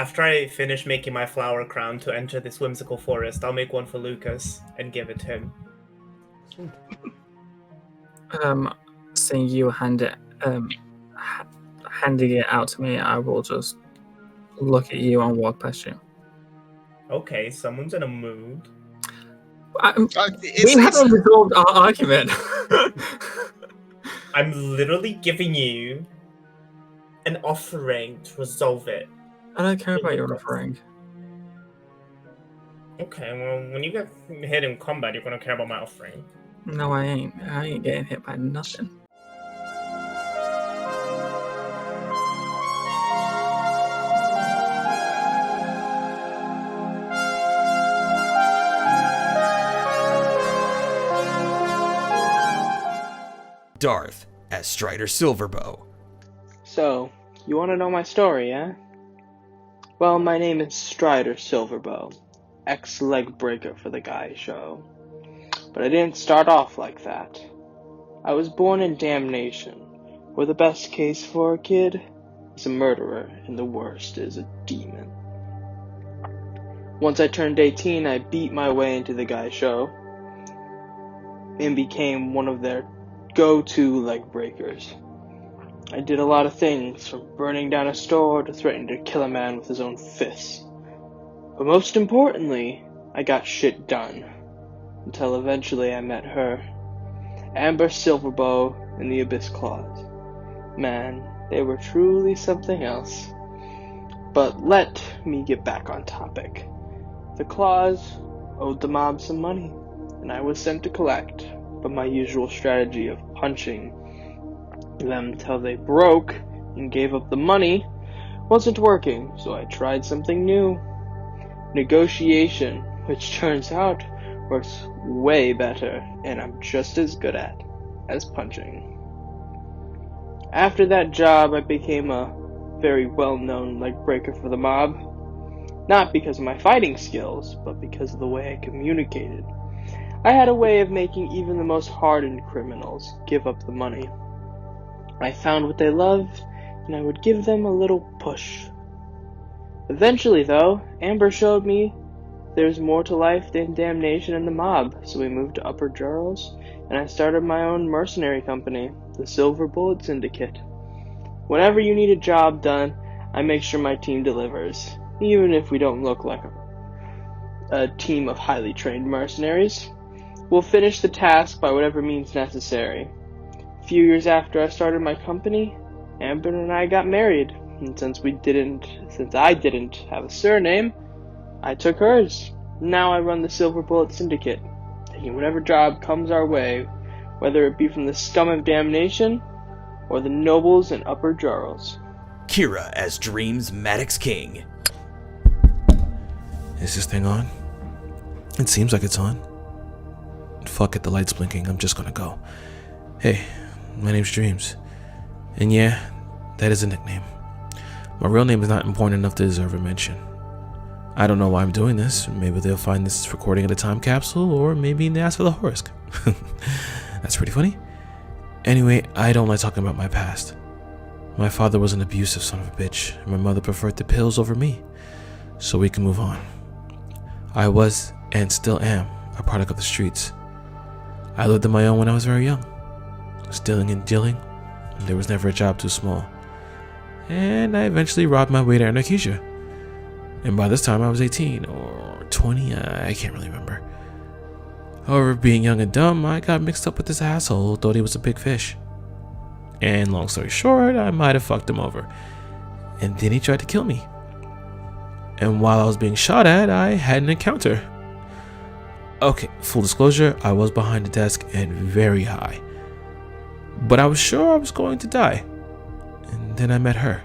After I finish making my flower crown to enter this whimsical forest, I'll make one for Lucas and give it to him. Seeing you handing it out to me, I will just look at you and walk past you. Okay, someone's in a mood. We haven't resolved our argument. I'm literally giving you an offering to resolve it. I don't care about your offering. Okay, well, when you get hit in combat, you're gonna care about my offering. No, I ain't. I ain't getting hit by nothing. Darth as Strider Silverbow. So, you want to know my story, eh? Well, my name is Strider Silverbow, ex-leg breaker for the Guy Show. But I didn't start off like that. I was born in damnation, where the best case for a kid is a murderer and the worst is a demon. Once I turned 18, I beat my way into the Guy Show and became one of their go-to leg breakers. I did a lot of things, from burning down a store to threatening to kill a man with his own fists. But most importantly, I got shit done. Until eventually I met her. Amber Silverbow and the Abyss Claws. Man, they were truly something else. But let me get back on topic. The Claws owed the mob some money, and I was sent to collect, but my usual strategy of punching them till they broke and gave up the money wasn't working, so I tried something new. Negotiation, which turns out works way better, and I'm just as good at as punching. After that job, I became a very well-known leg breaker for the mob. Not because of my fighting skills, but because of the way I communicated. I had a way of making even the most hardened criminals give up the money. I found what they loved, and I would give them a little push. Eventually, though, Amber showed me there's more to life than damnation and the mob, so we moved to Upper Jarls, and I started my own mercenary company, the Silver Bullet Syndicate. Whenever you need a job done, I make sure my team delivers, even if we don't look like a team of highly trained mercenaries. We'll finish the task by whatever means necessary. A few years after I started my company, Amber and I got married, and since I didn't have a surname, I took hers. Now I run the Silver Bullet Syndicate, taking whatever job comes our way, whether it be from the scum of damnation or the nobles in Upper Jarls. Kira as Dreams Maddox King. Is this thing on? It seems like it's on. Fuck it, the light's blinking. I'm just gonna go. Hey, my name's Dreams. And yeah, that is a nickname. My real name is not important enough to deserve a mention. I don't know why I'm doing this. Maybe they'll find this recording in a time capsule, or maybe they ask for the horoscope. That's pretty funny. Anyway, I don't like talking about my past. My father was an abusive son of a bitch, and my mother preferred the pills over me. So we can move on. I was, and still am, a product of the streets. I lived on my own when I was very young. Stealing and dealing, there was never a job too small. And I eventually robbed my way to anesthesia. And by this time I was 18 or 20, I can't really remember. However, being young and dumb, I got mixed up with this asshole who thought he was a big fish. And long story short, I might have fucked him over. And then he tried to kill me. And while I was being shot at, I had an encounter. Okay, full disclosure, I was behind the desk and very high. But I was sure I was going to die. And then I met her.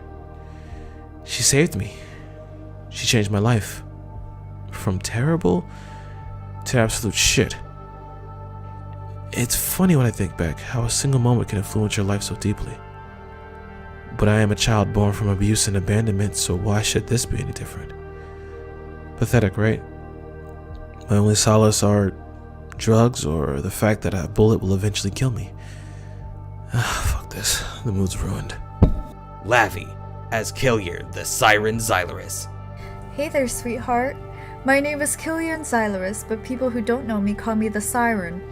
She saved me. She changed my life. From terrible to absolute shit. It's funny when I think back how a single moment can influence your life so deeply. But I am a child born from abuse and abandonment, so why should this be any different? Pathetic, right? My only solace are drugs or the fact that a bullet will eventually kill me. Fuck this. The mood's ruined. Lavi as Killier the Siren Xylaris. Hey there, sweetheart. My name is Killian Xylaris, but people who don't know me call me the Siren.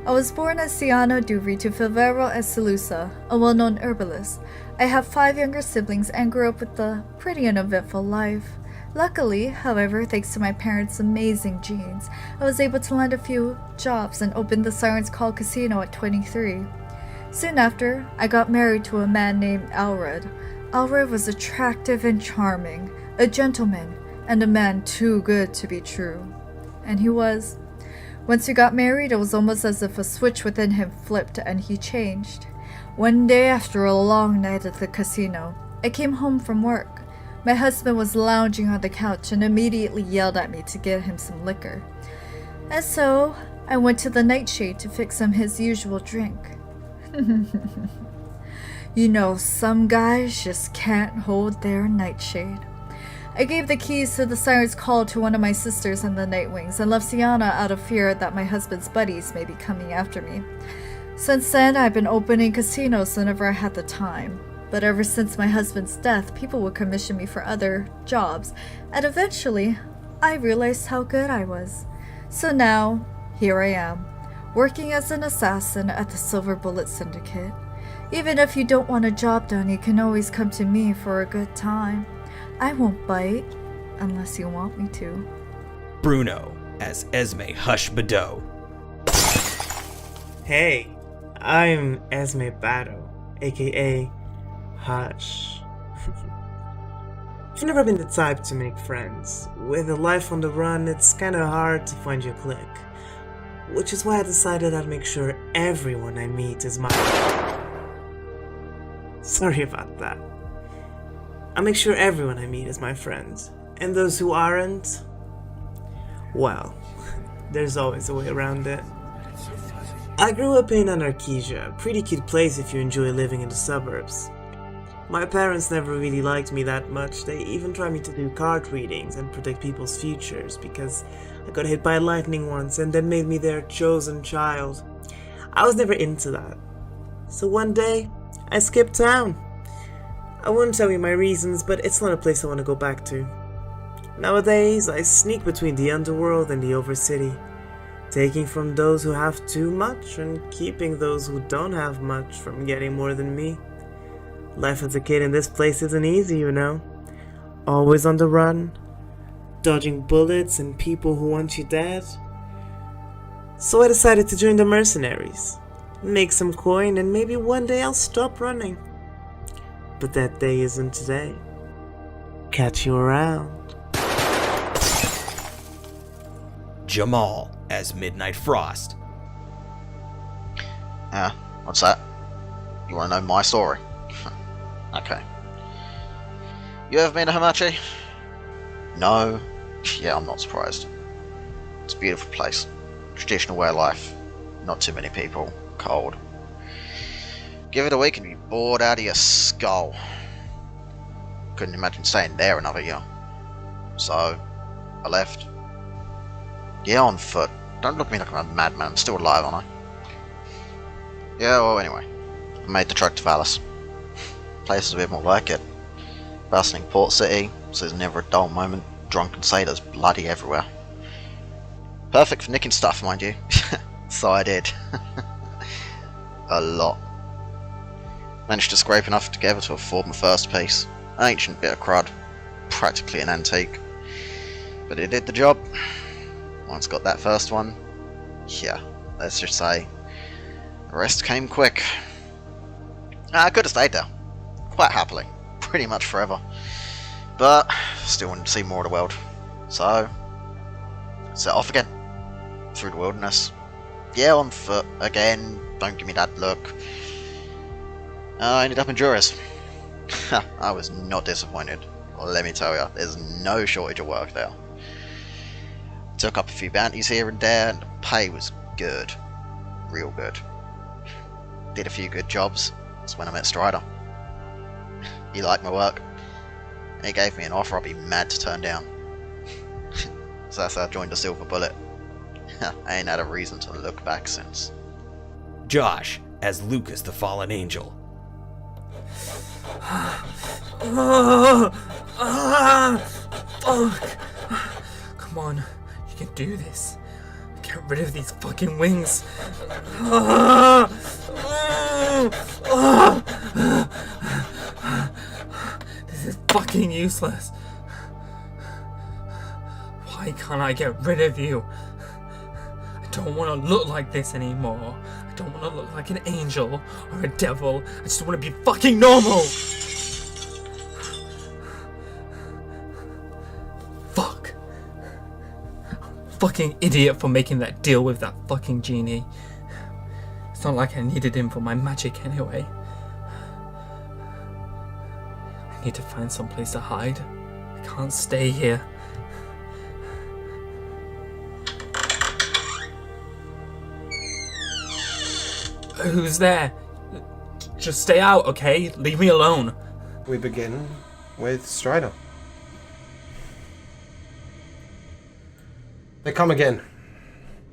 I was born as Siana Duvri to Filvero Esilusa, a well-known herbalist. I have 5 younger siblings and grew up with a pretty uneventful life. Luckily, however, thanks to my parents' amazing genes, I was able to land a few jobs and open the Siren's Call Casino at 23. Soon after, I got married to a man named Alred. Alred was attractive and charming, a gentleman, and a man too good to be true. And he was. Once we got married, it was almost as if a switch within him flipped and he changed. One day after a long night at the casino, I came home from work. My husband was lounging on the couch and immediately yelled at me to get him some liquor. And so, I went to the nightshade to fix him his usual drink. You know, some guys just can't hold their nightshade. I gave the keys to the Siren's Call to one of my sisters in the Nightwings and left Siana out of fear that my husband's buddies may be coming after me. Since then, I've been opening casinos whenever I had the time. But ever since my husband's death, people would commission me for other jobs, and eventually, I realized how good I was. So now, here I am, working as an assassin at the Silver Bullet Syndicate. Even if you don't want a job done, you can always come to me for a good time. I won't bite, unless you want me to. Bruno as Esme Hush Badeau. Hey, I'm Esme Bado, aka Hush. I've never been the type to make friends. With a life on the run, it's kinda hard to find your clique. Which is why I decided I'd make sure everyone I meet is mine. Sorry about that. I'll make sure everyone I meet is my friend. And those who aren't, well, there's always a way around it. I grew up in Anarkesia, a pretty cute place if you enjoy living in the suburbs. My parents never really liked me that much. They even tried me to do card readings and predict people's futures because I got hit by lightning once and that made me their chosen child. I was never into that. So one day, I skipped town. I won't tell you my reasons, but it's not a place I want to go back to. Nowadays, I sneak between the underworld and the overcity, taking from those who have too much and keeping those who don't have much from getting more than me. Life as a kid in this place isn't easy, you know. Always on the run, dodging bullets and people who want you dead. So I decided to join the mercenaries, make some coin, and maybe one day I'll stop running. But that day isn't today. Catch you around. Jamal as Midnight Frost. What's that? You want to know my story? Okay. You ever been to Hamachi? No? Yeah, I'm not surprised. It's a beautiful place. Traditional way of life. Not too many people. Cold. Give it a week and you'd be bored out of your skull. Couldn't imagine staying there another year. So, I left. Yeah, on foot. Don't look at me like I'm a madman. I'm still alive, aren't I? Yeah, well, anyway. I made the trek to Valis. Place is a bit more like it. Bustling port city, so there's never a dull moment. Drunken sailors bloody everywhere. Perfect for nicking stuff, mind you. So I did. A lot. Managed to scrape enough together to afford my first piece. An ancient bit of crud. Practically an antique. But it did the job. Once got that first one, yeah, let's just say, the rest came quick. I could have stayed there. Quite happily. Pretty much forever. But, still wanted to see more of the world. So, set off again. Through the wilderness. Yeah, on foot. Again, don't give me that look. I ended up in Juris. I was not disappointed. Let me tell you, there's no shortage of work there. Took up a few bounties here and there, and the pay was good. Real good. Did a few good jobs. That's when I met Strider. He liked my work. And he gave me an offer I'd be mad to turn down. So that's how I joined the Silver Bullet. I ain't had a reason to look back since. Josh as Lucas the Fallen Angel. Fuck! Come on, you can do this. Get rid of these fucking wings. This is fucking useless. Why can't I get rid of you? I don't want to look like this anymore. I don't want to look like an angel or a devil. I just want to be fucking normal. Fuck. Fucking idiot for making that deal with that fucking genie. It's not like I needed him for my magic anyway. I need to find some place to hide. I can't stay here. Who's there? Just stay out, okay? Leave me alone. We begin with Strider. They come again.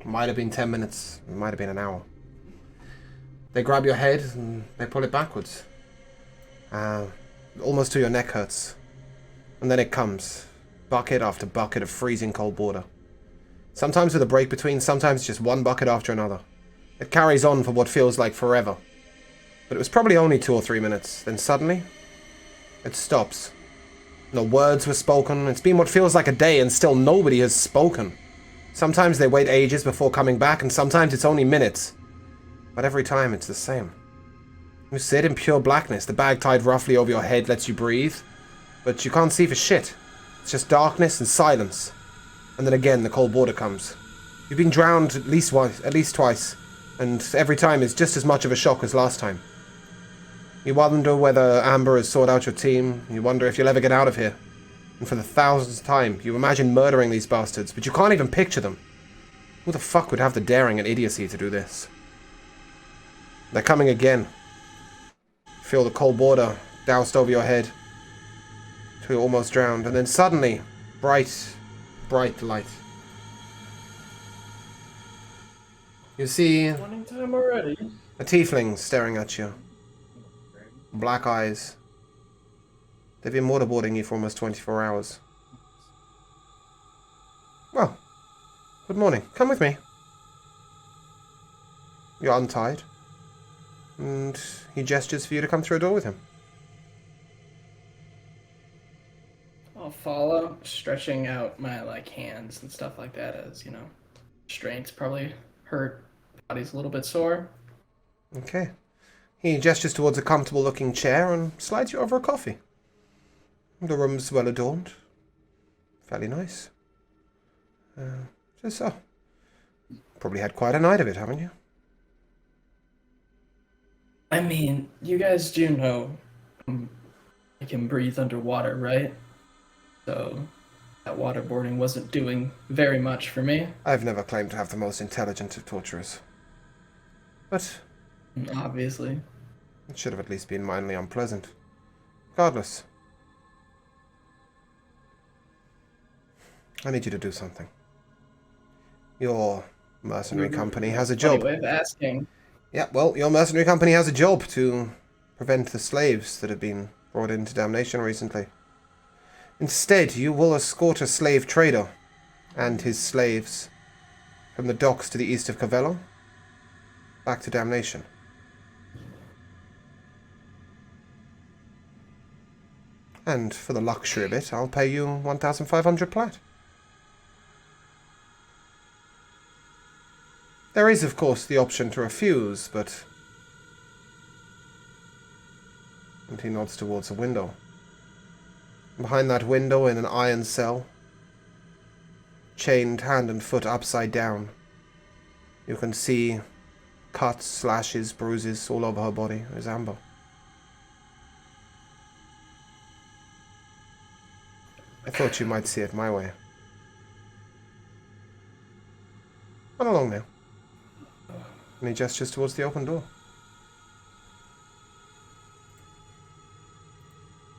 Might have been 10 minutes, might have been an hour. They grab your head and they pull it backwards. Almost to your neck hurts. And then it comes. Bucket after bucket of freezing cold water. Sometimes with a break between, sometimes just one bucket after another. It carries on for what feels like forever. But it was probably only 2 or 3 minutes. Then suddenly, it stops. No words were spoken. It's been what feels like a day and still nobody has spoken. Sometimes they wait ages before coming back and sometimes it's only minutes. But every time it's the same. You sit in pure blackness. The bag tied roughly over your head lets you breathe. But you can't see for shit. It's just darkness and silence. And then again the cold water comes. You've been drowned at least twice. And every time is just as much of a shock as last time. You wonder whether Amber has sought out your team. You wonder if you'll ever get out of here. And for the 1000th time, you imagine murdering these bastards, but you can't even picture them. Who the fuck would have the daring and idiocy to do this? They're coming again. Feel the cold water doused over your head. Till you're almost drowned. And then suddenly, bright light. You see Morning time already. a tiefling staring at you. Black eyes. They've been waterboarding you for almost 24 hours. Well, good morning. Come with me. You're untied. And he gestures for you to come through a door with him. I'll follow, stretching out my hands and stuff like that as, strength's probably hurt, body's a little bit sore. Okay. He gestures towards a comfortable looking chair and slides you over a coffee. The room's well adorned. Fairly nice. Just so. Probably had quite a night of it, haven't you? I mean, you guys do know I can breathe underwater, right? So that waterboarding wasn't doing very much for me. I've never claimed to have the most intelligent of torturers. But Obviously. it should have at least been mildly unpleasant. Regardless. I need you to do something. Your mercenary company has a job. Funny way of asking. Yeah, well, your mercenary company has a job to prevent the slaves that have been brought into damnation recently. Instead, you will escort a slave trader and his slaves from the docks to the east of Cavello back to damnation. And for the luxury of it, I'll pay you 1,500 plat. There is, of course, the option to refuse, but... And he nods towards a window. Behind that window, in an iron cell, chained hand and foot upside down, you can see cuts, slashes, bruises all over her body, is Amber. I thought you might see it my way. Run along now. And he gestures towards the open door.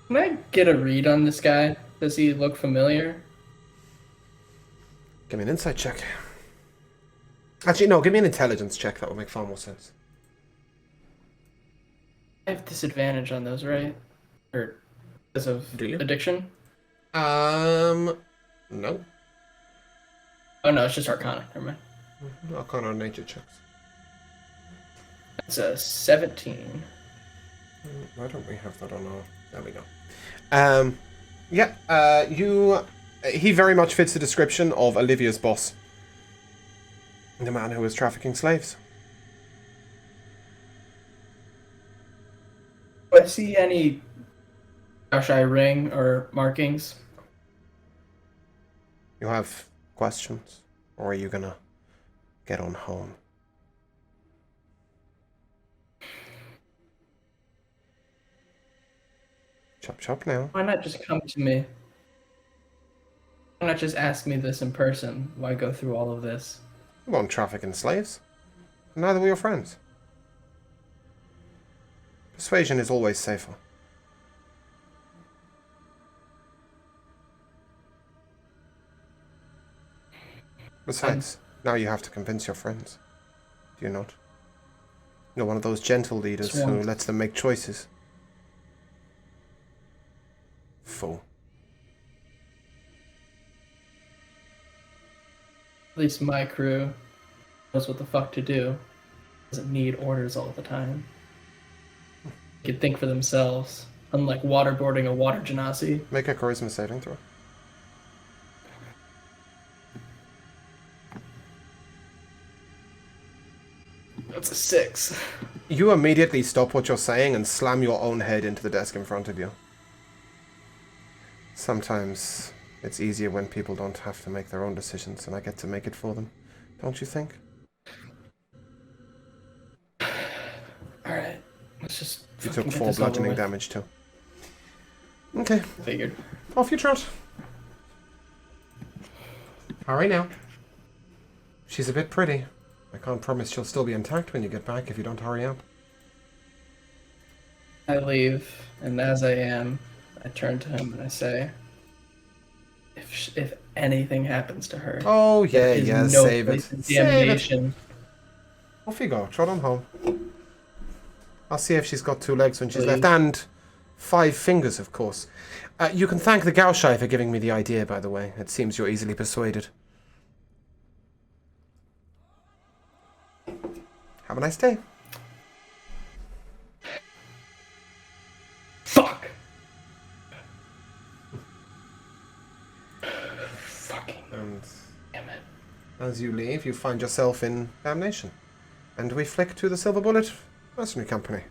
Can I get a read on this guy? Does he look familiar? Give me an insight check. Actually, no, give me an intelligence check. That would make far more sense. I have disadvantage on those, right? Or because of Do you? addiction? Oh no, it's just Arcana. Never mind. Arcana nature checks. That's a 17. Why don't we have that on our... There we go. He very much fits the description of Olivia's boss. The man who was trafficking slaves. Do I see any Gaushai ring or markings? You have questions? Or are you gonna get on home? Chop chop now. Why not just come to me? Why not just ask me this in person? Why go through all of this? You won't traffic in slaves. Neither were your friends. Persuasion is always safer. Besides, now you have to convince your friends. Do you not? You're one of those gentle leaders who lets them make choices. Fool. At least my crew knows what the fuck to do. Doesn't need orders all the time. They can think for themselves, unlike waterboarding a water genasi. Make a charisma saving throw. That's a 6. You immediately stop what you're saying and slam your own head into the desk in front of you. Sometimes it's easier when people don't have to make their own decisions and I get to make it for them. Don't you think? Alright, let's just. You took 4 bludgeoning damage too. Okay. Figured. Off you trot. Hurry now. She's a bit pretty. I can't promise she'll still be intact when you get back if you don't hurry up. I leave, and as I am, I turn to him and I say, if anything happens to her, Oh, yeah, yeah, save it. Damnation. Off you go, trot on home. I'll see if she's got 2 legs when she's left, and 5 fingers, of course. You can thank the Gaushai for giving me the idea, by the way. It seems you're easily persuaded. Have a nice day. Fuck! Fucking And damn it. as you leave, you find yourself in Damnation. And we flick to the Silver Bullet Mercenary Company.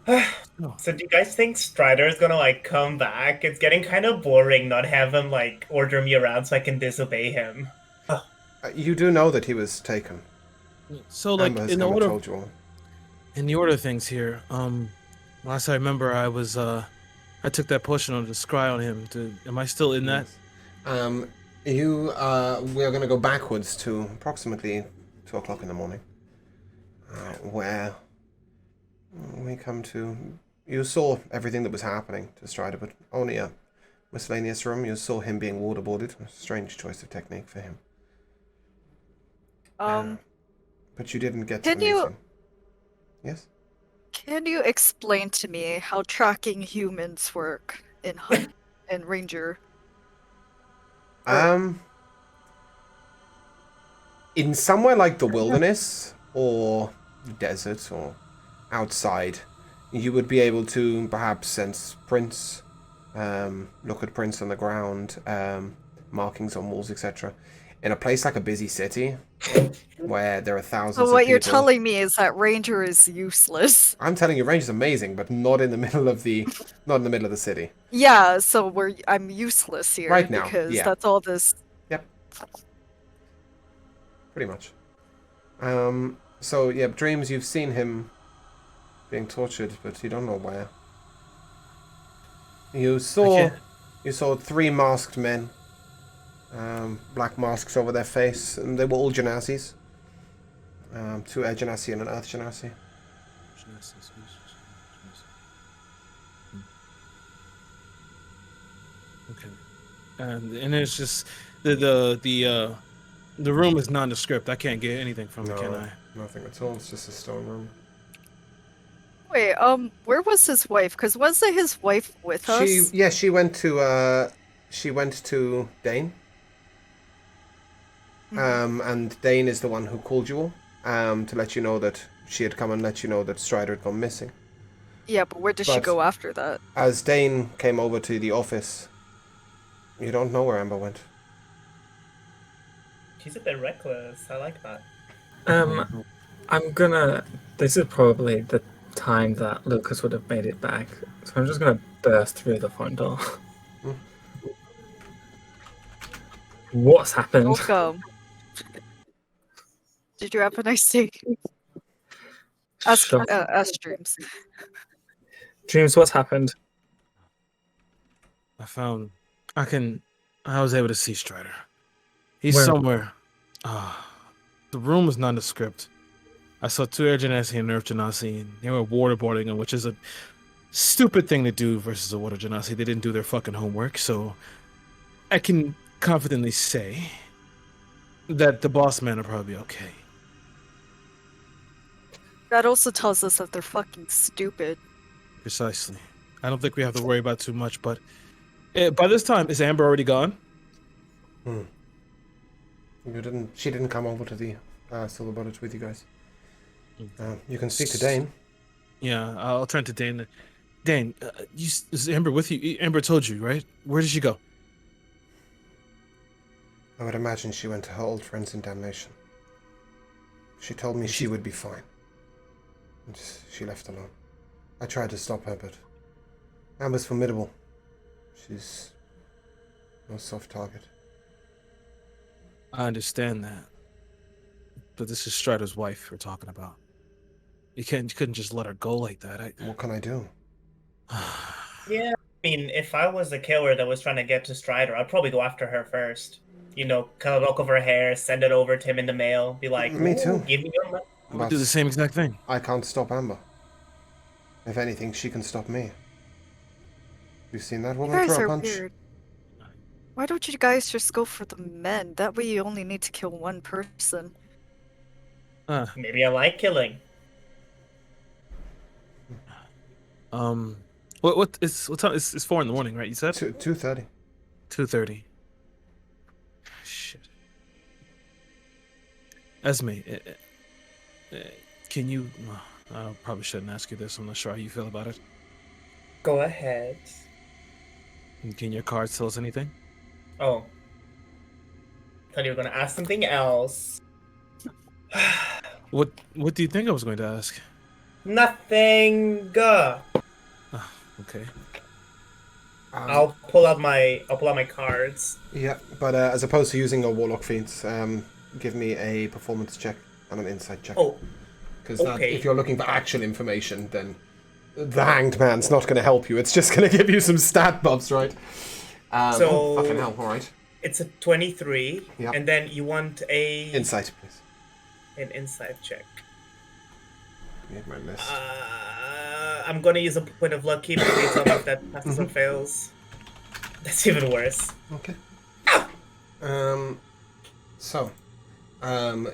So do you guys think Strider is gonna like come back? It's getting kind of boring not have him like order me around so I can disobey him. You do know that he was taken. So, like, Amber has in the come and order, told you all. in the order of things here, last I remember, I was, I took that potion on the scry on him. Am I still in that? We are going to go backwards to approximately 2 o'clock in the morning, where we come to. You saw everything that was happening to Strider, but only a miscellaneous room. You saw him being waterboarded. A strange choice of technique for him. But you didn't get to meet him. Yes? Can you explain to me how tracking humans work in Hunt and Ranger? In somewhere like the wilderness or desert or outside, you would be able to perhaps sense prints, look at prints on the ground, markings on walls, etc. In a place like a busy city, where there are thousands of So what people, you're telling me is that Ranger is useless. I'm telling you, range is amazing, but not in the middle of the city. Yeah, so I'm useless here Right now, because yeah. that's all this. Yep. Pretty much. So yeah, Dreams, you've seen him being tortured, but you don't know where. You saw 3 masked men. Black masks over their face, and they were all Genasis. 2 air Genasi and an earth Genasi. Okay. And it's just the room is nondescript. I can't get anything from it, can I? Nothing at all. It's just a stone room. Wait, where was his wife? Because wasn't his wife with us? She went to she went to Dane. And Dane is the one who called you all to let you know that she had come and let you know that Strider had gone missing. Yeah, but where did she But go after that? as Dane came over to the office, you don't know where Amber went. She's a bit reckless. I like that. I'm gonna. This is probably the time that Lucas would have made it back, so I'm just gonna burst through the front door. What's happened? Welcome. Did you have a nice day? Ask Dreams. Dreams, what's happened? I was able to see Strider. He's Where? somewhere. The room was nondescript. I saw 2 air genasi and nerve genasi, and they were waterboarding him, which is a stupid thing to do versus a water genasi. They didn't do their fucking homework, so I can confidently say that the boss men are probably okay. That also tells us that they're fucking stupid. Precisely. I don't think we have to worry about too much, but by this time, is Amber already gone? She didn't come over to the Silver Bullets with you guys. You can speak to Dane. Yeah, I'll turn to Dane. Dane, is Amber with you? Amber told you, right? Where did she go? I would imagine she went to her old friends in Damnation. She told me she would be fine. And she left alone. I tried to stop her, but Amber's formidable. She's no soft target. I understand that. But this is Strider's wife we're talking about. You couldn't just let her go like that. What can I do? Yeah, I mean, if I was a killer that was trying to get to Strider, I'd probably go after her first. You know, kind of look over her hair, send it over to him in the mail, be like, Me too. Give me your money. I would do the same exact thing. I can't stop Amber. If anything, she can stop me. You've seen that You woman guys throw a are punch? weird. Why don't you guys just go for the men? That way you only need to kill one person. Maybe I like killing. What time? It's 4 in the morning, right? You said 2:30. 2:30. Shit. Esme, can you? I probably shouldn't ask you this. I'm not sure how you feel about it. Go ahead. Can your cards tell us anything? Oh. Thought you were gonna ask something else. What do you think I was going to ask? Nothing. Okay. I'll pull out my cards. Yeah, but as opposed to using a warlock feat, give me a performance check and an insight check. Oh. Because Okay. if you're looking for actual information, then the Hanged Man's not going to help you. It's just going to give you some stat buffs, right? So fucking hell! All right. It's a 23, Yeah. and then you want Insight, please. an insight check. Need my list. I'm gonna use a point of luck. Keep it. Tell me if that passes or fails. That's even worse. Okay.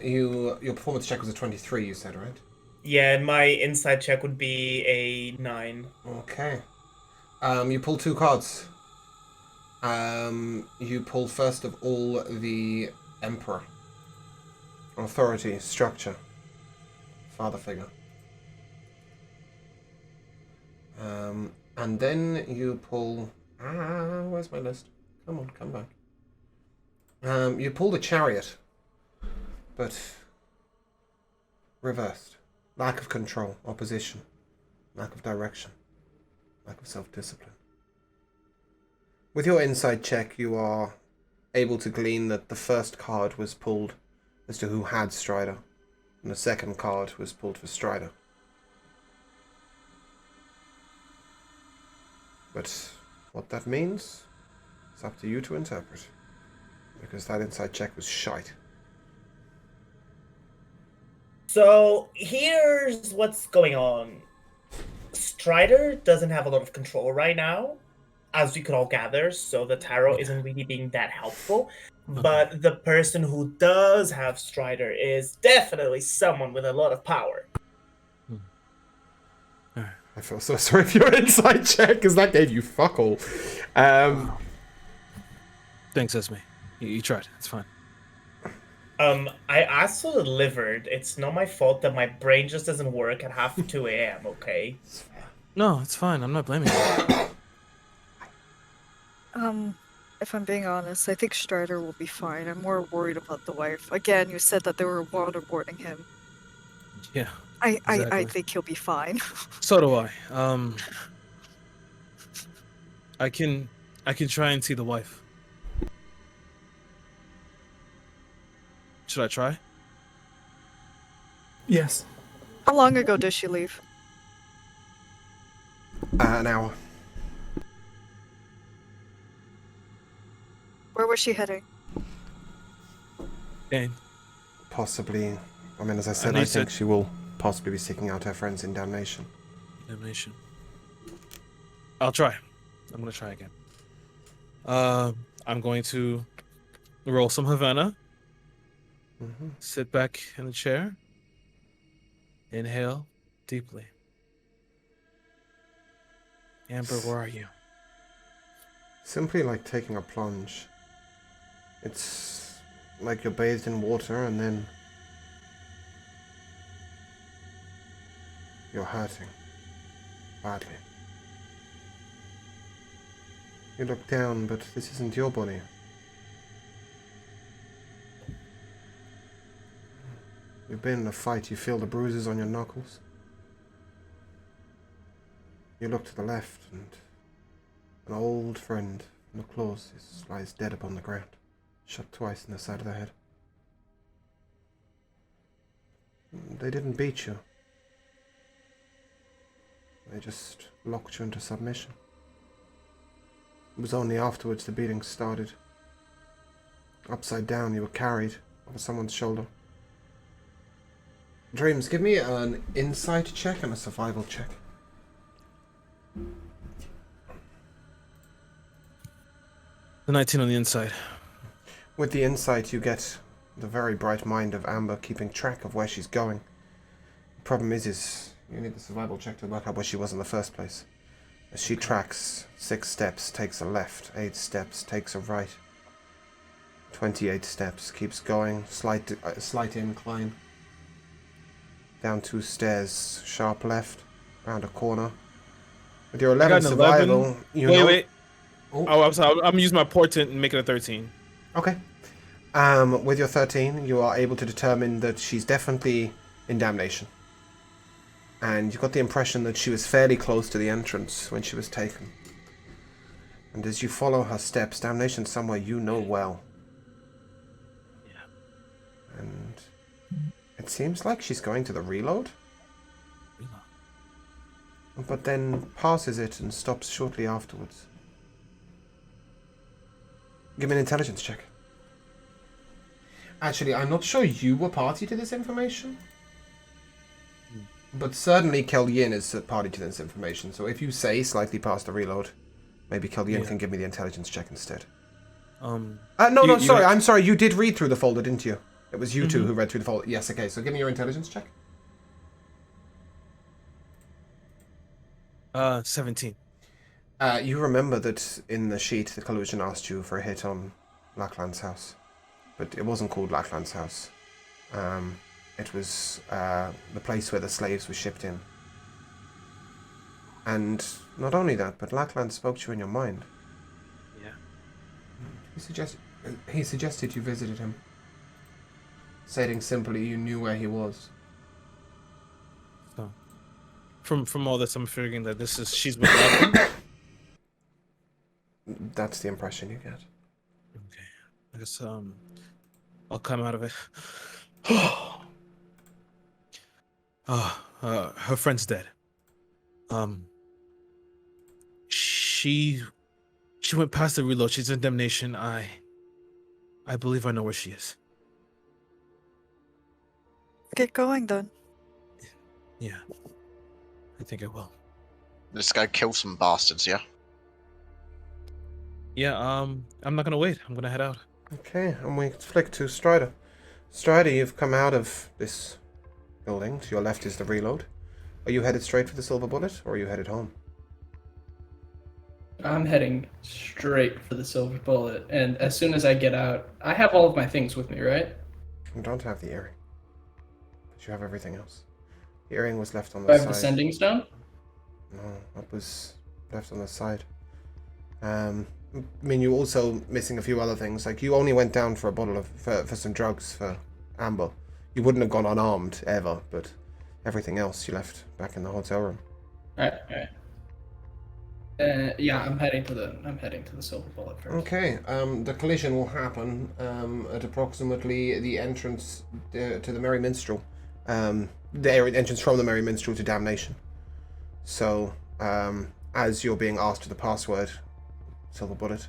Your performance check was a 23. You said, right? Yeah, and my insight check would be a 9. Okay. You pull 2 cards. You pull first of all the Emperor. Authority, structure, father figure. And then you pull... where's my list? Come on, come back. You pull the Chariot, but reversed. Lack of control, opposition, lack of direction, lack of self-discipline. With your insight check, you are able to glean that the first card was pulled as to who had Strider, and the second card was pulled for Strider. But what that means, it's up to you to interpret, because that insight check was shite. So here's what's going on. Strider doesn't have a lot of control right now, as we could all gather, so the tarot isn't really being that helpful. But the person who does have Strider is definitely someone with a lot of power. I feel so sorry for your insight check, because that gave you fuck all. Thanks, Esme. You tried. It's fine. I also delivered. It's not my fault that my brain just doesn't work at half 2 a.m., okay? No, it's fine. I'm not blaming you. If I'm being honest, I think Strider will be fine. I'm more worried about the wife. Again, you said that they were waterboarding him. Yeah. I Exactly. think he'll be fine. So do I. I can try and see the wife. Should I try? Yes. How long ago did she leave? An hour. Where was she heading? Dane. Possibly. I mean, as I said, know I you think said- she will possibly be seeking out her friends in damnation. Damnation. I'll try. I'm gonna try again. I'm going to roll some Havana. Mm-hmm. Sit back in the chair. Inhale deeply. Amber, where are you? Simply like taking a plunge. It's like you're bathed in water and then you're hurting badly. You look down, but this isn't your body. You've been in a fight, you feel the bruises on your knuckles. You look to the left and an old friend in the claws lies dead upon the ground, shot twice in the side of the head. They didn't beat you. They just locked you into submission. It was only afterwards the beating started. Upside down, you were carried over someone's shoulder. Dreams, give me an insight check and a survival check. The 19 on the inside. With the insight, you get the very bright mind of Amber keeping track of where she's going. The problem is you need the survival check to work out where she was in the first place. As she tracks 6 steps, takes a left, 8 steps, takes a right, 28 steps, keeps going, slight incline, down 2 stairs, sharp left, round a corner. With your 11 survival, 11. you Wait, know... wait. Oh. Oh, I'm sorry. I'm gonna use my portent and make it a 13. Okay. With your 13, you are able to determine that she's definitely in damnation. And you got the impression that she was fairly close to the entrance when she was taken. And as you follow her steps, damnation's somewhere you know well. Yeah. And it seems like she's going to the reload. But then passes it and stops shortly afterwards. Give me an intelligence check. Actually, I'm not sure you were party to this information. But certainly Yin is a party to this information. So if you say slightly past the reload, maybe Yin can give me the intelligence check instead. Sorry. I'm sorry. You did read through the folder, didn't you? It was you two who read through the folder. Yes, okay. So give me your intelligence check. 17. You remember that in the sheet, the collusion asked you for a hit on Lackland's house. But it wasn't called Lackland's house. It was the place where the slaves were shipped in. And not only that, but Lackland spoke to you in your mind. Yeah. He suggested you visited him. Stating simply you knew where he was. So, from all this, I'm figuring that she's with Lackland. That's the impression you get. Okay. I guess I'll come out of it. Her friend's dead. She went past the reload. She's in damnation. I believe I know where she is. Get going then. Yeah. I think I will. Let's go kill some bastards, yeah? Yeah, I'm not gonna wait. I'm gonna head out. Okay, and we flick to Strider. Strider, you've come out of this building. To your left is the reload. Are you headed straight for the silver bullet, or are you headed home? I'm heading straight for the silver bullet, and as soon as I get out, I have all of my things with me, right? You don't have the earring, but you have everything else. The earring was left on Do the I have the side. sending stone? No, that was left on the side. I mean, you also missing a few other things. Like, you only went down for a bottle of for some drugs for Amber. You wouldn't have gone unarmed ever, but everything else you left back in the hotel room. Alright. Yeah, I'm heading to the silver bullet first. Okay. The collision will happen at approximately the entrance to the Merry Minstrel. The entrance from the Merry Minstrel to Damnation. So, as you're being asked for the password, Silver Bullet,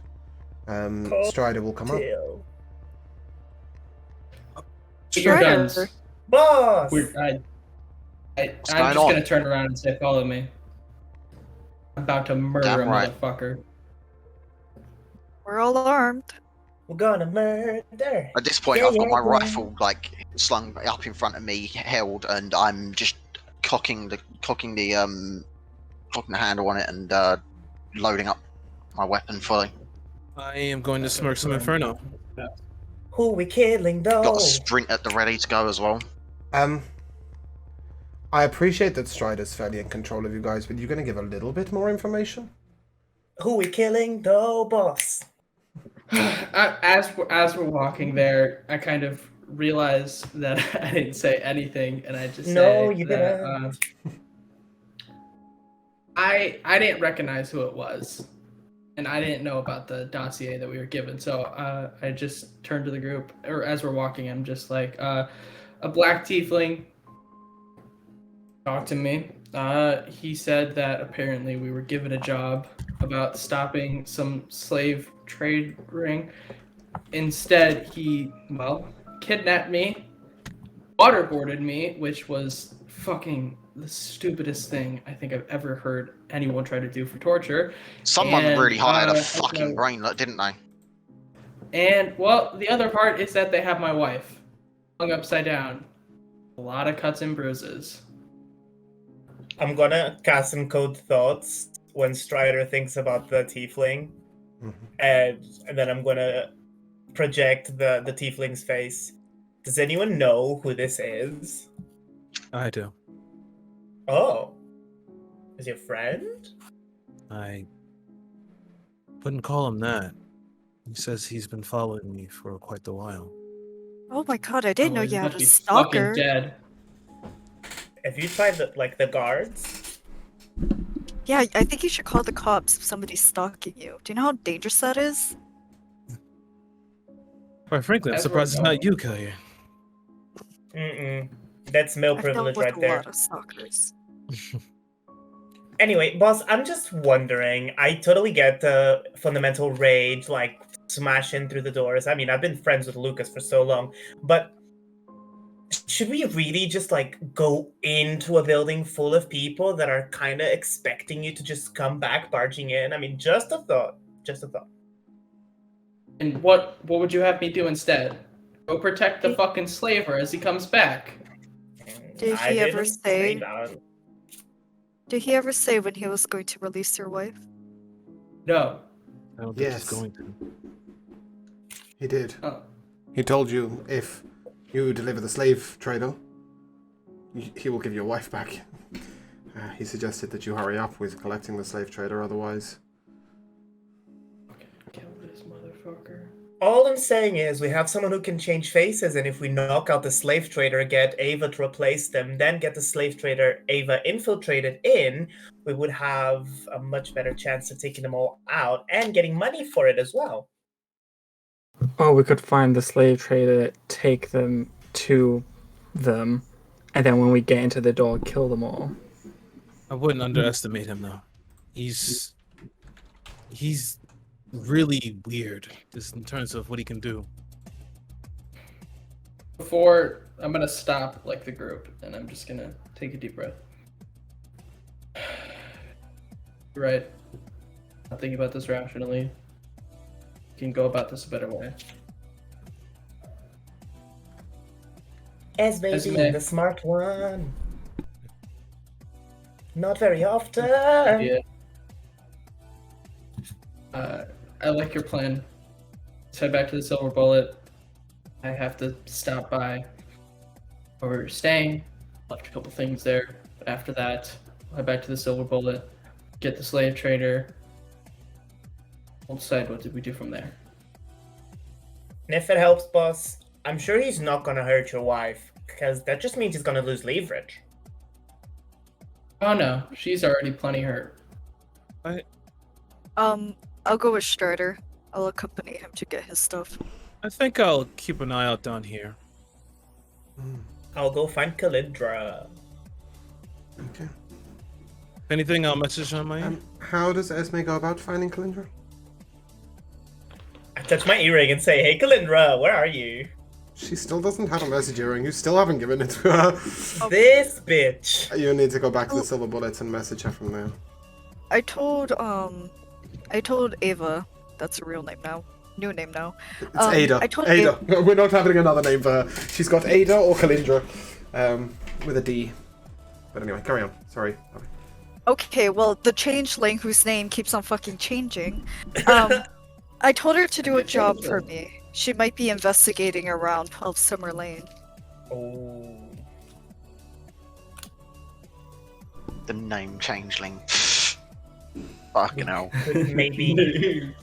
Strider will come up. Deal. Get your Strider. guns. Boss! I'm going just on? gonna turn around and say, follow me. I'm about to murder Damn a right. motherfucker. We're all armed. We're gonna murder. At this point, Yeah, I've got yeah, my yeah. rifle like slung up in front of me, held, and I'm just cocking the handle on it and loading up my weapon fully. I am going to smirk some inferno. Who we killing though? Got a sprint at the ready to go as well. I appreciate that Strider's fairly in control of you guys, but you're going to give a little bit more information? Who we killing though, boss? As we're walking there, I kind of realize that I didn't say anything, and I just No, say you that didn't. I didn't recognize who it was, and I didn't know about the dossier that we were given. So I just turned to the group, or as we're walking, I'm just like, a black tiefling talked to me. He said that apparently we were given a job about stopping some slave trade ring. Instead, he, kidnapped me, waterboarded me, which was fucking the stupidest thing I think I've ever heard anyone try to do for torture. Someone And, really hired a that's fucking my- brain, didn't they? And, well, the other part is that they have my wife hung upside down. A lot of cuts and bruises. I'm gonna cast some code thoughts when Strider thinks about the tiefling, and then I'm gonna project the tiefling's face. Does anyone know who this is? I do. Oh, is your friend? I wouldn't call him that. He says he's been following me for quite a while. Oh my god, I didn't know He's you had must a be stalker. fucking dead. Have you tried the guards? Yeah, I think you should call the cops if somebody's stalking you. Do you know how dangerous that is? Quite frankly, I'm As we're surprised it's not you, Killian. That's male I've dealt privilege with right a there. lot of stalkers. Anyway, boss, I'm just wondering. I totally get the fundamental rage, like smashing through the doors. I mean, I've been friends with Lucas for so long, but should we really just like go into a building full of people that are kind of expecting you to just come back barging in? I mean, just a thought. Just a thought. And what would you have me do instead? Go protect the fucking slaver as he comes back. Did I he ever didn't say say? that. Did he ever say when he was going to release your wife? No. I don't think Yes. he's going to. He did. Oh. He told you if you deliver the slave trader, he will give your wife back. He suggested that you hurry up with collecting the slave trader, otherwise... Kill this motherfucker. All I'm saying is we have someone who can change faces, and if we knock out the slave trader, get Ava to replace them, then get the slave trader Ava infiltrated in, we would have a much better chance of taking them all out and getting money for it as well. Oh, we could find the slave trader, take them to them, and then when we get into the door, kill them all. I wouldn't underestimate him, though. He's really weird, just in terms of what he can do. Before I'm gonna stop like the group, and I'm just gonna take a deep breath. You're right. I'm thinking about this rationally. You can go about this a better way. Esme Esme. being the smart one. Not very often. Yeah. I like your plan. Let's head back to the Silver Bullet. I have to stop by where we're staying. Left a couple things there. But after that, I'll head back to the Silver Bullet, get the slave trader. We'll decide what did we do from there. And if it helps, boss, I'm sure he's not gonna hurt your wife, because that just means he's gonna lose leverage. Oh no, she's already plenty hurt. I'll go with Strider. I'll accompany him to get his stuff. I think I'll keep an eye out down here. I'll go find Kalindra. Okay. Anything I'll message on my end? How does Esme go about finding Kalindra? I touch my earring and say, "Hey, Kalindra, where are you?" She still doesn't have a message earring. You still haven't given it to her. This bitch. You need to go back to the Silver Bullets and message her from there. I told Ava, that's a real name now. New name now. It's Ada. I told Ada. We're not having another name for her. She's got Ada or Kalindra, with a D. But anyway, carry on. Sorry. Okay, well, the changeling whose name keeps on fucking changing. I told her to do a job for me. She might be investigating around 12 Summer Lane. Oh. The name changeling. Fucking hell. Could maybe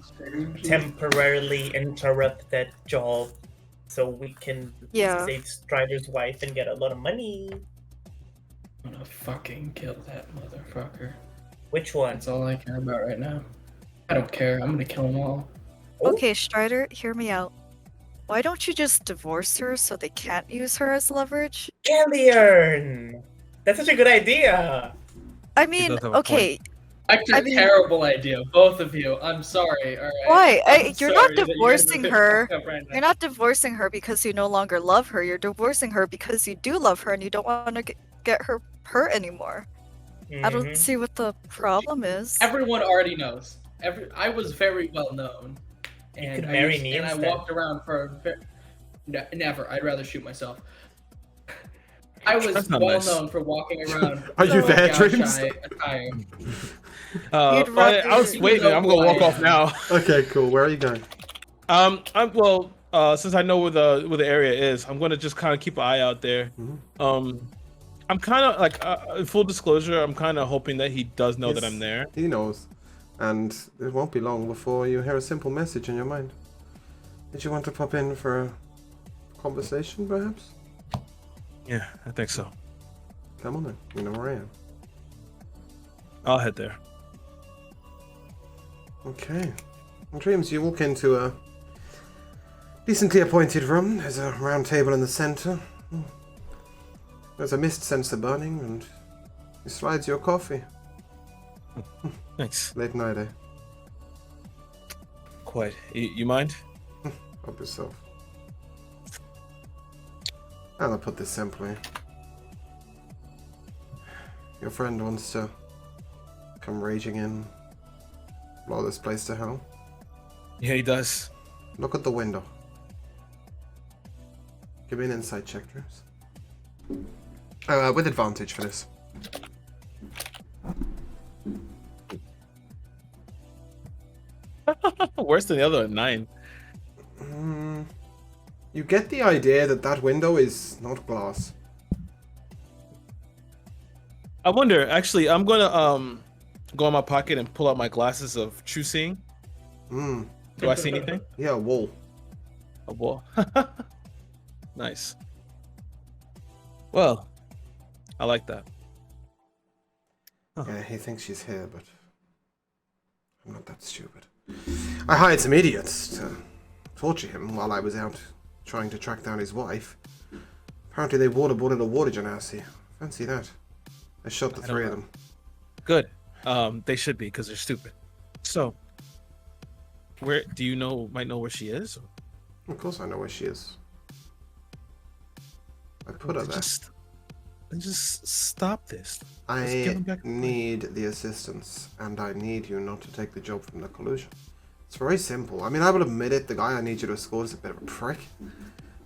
temporarily interrupt that job so we can save Strider's wife and get a lot of money. I'm gonna fucking kill that motherfucker. Which one? That's all I care about right now. I don't care. I'm gonna kill them all. Okay, Strider, hear me out. Why don't you just divorce her so they can't use her as leverage? Galliern! That's such a good idea! I mean, okay. Actually, terrible idea, both of you. I'm sorry. All right. Why? You're not divorcing her. You're not divorcing her because you no longer love her. You're divorcing her because you do love her and you don't want to get her hurt anymore. I don't see what the problem is. Everyone already knows. I was very well known. And I walked around for never. I'd rather shoot myself. I was well known for walking around. Are you there, Dreams? Attire. I was waiting. I'm gonna walk off now. Okay, cool. Where are you going? Since I know where the area is, I'm gonna just kind of keep an eye out there. I'm kind of like, full disclosure, I'm kind of hoping that he does know that I'm there. He knows, and it won't be long before you hear a simple message in your mind. Did you want to pop in for a conversation, perhaps? Yeah, I think so. Come on then. You know where I am. I'll head there. Okay. Well, Dreams, you walk into a decently appointed room. There's a round table in the center. There's a mist sensor burning, and he slides your coffee. Thanks. Late night, eh? Quite. You mind? Help yourself. I'll put this simply. Your friend wants to come raging in, blow this place to hell. Yeah, he does. Look at the window. Give me an insight check, Dreams. With advantage for this. Worse than the other 9. You get the idea that that window is not glass. I wonder, actually, I'm gonna go in my pocket and pull out my glasses of true seeing. Do I see anything? Yeah, a wall. A wall. Nice. Well, I like that. Yeah, he thinks she's here, but I'm not that stupid. I hired some idiots to torture him while I was out trying to track down his wife. Apparently they waterboarded a water genasi. Fancy that. I shot the 3 of them. Good. They should be, because they're stupid. So, where do you might know where she is? Of course I know where she is. I put her there. Just stop this. I need the assistance, and I need you not to take the job from the collusion. It's very simple. I mean, I will admit it, the guy I need you to escort is a bit of a prick.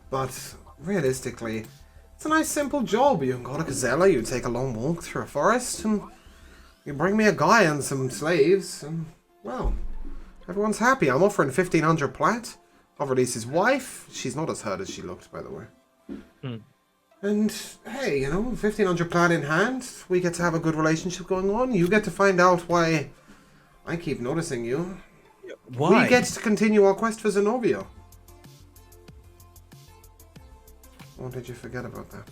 But, realistically, it's a nice simple job. You go to Kazella, you take a long walk through a forest, and you bring me a guy and some slaves, and, well, Everyone's happy. I'm offering 1,500 plat. I've released his wife. She's not as hurt as she looked, by the way. And hey, 1,500 plat in hand. We get to have a good relationship going on. You get to find out why I keep noticing you. Why? We get to continue our quest for Zenobia. Or did you forget about that?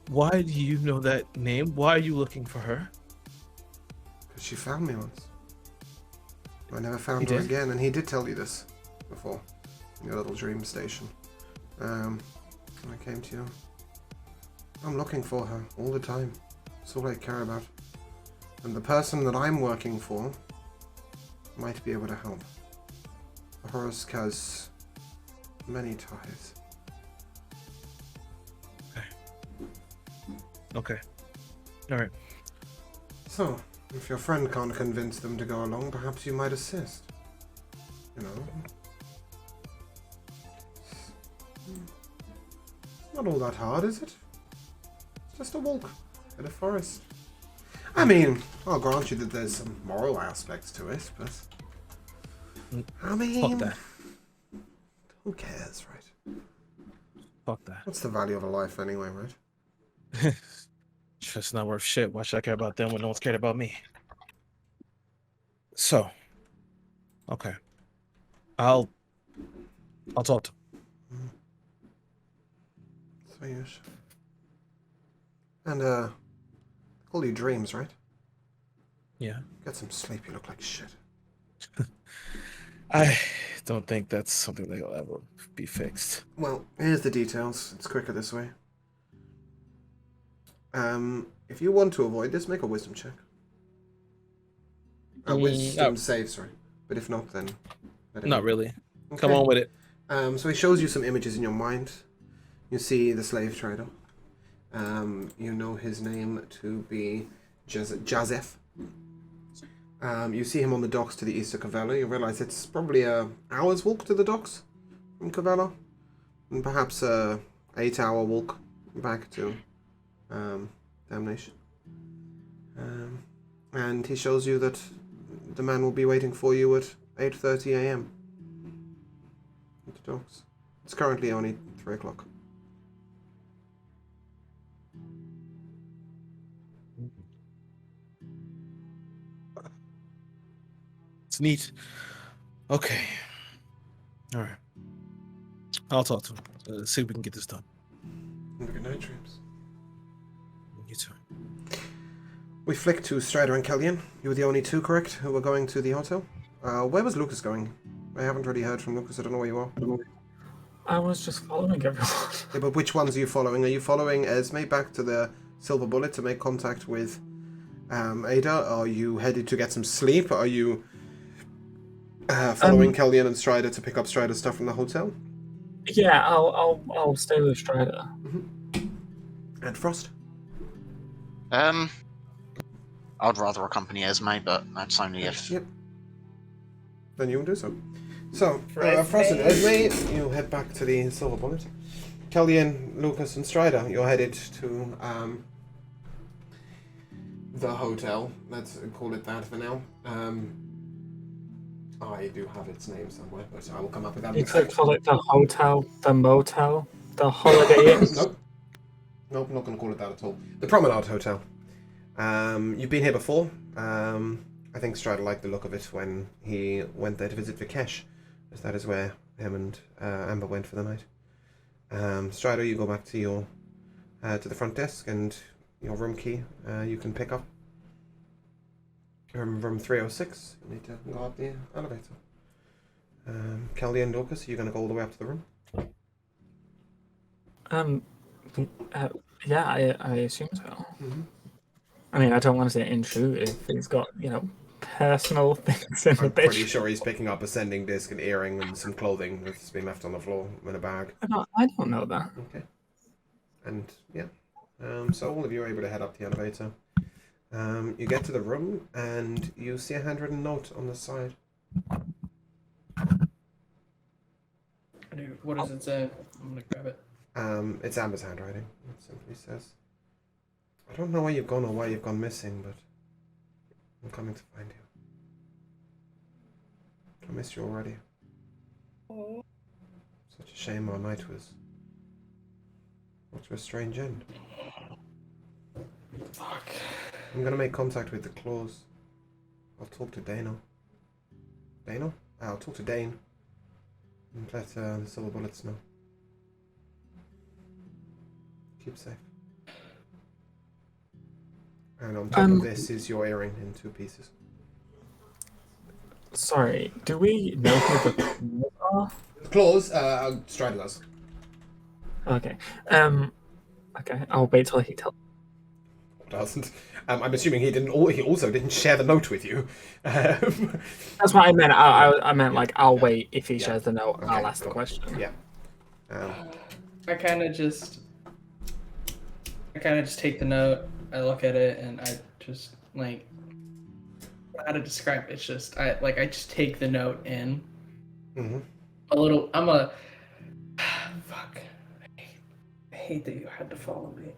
Why do you know that name? Why are you looking for her? Because she found me once. I never found He her did? again, and he did tell you this before. In your little dream station. When I came to you. I'm looking for her all the time. That's all I care about. And the person that I'm working for might be able to help. Horsk has many ties. Okay. Alright. So, if your friend can't convince them to go along, perhaps you might assist. You know? It's not all that hard, is it? It's just a walk in a forest. I mean, I'll grant you that there's some moral aspects to it, but... I mean... Fuck that. Who cares, right? Fuck that. What's the value of a life anyway, right? Just not worth shit. Why should I care about them when no one's cared about me? So, okay, I'll talk to him. So you should. And call you dreams, right? Yeah. Get some sleep. You look like shit. I don't think that's something that'll ever be fixed. Well, here's the details. It's quicker this way. If you want to avoid this, make a wisdom check. Wisdom save, sorry. But if not, then... Not really. Okay. Come on with it. So he shows you some images in your mind. You see the slave trader. You know his name to be Jazef. You see him on the docks to the east of Cavella. You realize it's probably an hour's walk to the docks from Cavella. And perhaps a 8-hour walk back to Damnation. And he shows you that the man will be waiting for you at 8:30 a.m. at the docks. It's currently only 3 o'clock. It's neat. Okay. All right. I'll talk to him. See if we can get this done. Have a good night, dreams. You too. We flick to Strider and Kellyan. You were the only two, correct, who were going to the hotel? Where was Lucas going? I haven't really heard from Lucas. I don't know where you are. I was just following everyone. Yeah, but which ones are you following? Are you following Esme back to the Silver Bullet to make contact with Ada? Are you headed to get some sleep? Are you following Kellyan and Strider to pick up Strider's stuff from the hotel? Yeah, I'll stay with Strider. And Frost? I'd rather accompany Esme, but that's only if... Yep. Then you will do so. So, For Frost and Esme? Esme, you head back to the Silver Bullet. Kellyan, Lucas, and Strider, you're headed to the hotel. Let's call it that for now. I do have its name somewhere, but I will come up with that. You could call it the hotel, the motel, the Holiday Inn. Nope, I'm not going to call it that at all. The Promenade Hotel. You've been here before. I think Strider liked the look of it when he went there to visit Vikesh, as that is where him and Amber went for the night. Strider, you go back to your to the front desk, and your room key you can pick up. Room 306. You need to go up the elevator. Kelly and Lucas, you're going to go all the way up to the room? Yeah, I assume so. I mean, I don't want to say intrude if he's got, personal things in the I'm bedroom. pretty sure he's picking up a sending disc, an earring, and some clothing that's been left on the floor in a bag. I don't know that. Okay. And, yeah. So all of you are able to head up the elevator. You get to the room, and you see a handwritten note on the side. What does it say? I'm gonna grab it. It's Amber's handwriting. It simply says, don't know where you've gone or why you've gone missing, but I'm coming to find you. I missed you already. Such a shame our night was off to a strange end. Fuck. I'm gonna make contact with the claws. I'll talk to Dano. Dano? I'll talk to Dane. And let the silver bullets know. Keep safe. And on top of this is your earring in 2 pieces. Sorry, do we know who the claws are? The claws, Strider does. Okay. Okay, I'll wait till he tells. Doesn't. I'm assuming he didn't. He also didn't share the note with you. That's what I meant. I meant like I'll wait if he shares the note. Okay, I'll ask the cool. question. Yeah. I kind of just take the note. I look at it and I just like how to describe it. It's just I just take the note in. Mm-hmm. A little. I'm a fuck. I hate that you had to follow me.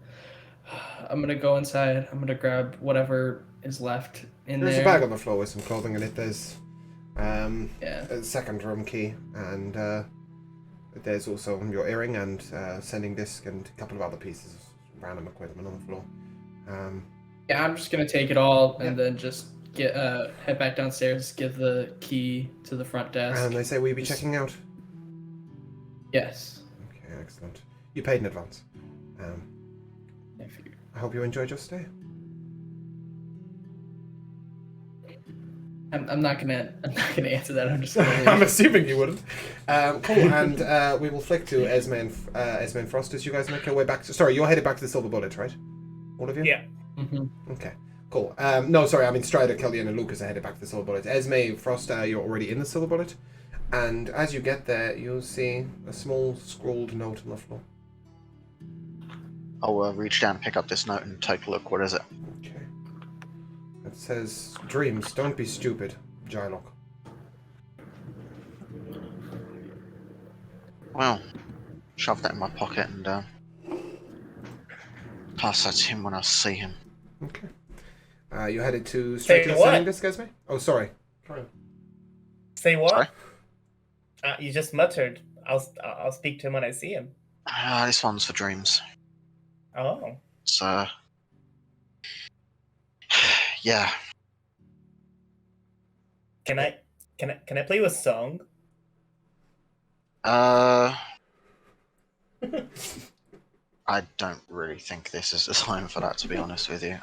I'm gonna go inside. I'm gonna grab whatever is left in There's there. a bag on the floor with some clothing in it. There's Yeah. a second room key, and there's also your earring and sending disc and a couple of other pieces of random equipment on the floor. Yeah, I'm just gonna take it all and Yeah. then just get head back downstairs, give the key to the front desk. And they say, will you be Just- checking out? Yes. Okay, excellent. You paid in advance. I figured. I hope you enjoyed your stay. I'm not gonna answer that. I'm just gonna leave. I'm assuming you wouldn't. Cool, and we will flick to Esme and Frost as you guys make your way back. Sorry, you're headed back to the Silver Bullet, right? All of you? Yeah. Mm-hmm. Okay, cool. No, sorry, I mean Strider, Killian, and Lucas are headed back to the Silver Bullet. Esme, Frost, you're already in the Silver Bullet. And as you get there, you'll see a small scrawled note on the floor. I'll reach down and pick up this note and take a look. What is it? Okay. It says, "Dreams, don't be stupid, Jylok." Well, shove that in my pocket and pass that to him when I see him. Okay. You're headed to straight Say to the what? sending disc, Esme? Oh, sorry. Carry on. Say what? Sorry? You just muttered. I'll speak to him when I see him. This one's for dreams. Oh. So, yeah. Can I play you a song? I don't really think this is the time for that, to be honest with you.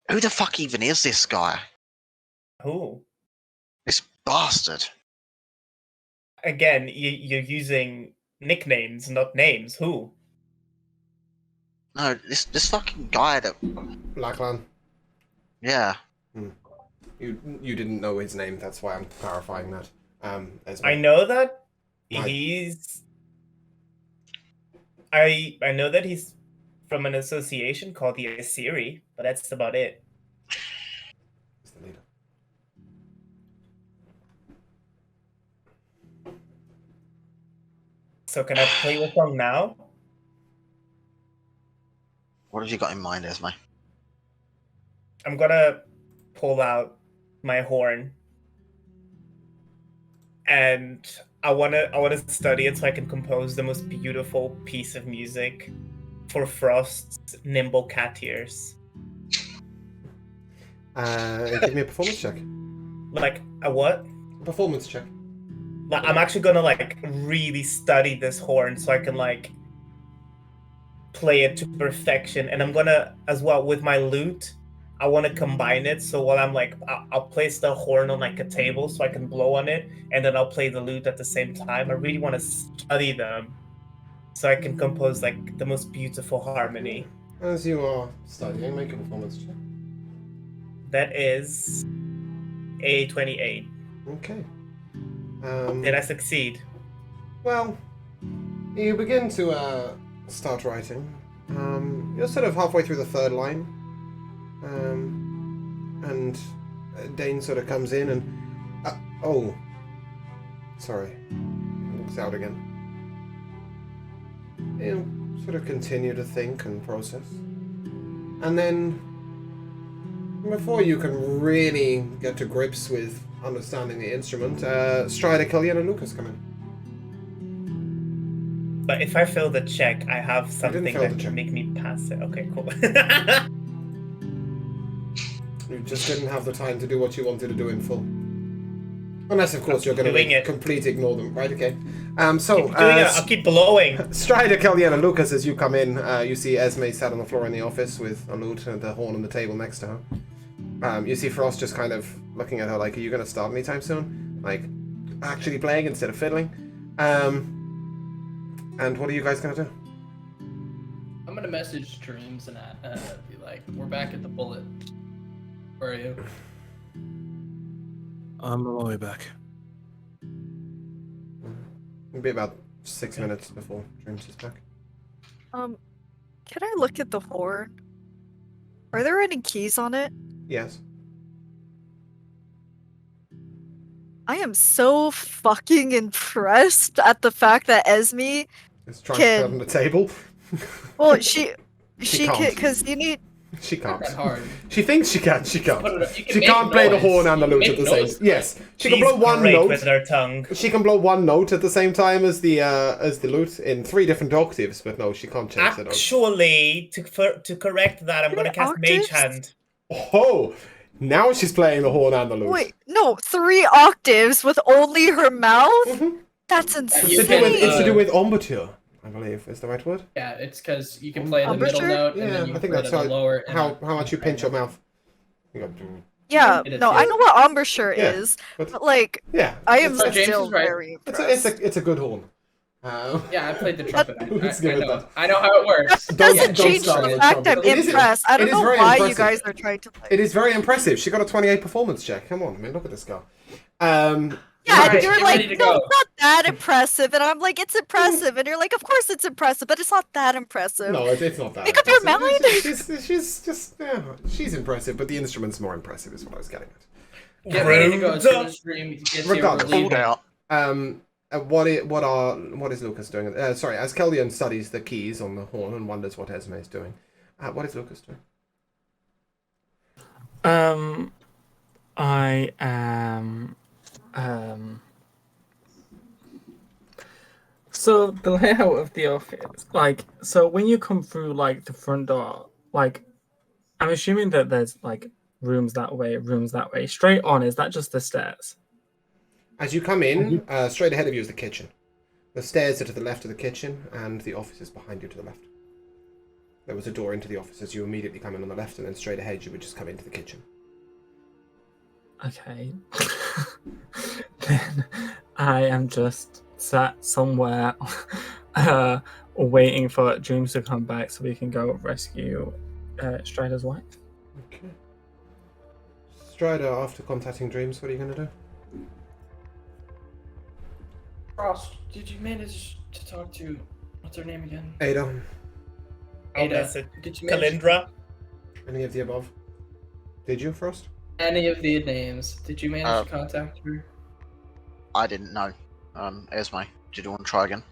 Who the fuck even is this guy? Who? This bastard. Again, you're using nicknames, not names. Who? No, this fucking guy that... Blackland. Yeah. You didn't know his name, that's why I'm clarifying that. Esme. I know that Right. he's. I know that he's from an association called the Asiri, but that's about it. He's the leader. So can I play you a song now? What have you got in mind, Esme? I'm gonna pull out my horn, and I wanna study it so I can compose the most beautiful piece of music for Frost's nimble cat ears. Give me a performance check. Like a what? A performance check. Like I'm actually gonna like really study this horn so I can like play it to perfection, and I'm gonna as well with my lute. I want to combine it, so while I'm like, I'll place the horn on like a table so I can blow on it, and then I'll play the lute at the same time. I really want to study them, so I can compose like the most beautiful harmony. As you are studying, make a performance check. That is a 28. Okay. Did I succeed? Well, you begin to start writing. You're sort of halfway through the third line. And Dane sort of comes in and... oh. Sorry. He walks out again. sort of continue to think and process. And then, before you can really get to grips with understanding the instrument, Strider, Killian, and Lucas come in. But if I fail the check, I have something fail that the can check. make me pass it. Okay, cool. You just didn't have the time to do what you wanted to do in full. Unless, of course, you're going doing to it. completely ignore them, right? Okay. I'll keep blowing. Strider, Kelly, and Lucas, as you come in, you see Esme sat on the floor in the office with a lute and the horn on the table next to her. You see Frost just kind of looking at her like, are you going to start anytime soon? Like, actually playing instead of fiddling? And what are you guys going to do? I'm gonna message Dreams and be like, "We're back at the Bullet. Where are you?" I'm on my way back. It'll be about 6 minutes before Dreams is back. Can I look at the horn? Are there any keys on it? Yes. I am so fucking impressed at the fact that Esme It's trying to put it on the table. well, she can't. can, because you need. She can't. Not that hard. She thinks she can. She can't. You can She make can't play the noise. horn and the You lute can at the make same. noise. Yes, she can She's blow one great note. with her tongue. She can blow one note at the same time as the lute in 3 different octaves, but no, she can't change the note. Actually, to correct that, I'm going to cast Mage octaves? Hand. Oh, now she's playing the horn and the lute. Wait, no, 3 octaves with only her mouth? Mhm. That's It's insane. to do with embouchure, I believe, is the right word. Yeah, it's because you can play the middle Embouchure? note and Yeah, then you I think play that's the how lower. and how the- much you pinch your mouth. You go, Yeah, It is, no, yeah. I know what embouchure Yeah, is, but- but like, yeah, I am So James still is right. very it's impressed. a good horn. Yeah, I played the trumpet. Let's give I it know. that. I know how it works. That Don't- doesn't don't change start the with fact I'm trumpet. It is- impressed. I it don't is know very why you impressive. guys are trying to play. It is very impressive. She got a 28 performance check. Come on, man, look at this girl. Yeah, Right, and you're get like, ready to no, go. it's not that impressive. And I'm like, it's impressive. And you're like, of course it's impressive, but it's not that impressive. No, it's not that. Make up your impressive. mind. She's just she's impressive, but the instrument's more impressive, is what I was getting at. Get ready to go as soon as Dream gets here. Regardless. We're leaving. Hold out. What is Lucas doing? Sorry, as Kellion studies the keys on the horn and wonders what Esme is doing. What is Lucas doing? I am. So the layout of the office, like, so when you come through like the front door, like, I'm assuming that there's like rooms that way. Straight on, is that just the stairs? As you come in, straight ahead of you is the kitchen. The stairs are to the left of the kitchen, and the office is behind you to the left. There was a door into the office as you immediately come in on the left, and then straight ahead you would just come into the kitchen. Okay. Then I am just sat somewhere waiting for Dreams to come back so we can go rescue Strider's wife. Okay. Strider, after contacting Dreams, what are you going to do? Frost, did you manage to talk to what's her name again? Ada, I'll Ada. message Did you manage Kalindra. any of the above? Did you, Frost? any of the names? Did you manage to contact her? I didn't know. Esme, did you want to try again?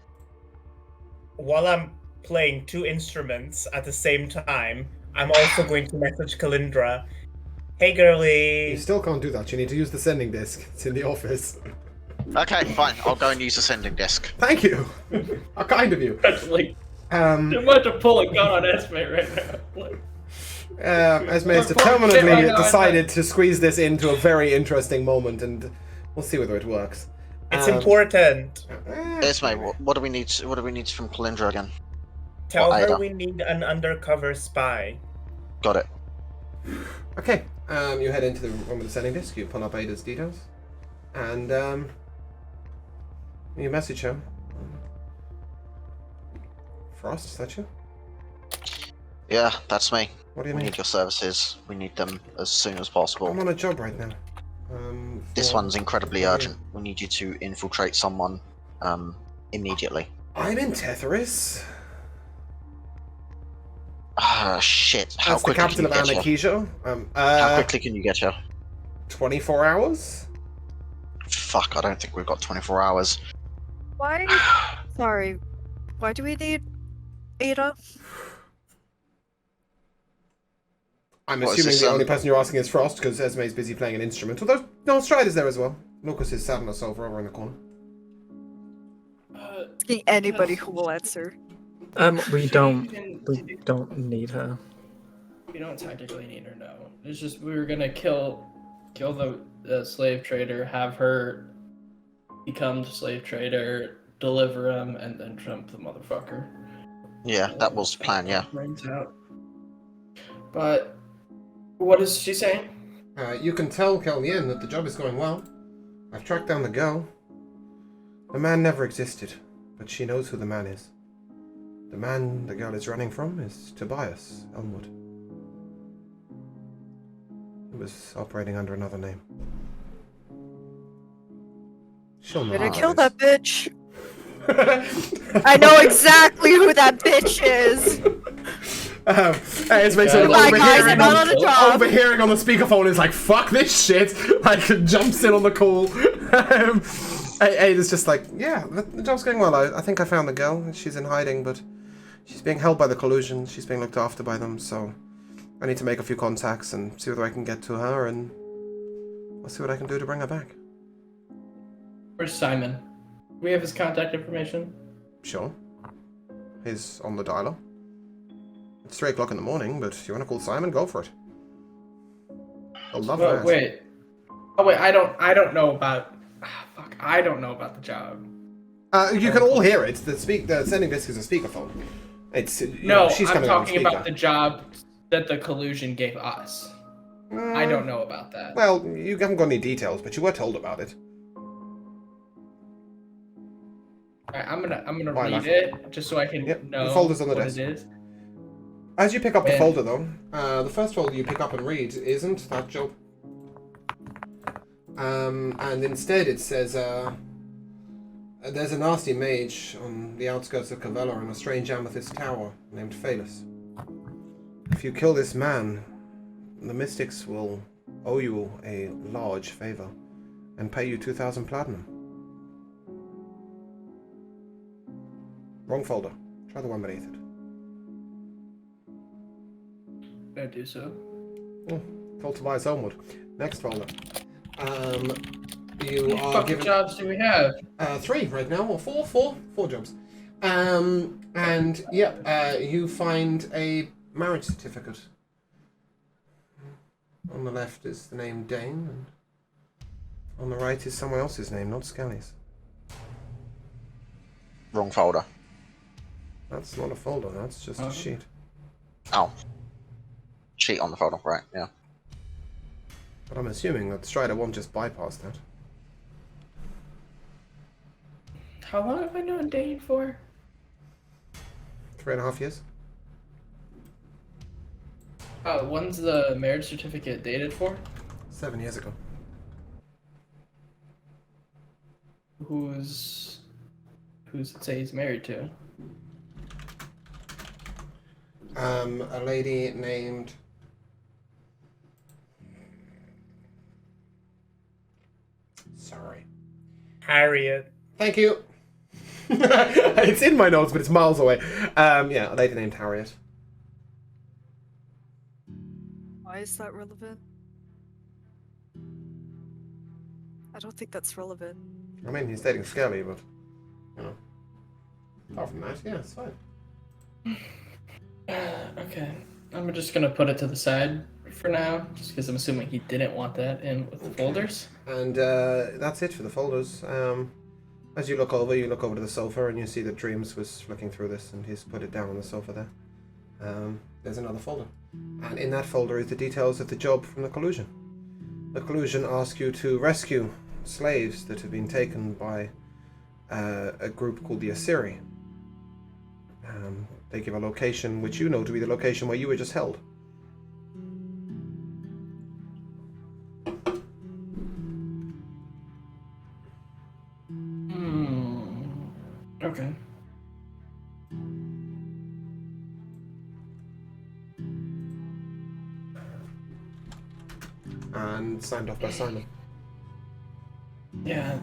While I'm playing 2 instruments at the same time, I'm also going to message Kalindra. Hey, You girly. still can't do that. You need to use the sending disk. It's in the office. Okay, fine. I'll go and use the sending disk. Thank you. How kind of you. That's like Um, too much to pull a gun on Esme right now. Like, Esme has determinedly decided to squeeze this into a very interesting moment, and we'll see whether it works. It's important. Esme, what do we need? What do we need from Kalindra again? Tell Well, her Ada. we need an undercover spy. Got it. Okay, you head into the room with the sending disk, you pull up Ada's details, and you message her. Frost, is that you? Yeah, that's me. What do you We need? need your services. We need them as soon as possible. I'm on a job right now. This for- one's incredibly urgent. We need you to infiltrate someone immediately. I'm in Tetheris. Ah, shit. How That's the quickly can capital you of get here? Anakijo. How quickly can you get here? 24 hours? Fuck, I don't think we've got 24 hours. Why? Sorry. Why do we need Ada? I'm What is assuming this, the only person you're asking is Frost, because Esme's busy playing an instrument. Although, no, Strider's there as well. Lucas is sat on the sofa over in the corner. Asking anybody who will answer. We don't need her. We don't technically need her, no. It's just we were gonna kill the slave trader, have her become the slave trader, deliver him, and then jump the motherfucker. Yeah, that was the plan, yeah. Rings out. But what is she saying? You can tell Kellyanne that the job is going well. I've tracked down the girl. The man never existed, but she knows who the man is. The man the girl is running from is Tobias Elmwood. He was operating under another name. She'll know. Gonna who kill it that bitch. I know exactly who that bitch is. Esme sort of Bye, guys, I'm not on the job. overhearing on the speakerphone is like, fuck this shit, like jumps in on the call. Ada's just like, yeah, the job's going well. I think I found the girl. She's in hiding, but she's being held by the collusion. She's being looked after by them, so I need to make a few contacts and see whether I can get to her, and I'll see what I can do to bring her back. Where's Simon? We have his contact information. Sure. He's on the dialer. It's 3 o'clock in the morning, but if you want to call Simon, go for it. I'll love that. Wait. Oh wait, I don't know about. Fuck, I don't know about the job. You can all hear it. The sending disc is a speakerphone. It's No, she's I'm coming on talking speaker. about the job that the collusion gave us. I don't know about that. Well, you haven't got any details, but you were told about it. Alright, I'm gonna Why read not? it just so I can Yep, know the folder's on the what desk. it is. As you pick up the And- folder, though, the first folder you pick up and read isn't that job. And instead it says, there's a nasty mage on the outskirts of Cavella in a strange amethyst tower named Phalus. If you kill this man, the mystics will owe you a large favor and pay you 2,000 platinum. Wrong folder. Try the one beneath it. I do so. Told Tobias Elmwood. Next folder. You What are fucking given jobs do we have? 3 right now, or 4 jobs. And yeah, you find a marriage certificate. On the left is the name Dane, and on the right is someone else's name, not Scully's. Wrong folder. That's not a folder, that's just a sheet. Oh. Sheet on the folder, right, yeah. But I'm assuming that Strider won't just bypass that. How long have I known Dane for? 3.5 years. When's the marriage certificate dated for? 7 years ago. Who's it say he's married to? A lady named... Sorry. Harriet. Thank you. It's in my notes, but it's miles away. Yeah, a lady named Harriet. Why is that relevant? I don't think that's relevant. I mean, he's dating Skelly, but, you know. Apart from that, yeah, it's fine. Okay. I'm just gonna put it to the side for now, just because I'm assuming he didn't want that in with the folders. And that's it for the folders. As you look over to the sofa, and you see that Dreams was flicking through this, and he's put it down on the sofa there. There's another folder. And in that folder is the details of the job from the collusion. The collusion asks you to rescue slaves that have been taken by a group called the Assyri. They give a location which you know to be the location where you were just held. Okay. And signed off by Simon. Yeah.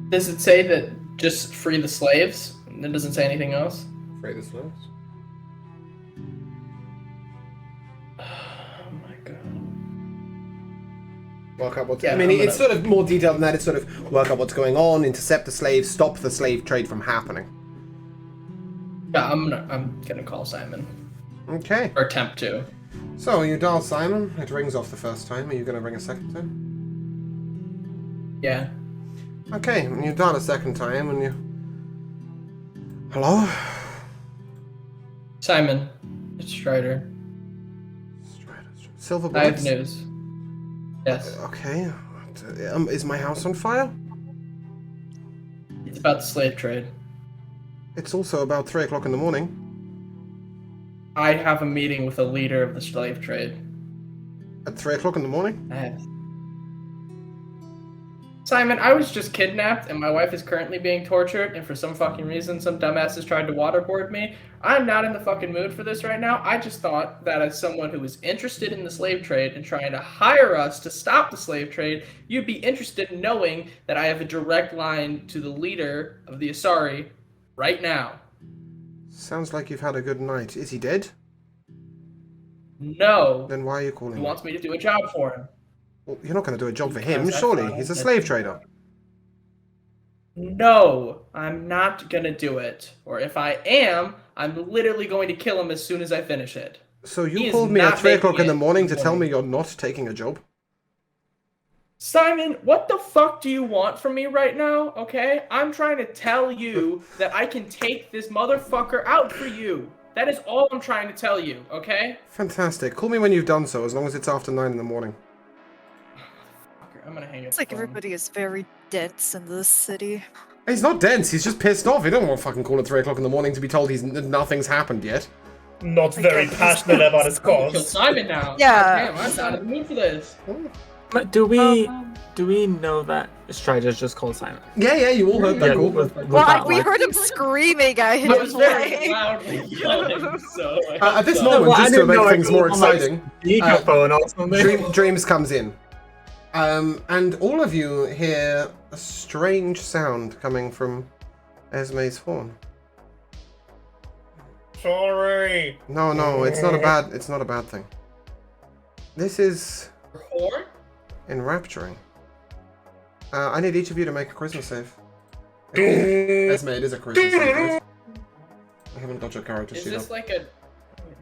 Does it say that just free the slaves? It doesn't say anything else. Afraid this knows. Oh my god. Work out what's. Yeah, I mean, I'm it's gonna- sort of more detailed than that. It's sort of work out what's going on, intercept the slaves, stop the slave trade from happening. Yeah, I'm gonna call Simon. Okay. Or attempt to. So you dial Simon. It rings off the first time. Are you going to ring a second time? Yeah. Okay. You dial a second time, and you. Hello. Simon, it's Strider. Silver I have bullets. news. Yes. Okay. Is my house on fire? It's about the slave trade. It's also about 3 o'clock in the morning. I have a meeting with a leader of the slave trade. At 3 o'clock in the morning? I have. Simon, I was just kidnapped and my wife is currently being tortured, and for some fucking reason some dumbasses tried to waterboard me. I'm not in the fucking mood for this right now. I just thought that as someone who is interested in the slave trade and trying to hire us to stop the slave trade, you'd be interested in knowing that I have a direct line to the leader of the Asari right now. Sounds like you've had a good night. Is he dead? No. Then why are you calling He me? wants me to do a job for him. Well, you're not going to do a job for him, Because I surely. thought He's a that- slave trader. No, I'm not gonna do it. Or if I am, I'm literally going to kill him as soon as I finish it. So He you is called me at not 3 o'clock making in the it morning to in the tell me morning. you're not taking a job? Simon, what the fuck do you want from me right now? Okay? I'm trying to tell you that I can take this motherfucker out for you. That is all I'm trying to tell you, okay? Fantastic. Call me when you've done so, as long as it's after 9 in the morning. I'm gonna hang up It's the like phone. everybody is very dense in this city. He's not dense, he's just pissed off. He don't want to fucking call at 3 o'clock in the morning to be told nothing's happened yet. Not very guess. passionate about his Kill cause. Simon now. Yeah. God damn, I'm not in the mood for this. But do we know that Strider's just called Simon? Yeah, you all heard that Yeah, call. Well, we heard him screaming at I his was very way. loudly yelling, so... At this so- moment, Well, I just to didn't make know things it more was on, like, exciting, Speakerphone or something. Dreams comes in. And all of you hear a strange sound coming from Esme's horn. Sorry. No, it's not a bad thing. This is Horn? enrapturing. I need each of you to make a charisma save. Esme, it is a charisma save, right? I haven't got your character Is sheet this up. like a... Wait,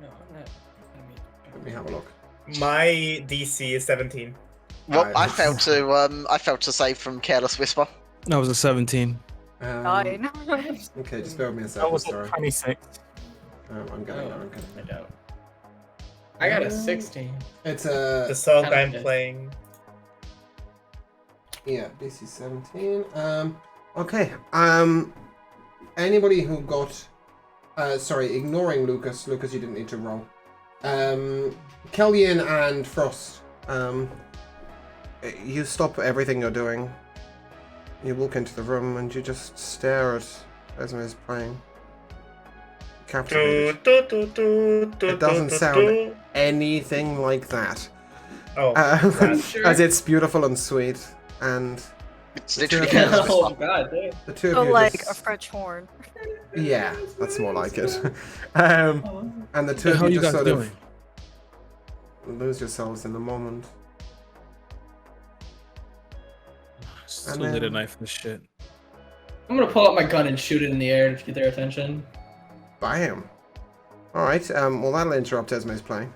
no, I'm not... Let me have a look. My DC is 17. Well, Alright, I let's- failed to save from Careless Whisper. That was a 17. 9. Okay, just bear with me a That second, was sorry. a 26. I'm getting there, I'm getting I there. don't. I got a 16. It's The song Kinda I'm good. playing. Yeah, DC 17. Okay. Anybody who got... sorry, ignoring Lucas. Lucas, you didn't need to roll. Kellyan and Frost. You stop everything you're doing. You walk into the room and you just stare at Esme's playing. Captivated. It doesn't sound anything like that. Oh, Sure. As it's beautiful and sweet, and It's The literally two of you- Careless Oh Whisper. god, damn. the two of Oh, you like just... a French horn. Yeah, that's more like it. And the two The of hell you you just guys sort doing? of lose yourselves in the moment. Still then- lit a knife for this shit. I'm gonna pull out my gun and shoot it in the air to get their attention. Bam. Alright, well that'll interrupt Esme's playing.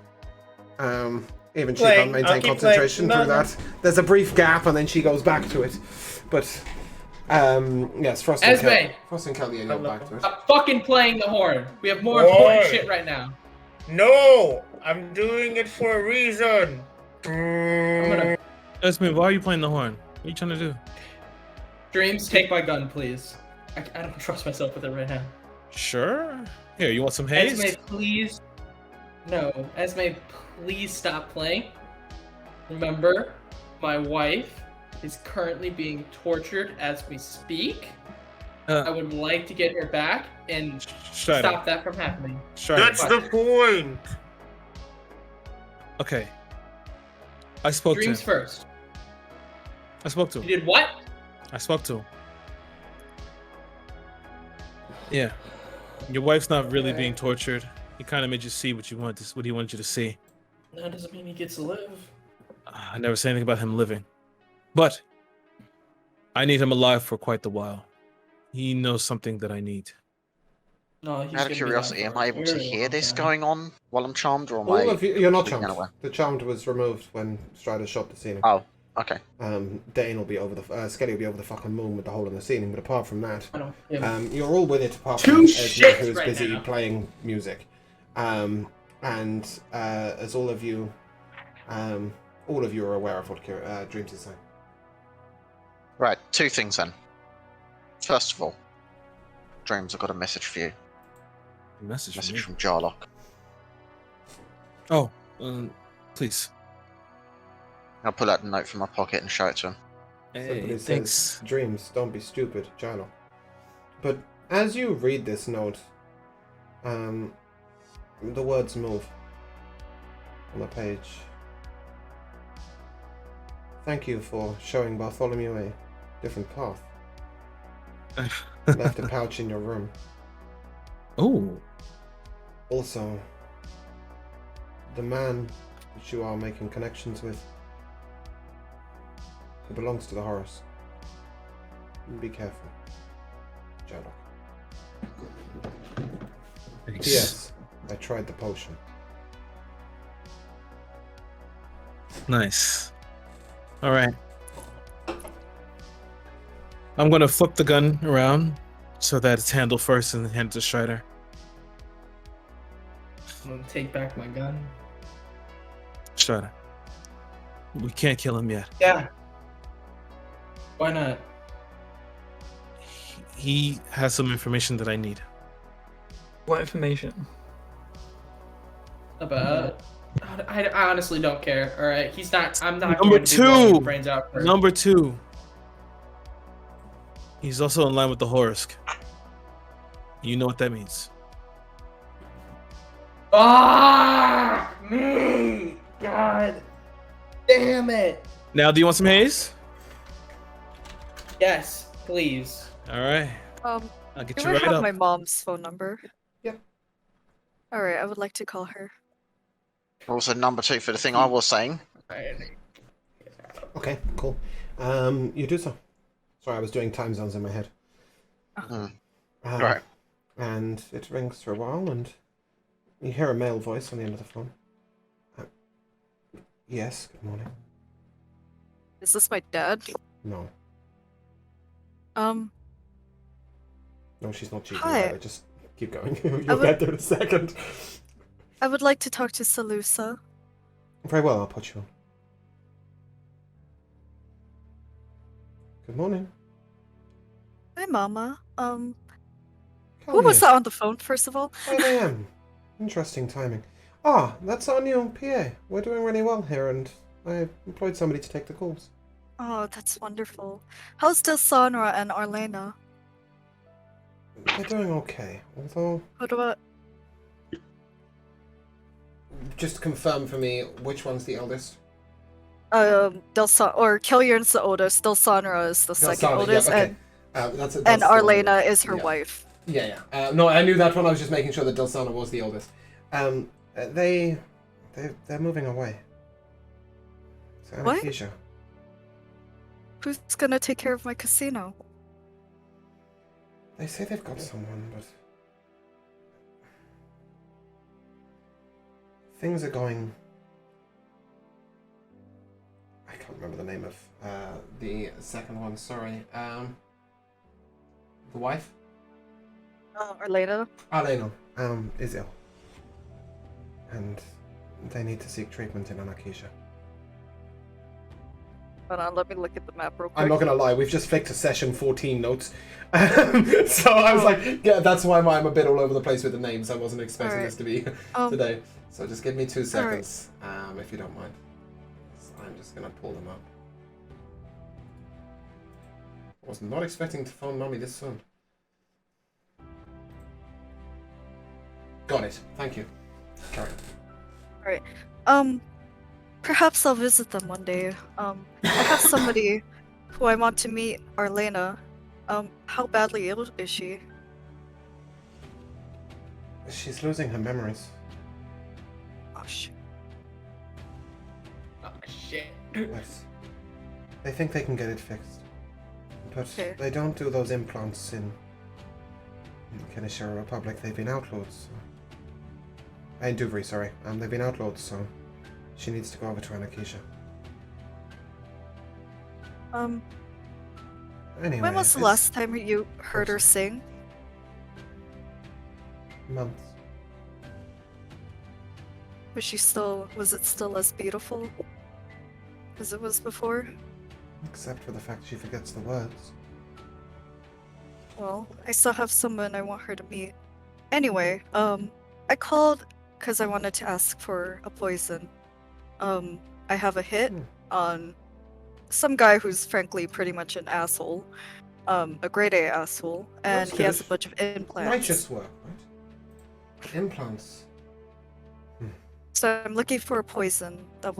Even she Playing. can't maintain I'll keep concentration playing. through No, no. that. There's a brief gap and then she goes back to it. But, yes, Frost and Esme! Kellyan go back to it. Stop fucking playing the horn. We have more Horn. important shit right now. No! I'm doing it for a reason. I'm gonna... Esme, why are you playing the horn? What are you trying to do? Dreams, take my gun, please. I don't trust myself with it right now. Sure. Here, you want some haste? Esme, please. No. Esme, please stop playing. Remember, my wife is currently being tortured as we speak. I would like to get her back and Strider. stop that from happening. Strider. That's the point. Okay. I spoke Dreams to him. first. I spoke to You him. did what? I spoke to him. Yeah. Your wife's not really being tortured. He kind of made you see what he wanted you to see. That doesn't mean he gets to live. I never said anything about him living. But I need him alive for quite the while. He knows something that I need. No, he's Out gonna of be curiosity, alive am for I a able to very hear long this time. going on while I'm charmed, or am All I of you, you're not completely charmed. unaware? The charmed was removed when Strider shot the ceiling. Oh, okay. Dane will be over the Skelly will be over the fucking moon with the hole in the ceiling. But apart from that, I don't give a you're all with it. Apart two from Esme, shits who's right busy now. playing music, and as all of you are aware of what Dreams is saying. Right, two things then. First of all, Dreams, I've got a message for you. Message from Jarlock. Oh, please. I'll pull out a note from my pocket and show it to him. Somebody thanks. says, "Dreams, don't be stupid, Jarlock." But as you read this note, the words move on the page. Thank you for showing Bartholomew a different path. Left a pouch in your room. Oh. Also, the man that you are making connections with, he belongs to the Horus. Be careful, Jarlock. Thanks. Yes, I tried the potion. Nice. All right. I'm gonna flip the gun around so that it's handled first and then hand it to Strider. I'm gonna take back my gun. Strider. We can't kill him yet. Yeah. Why not? He has some information that I need. What information? About. I honestly don't care. All right, he's not. I'm not Number going to be blowing two. brains out for Number two. He's also in line with the Horus. You know what that means. Ah, me! God damn it! Now, do you want some haze? Yes, please. All right. I'll get you right have up. my mom's phone number? Yep. All right, I would like to call her. Also, number two for the thing I was saying. Okay, cool. You do so. Sorry, I was doing time zones in my head. Right. And it rings for a while, and you hear a male voice on the end of the phone. Yes, good morning. Is this my dad? No. No, she's not cheating. Hi. Either. Just keep going. You'll get there in a second. I would like to talk to Salusa. Very well, I'll put you on. Good morning. Hi, Mama. Who Come was here. that on the phone, first of all? 5 a.m. Interesting timing. Ah, that's our new PA. We're doing really well here, and I employed somebody to take the calls. Oh, that's wonderful. How's Delsandra and Arlena? They're doing okay, although... What about... Just confirm for me, which one's the eldest? Killian's the oldest, Delsandra is the second Delsandra, oldest, yeah, okay. That's and still- Arlena is her yeah. wife. Yeah. No, I knew that one. I was just making sure that Delsana was the oldest. They're moving away. So What? Anesthesia. Who's gonna take care of my casino? They say they've got someone, but things are going. I can't remember the name of the second one. Sorry. The wife. Arlena? Arlena is ill, and they need to seek treatment in Anarchisha. Hold on, let me look at the map real quick. I'm not gonna lie, we've just flicked to session 14 notes. So I was like, yeah, that's why I'm a bit all over the place with the names. I wasn't expecting this to be today. So just give me 2 seconds, if you don't mind. I'm just gonna pull them up. I was not expecting to phone Mommy this soon. Got it. Thank you. Carry on. Alright. Perhaps I'll visit them one day. I have somebody who I want to meet, Arlena. How badly ill is she? She's losing her memories. Oh shit. Oh shit. Yes. They think they can get it fixed. But Okay. they don't do those implants in Kenishira Republic. They've been outlawed, so... In Duvri, sorry. They've been outlawed, so she needs to go over to Anakisha. Anyway, When was the it's last time you heard her sing? months. Was it still as beautiful as it was before? Except for the fact she forgets the words. Well, I still have someone I want her to meet. Anyway, I called because I wanted to ask for a poison. I have a hit on some guy who's frankly pretty much an asshole. A grade A asshole, and That's he has a good. bunch of implants. Righteous work, right? Implants. So I'm looking for a poison that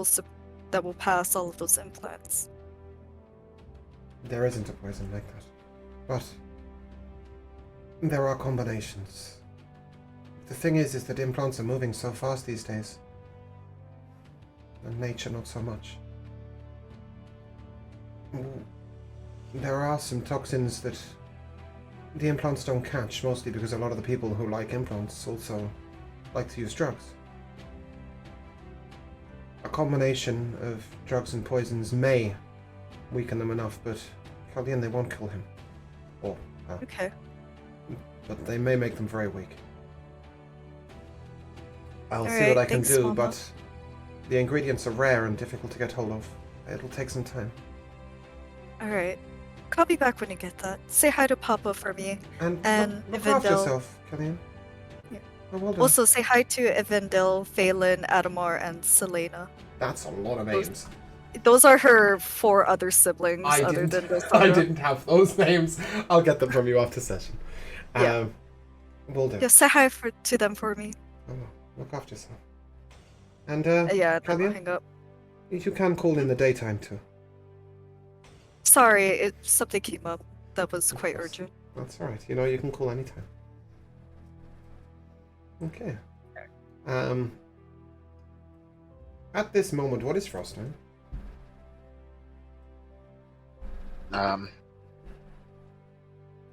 will pass all of those implants. There isn't a poison like that. But there are combinations. The thing is that implants are moving so fast these days. And nature not so much. There are some toxins that the implants don't catch, mostly because a lot of the people who like implants also like to use drugs. A combination of drugs and poisons may weaken them enough, but Kaldian, they won't kill him. Or her. Okay. But they may make them very weak. I'll see Alright, what I can thanks, do, Mama. but the ingredients are rare and difficult to get hold of. It'll take some time. Alright. Call me back when you get that. Say hi to Papa for me. And And look after Evandel. yourself, Kaldian. Yeah. Oh, well done. Also, say hi to Evandel, Phelan, Adamar, and Selena. That's a lot of names. Those are her 4 other siblings, other than I Rosario. didn't have those names. I'll get them from you after session. Yeah. Will do. Yeah, say hi to them for me. Oh, look after yourself. And Yeah, then I'll Kaldian, hang up. you can call in the daytime too. Sorry, something came up that was Of quite course. urgent. That's alright. You know you can call anytime. Okay. At this moment, what is Frost doing?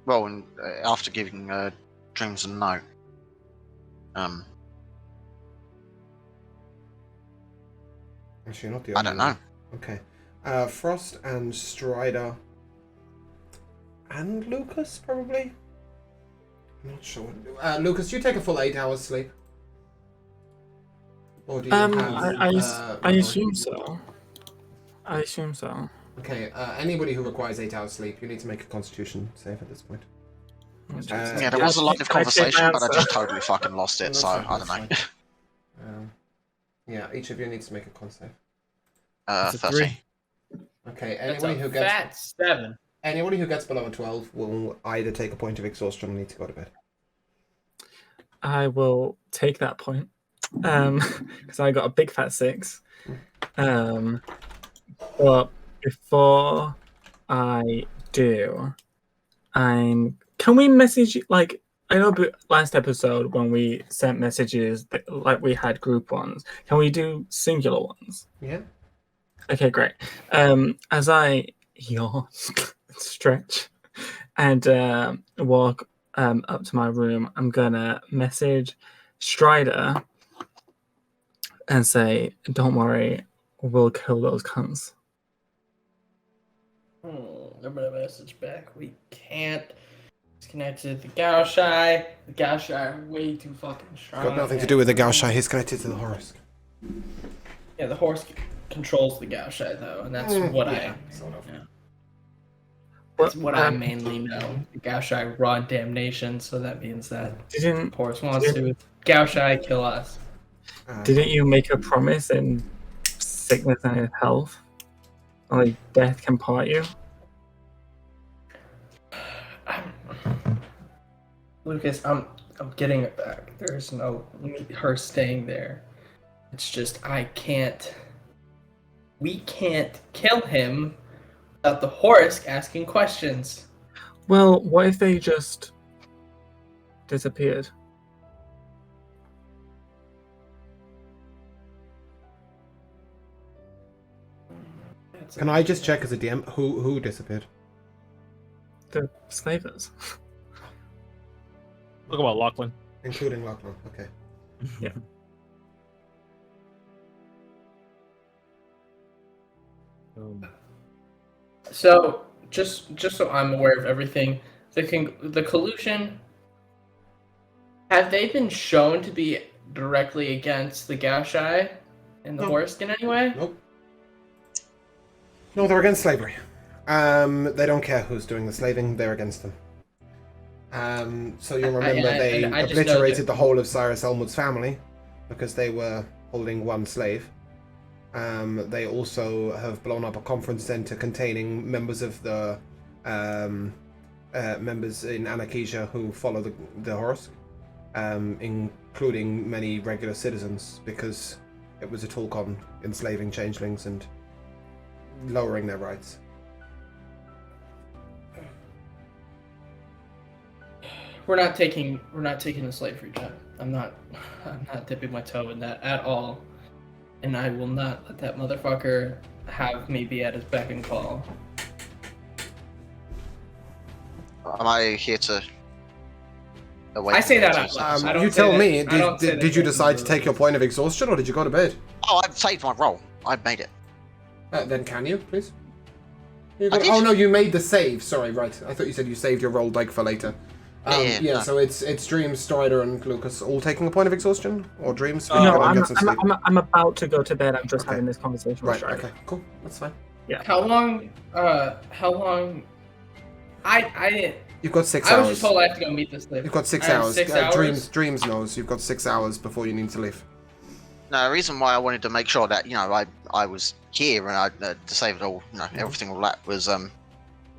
Well, after giving Dreams a note, Actually, not the I only don't one. know. Okay. Frost and Strider and Lucas, probably? I'm not sure. Lucas, do you take a full 8 hours sleep? Or do you have... I assume so. I assume so. Okay, anybody who requires 8 hours sleep, you need to make a constitution save at this point. Yeah, there was a lot of Can I take my conversation, but I answer? just totally fucking lost it, That's so fine, I don't that's know. Yeah, each of you needs to make a con save. It's a 13. 3. Okay, That's anybody a who gets fat 7. anybody who gets below a 12 will either take a point of exhaustion or need to go to bed. I will take that point. Because I got a big fat 6. But before I do, can we message, like, I know last episode when we sent messages like we had group ones, can we do singular ones? Yeah. Okay, great. As I yawn, stretch, and walk up to my room, I'm gonna message Strider and say, "Don't worry, we'll kill those cunts." I'm gonna message back. We can't. It's connected to the Gaushai. The Gaushai are way too fucking strong. Got nothing to do with the Gaushai, he's connected to the Horus. Yeah, the horse controls the Gaushai though, and that's what I. Sort of. Yeah. That's what I mainly know. The Gaushai run damnation, so that means that Didn't horse wants to Gaushai kill us. Didn't you make a promise in sickness and in health? Only death can part you. Lucas, I'm getting it back. There's no her staying there. It's just we can't kill him without the horse asking questions. Well, what if they just disappeared? Can I just check as a DM who disappeared? The slavers. Look about Lachlan. Including Lachlan. Okay. Yeah. So just so I'm aware of everything, the collusion, have they been shown to be directly against the Gauchai and the Horsk in any way? Nope. No, they're against slavery. They don't care who's doing the slaving, they're against them. So you'll remember they I just know obliterated that- the whole of Cyrus Elmwood's family because they were holding one slave. They also have blown up a conference center containing members of the members in Anakesia who follow the Horsk, including many regular citizens, because it was a talk on enslaving changelings and lowering their rights. We're not taking the slavery job. I'm not dipping my toe in that at all. And I will not let that motherfucker have me be at his beck and call. Am I here to... I say that out loud. I don't You say tell that- me, I don't say that did you in decide to the- take your point of exhaustion or did you go to bed? Oh, I've saved my roll. I've made it. Then can you, please? I did. Oh no, you made the save. Sorry, right. I thought you said you saved your roll like for later. Yeah, no. So it's Dreams, Strider, and Lucas all taking a point of exhaustion, or Dreams? No, Go and I'm, get some sleep. I'm about to go to bed. I'm just Okay. having this conversation Right. with Strider. Okay. Cool. That's fine. Yeah. How long? I didn't. You've got 6 I hours. was just told I have to go meet this slave. You've got 6 I have hours. 6 hours. Dreams knows you've got 6 hours before you need to leave. No, the reason why I wanted to make sure that, I was here and I saved all, everything all that was, no,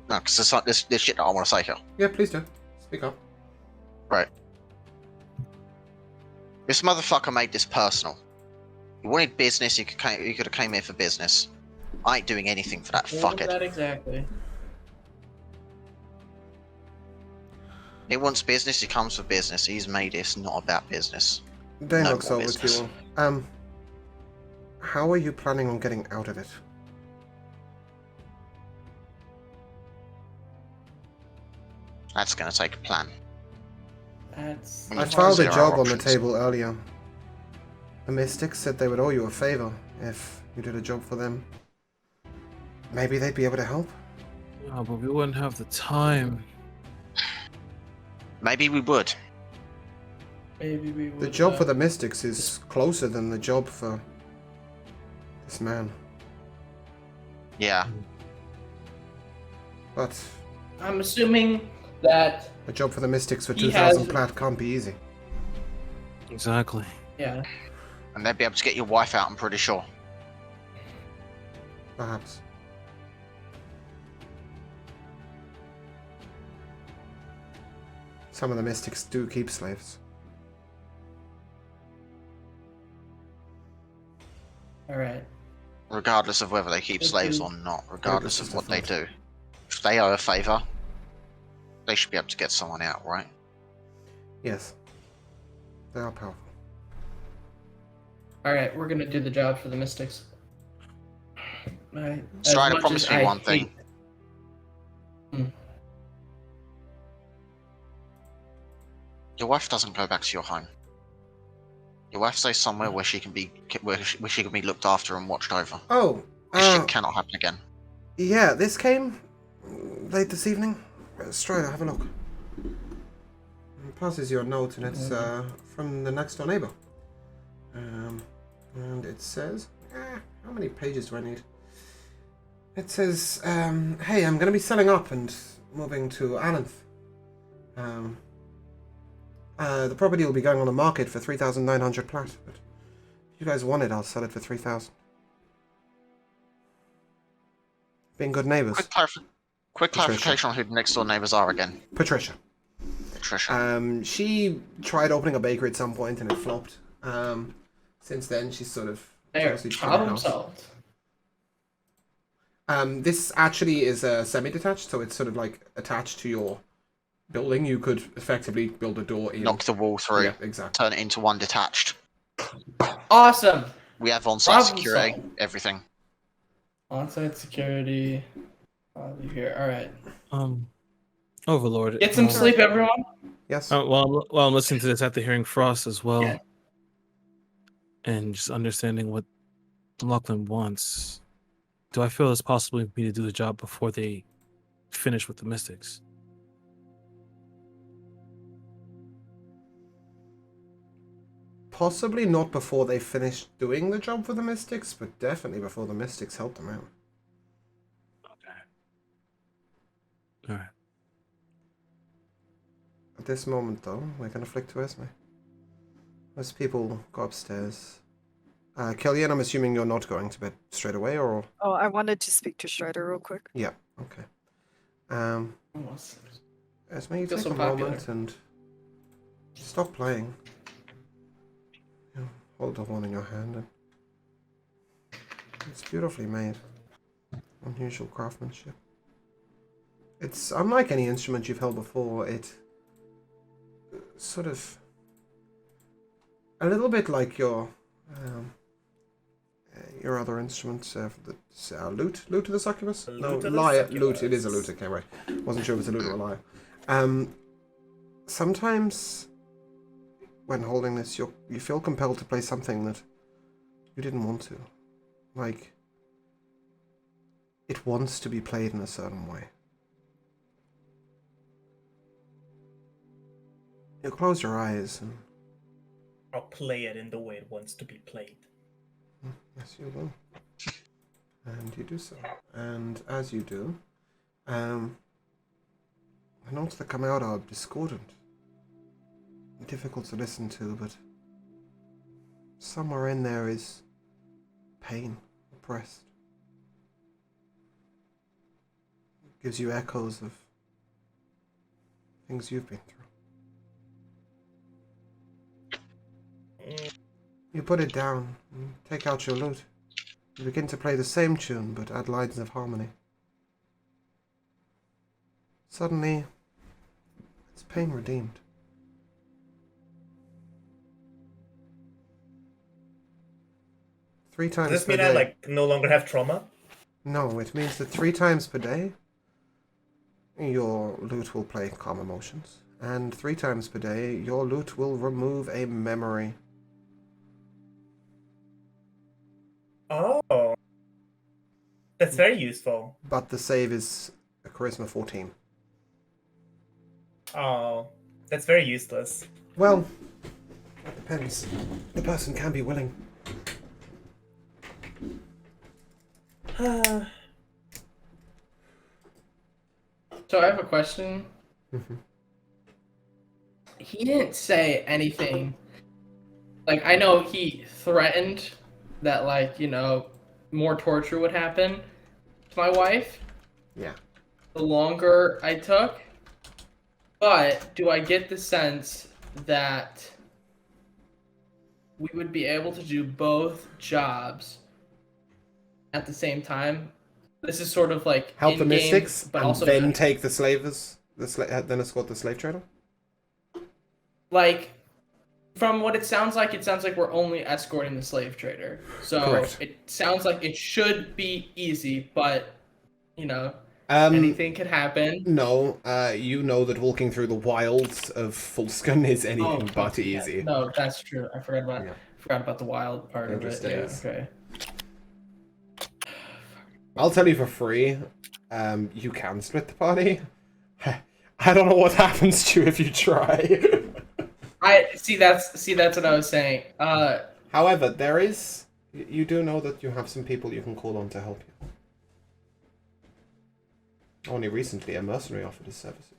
because there's shit that I want to say here. Yeah, please do. Speak up. Right. This motherfucker made this personal. You wanted business, you could have came here for business. I ain't doing anything for that What was fuckhead. that exactly? He wants business, he comes for business. He's made this not about business. Dane No looks more over to business. you all. How are you planning on getting out of it? That's gonna take a plan. That's. We I need to filed a consider our job on the options. table earlier. The Mystics said they would owe you a favor if you did a job for them. Maybe they'd be able to help? Yeah, but we wouldn't have the time. Maybe we would. Maybe we would. The job for the Mystics is closer than the job for this man. Yeah. But I'm assuming that. a job for the Mystics for He 2,000 has- plat can't be easy. Exactly. Yeah. And they'd be able to get your wife out, I'm pretty sure. Perhaps. Some of the Mystics do keep slaves. All right. Regardless of whether they keep slaves or not, regardless of what they do. If they owe a favor, they should be able to get someone out, right? Yes. They are powerful. All right. We're gonna do the job for the Mystics. All right. As Strider much promised as me I one thing. hate- Hmm. Your wife doesn't go back to your home. Your wife stays somewhere where she can be looked after and watched over. Oh, This shit cannot happen again. yeah, this came late this evening. Strider, have a look. It passes you a note, and it's from the next door neighbor. And it says, how many pages do I need? It says, hey, I'm going to be selling up and moving to Alanth. The property will be going on the market for 3,900 plat, but if you guys want it, I'll sell it for 3,000. Being good neighbors. Quick clarification on who the next door neighbors are again. Patricia. Patricia. She tried opening a bakery at some point and it flopped. Since then, she's sort of There. mostly just in the Problem house. solved. This actually is semi-detached, so it's sort of like attached to your building. You could effectively build a door in. Knock the wall through. Yeah, exactly. Turn it into one detached. Awesome. We have on-site Problem security. solved. Everything. On-site security. I'll be here. All right. Overlord. Get some sleep, everyone. Yes. While I'm listening to this, after hearing Frost as well, Yeah. and just understanding what Lachlan wants, do I feel it's possible for me to do the job before they finish with the Mystics? Possibly not before they finish doing the job for the Mystics, but definitely before the Mystics help them out. Okay. All right. At this moment, though, we're going to flick to Esme. Most people go upstairs. Killian, I'm assuming you're not going to bed straight away, or? Oh, I wanted to speak to Strider real quick. Yeah, okay. Esme, you Feel take so a popular. moment and stop playing. You hold the horn in your hand, and it's beautifully made. Unusual craftsmanship. It's unlike any instrument you've held before. It sort of a little bit like your other instruments, the lute of the succubus. Lute of the Lyre. Lute. It succubus. is a lute. Okay, right. Wasn't sure if it's a lute or a lyre. Sometimes when holding this, you feel compelled to play something that you didn't want to, like it wants to be played in a certain way. You close your eyes and I'll play it in the way it wants to be played. yes, you will. And you do so. And as you do, the notes that come out are discordant. Difficult to listen to, but somewhere in there is pain, oppressed. It gives you echoes of things you've been through. You put it down, and take out your lute. You begin to play the same tune, but add lines of harmony. Suddenly, it's pain redeemed. Three times Does this per mean day. I no longer have trauma? No, it means that 3 times per day, your lute will play calm emotions. And 3 times per day, your lute will remove a memory. Oh. That's very useful. But the save is a charisma 14. Oh. That's very useless. Well, it depends. The person can be willing. So I have a question. He didn't say anything. Like, I know he threatened that, like, you know, more torture would happen to my wife. Yeah. The longer I took. But do I get the sense that we would be able to do both jobs at the same time? This is sort of like Help the in-game, mystics, but and also then take the slavers, then escort the slave trader? like from what it sounds like we're only escorting the slave trader. So Correct. it sounds like it should be easy, but you know, Um, anything could happen. No, you know that walking through the wilds of Fulskan is anything but yeah. easy. No, that's true. I forgot about Yeah. the wild part Dangerous of it. days. Yeah, okay. I'll tell you for free, you can split the party. I don't know what happens to you if you try. I see. That's what I was saying. However, there is. You do know that you have some people you can call on to help you. Only recently, a mercenary offered his services.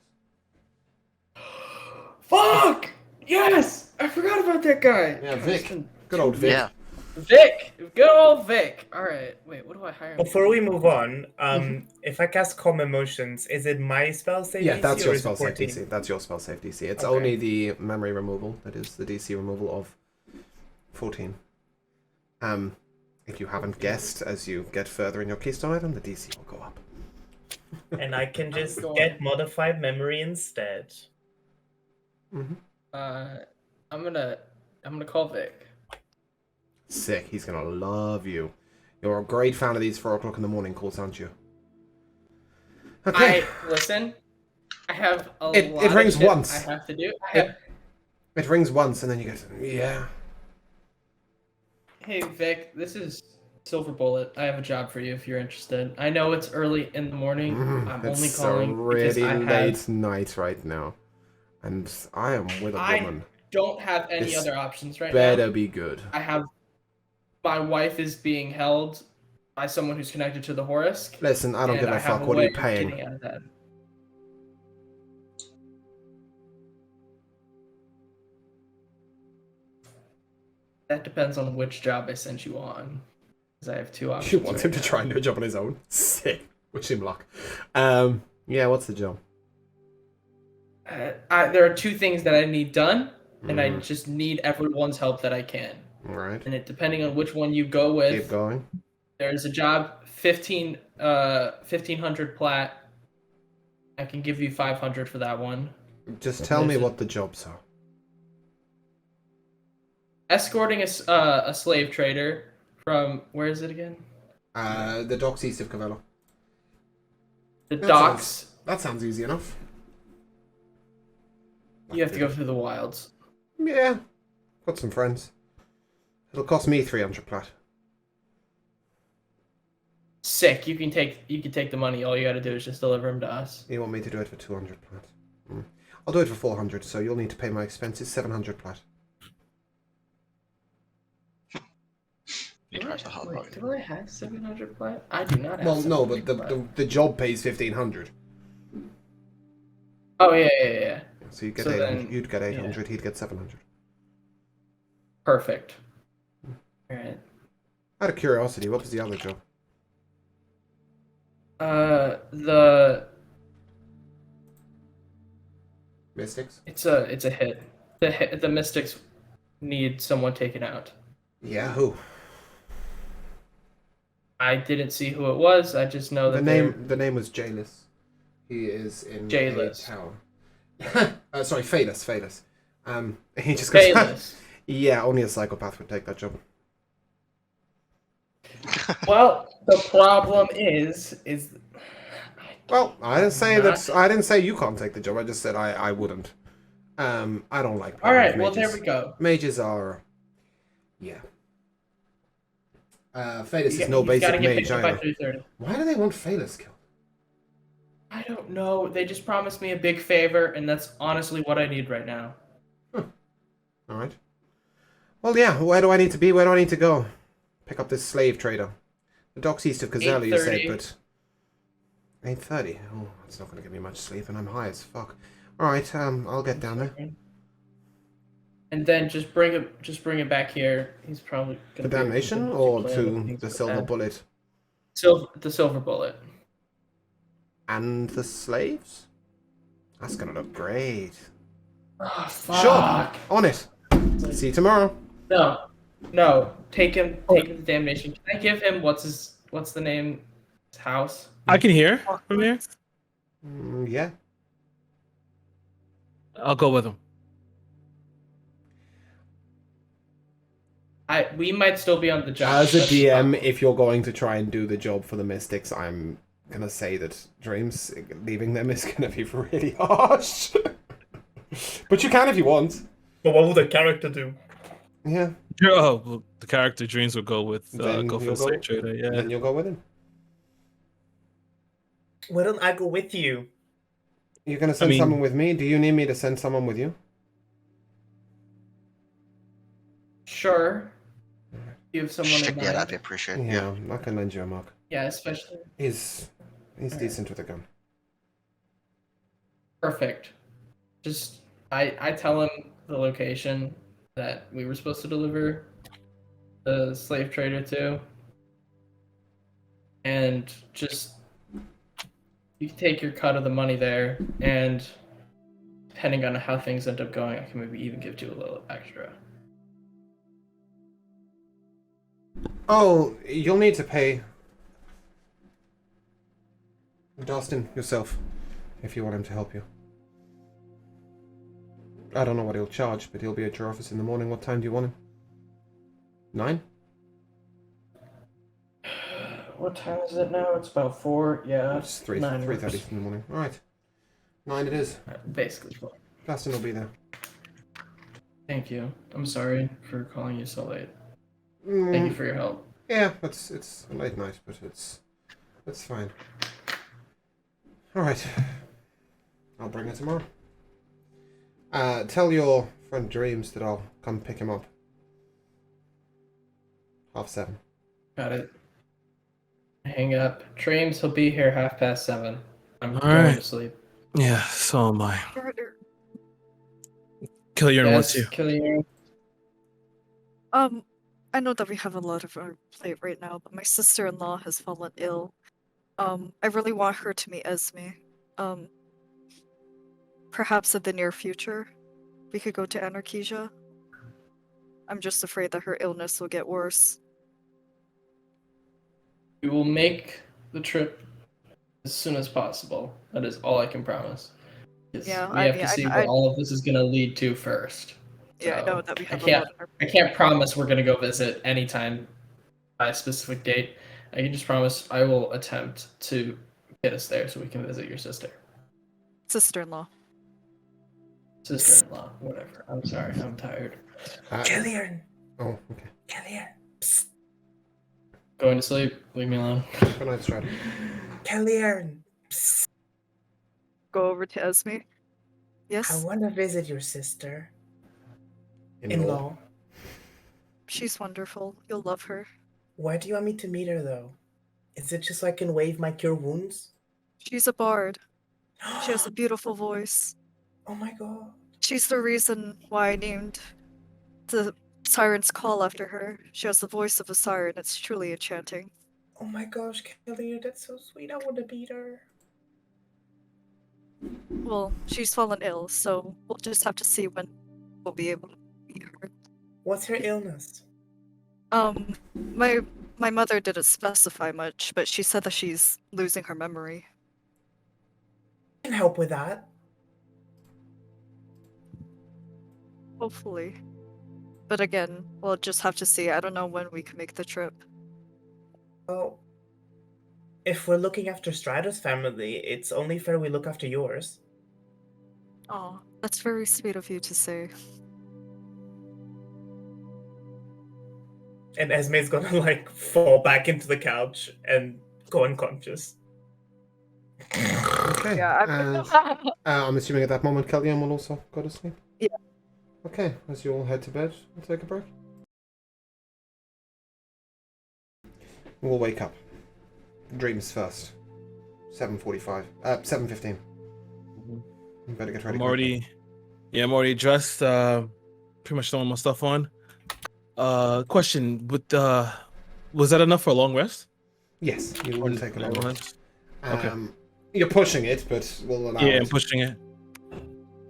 Fuck! Yes! I forgot about that guy. Yeah, Vic. Good old Vic. Yeah. Vic! Good old Vic! Alright, wait, what do I hire? Before we move on, if I cast Calm Emotions, is it my spell save Yeah, DC that's or your is it spell save 14? DC. That's your spell save DC. It's Okay. only the memory removal that is the DC removal of 14. If you haven't guessed, as you get further in your keystone item, the DC will go up. And I can just get modified memory instead. Mm-hmm. I'm gonna call Vic. Sick. He's gonna love you. You're a great fan of these 4 o'clock in the morning calls, aren't you? Okay. Listen. I have a It lot rings of shit once. I have to do. It rings once, and then you get, yeah. Hey Vic, this is Silver Bullet. I have a job for you if you're interested. I know it's early in the morning. I'm only It's calling a because really I late have. night right now, and I am with a woman. Don't have any This other options right better now. be good. I have. My wife is being held by someone who's connected to the Horisk. Listen, I don't and give a I have fuck. What are way you of paying? getting out of that. That depends on which job I sent you on. Because I have 2 options. You want him to right try now. and do a job on his own? Sick. Wish him luck. Yeah, what's the job? There are 2 things that I need done, and I just need everyone's help that I can. Right. And depending on which one you go with, Keep going. there's a job 1500 plat. I can give you 500 for that one. Just tell me what the jobs are. Escorting a slave trader from, where is it again? The docks east of Cavello. The docks. That sounds easy enough. You have to go through the wilds. Yeah. Got some friends. It'll cost me 300 plat. Sick. You can take the money. All you got to do is just deliver them to us. You want me to do it for 200 plat? I'll do it for 400, so you'll need to pay my expenses 700 plat. He tries to hard bargain. Do I have 700 plat? I do not have. Well, no, but 700 the job pays 1500. Oh yeah. So you get So 800. then- You'd get 800. He'd get 700. Perfect. All right. Out of curiosity, what was the other job? The Mystics. it's a hit. The Mystics need someone taken out. Yeah, who? I didn't see who it was. I just know that The name was Jayless. He is in Jayless. a tower. Sorry, Phalus. He just goes. Bayless. Yeah, only a psychopath would take that job. Well, the problem is. Well, I didn't say that. I didn't say you can't take the job. I just said I wouldn't. I don't like. All right. mages. Well, there we go. Mages are. Yeah. Phalus is no He's gotta basic get mage picked up by either. 3:30. Why do they want Phalus killed? I don't know. They just promised me a big favor, and that's honestly what I need right now. All right. Well, yeah. Where do I need to be? Where do I need to go? Pick up this slave trader. The docks east of Kazella, you said, 8:30. but 8:30. Oh, that's not going to give me much sleep, and I'm high as fuck. All right. I'll get down there. And then just bring it back here. He's probably To gonna be damnation able or plan to things the with silver that. bullet The silver bullet. and the slaves? That's gonna look great. Oh, fuck. Sure, on it. See you tomorrow. No. Take him to damnation. Can I give him what's the name? His house. I can hear from here. Yeah. I'll go with him. We might still be on the job. As a That's DM, fine. if you're going to try and do the job for the Mystics, I'm gonna say that Dreams leaving them is gonna be really harsh. But you can if you want. But what will the character do? Yeah. Oh, well, the character Dreams will go with Then go for you'll the slave trader. Yeah. Then you'll go with him. Why don't I go with you? You're gonna send mean- someone with me? Do you need me to send someone with you? Sure. You have someone in Shit, mind. yeah, that'd be appreciated. Yeah, I can lend you a mug. Yeah, especially. He's decent with a gun. Perfect. Just I tell him the location that we were supposed to deliver the slave trader to. And just you can take your cut of the money there, and depending on how things end up going, I can maybe even give you a little extra. Oh, you'll need to pay Dustin yourself if you want him to help you. I don't know what he'll charge, but he'll be at your office in the morning. What time do you want him? 9? what time is it now? It's about 4. Yeah, It's 3, 9 3:30 works. in the morning. Alright. 9 it is. Basically 4. Dustin will be there. Thank you. I'm sorry for calling you so late. Mm, Thank you for your help. Yeah, it's a late night, but it's fine. Alright. I'll bring it tomorrow. Tell your friend Dreams that I'll come pick him up. 7:30. Got it. Hang up. Dreams, he'll be here 7:30. I'm All going right. to sleep. Yeah, so am I. Shredder. Killian wants Yes, you. Killian. I know that we have a lot of our plate right now, but my sister-in-law has fallen ill. I really want her to meet Esme. Perhaps in the near future, we could go to Anarkesia. I'm just afraid that her illness will get worse. We will make the trip as soon as possible. That is all I can promise. Yeah, We have to see where all of this is going to lead to first. Yeah, I So, know that we have a can't, lot of our I can't promise we're going to go visit anytime by a specific date. I can just promise I will attempt to get us there so we can visit your sister. sister-in-law. Sister-in-law, whatever. I'm sorry, I'm tired. Killian! Oh, okay. Killian. Going to sleep. Leave me alone. Good night, Strider. Killian. Go over to Esme. I Yes, want to visit your sister. In-law. she's wonderful. You'll love her. Why do you want me to meet her, though? Is it just so I can wave my cure wounds? She's a bard. She has a beautiful voice. Oh my god. She's the reason why I named the Siren's Call after her. She has the voice of a siren. It's truly enchanting. Oh my gosh, Killian, that's so sweet. I want to meet her. Well, she's fallen ill, so we'll just have to see when we'll be able to meet her. What's her illness? My mother didn't specify much, but she said that she's losing her memory. I can help with that. Hopefully. But again, we'll just have to see. I don't know when we can make the trip. Well, if we're looking after Strider's family, it's only fair we look after yours. Oh, that's very sweet of you to say. And Esme's gonna, like, fall back into the couch and go unconscious. Okay. Yeah, I'm assuming at that moment Killian will also go to sleep? Yeah. Okay, as you all head to bed, we'll take a break. We'll wake up. Dreams first. 7:45. 7:15. You better get ready. I'm already dressed. Pretty much throwing my stuff on. Question, but was that enough for a long rest? Yes, you will take a long rest. Okay. You're pushing it, but we'll allow it. Yeah, I'm pushing it.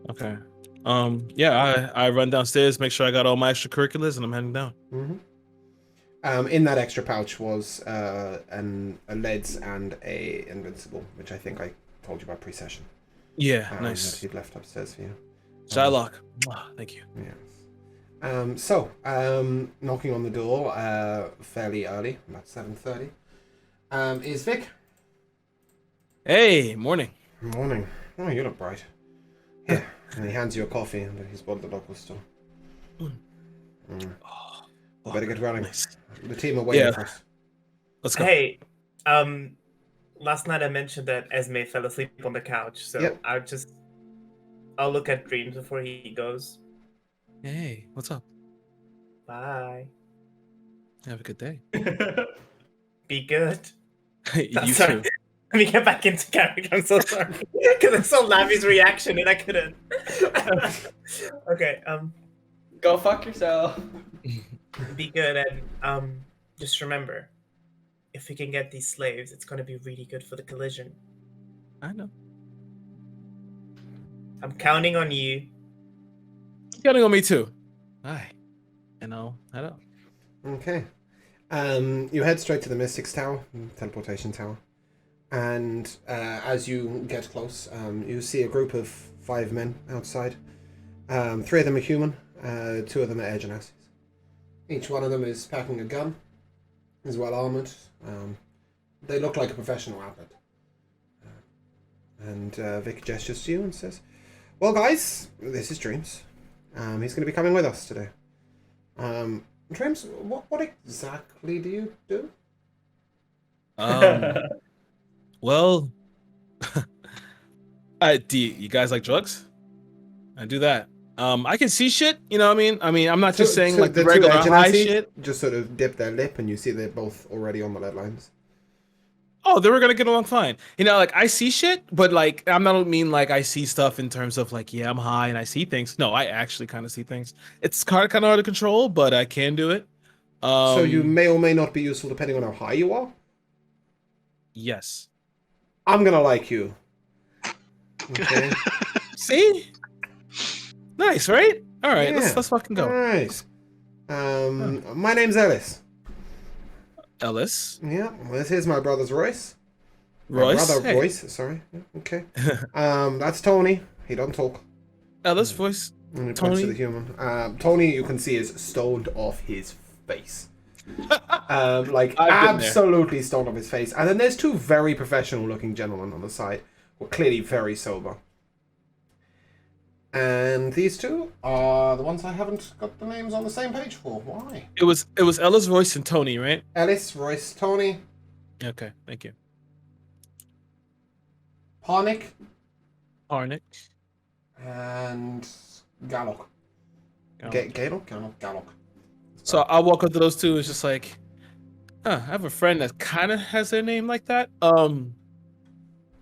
Okay. I run downstairs, make sure I got all my extracurriculars, and I'm heading down. Mm-hmm. In that extra pouch was a leads and a invincible, which I think I told you about pre-session. Yeah, nice. That he'd left upstairs for you. Shylock. Thank you. Yes. Knocking on the door fairly early, about 7:30. Is Vic? Hey, morning. Morning. Oh, you look bright. Here, and he hands you a coffee, and he's bought at the local store. Better get running. Nice. The team are waiting for us. Let's go. Hey, last night I mentioned that Esme fell asleep on the couch, so Yep. I'll look at Dreams before he goes. Hey, what's up? Bye. Have a good day. Be good. You Sorry. too. Let me get back into character. I'm so sorry. Because I saw Lavi's reaction and I couldn't. Okay, Go fuck yourself. be good and just remember, if we can get these slaves, it's gonna be really good for the collision. I know. I'm counting on you. Counting on me too. Aye. I know. Okay. You head straight to the Mystics Tower, teleportation tower. And as you get close, you see a group of 5 men outside. 3 of them are human, 2 of them are air genasies. Each one of them is packing a gun, is well armored, They look like a professional outlet. And Vic gestures to you and says, "Well, guys, this is Dreams. He's going to be coming with us today. Dreams, what exactly do you do?" Well, do you guys like drugs? I do that. I can see shit. You know what I mean? I'm not just saying like the regular high shit. Just sort of dip their lip, and you see they're both already on the lead lines. Oh, they were gonna get along fine. You know, like I see shit, but like I don't mean like I see stuff in terms of like, yeah, I'm high and I see things. No, I actually kind of see things. It's kind of hard to control, but I can do it. So you may or may not be useful depending on how high you are. Yes. I'm gonna like you. Okay. See? Nice, right? All right, Yeah. let's fucking go. Nice. My name's Ellis. Ellis. Yeah. Well, this is my brother's Royce. Royce. My brother Hey. Royce. Sorry. Yeah, okay. That's Tony. He don't talk. Ellis voice. And he points Tony. to the human. Tony, you can see, is stoned off his face. Like absolutely stoned off his face. And then there's two very professional-looking gentlemen on the side, who are clearly very sober. And these two are the ones I haven't got the names on the same page for. Why? It was Ellis, Royce, and Tony, right? Ellis, Royce, Tony, Okay, thank you. Parnick, Arnick. and Gallock. Gallock. So I walk up to those two. It's just like, I have a friend that kind of has their name like that.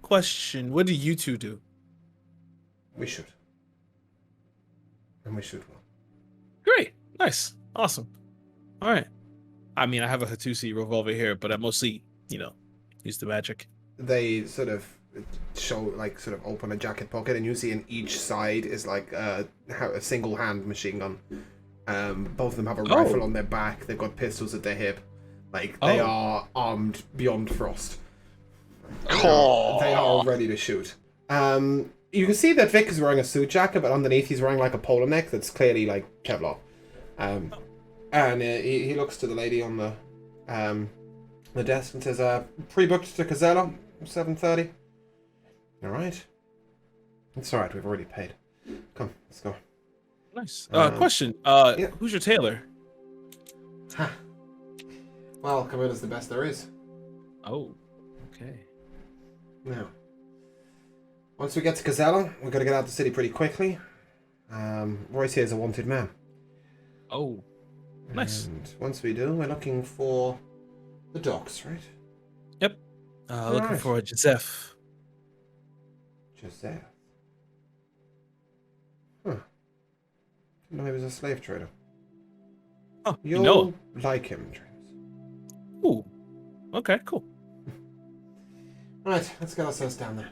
Question: what do you two do? We should. And we should well. Great, nice, awesome. All right. I mean, I have a Hatusi revolver here, but I mostly, use the magic. They sort of sort of open a jacket pocket, and you see in each side is like a single hand machine gun. Both of them have a rifle on their back. They've got pistols at their hip. Like they are armed beyond frost. They are ready to shoot. You can see that Vic is wearing a suit jacket, but underneath he's wearing like a polo neck that's clearly like Kevlar. And he looks to the lady on the desk and says, "Pre-booked to Casella, 7:30. All right. It's all right. We've already paid. Come, let's go." Nice. Question. Who's your tailor? Well, Camilla's the best there is. Oh, okay. Now, once we get to Casella, we're going to get out of the city pretty quickly. Royce here is a wanted man. Oh, nice. And once we do, we're looking for the docks, right? Yep. Looking for a Joseph. Joseph? Huh. Didn't know he was a slave trader. Oh, You'll like him, James. Ooh. Okay, cool. Right, let's get ourselves down there.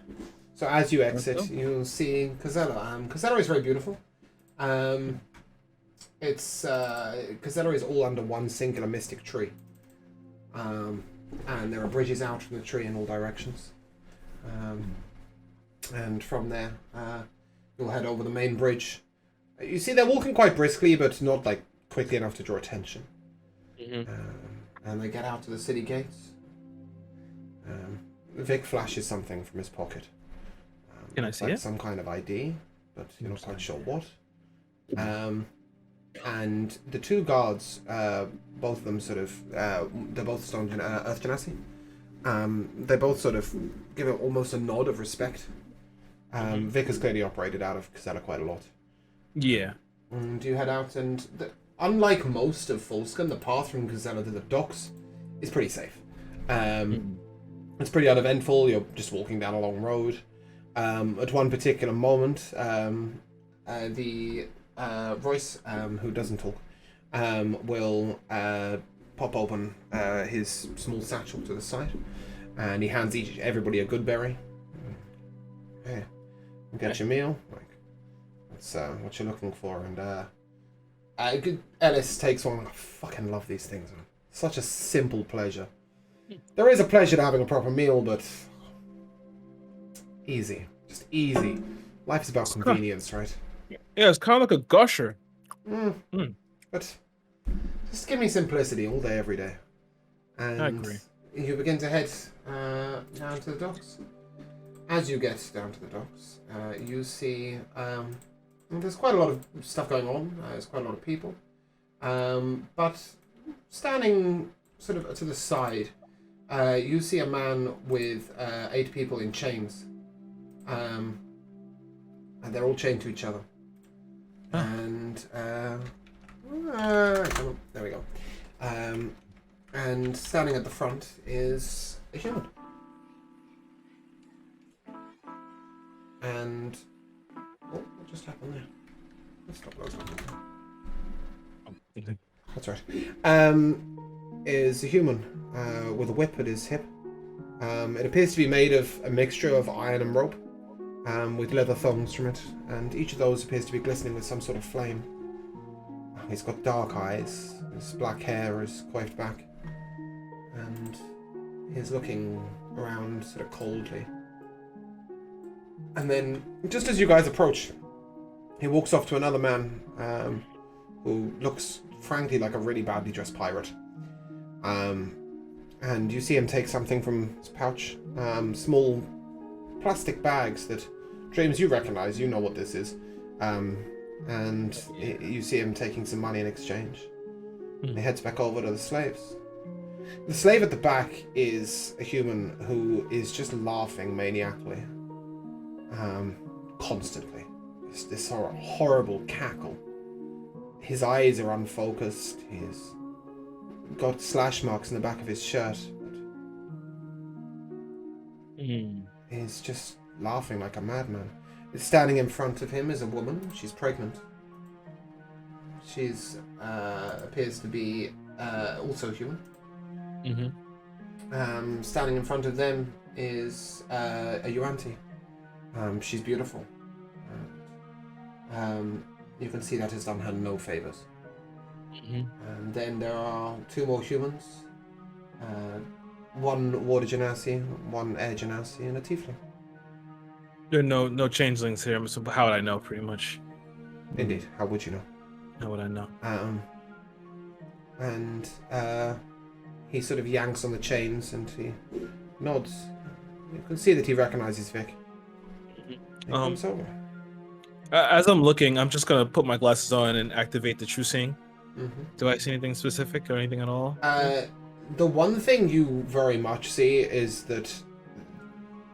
So as you exit, you'll see Casella. Casella is very beautiful. Casella is all under one singular mystic tree. And there are bridges out from the tree in all directions. And from there, you'll head over the main bridge. You see they're walking quite briskly, but not like quickly enough to draw attention. And they get out to the city gates. Vic flashes something from his pocket. Can I see like it? Some kind of ID, but you're not quite sure what. And the two guards, both of them sort of, they're both stoned in Earth Genasi. They both sort of give it almost a nod of respect. Vic has clearly operated out of Casella quite a lot. Yeah. And you head out, and unlike most of Folscom, the path from Casella to the docks is pretty safe. It's pretty uneventful. You're just walking down a long road. At one particular moment, the Royce, who doesn't talk, will pop open his small satchel to the side, and he hands everybody a good berry. Hey, get your meal. Like, that's what you're looking for. And Ellis takes one. I fucking love these things, man. Such a simple pleasure. There is a pleasure to having a proper meal, but easy. Just easy. Life is about convenience, right? Yeah, it's kind of like a gusher. But just give me simplicity all day, every day. And I agree. you begin to head down to the docks. As you get down to the docks, you see there's quite a lot of stuff going on. There's quite a lot of people. But standing sort of to the side, you see a man with 8 people in chains. And they're all chained to each other. Oh. And there we go. And standing at the front is a human. And what just happened there? Let's stop those. That's right. Is a human with a whip at his hip. It appears to be made of a mixture of iron and rope, with leather thongs from it, and each of those appears to be glistening with some sort of flame. He's got dark eyes, his black hair is coiffed back, and he's looking around sort of coldly. And then, just as you guys approach, he walks off to another man who looks, frankly, like a really badly dressed pirate. And you see him take something from his pouch, small plastic bags that, James, you recognize, you know what this is. And you see him taking some money in exchange. He heads back over to the slaves. The slave at the back is a human who is just laughing maniacally. Constantly. This sort of horrible cackle. His eyes are unfocused. He's got slash marks in the back of his shirt. He's just laughing like a madman. Standing in front of him is a woman. She's pregnant. She's appears to be also human. Standing in front of them is a Yuanti. She's beautiful. You can see that has done her no favors. And then there are 2 more humans. One water genasi, one air genasi, and a tiefling. There are no changelings here, so how would I know, pretty much? Indeed, how would you know? How would I know? And he sort of yanks on the chains and he nods. You can see that he recognizes Vic. He comes over. As I'm looking, I'm just gonna put my glasses on and activate the true seeing. Do I see anything specific or anything at all? The one thing you very much see is that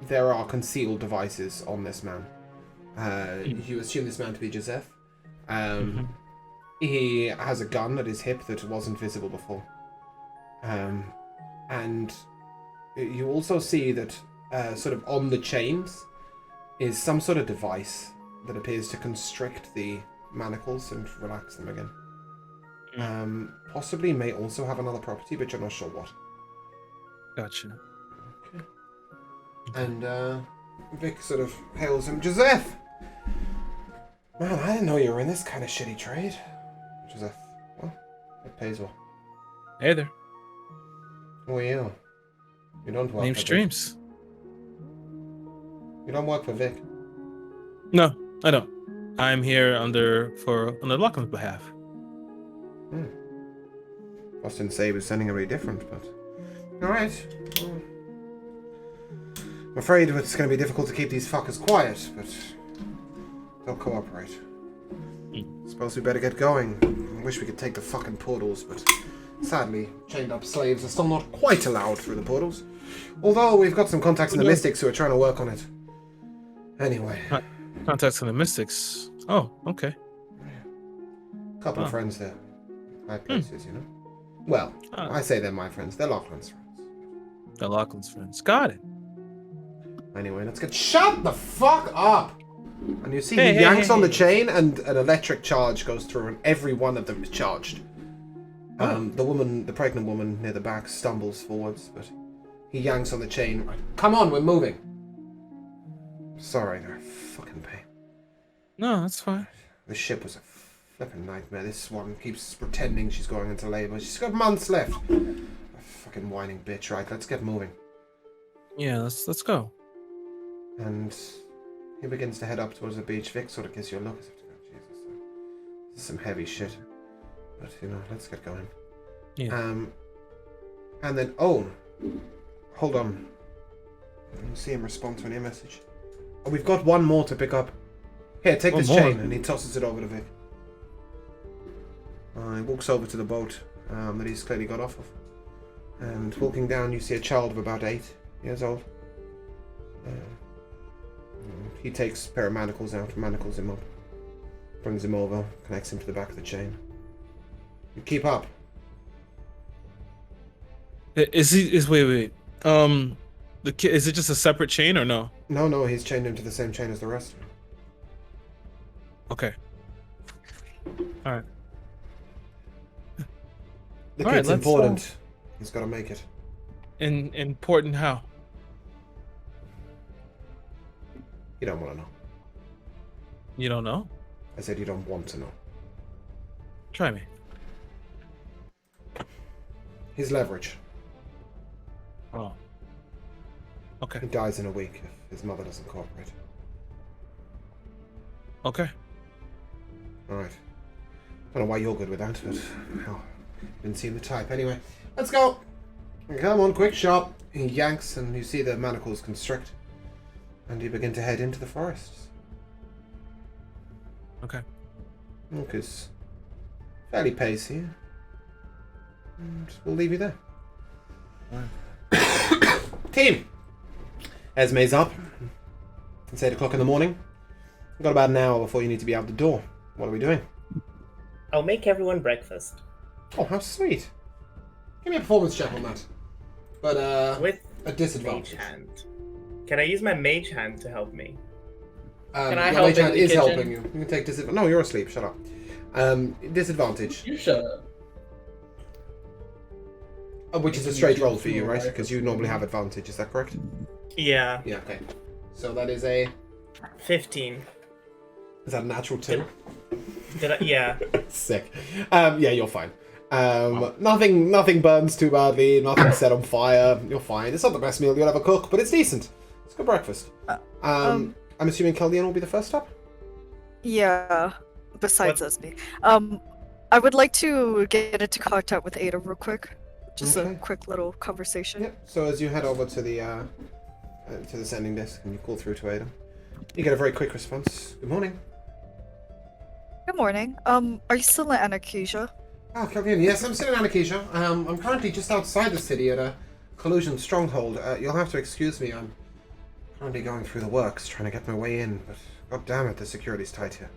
there are concealed devices on this man. You assume this man to be Joseph. He has a gun at his hip that wasn't visible before. And you also see that sort of on the chains is some sort of device that appears to constrict the manacles and relax them again. Possibly may also have another property, but you're not sure what. Gotcha. Okay. And Vic sort of hails him, Joseph! Man, I didn't know you were in this kind of shitty trade. Joseph, well, it pays well. Hey there. Who are you? You don't work Name's for Streams. Vic. You don't work for Vic. No, I don't. I'm here on Lachlan's behalf. Boss didn't say he was sending anybody different, but... Alright. Well, I'm afraid it's going to be difficult to keep these fuckers quiet, but... they'll cooperate. Suppose we better get going. I wish we could take the fucking portals, but... sadly, chained up slaves are still not quite allowed through the portals. Although we've got some contacts in the Mystics who are trying to work on it. Anyway. Contacts in the Mystics. Oh, okay. Couple of friends there. High places, you know. Well, I say they're my friends. They're Lachlan's friends. They're Lachlan's friends. Got it. Anyway, let's get... Shut the fuck up! And you see he yanks on the chain and an electric charge goes through and every one of them is charged. The pregnant woman near the back stumbles forwards, but he yanks on the chain. Come on, we're moving. Sorry, they're a fucking pain. No, that's fine. The ship was a flipping nightmare. This one keeps pretending she's going into labor. She's got months left. A fucking whining bitch. Right, let's get moving. Yeah, let's go. And he begins to head up towards the beach. Vic sort of gives you a look as if to go, Jesus, this is some heavy shit. But, you know, let's get going. Yeah. And then, oh, Hold on. You see him respond to an message. Oh, we've got one more to pick up. Here, take One this more? chain, and he tosses it over to Vic. He walks over to the boat that he's clearly got off of. And walking down, you see a child of about 8 years old. He takes a pair of manacles out, manacles him up, brings him over, connects him to the back of the chain. You keep up. Wait. The kid, is it just a separate chain or no? No, he's chained him to the same chain as the rest. Okay. All right. The All right, kid's let's, important. He's got to make it. Important how? You don't want to know. You don't know? I said you don't want to know. Try me. His leverage. Oh. Okay. He dies in a week if his mother doesn't cooperate. Okay. Alright. Don't know why you're good with that, but hell, didn't seem the type. Anyway, let's go! Come on, quick, sharp. He yanks and you see the manacles constrict. And you begin to head into the forests. Okay. Lucas. Fairly pacey. And we'll leave you there. Team! Esme's up. It's 8 o'clock in the morning. We've got about an hour before you need to be out the door. What are we doing? I'll make everyone breakfast. Oh, how sweet. Give me a performance check on that. But, With a disadvantage. mage hand. Can I use my mage hand to help me? Can I your help mage in hand the is kitchen? helping you. You can take disadvantage. No, you're asleep. Shut up. Disadvantage. You shut up. Which is a straight roll for you, right? Because you normally have advantage. Is that correct? Yeah. Yeah, okay. So that is a... 15. Is that a natural 2? Did I? Yeah. Sick. Yeah, you're fine. Nothing burns too badly, nothing set on fire. You're fine. It's not the best meal you'll ever cook, but it's decent. It's good breakfast. I'm assuming Keldian will be the first stop? Yeah. Besides Esme. I would like to get into contact with Ada real quick. Just a Okay. quick little conversation. Yep. So as you head over to the sending desk and you call through to Ada, you get a very quick response. Good morning. Good morning. Are you still in Anacasia? Oh, Keldian, yes, I'm still in Anacasia. I'm currently just outside the city at a collusion stronghold. You'll have to excuse me. I'm currently going through the works, trying to get my way in, but god damn it, the security's tight here.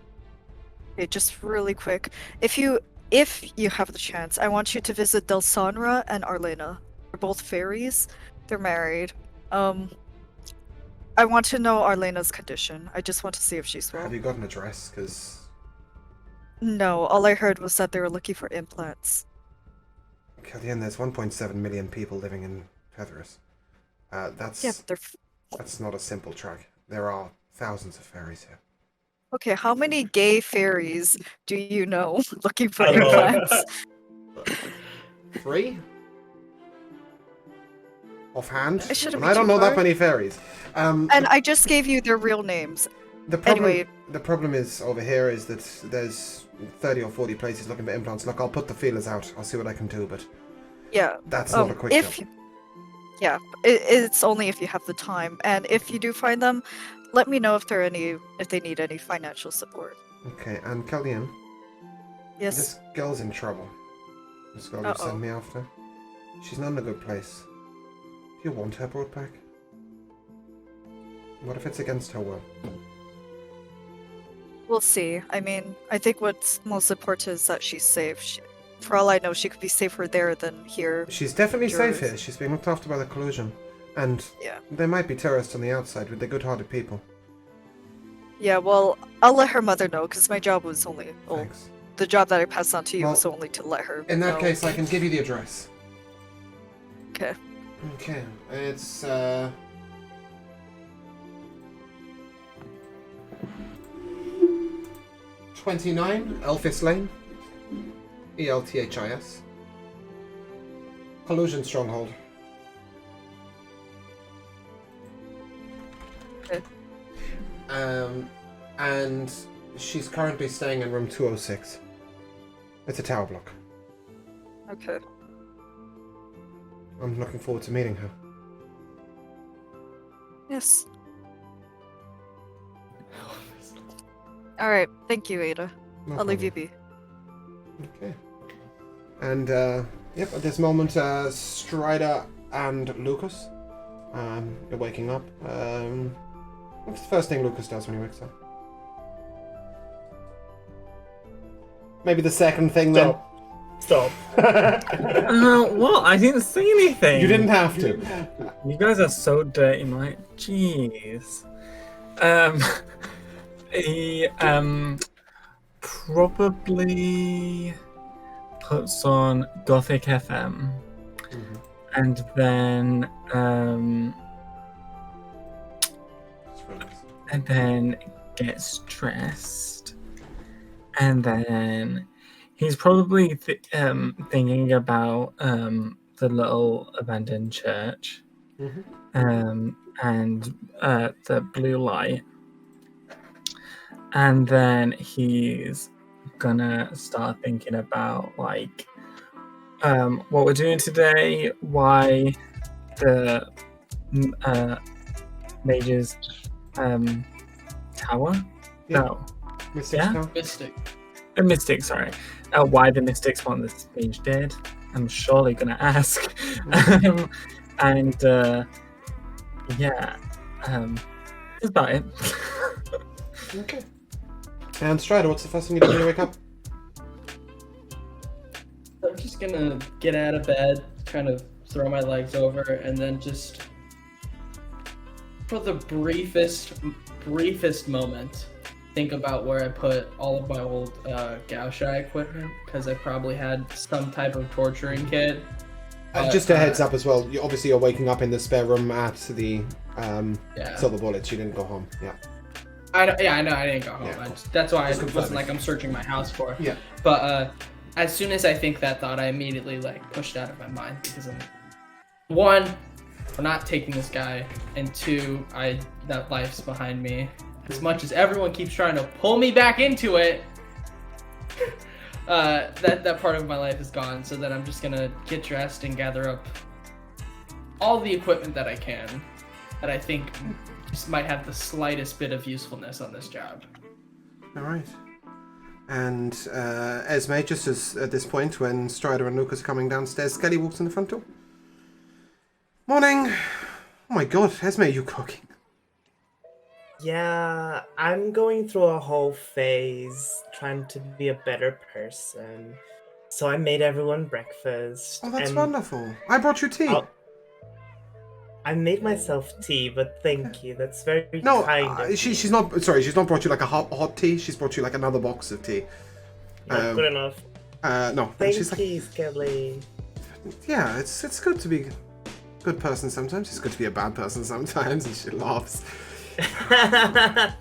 Okay, just really quick. If you have the chance, I want you to visit Delsandra and Arlena. They're both fairies. They're married. I want to know Arlena's condition. I just want to see if she's well. Have you got an address? Because No, all I heard was that they were looking for implants. Keldian, there's 1.7 million people living in Feathers. Yeah, That's but that's not a simple track. There are thousands of fairies here. okay, how many gay fairies do you know looking for Oh. implants? 3? Offhand? It shouldn't And be I don't too know that hard. many fairies. And I just gave you their real names. The problem, Anyway. the problem is over here is that there's 30 or 40 places looking for implants. Look, I'll put the feelers out. I'll see what I can do, but Yeah. that's not a quick if job. Yeah, it's only if you have the time, and if you do find them, let me know if they need any financial support. Okay, and Keldian, Yes. this girl's in trouble. This girl you Uh-oh. sent me after. She's not in a good place. Do you want her brought back? What if it's against her will? We'll see. I mean, I think what's most important is that she's safe. For all I know, she could be safer there than here. She's definitely safe Jurors. here. She's being looked after by the collusion. And Yeah. there might be terrorists on the outside, but they're good-hearted people. Yeah, well, I'll let her mother know, because my job was only... Well, Thanks. the job that I passed on to you Well, was only to let her In that know. case, I can give you the address. Okay. Okay, it's 29 Elphis Lane, Elthis. Collusion Stronghold. Okay. And she's currently staying in room 206. It's a tower block. Okay. I'm looking forward to meeting her. Yes. Alright, thank you, Ada. No I'll leave you problem. be. Okay. And, yep, at this moment, Strider and Lucas, you're waking up. What's the first thing Lucas does when he wakes up? Maybe the second thing then? Stop. What? I didn't say anything. You didn't have to. You guys are so dirty, Mike. Jeez. He probably puts on Gothic FM, and then gets dressed, and then he's probably thinking about the little abandoned church, and the blue light. And then he's gonna start thinking about like what we're doing today, why the mage's tower? Yeah. No. Mystic's Tower? Mystic. Mystic, sorry. Why the mystics want this mage dead? I'm surely gonna ask. That's about it. Okay. And Strider, what's the first thing you do when you wake up? I'm just gonna get out of bed, kind of throw my legs over, and then just, for the briefest moment, think about where I put all of my old Gaoshai equipment, because I probably had some type of torturing kit. Just a heads up as well. You're waking up in the spare room at the Silver Bullets. You didn't go home. Yeah. I know. I didn't go home. Yeah, That's why Just it wasn't like I'm searching my house for it. Yeah. But as soon as I think that thought, I immediately pushed out of my mind, because one, we're not taking this guy, and two, that life's behind me. As much as everyone keeps trying to pull me back into it, that part of my life is gone. So then I'm just gonna get dressed and gather up all the equipment that I can, that I think just might have the slightest bit of usefulness on this job. All right. And Esme, just as at this point when Strider and Lucas are coming downstairs, Skelly walks in the front door. Morning. Oh my god, Esme, you cooking? Yeah, I'm going through a whole phase trying to be a better person. So I made everyone breakfast. Oh, that's and wonderful. I brought you tea. I made myself tea, but thank you. That's very No, kind of she's not. Sorry, she's not brought you like a hot tea. She's brought you like another box of tea. Not good enough. No. Thank she's like, you, Skelly. yeah, it's good to be a good person sometimes. It's good to be a bad person sometimes. And she laughs. I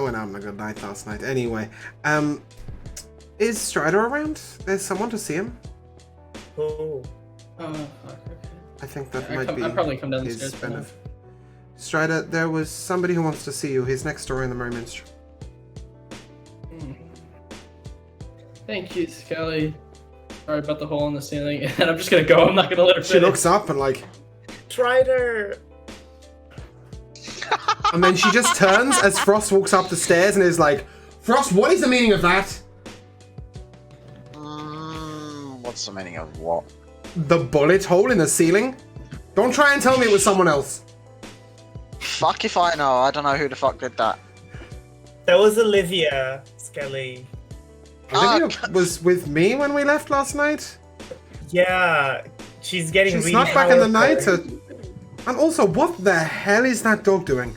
went out on a good night last night. Anyway, is Strider around? There's someone to see him. Oh. I think that Yeah, might be I'll probably come down the his stairs for benefit. Strider, there was somebody who wants to see you. He's next door in the Merry Minstrel. Thank you, Skelly. Sorry about the hole in the ceiling, and I'm just gonna go. I'm not gonna let her She finish. looks up and like, Strider. and then she just turns as Frost walks up the stairs and is like, Frost, what is the meaning of that? What's the meaning of what? The bullet hole in the ceiling? Don't try and tell me it was someone else. Fuck if I know. I don't know who the fuck did that. That was Olivia, Skelly. Olivia was with me when we left last night. Yeah, she's getting She really snuck back in the powerful. night. And also, what the hell is that dog doing?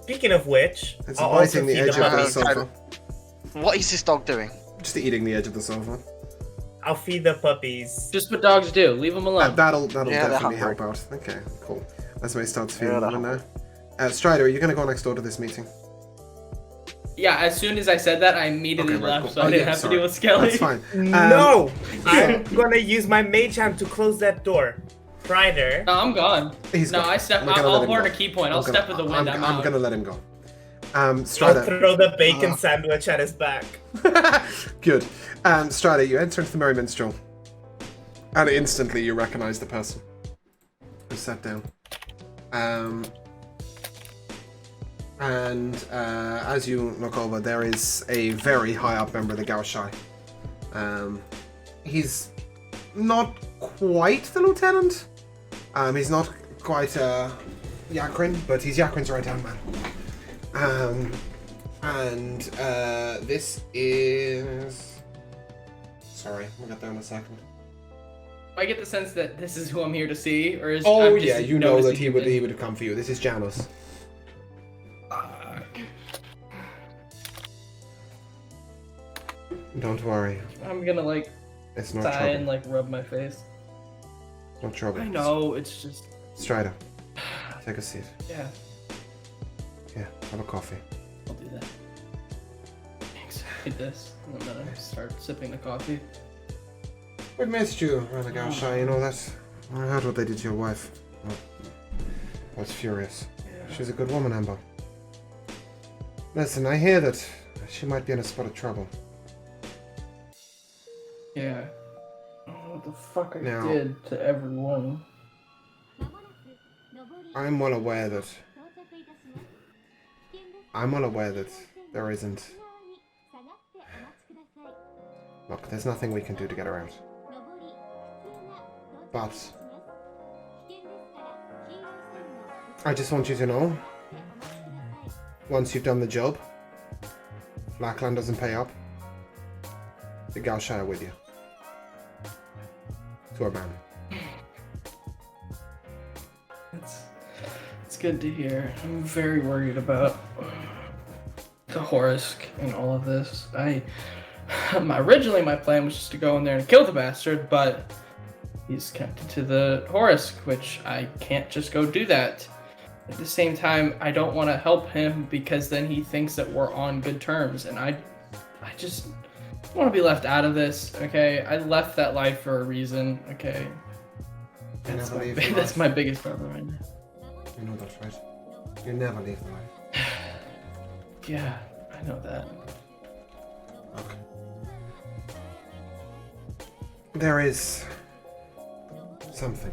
Speaking of which, It's I'll also biting the feed edge of the puppies. sofa. What is this dog doing? Just eating the edge of the sofa. I'll feed the puppies. Just what dogs do. Leave them alone. That'll Yeah, they're definitely hungry. help out. Okay, cool. That's when he starts Yeah, feeling they're them now. Strider, are you gonna go next door to this meeting? Yeah, as soon as I said that, I immediately Okay, right, left, cool. so I Oh, didn't yeah, have sorry. to deal with Skelly. That's fine. No! I'm gonna use my mage hand to close that door. Strider. No, I'm gone. He's No, gone. I step. I'm gonna let I'll him horn go. a key point. I'm I'll gonna- step in the wind. I'm I'm out. gonna let him go. I'll Strider. throw the bacon sandwich at his back. Good. Strider, you enter into the Merry Minstrel. And instantly you recognize the person who sat down. As you look over, there is a very high up member of the Gao Shai. He's not quite the lieutenant. He's not quite Yakrin, but he's Yakrin's right hand man. This is. Sorry, we'll get there in a second. I get the sense that this is who I'm here to see, or is Oh I'm just yeah, you know that he noticing would have come for you. This is Janus. Don't worry. I'm gonna like It's not sigh trouble. and like rub my face. No trouble. I know, it's just Strider, take a seat. yeah, Here, have a coffee. I'll do that. Thanks. Eat this, and then I start sipping the coffee. We've missed you, Rana Gaushai. You know that. I heard what they did to your wife. I was furious. Yeah. She's a good woman, Amber. Listen, I hear that she might be in a spot of trouble. Yeah. I don't know what the fuck I Now- did to everyone. I'm well aware that there isn't. Look, there's nothing we can do to get her out. But I just want you to know, once you've done the job, Blackland doesn't pay up. The Gaushai are with you. To our man. It's good to hear. I'm very worried about the Horisk and all of this. Originally my plan was just to go in there and kill the bastard, but he's connected to the Horisk, which I can't just go do that. At the same time, I don't want to help him because then he thinks that we're on good terms, and I just want to be left out of this. Okay, I left that life for a reason. Okay, that's my biggest problem right now. You know that's right. You never leave the life. Yeah, I know that. Okay. There is something.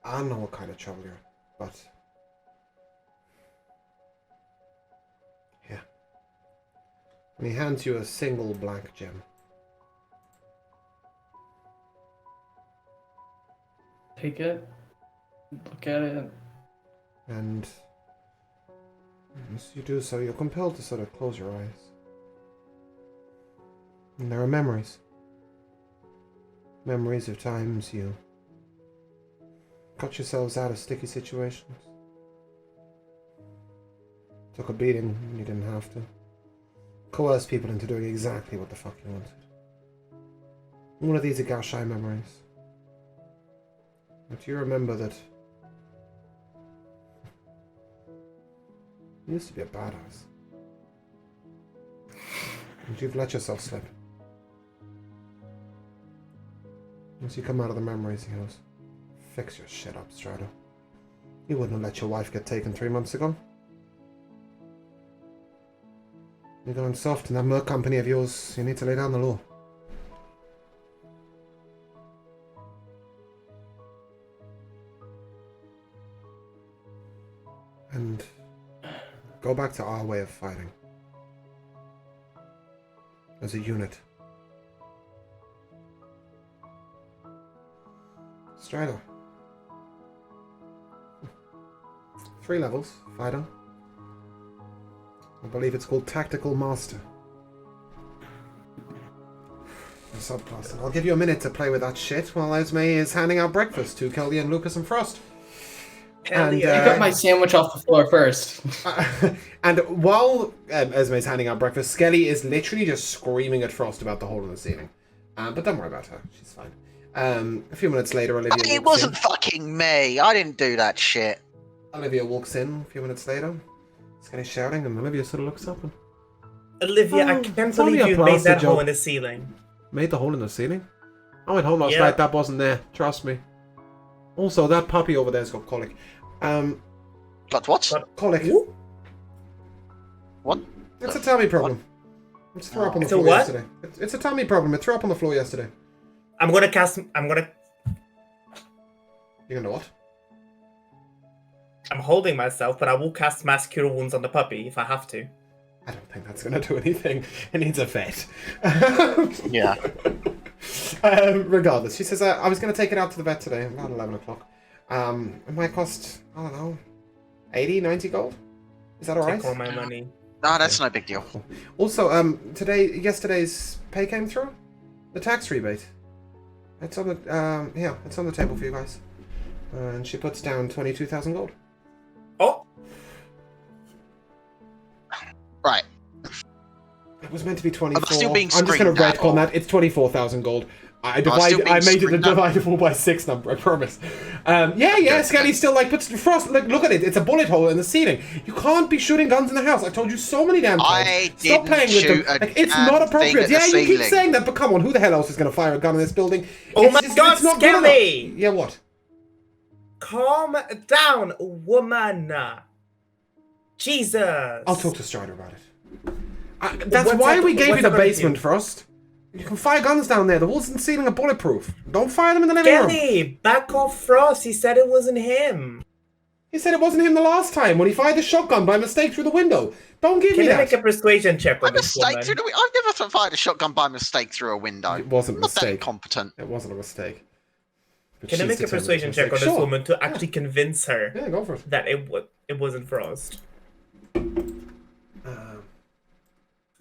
I don't know what kind of trouble you're in, but here. And he hands you a single black gem. Take it, look at it. And as you do so, you're compelled to sort of close your eyes. And there are memories. Memories of times you got yourselves out of sticky situations. Took a beating when you didn't have to. Coerced people into doing exactly what the fuck you wanted. One of these are Gaushai memories. But you remember that you used to be a badass. And you've let yourself slip. Once you come out of the memories, he goes, fix your shit up, Strider. You wouldn't have let your wife get taken 3 months ago. You're going soft in that merc company of yours. You need to lay down the law. And go back to our way of fighting. As a unit. Strider. 3 levels, fighter. I believe it's called Tactical Master. A subclass. And I'll give you a minute to play with that shit while Esme is handing out breakfast to Kelly and Lucas and Frost. And, I got my sandwich off the floor first. And while Esme's handing out breakfast, Skelly is literally just screaming at Frost about the hole in the ceiling. But don't worry about her. She's fine. A few minutes later, Olivia It walks wasn't fucking me. I didn't do that shit. Olivia walks in a few minutes later. Skelly's shouting, and Olivia sort of looks up and... Olivia, I can't believe you made that hole in the ceiling. Made the hole in the ceiling? I went home last Yeah. night, that wasn't there. Trust me. Also, that puppy over there's got colic. Got what? Colic. Ooh. What? It's a tummy problem. It threw up on the It's a floor what? yesterday. It's a tummy problem. It threw up on the floor yesterday. I'm gonna cast. You're gonna what? I'm holding myself, but I will cast Mass Cure Wounds on the puppy if I have to. I don't think that's gonna do anything. It needs a vet. Yeah. Regardless, she says, I was gonna take it out to the vet today, about 11 o'clock. It might cost, I don't know, 80, 90 gold? Is that alright? Take all my money. No, that's no big deal. Cool. Also, yesterday's pay came through? The tax rebate. It's on the, it's on the table for you guys. And she puts down 22,000 gold. Oh! Right. It was meant to be 24. I'm still being I'm just going to screamed at, retcon that. It's 24,000 gold. I still made being it a screamed at. divisible by 6 number, I promise. Skelly still, puts frost, look at it. It's a bullet hole in the ceiling. You can't be shooting guns in the house. I told you so many damn times. Stop playing with them. It's not appropriate. Yeah, you keep saying that, but come on, who the hell else is going to fire a gun in this building? Oh my god, it's not Skelly! Yeah, what? Calm down, woman. Jesus. I'll talk to Strider about it. That's why we gave you the basement, Frost. You can fire guns down there. The walls and ceiling are bulletproof. Don't fire them in the living room. Skelly, back off Frost. He said it wasn't him. He said it wasn't him the last time when he fired the shotgun by mistake through the window. Don't give me that. Can I make a persuasion check on this woman? I've never fired a shotgun by mistake through a window. It wasn't a Not that mistake. competent. It wasn't a mistake. But Can I she's make a determined persuasion it's check on mistake. this Sure. woman to actually convince her Yeah, go for it. that it wasn't Frost?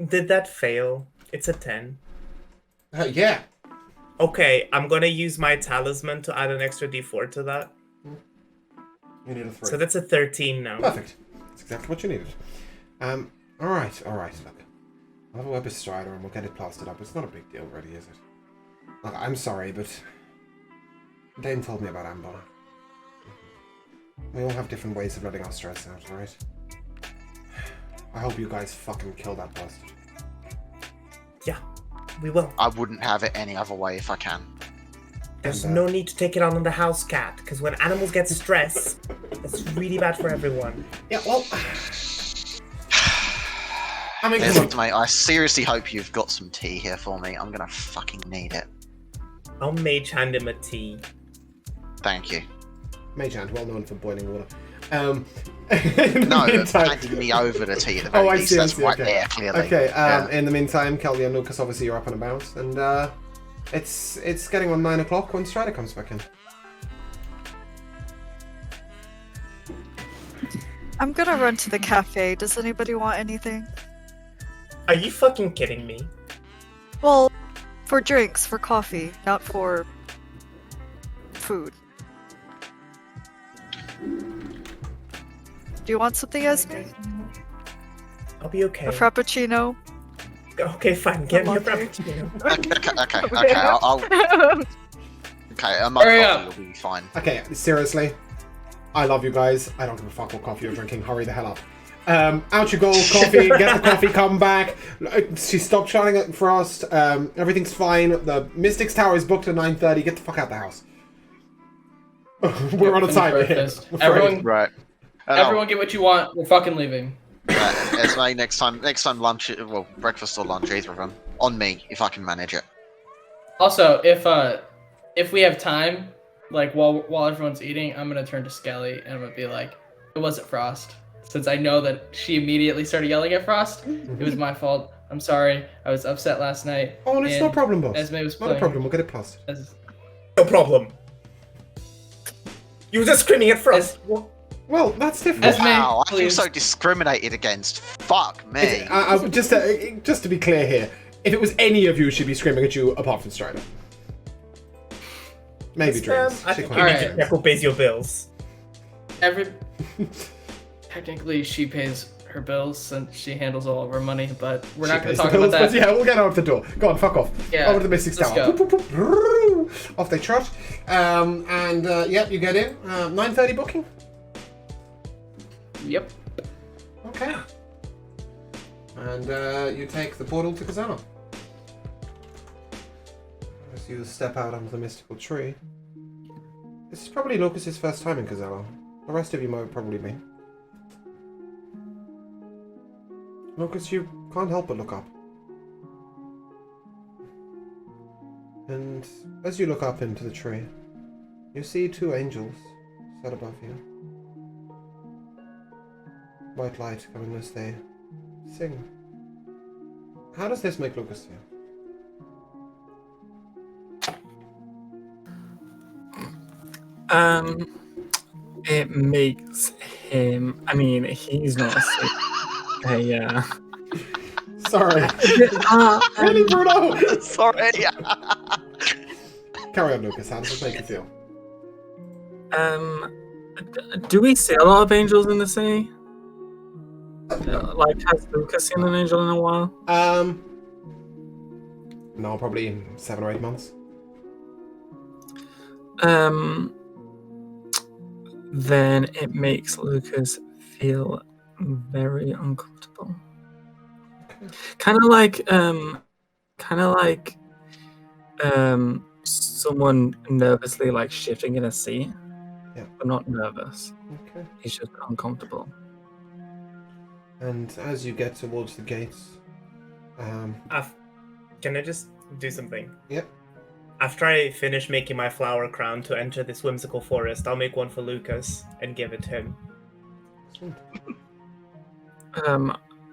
Did that fail? It's a 10. Yeah. Okay, I'm gonna use my talisman to add an extra d4 to that. You need a 3. So that's a 13 now. Perfect. That's exactly what you needed. Alright, look. I'll have a web with Strider and we'll get it plastered up. It's not a big deal, really, is it? Look, I'm sorry, but Dane told me about Amber. We all have different ways of letting our stress out, alright? I hope you guys fucking kill that bastard. Yeah, we will. I wouldn't have it any other way if I can. There's no need to take it on the house cat, because when animals get stressed, that's really bad for everyone. Yeah, well... I mean, Listen, mate, I seriously hope you've got some tea here for me. I'm gonna fucking need it. I'll mage hand him a tea. Thank you. Mage hand, well known for boiling water. No, handing me over the tea at the very least. That's right there, clearly. Okay, in the meantime, Kelly and Lucas, obviously you're up and about, and it's getting on 9 o'clock when Strider comes back in. I'm gonna run to the cafe. Does anybody want anything? Are you fucking kidding me? Well, for drinks, for coffee, not for food. Do you want something, Esme? I'll be okay. A frappuccino? Okay, fine. Get me a frappuccino. Okay, my coffee will be fine. Okay, seriously, I love you guys. I don't give a fuck what coffee you're drinking. Hurry the hell up. Out you go, coffee. Get the coffee. Come back. She stopped shouting at Frost. Everything's fine. The Mystics Tower is booked at 9:30. Get the fuck out of the house. We're on a timer here. Everyone, right. Everyone get what you want. We're fucking leaving. Esme, next time lunch, well, breakfast or lunch, either of them, on me if I can manage it. Also, if we have time, like while everyone's eating, I'm gonna turn to Skelly and I'm gonna be like, "It wasn't Frost." Since I know that she immediately started yelling at Frost, it was my fault. I'm sorry. I was upset last night. Oh, it's no problem, boss. Esme was Not a problem. We'll get it plastered. No problem. You were just screaming at Frost. Well, that's different. Wow, I feel so discriminated against. Fuck me. Just to be clear here, if it was any of you, she'd be screaming at you apart from Strider. Maybe Dreams. I think you need to check who pays your bills. Technically, she pays her bills since she handles all of our money, but we're not going pays to talk the about bills, that. But yeah, we'll get out the door. Go on, fuck off. Yeah, over to the Mystics let's Tower. go. Poop, poop, poop. Off they trot. Yep, you get in. 9:30 booking. Yep. Okay. And you take the portal to Kazama. As you step out onto the mystical tree. This is probably Lucas's first time in Kazama. The rest of you might probably be. Lucas, you can't help but look up. And as you look up into the tree, you see two angels set above you. White light coming as they sing. How does this make Lucas feel? It makes him. I mean, he's not asleep. Yeah. Sorry. Really, Bruno? Sorry. Carry on, Lucas. How does it make you feel? Do we see a lot of angels in the sea? Like, has Lucas seen an angel in a while? No, probably in 7 or 8 months. Then it makes Lucas feel very uncomfortable. Kind of like someone nervously like shifting in a seat. Yeah. But not nervous. Okay. He's just uncomfortable. And as you get towards the gates, Can I just do something? Yep. After I finish making my flower crown to enter this whimsical forest, I'll make one for Lucas and give it to him.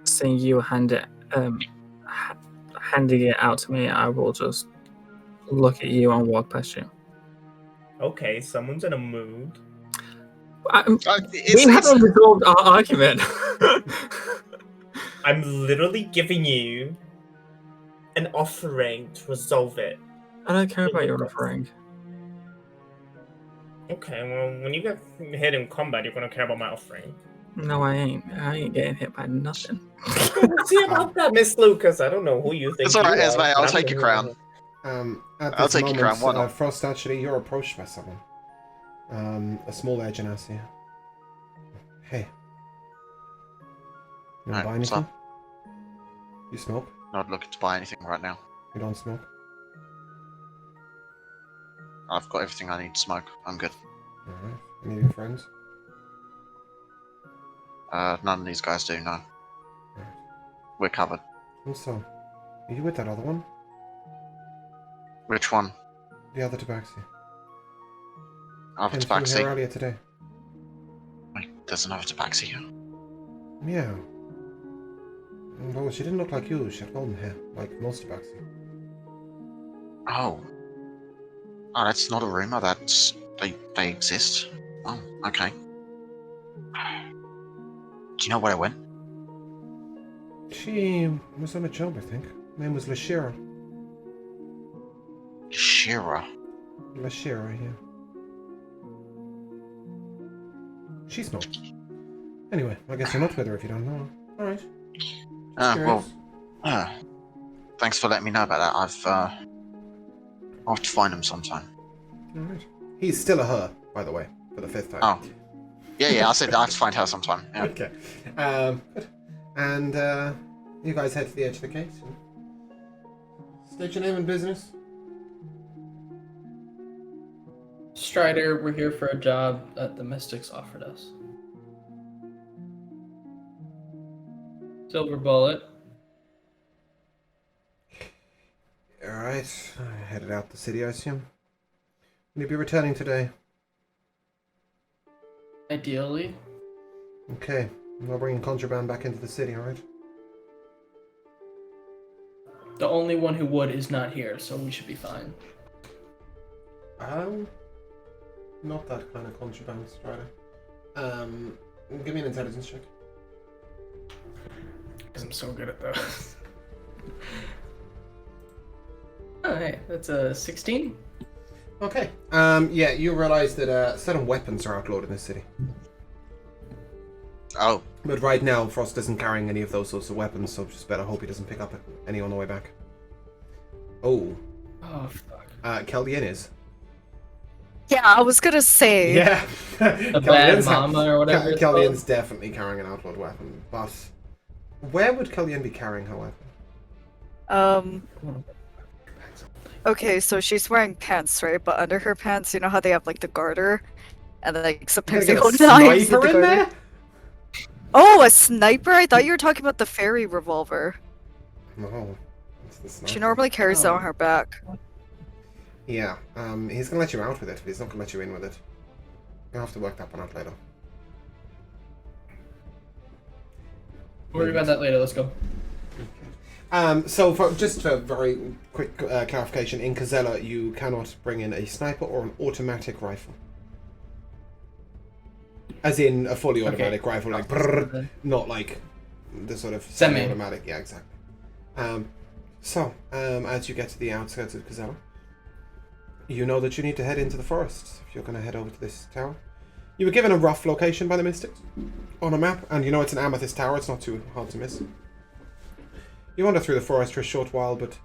Seeing you handing it out to me, I will just look at you and walk past you. Okay, someone's in a mood. We haven't resolved our argument. I'm literally giving you an offering to resolve it. I don't care about your offering. Okay, well, when you get hit in combat, you're gonna care about my offering. No, I ain't. I ain't getting hit by nothing. We'll see about that, Miss Lucas. I don't know who you think. It's alright, you are, Esme. but I'll I'm take your gonna- crown. At I'll this take your crown, why moment, not? Frost, actually, you're approached by someone. A small Air Genasi. Hey. You wanna Right, buy what's anything? You smoke? Not looking to buy anything right now. You don't smoke? I've got everything I need to smoke. I'm good. Alright. Any of your friends? None of these guys do, no. We're covered. And so, are you with that other one? Which one? The other tabaxi. Other Came through here tabaxi? earlier today. Wait, there's another tabaxi here. Yeah. Well, she didn't look like you. She had golden hair, like most tabaxi. Oh. Oh, that's not a rumor. That's they exist. Oh, okay. Do you know where I went? She was on a job, I think. Her name was Lashira. Shira. Lashira, yeah. She smoked. Anyway, I guess you're not with her if you don't know her. Alright. Well, thanks for letting me know about that. I'll have to find him sometime. Alright. He's still a her, by the way, for the 5th time. Oh. Yeah, I said I have to find her sometime. Yeah. Okay. Good. And, you guys head to the edge of the gate. State your name and business. Strider, we're here for a job that the Mystics offered us. Silver Bullet. Alright. Headed out the city, I assume. Will you be returning today? Ideally. Okay. We're bringing contraband back into the city, alright? The only one who would is not here, so we should be fine. Not that kind of contraband, Strider. Give me an intelligence check. Because I'm so good at those. Oh, hey, that's a 16. Okay. Yeah, you realize that certain weapons are outlawed in this city. Oh. But right now, Frost isn't carrying any of those sorts of weapons, so just better hope he doesn't pick up any on the way back. Oh. Oh, fuck. Keldian is. Yeah, I was gonna say. Yeah. The bad mama or whatever it's called. Keldian's definitely carrying an outlawed weapon, but where would Keldian be carrying her weapon? Okay, so she's wearing pants, right? But under her pants, you know how they have like the garter, and then like sometimes they Get a hold knives in sniper the in garter. there? Oh, a sniper! I thought you were talking about the fairy revolver. No, it's the sniper. She normally carries that on her back. Yeah, he's gonna let you out with it, but he's not gonna let you in with it. You'll have to work that one out later. We'll worry about that later. Let's go. So just for very quick clarification, in Kazella you cannot bring in a sniper or an automatic rifle. As in a fully automatic rifle, like brrr, not like the sort of semi-automatic. Yeah, exactly. As you get to the outskirts of Kazella, you know that you need to head into the forest if you're going to head over to this tower. You were given a rough location by the Mystics on a map, and you know it's an amethyst tower, it's not too hard to miss. You wander through the forest for a short while, but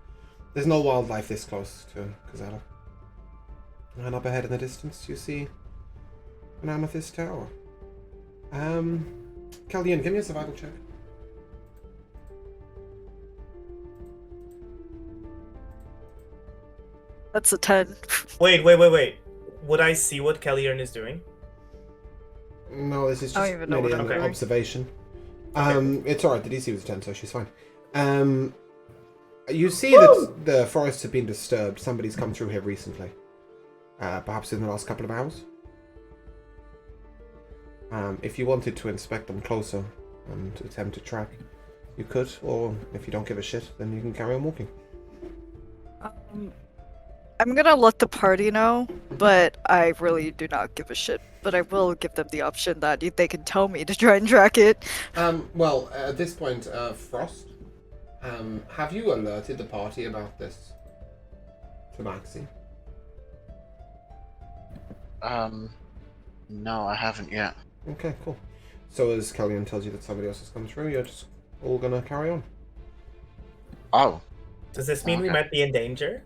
there's no wildlife this close to Kazella. And up ahead in the distance, you see an amethyst tower. Chaldean, give me a survival check. That's a 10. Wait. Would I see what Kellyanne is doing? No, this is I don't just even know merely what I'm an doing. observation. It's alright, the DC was 10, so she's fine. You see that the forests have been disturbed. Somebody's come through here recently. Perhaps in the last couple of hours. If you wanted to inspect them closer and attempt to track, you could, or if you don't give a shit, then you can carry on walking. I'm gonna let the party know, but I really do not give a shit. But I will give them the option that they can tell me to try and track it. Well, at this point, Frost, have you alerted the party about this to Maxie? No, I haven't yet. Okay, cool. So as Kellyanne tells you that somebody else has come through, you're just all gonna carry on. Oh. Does this mean we might be in danger?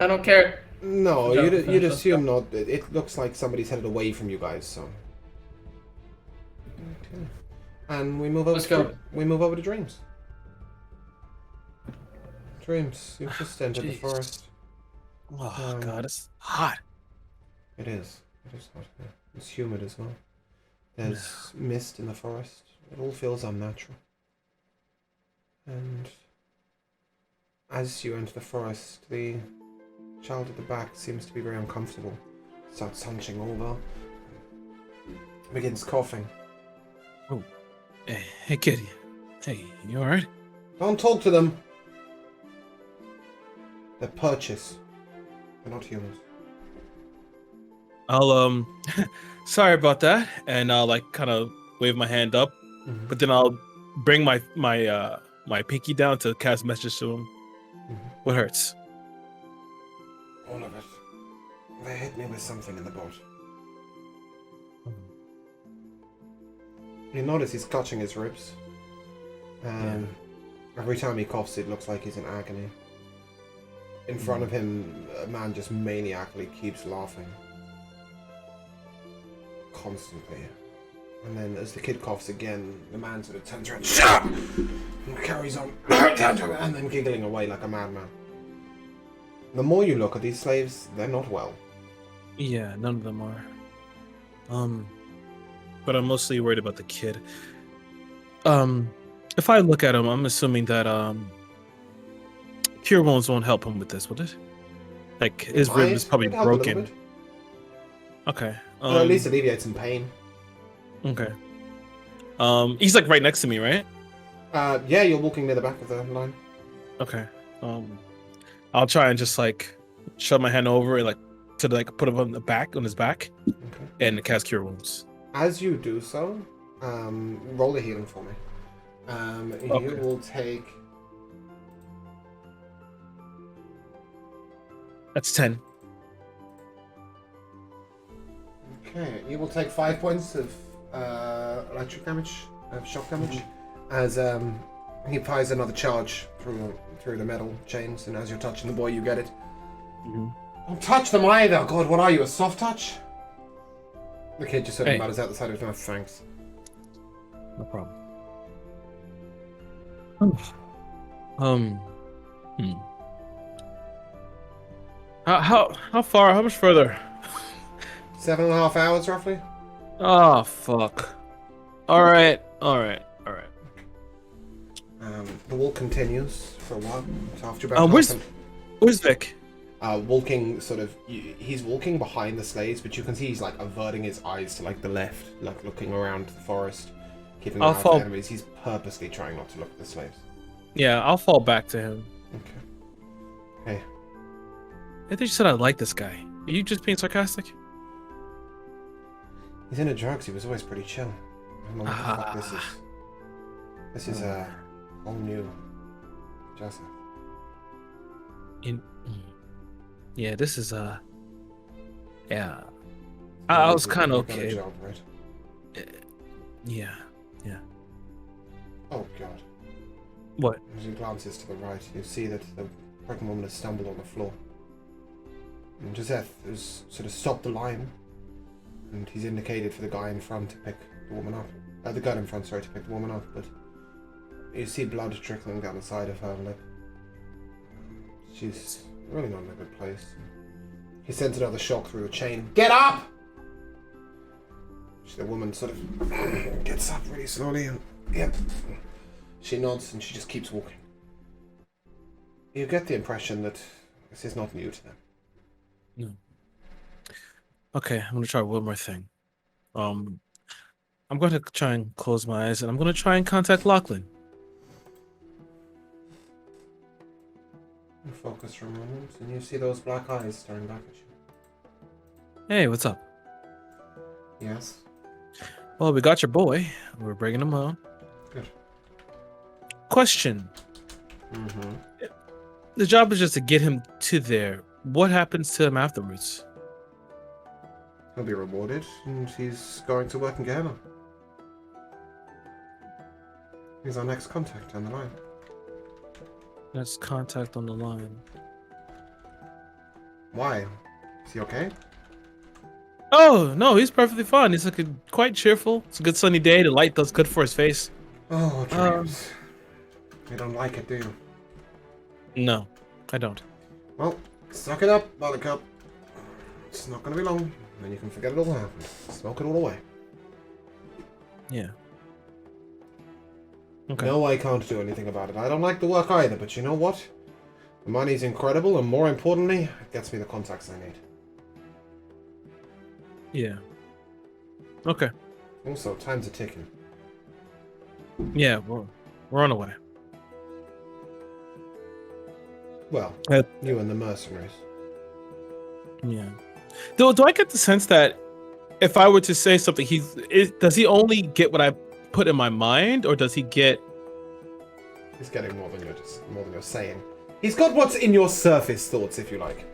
I don't care. No, Jump, you'd finish, assume not. It looks like somebody's headed away from you guys, so. Okay. And we move over. Let's go. We move over to Dreams. Dreams, you've just entered the Jeez. forest. Oh god, it's hot. It is. It is hot here. It's humid as well. There's mist in the forest. It all feels unnatural. And as you enter the forest, the child at the back seems to be very uncomfortable. Starts hunching over. Begins coughing. Oh. Hey kid. Hey, you alright? Don't talk to them. They're purchase. They're not humans. I'll sorry about that, and I'll like kind of wave my hand up, but then I'll bring my pinky down to cast message to him. What hurts? All of it. They hit me with something in the boat. You notice he's clutching his ribs. Every time he coughs, it looks like he's in agony. In front of him, a man just maniacally keeps laughing. Constantly. And then as the kid coughs again, the man sort of turns around, shut up! And carries on, and then giggling away like a madman. The more you look at these slaves, they're not well. Yeah, none of them are. But I'm mostly worried about the kid. If I look at him, I'm assuming that cure wounds won't help him with this, would it? Like his rib is probably It'd help a little broken. bit. Okay. Or at least alleviate some pain. Okay. He's like right next to me, right? Yeah, you're walking near the back of the line. Okay. I'll try and just like shove my hand over and like to like put him on his back, and cast cure wounds. As you do so, roll a healing for me. You will take. That's 10. Okay, you will take 5 points of electric damage, of shock damage, as he fires another charge through the metal chains, and as you're touching the boy, you get it. Don't touch them either. God, what are you, a soft touch? The kid just sort of mutters out the side of his mouth. Thanks. No problem. How far? How much further? 7.5 hours, roughly. Oh fuck. All right. The walk continues for a while. So after about where's Vic? walking sort of. He's walking behind the slaves, but you can see he's like averting his eyes to like the left, like looking around the forest, keeping an eye out for enemies. He's purposely trying not to look at the slaves. Yeah, I'll fall back to him. Okay. Hey. I think you said I like this guy. Are you just being sarcastic? He's into drugs. He was always pretty chill. I don't know what the fuck this is. This is a whole new Joseph. Yeah, this is yeah. I was kind of okay. Job, right? Yeah. Oh god. What? As he glances to the right, you see that the pregnant woman has stumbled on the floor. And Joseph has sort of stopped the line, and he's indicated for the guy in front to pick the woman up. The guy in front, sorry, to pick the woman up, but you see blood trickling down the side of her lip. She's really not in a good place. He sends another shock through the chain. Get up! The woman sort of gets up really slowly and, yep. She nods and she just keeps walking. You get the impression that this is not new to them. No. Okay, I'm gonna try one more thing. I'm going to try and close my eyes and I'm gonna try and contact Lachlan. You focus for a moment and you see those black eyes staring back at you. Hey, what's up? Yes? Well, we got your boy. We're bringing him home. Good. Question. Mm-hmm. The job is just to get him to there. What happens to him afterwards? He'll be rewarded and he's going to work in Gehenna. He's our next contact on the line. Let's contact on the line. Why? Is he okay? Oh, no, he's perfectly fine. He's looking quite cheerful. It's a good sunny day. The light does good for his face. Oh, dreams. You don't like it, do you? No, I don't. Well, suck it up, Buttercup. It's not going to be long. Then you can forget it all happened. Smoke it all away. Yeah. Okay. No, I can't do anything about it. I don't like the work either, but you know what? The money's incredible, and more importantly, it gets me the contacts I need. Yeah. Okay. Also, time's a ticking. Yeah, we're on the way. Well, you and the mercenaries. Yeah. Do I get the sense that if I were to say something, does he only get what I put in my mind, or does he get? He's getting more than you're saying. He's got what's in your surface thoughts, if you like.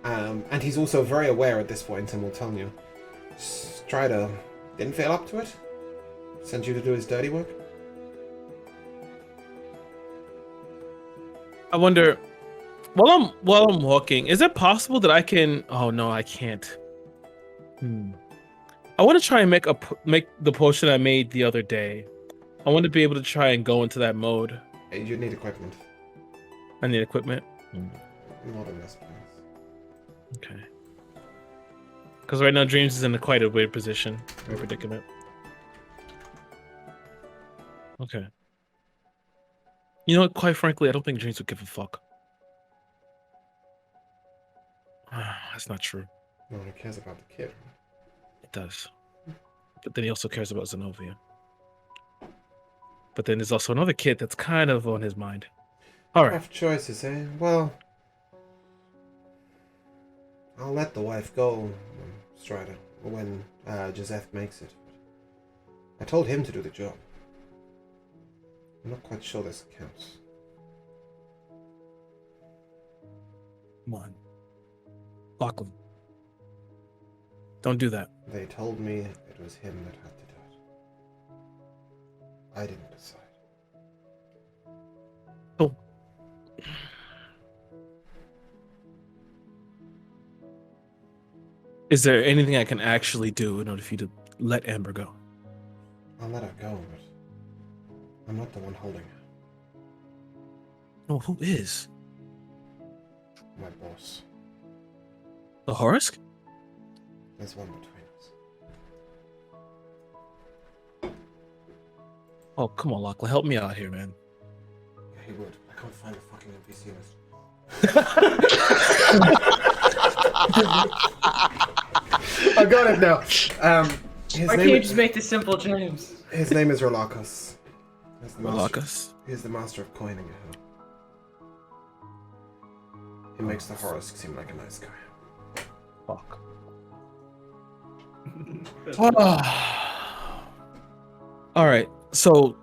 And he's also very aware at this point, and will tell you. Strider didn't feel up to it. Sent you to do his dirty work. I wonder. While I'm walking, is it possible that I can? Oh no, I can't. I want to try and make the potion I made the other day. I want to be able to try and go into that mode. You need equipment. I need equipment. Not in this place. Okay. Because right now Dreams is in quite a weird position, weird predicament. Okay. You know what? Quite frankly, I don't think Dreams would give a fuck. That's not true. No one cares about the kid. It does. But then he also cares about Zenobia. But then there's also another kid that's kind of on his mind. Alright. Tough choices, eh? Well, I'll let the wife go, Strider, when Joseph makes it. I told him to do the job. I'm not quite sure this counts. Come on. Lachlan. Don't do that. They told me it was him that had to do it. I didn't decide. Oh. Is there anything I can actually do in order for you to let Amber go? I'll let her go, but I'm not the one holding her. No, who is? My boss. The Horisk? There's one between us. Oh, come on, Lachlan. Help me out here, man. Yeah, he would. I can't find the fucking NPC list. I got it now. Why can't you just make this simple, James? His name is Rolakos. Rolakos? He's the master of coining a hill. He makes the Horus seem like a nice guy. Fuck. All right. So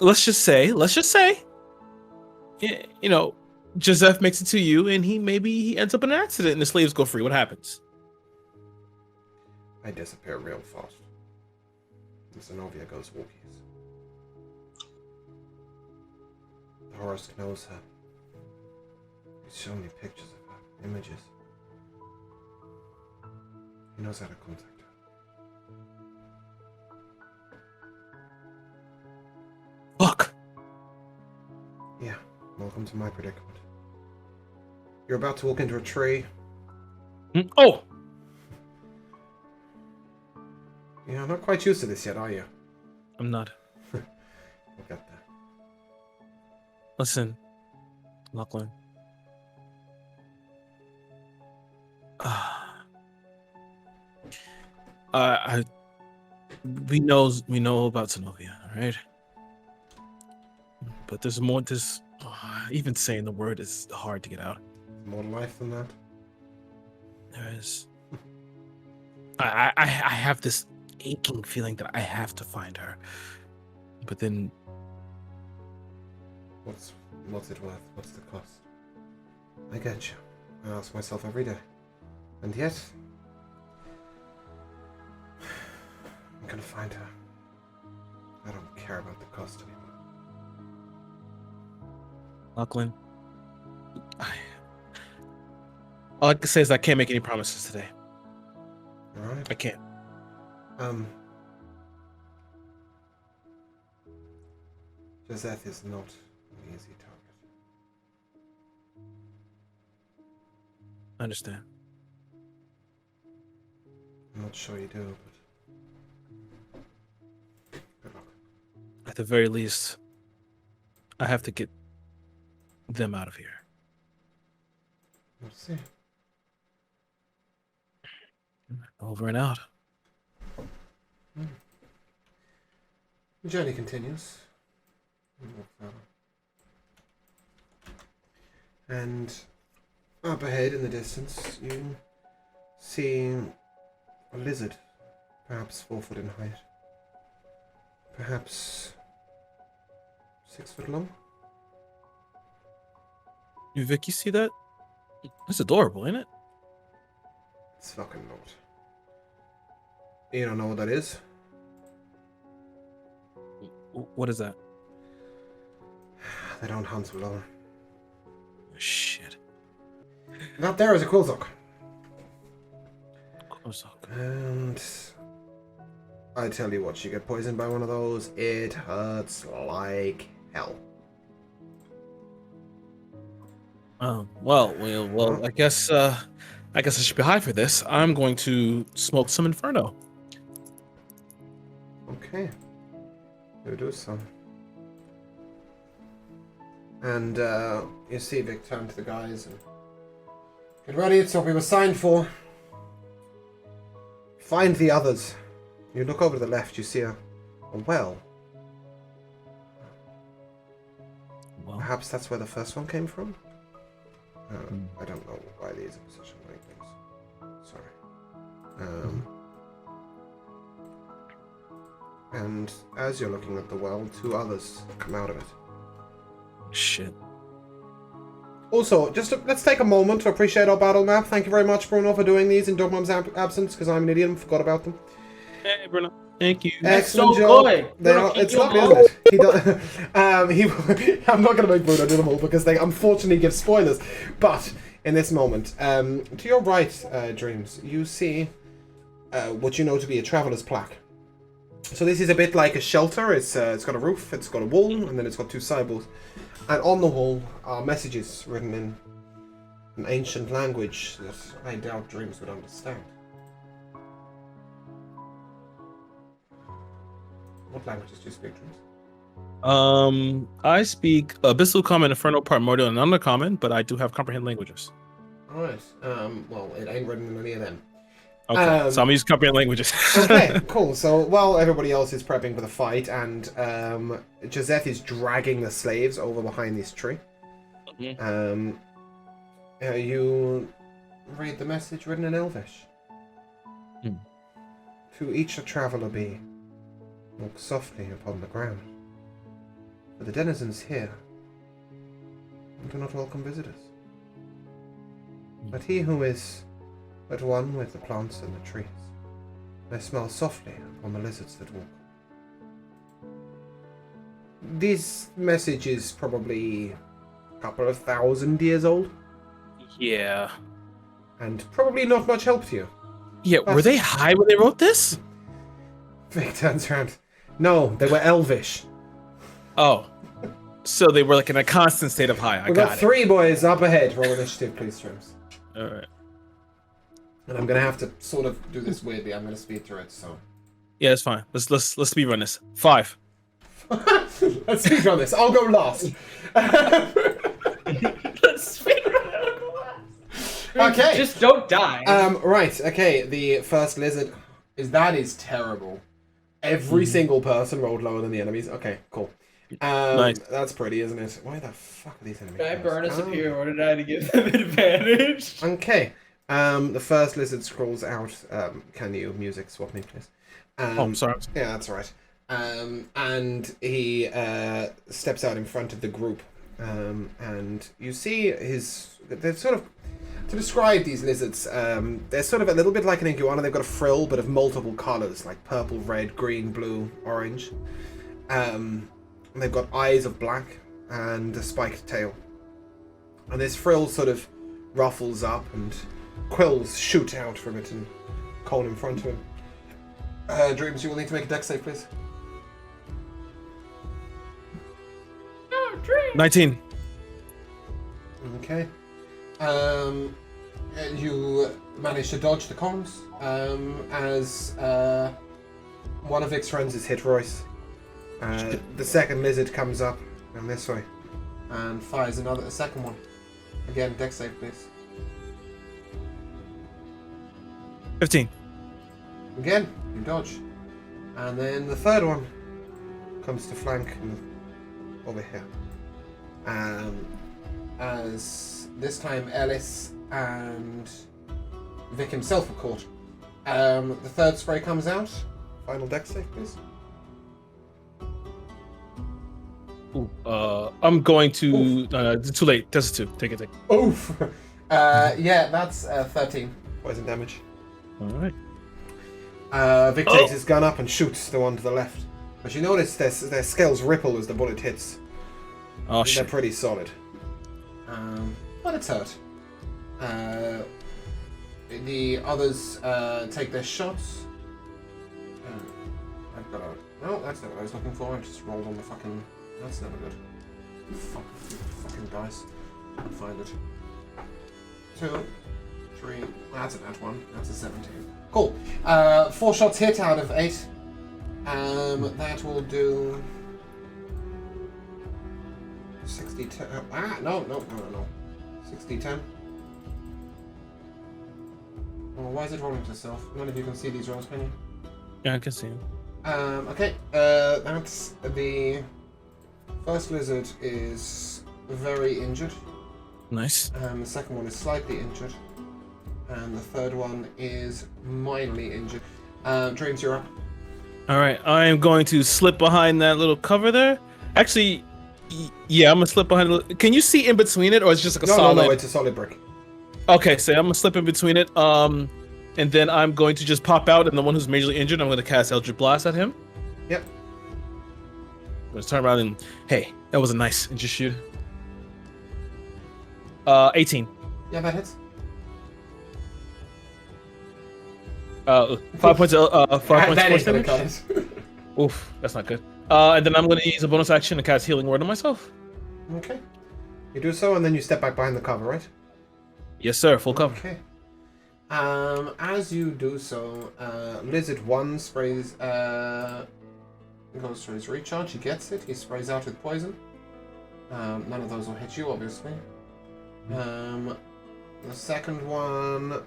let's just say, you know, Joseph makes it to you, and he ends up in an accident, and the slaves go free. What happens? I disappear real fast. And Zenobia goes walkies. The Horus knows her. He's shown me pictures of her, images. He knows how to contact her. Fuck. Yeah, welcome to my predicament. You're about to walk into a tree. Oh! You're not quite used to this yet, are you? I'm not. We'll get there. Listen, Lachlan. We know about Zenobia, right? But there's more. Even saying the word is hard to get out. More life than that. There is. I have this aching feeling that I have to find her, but then. What's it worth? What's the cost? I get you. I ask myself every day, and yet I'm gonna find her. I don't care about the cost anymore. Lachlan, all I can say is I can't make any promises today. All right. I can't. Joseph is not an easy target. I understand. I'm not sure you do, but good luck. At the very least, I have to get them out of here. We'll see. Over and out. The journey continues. And up ahead in the distance, you see a lizard, perhaps 4 foot in height, perhaps 6 foot long. You, Vic, you see that? That's adorable, ain't it? It's fucking not. You don't know what that is? What is that? They don't hunt alone. Shit. That there is a Quilzock. Quilzock. And I tell you what, you get poisoned by one of those, it hurts like hell. Well, I guess I should be high for this. I'm going to smoke some Inferno. Okay. You do so. And you see Vic turn to the guys and get ready, it's what we were signed for. Find the others. You look over to the left, you see a well. Perhaps that's where the first one came from? I don't know why these are positioned like this. Sorry. And as you're looking at the well, 2 others come out of it. Shit. Also, let's take a moment to appreciate our battle map. Thank you very much, Bruno, for doing these in Dogmom's absence, because I'm an idiot and forgot about them. Hey, Bruno. Thank you. Excellent so job. good. It's lovely, isn't it? He does, I'm not going to make Bruno do them all because they unfortunately give spoilers. But in this moment, to your right, Dreams, you see what you know to be a traveler's plaque. So this is a bit like a shelter. It's got a roof, it's got a wall, and then it's got 2 sideboards. And on the wall are messages written in an ancient language that I doubt Dreams would understand. What languages do you speak, Dreams? I speak Abyssal Common, Infernal, Primordial, and Undercommon, but I do have comprehend languages. Alright. Well, it ain't written in any of them. Okay, so I'm using comprehend languages. Okay, cool. So while everybody else is prepping for the fight, and Joseph is dragging the slaves over behind this tree, you read the message written in Elvish. To each a traveller be, walk softly upon the ground. For the denizens here do not welcome visitors. But he who is at one with the plants and the trees may smile softly upon the lizards that walk. This message is probably a couple of 1,000 years old. Yeah. And probably not much help to you. Yeah, were they high when they wrote this? Vic turns around. No, they were Elvish. Oh. So they were like in a constant state of high. We've got 3 boys up ahead. Roll initiative, please, Streams. Alright. And I'm gonna have to sort of do this weirdly. I'm gonna speed through it, so. Yeah, it's fine. Let's speed run this. 5. Let's speed run this. I'll go last. Let's speed run it. I'll go last. Okay. Just don't die. Right. Okay. The first lizard is terrible. Every single person rolled lower than the enemies. Okay. Cool. Nice. That's pretty, isn't it? Why the fuck are these enemies? Did I burn a superior die to give them advantage? Okay. The first lizard scrolls out. Can you music swap me, please? I'm sorry. Yeah, that's all right. And he steps out in front of the group. And you see they're sort of, to describe these lizards, they're sort of a little bit like an iguana. They've got a frill, but of multiple colors, like purple, red, green, blue, orange. And they've got eyes of black and a spiked tail. And this frill sort of ruffles up and quills shoot out from it and cone in front of him. Dreams, you will need to make a dex save, please. Oh, Dreams! 19. Okay. You manage to dodge the cones as one of Vic's friends is hit Royce. The second lizard comes up and this way and fires a second one. Again, dex save, please. 15. Again, you dodge. And then the third one comes to flank over here. As this time Ellis and Vic himself are caught. The third spray comes out. Final dex save, please. Ooh, I'm going to... too late. That's a 2. Take it. Oof! Yeah, that's 13 poison damage. Alright. Vic takes his gun up and shoots the one to the left. But you notice their scales ripple as the bullet hits. Oh, They're shit. pretty solid. But it's hurt. The others take their shots. I've got a... No, that's not what I was looking for. I just rolled on the fucking... That's never good. Fucking dice. Can't find it. 2, 3... That's a nat 1. That's a 17. Cool. 4 shots hit out of 8. That will do... 60, 10... No. 60, 10. Well, why is it rolling to self? None of you can see these rolls, can you? Yeah, I can see him. Okay. That's the first lizard is very injured. Nice. The second one is slightly injured. And the third one is minorly injured. Dreams, you're up. Alright, I am going to slip behind that little cover there. Actually, yeah, I'm going to slip behind. Can you see in between it, or it's just like a solid? No, it's a solid brick. Okay, so I'm going to slip in between it. And then I'm going to just pop out, and the one who's majorly injured, I'm going to cast Eldritch Blast at him. Yep. I'm going to turn around and, hey, that was a nice, and just shoot. 18. Yeah, that hits. 5 points. 5 points force damage. It. Oof, that's not good. And then I'm going to use a bonus action to cast Healing Word on myself. Okay. You do so, and then you step back behind the cover, right? Yes, sir. Full cover. Okay. As you do so, Lizard 1 sprays, goes for his recharge. He gets it. He sprays out with poison. None of those will hit you, obviously. The second one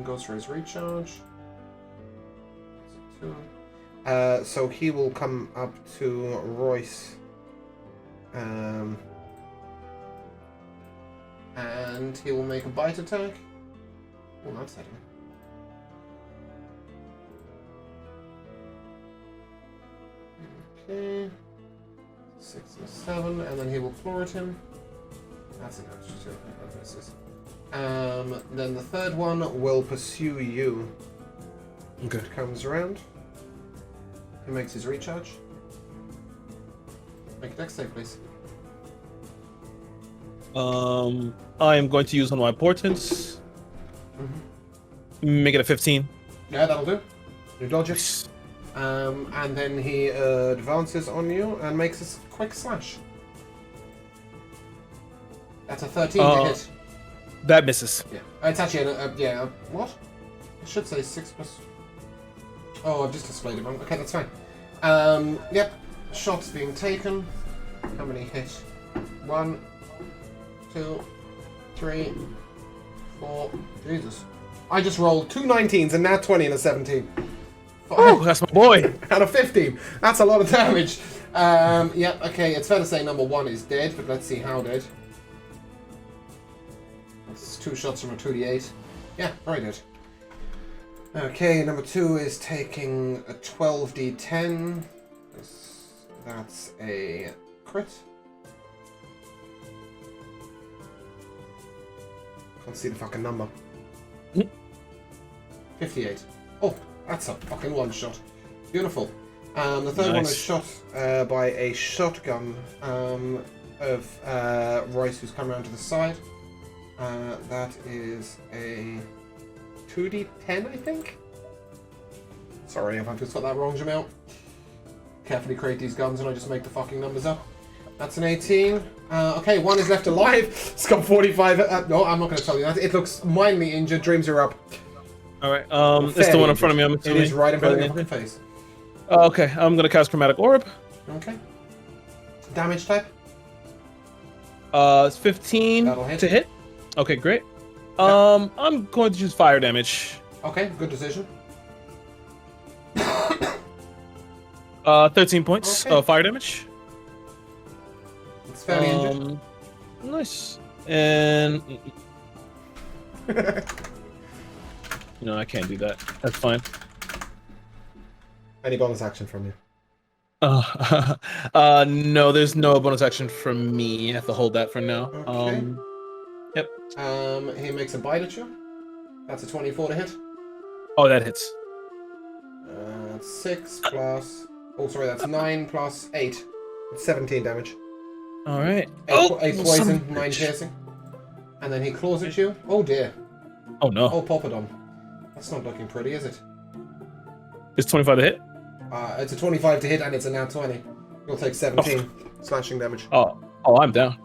goes for his recharge. So he will come up to Royce. And he will make a bite attack. Oh, that's hitting. Okay. 6 and 7, and then he will floor at him. That's an extra 2. That misses. Then the third one will pursue you. Okay. It comes around. He makes his recharge. Make a dex save, please. I am going to use one of my portents. Make it a 15. Yeah, that'll do. You dodge it. And then he advances on you and makes a quick slash. That's a 13 to hit. That misses. Yeah, it's actually what? It should say 6 plus. Oh, I've just displayed it wrong. Okay, that's fine. Yep. Shots being taken. How many hit? 1, 2, 3, 4. Jesus. I just rolled 2 19s and now 20 and a 17. Oh, that's my boy. Out of 15. That's a lot of damage. Yeah, okay, it's fair to say number 1 is dead, but let's see how dead. That's 2 shots from a 2d8. Yeah, very dead. Okay, number 2 is taking a 12d10. That's a crit. Can't see the fucking number. 58. Oh, that's a fucking one shot. Beautiful. The third one is shot by a shotgun of Royce, who's come around to the side. That is a 2d10, I think? Sorry if I've just got that wrong, Jamil. Carefully create these guns and I just make the fucking numbers up. That's an 18. Okay, 1 is left alive. It's got 45. No, I'm not going to tell you that. It looks mildly injured. Dreams are up. Alright, it's the one in front of me. I'm assuming. It is right in front of your fucking face. Okay, I'm going to cast Chromatic Orb. Okay. Damage type? It's 15 That'll hit. to hit. Okay, great. I'm going to choose fire damage. Okay, good decision. 13 points of fire damage. It's fairly injured. Nice. And no, I can't do that. That's fine. Any bonus action from you? No, there's no bonus action from me. I have to hold that for now. Okay. Yep. He makes a bite at you. That's a 24 to hit. Oh, that hits. 6 plus. Oh, sorry, that's 9 plus 8. It's 17 damage. All right. 8 poison, 9 piercing. And then he claws at you. Oh dear. Oh no. Oh, Poppadom. That's not looking pretty, is it? It's 25 to hit? It's a 25 to hit and it's a nat 20. You'll take 17 slashing damage. Oh, I'm down.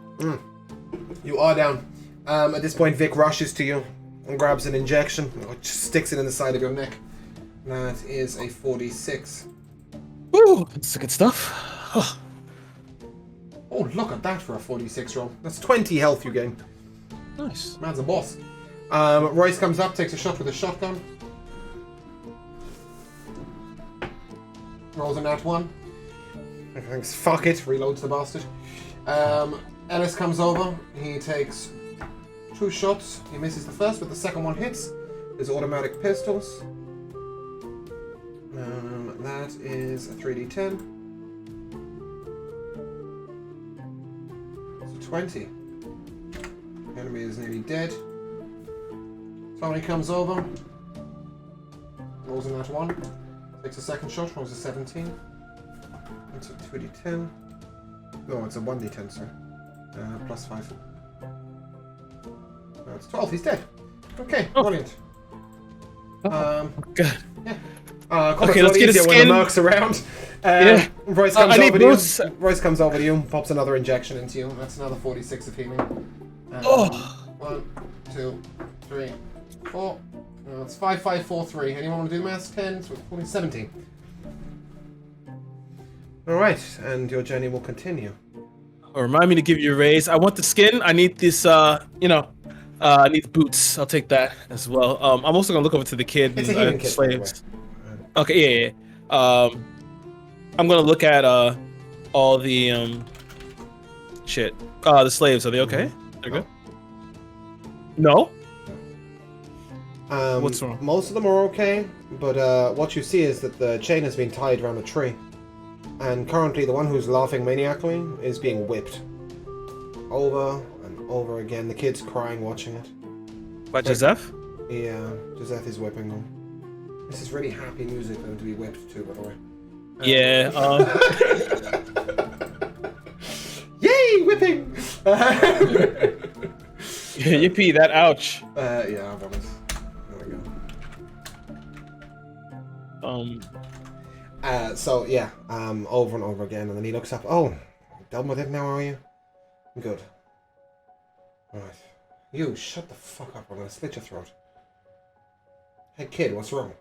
You are down. At this point, Vic rushes to you and grabs an injection, which sticks it in the side of your neck. That is a 46. Ooh, that's good stuff. Oh, look at that for a 46 roll. That's 20 health you gain. Nice. Man's a boss. Royce comes up, takes a shot with a shotgun. Rolls a nat 1. Thinks, fuck it, reloads the bastard. Ellis comes over, he takes 2 shots. He misses the first, but the second one hits. His automatic pistols. That is a 3d10. It's a 20. The enemy is nearly dead. Somebody comes over. Rolls a nat 1. Takes a second shot, rolls a 17. It's a 2d10. No, it's a 1d10, sorry. Plus 5. No, it's 12, he's dead. Okay, brilliant. Good. Yeah. Okay, let's get his when skin. the mercs around. Yeah. Royce comes I need over to boots. you. Royce comes over to you, pops another injection into you. That's another 46 of healing. 1, 2, 3, 4. No, it's 5, 5, 4, 3. Anyone want to do maths? 10, 14, 17. Alright, and your journey will continue. Remind me to give you a raise. I want the skin. I need this. I need the boots. I'll take that as well. I'm also gonna look over to the kid It's a and human kid, by the slaves. Okay, yeah. I'm gonna look at all the shit. The slaves. Are they okay? They're good. No. What's wrong? Most of them are okay, but what you see is that the chain has been tied around a tree. And currently the one who's laughing maniacally is being whipped. Over and over again. The kid's crying watching it. By Joseph? Yeah, Joseph is whipping them. This is really happy music for them to be whipped to, by the way. Yeah, Yay, whipping! Yippee, that ouch. Yeah, I promise. There we go. So yeah, over and over again, and then he looks up. Oh, done with it now, are you? Good. Right. You, shut the fuck up, I'm gonna slit your throat. Hey kid, what's wrong?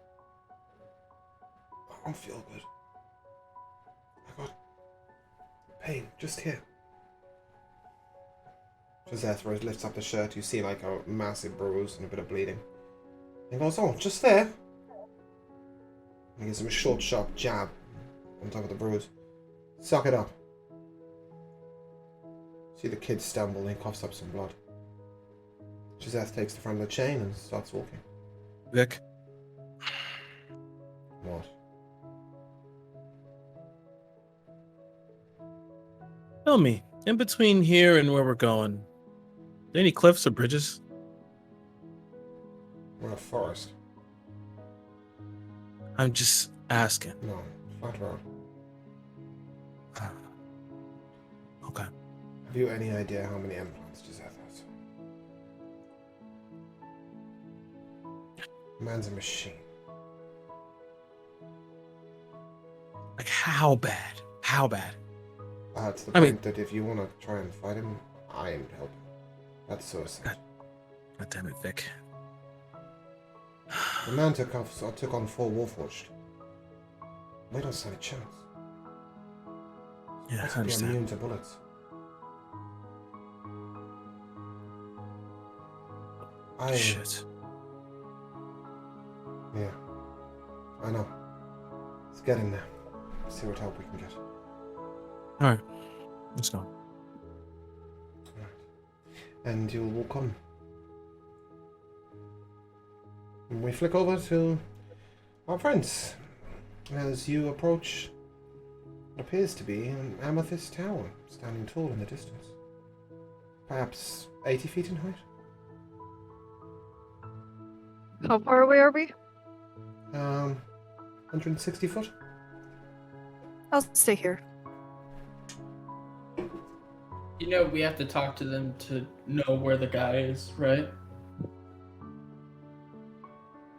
I don't feel good. I got pain, just here. Joseph lifts up the shirt, you see like a massive bruise and a bit of bleeding. He goes, oh, just there? And he gives him a short, sharp jab on top of the bruise. Suck it up. See the kid stumble and he coughs up some blood. Joseph takes the front of the chain and starts walking. Vic. What? Tell me, in between here and where we're going, are there any cliffs or bridges? We're in a forest. I'm just asking. No, flat road. Okay. Have you any idea how many implants Joseph has? Man's a machine. Like, how bad? How bad? To the point that if you want to try and fight him, I am helping. That's suicide. God damn it, Vic. The man took on 4 Warforged. We don't stand a chance. Yeah, Must I be understand. immune to bullets. Shit. Yeah. I know. Let's get in there. See what help we can get. Alright. Let's go. And you'll walk on. And we flick over to our friends as you approach what appears to be an amethyst tower standing tall in the distance. Perhaps 80 feet in height? How far away are we? 160 foot? I'll stay here. You know, we have to talk to them to know where the guy is, right?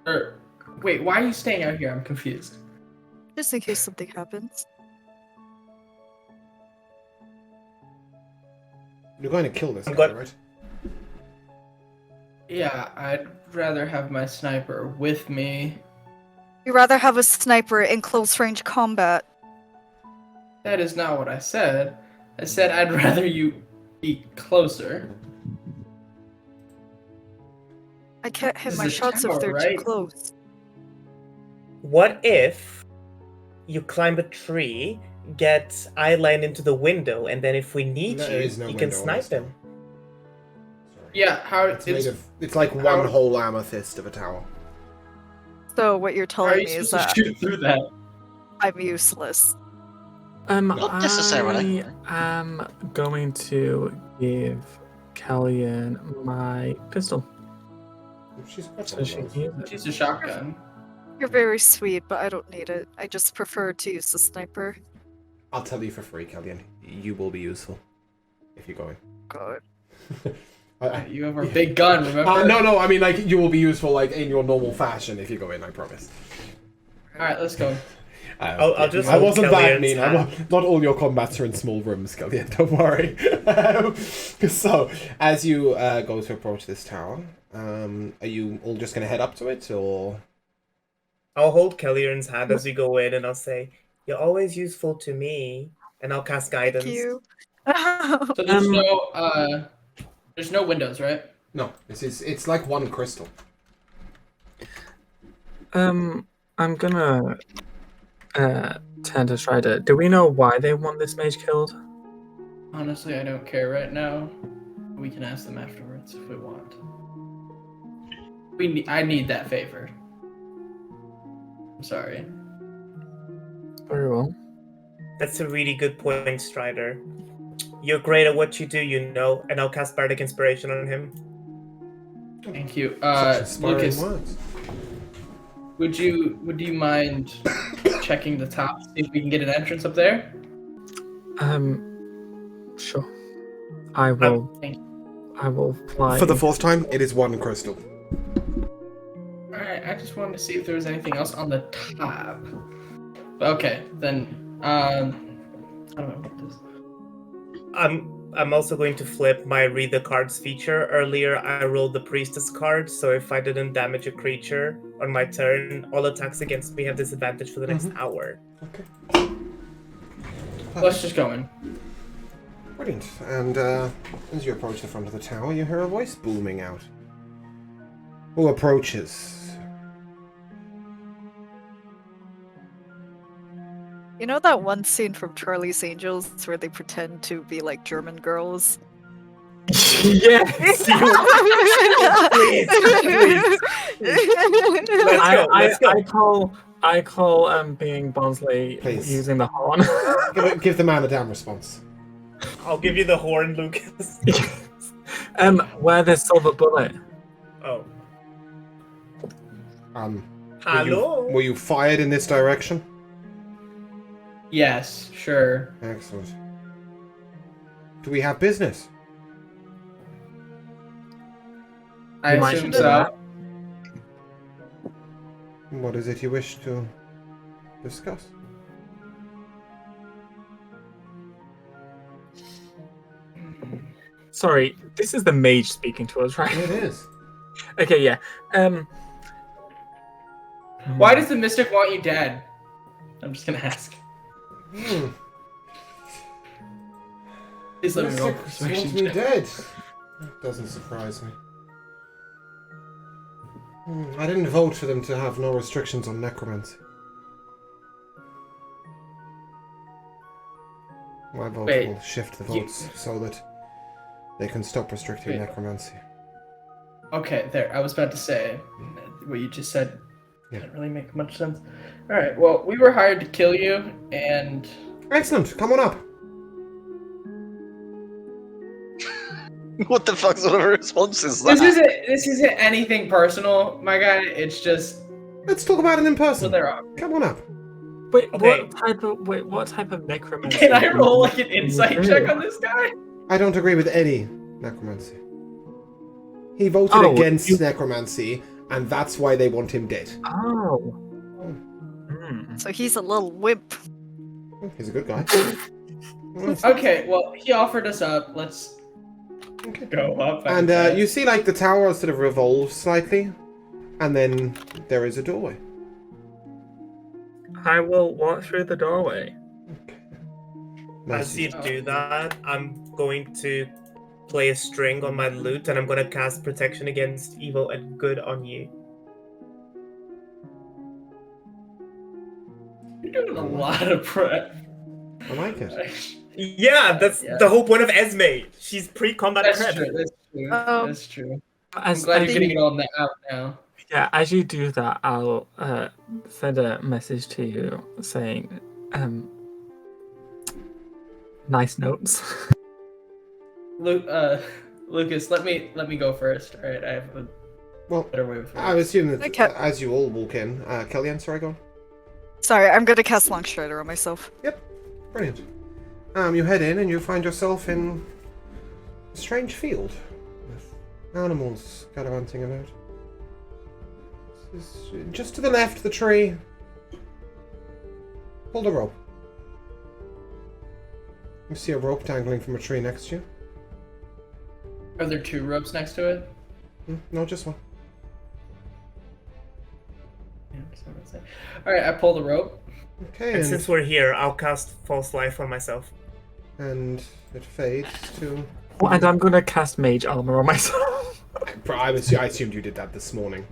Or, wait, why are you staying out here? I'm confused. Just in case something happens. You're going to kill this guy, right? Yeah, I'd rather have my sniper with me. You'd rather have a sniper in close range combat. That is not what I said. I said I'd rather you be closer. I can't hit This my is a shots if tower, they're right? too close. What if you climb a tree, get eyeline into the window, and then if we need There is no you can window on snipe this tower. him? Yeah, how It's like one whole amethyst of a tower. So what you're How are telling you me is supposed that to shoot through that? I'm useless. Not necessarily. I am going to give Kellyanne my pistol. So she can use it. She's a shotgun. You're very sweet, but I don't need it. I just prefer to use the sniper. I'll tell you for free, Kellyanne. You will be useful if you're going. God. You have our big gun, remember? No, I mean, like, you will be useful, like, in your normal fashion if you go in, I promise. Alright, let's go. I'll just I wasn't hold that Kellyanne's mean. hand. Not all your combats are in small rooms, Kellyanne, don't worry. So, as you go to approach this tower, are you all just going to head up to it, or...? I'll hold Kellyanne's hand as we go in, and I'll say, "You're always useful to me," and I'll cast guidance. Thank you. So there's no windows, right? No, it's like one crystal. I'm gonna turn to Strider. Do we know why they want this mage killed? Honestly, I don't care right now. We can ask them afterwards if we want. I need that favor. I'm sorry. Very well. That's a really good point, Strider. You're great at what you do, you know, and I'll cast Bardic Inspiration on him. Thank you. Such inspiring Lucas, words. would you mind checking the top, see if we can get an entrance up there? Sure. I will. I will fly. For the fourth time, it is one crystal. Alright, I just wanted to see if there was anything else on the top. Okay, then I don't know what this. I'm also going to flip my read the cards feature. Earlier I rolled the priestess card, so if I didn't damage a creature on my turn, all attacks against me have disadvantage for the next hour. Okay. Let's just go in. Brilliant. And as you approach the front of the tower, you hear a voice booming out. Who approaches? You know that one scene from Charlie's Angels where they pretend to be like German girls? Yes. Let's go. I call being Bonsley Please. using the horn. Give the man a damn response. I'll give you the horn, Lucas. Where there's silver bullet. Oh. Hello? Were you fired in this direction? Yes, sure. Excellent. Do we have business? I You might assume do so. that. What is it you wish to discuss? Sorry, this is the mage speaking to us, right? It is. Okay, yeah. Why does the mystic want you dead? I'm just gonna ask. Please let me know. Mystic wants me dead. That doesn't surprise me. I didn't vote for them to have no restrictions on necromancy. My vote will shift the votes so that they can stop restricting necromancy. Okay, there. I was about to say what you just said. Didn't really make much sense. All right. Well, we were hired to kill you, and excellent. Come on up. What the fuck sort of response is that? This isn't anything personal, my guy. It's just. Let's talk about it in person. Well, come on up. Wait, Okay. what type of necromancy? Can I roll like an insight check on this guy? I don't agree with any necromancy. He voted against necromancy, and that's why they want him dead. Oh. So he's a little wimp. He's a good guy. Okay, well, he offered us up. Let's go up. And you see, like, the tower sort of revolves slightly, and then there is a doorway. I will walk through the doorway. As you do that, I'm going to play a string on my lute, and I'm going to cast Protection Against Evil and Good on you. You're doing a lot of prep. I like it. Yeah, that's the whole point of Esme. She's pre-combat prep. That's true. That's true. I'm As glad I you're getting it all out now. Yeah, as you do that, I'll send a message to you saying, nice notes. Lucas, let me go first. All right, I have a better way of. I assume that as you all walk in, Kellyanne, sorry, go on. Sorry, I'm gonna cast Long Strider on myself. Yep, brilliant. You head in and you find yourself in a strange field with animals gallivanting about. Just to the left, the tree. Pull the rope. You see a rope dangling from a tree next to you. Are there two ropes next to it? No, just one. All right, I pull the rope. Okay. And since we're here, I'll cast False Life on myself. and it fades to. Well, and I'm gonna cast Mage Armor on myself. I assumed you did that this morning.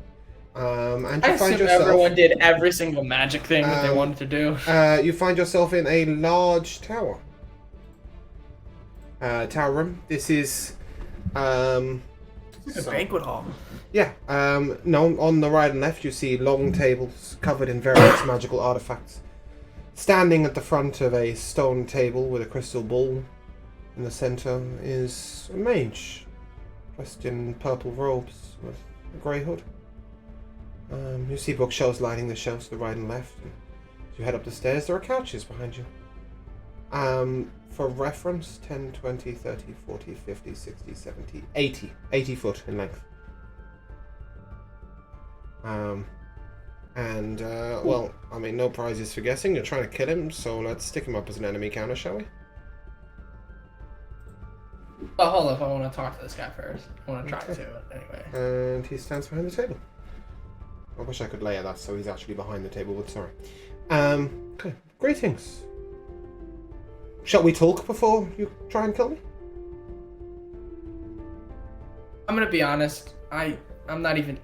And I you find assume yourself. everyone did every single magic thing that they wanted to do. You find yourself in a large tower. Tower room. This is. It's a banquet hall. Yeah. No, on the right and left you see long tables covered in various magical artifacts. Standing at the front of a stone table with a crystal ball in the center is a mage, dressed in purple robes with a grey hood. You see bookshelves lining the shelves to the right and left. And as you head up the stairs, there are couches behind you. For reference, 10, 20, 30, 40, 50, 60, 70, 80. 80 foot in length. Well, I mean, no prizes for guessing. You're trying to kill him, so let's stick him up as an enemy counter, shall we? Oh, hold up. I want to talk to this guy first. I want to try to, anyway. And he stands behind the table. I wish I could layer that so he's actually behind the table, but sorry. Okay. Greetings. Shall we talk before you try and kill me? I'm gonna be honest. I'm not even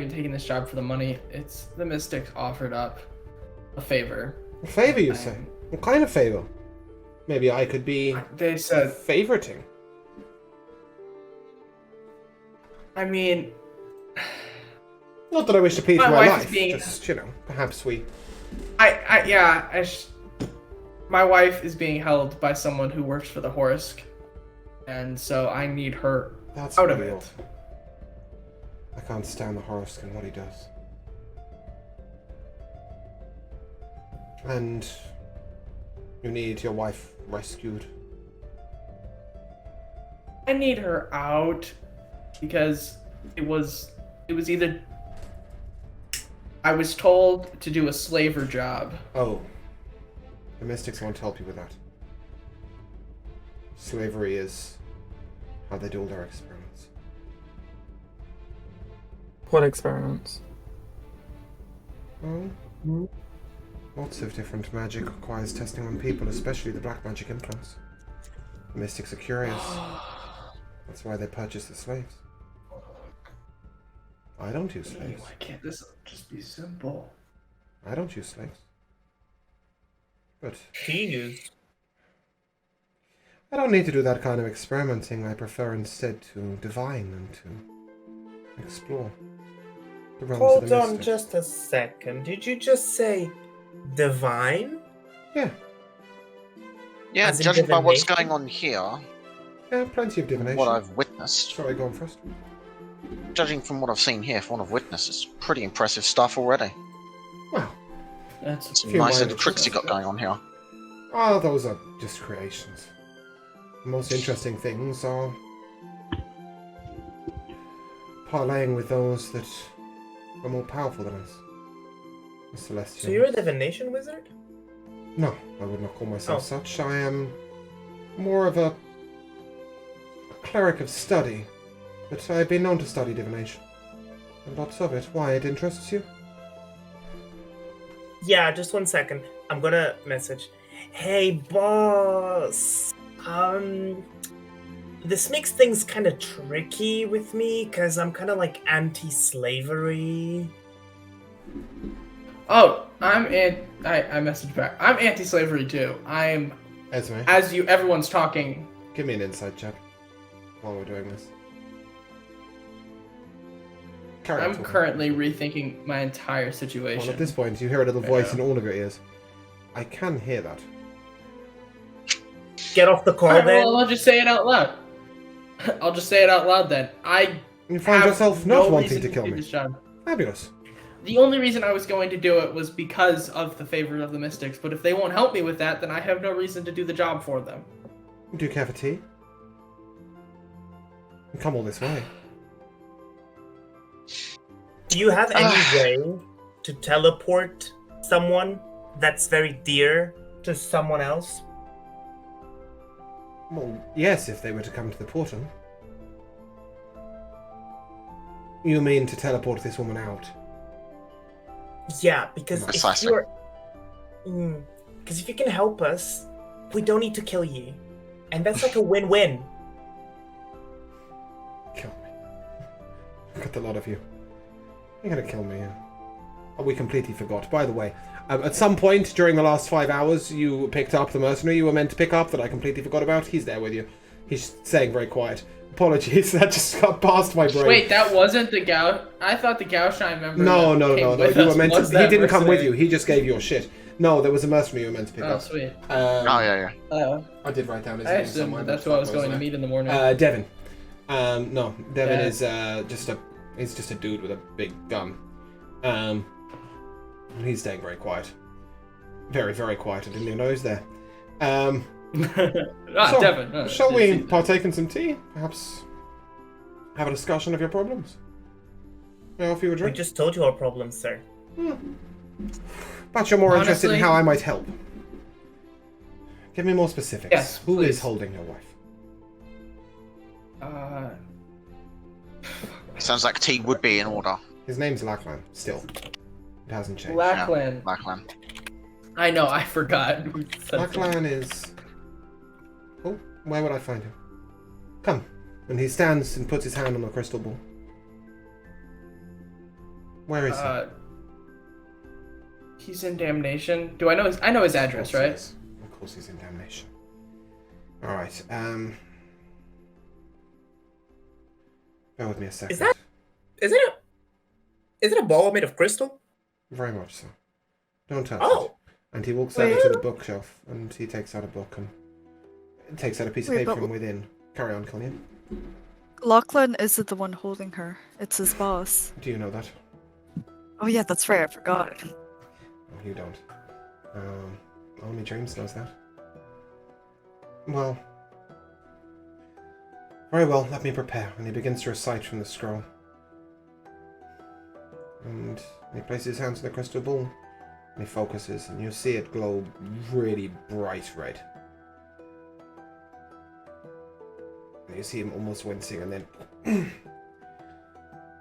taking this job for the money. It's the Mystics offered up a favor. A favor, you say? What kind of favor? Maybe I could be. They said favoriting. I mean, not that I wish to please my wife life. is being- Just perhaps we. My wife is being held by someone who works for the Horsk, and so I need her out of it. I can't stand the Horsk and what he does. And you need your wife rescued. I need her out because it was either I was told to do a slaver job. Oh. The Mystics won't help you with that. Slavery is how they do all their experiments. What experiments? Well, lots of different magic requires testing on people, especially the black magic implants. The Mystics are curious. That's why they purchase the slaves. I don't use slaves. Why can't this just be simple? I don't use slaves. But he used. I don't need to do that kind of experimenting. I prefer instead to divine and to explore the realms Hold of the on mystic. just a second. Did you just say divine? Yeah. Yeah, As in judging by what's divination? going on here, Yeah, plenty of divination. what I've witnessed, Shall I go on first? judging from what I've seen here, from what I've witnessed, it's pretty impressive stuff already. Well, That's Some few nice minor little tricks you got going on here. oh, those are just creations. The most interesting things are parlaying with those that are more powerful than us. The Celestials. So you're a divination wizard? No, I would not call myself Oh. such. I am more of a cleric of study, but I've been known to study divination. And lots of it. Why, it interests you? Yeah, just 1 second. I'm gonna message. Hey, boss. This makes things kind of tricky with me because I'm kind of like anti-slavery. Oh, I messaged back. I'm anti-slavery too. I'm Esme, everyone's talking. give me an insight check while we're doing this. Carry on I'm talking. currently rethinking my entire situation. Well, at this point, you hear a little voice in Yeah. all of your ears. I can hear that. Get off the call Alright, then. well, I'll just say it out loud. I'll just say it out loud then. I You find have yourself no not wanting reason to kill do me. this job. Fabulous. The only reason I was going to do it was because of the favor of the Mystics, but if they won't help me with that, then I have no reason to do the job for them. Do you care for tea? You come all this way. Do you have any way to teleport someone that's very dear to someone else? Well, yes, if they were to come to the portal. You mean to teleport this woman out? Yeah, because if Precisely. you're... Because if you can help us, We don't need to kill ye. And that's like a win-win. Kill me. I've got a lot of you. You're gonna kill me. Oh, we completely forgot. By the way, at some point during the last 5 hours, you picked up the mercenary you were meant to pick up that I completely forgot about. He's there with you. He's saying very quiet. Apologies, that just got past my brain. Wait, that wasn't the Gauch. I thought the Gauchine member. No. You were meant to. He didn't come with you. He just gave your shit. No, there was a mercenary you were meant to pick up. Oh, sweet. Yeah. I did write down his I name assumed somewhere. that's who I was going to meet in the morning. Devin. No, Devin Yeah. is he's just a dude with a big gun. He's staying very quiet. Very, very quiet. I didn't even know he was there. So, Devin. shall we partake in some tea? Perhaps have a discussion of your problems? May I offer you a We drink? just told you our problems, sir. But you're more interested in Honestly- how I might help. Give me more specifics. Yes, Who is please. holding your wife? Sounds like tea would be in order. His name's Lachlan, still. It hasn't changed. Lachlan. Lachlan. I know, I forgot. Lachlan is... Oh, where would I find him? Come. And he stands and puts his hand on the crystal ball. Where is he? He's in Damnation. Do I know his? I know his address, right? Of course he's in Damnation. Alright, bear with me a second. Is it a ball made of crystal? Very much so. Don't touch Oh. it. And he walks over to the bookshelf and he takes out a book and takes out a piece of Wait, paper but from within. Carry on, Killian. Lachlan isn't the one holding her. It's his boss. Do you know that? Oh yeah, that's right. I forgot. Oh, you don't. Only James knows that. Well. Very well, let me prepare. And he begins to recite from the scroll. And he places his hands on the crystal ball. And he focuses, and you see it glow really bright red. And you see him almost wincing, and then...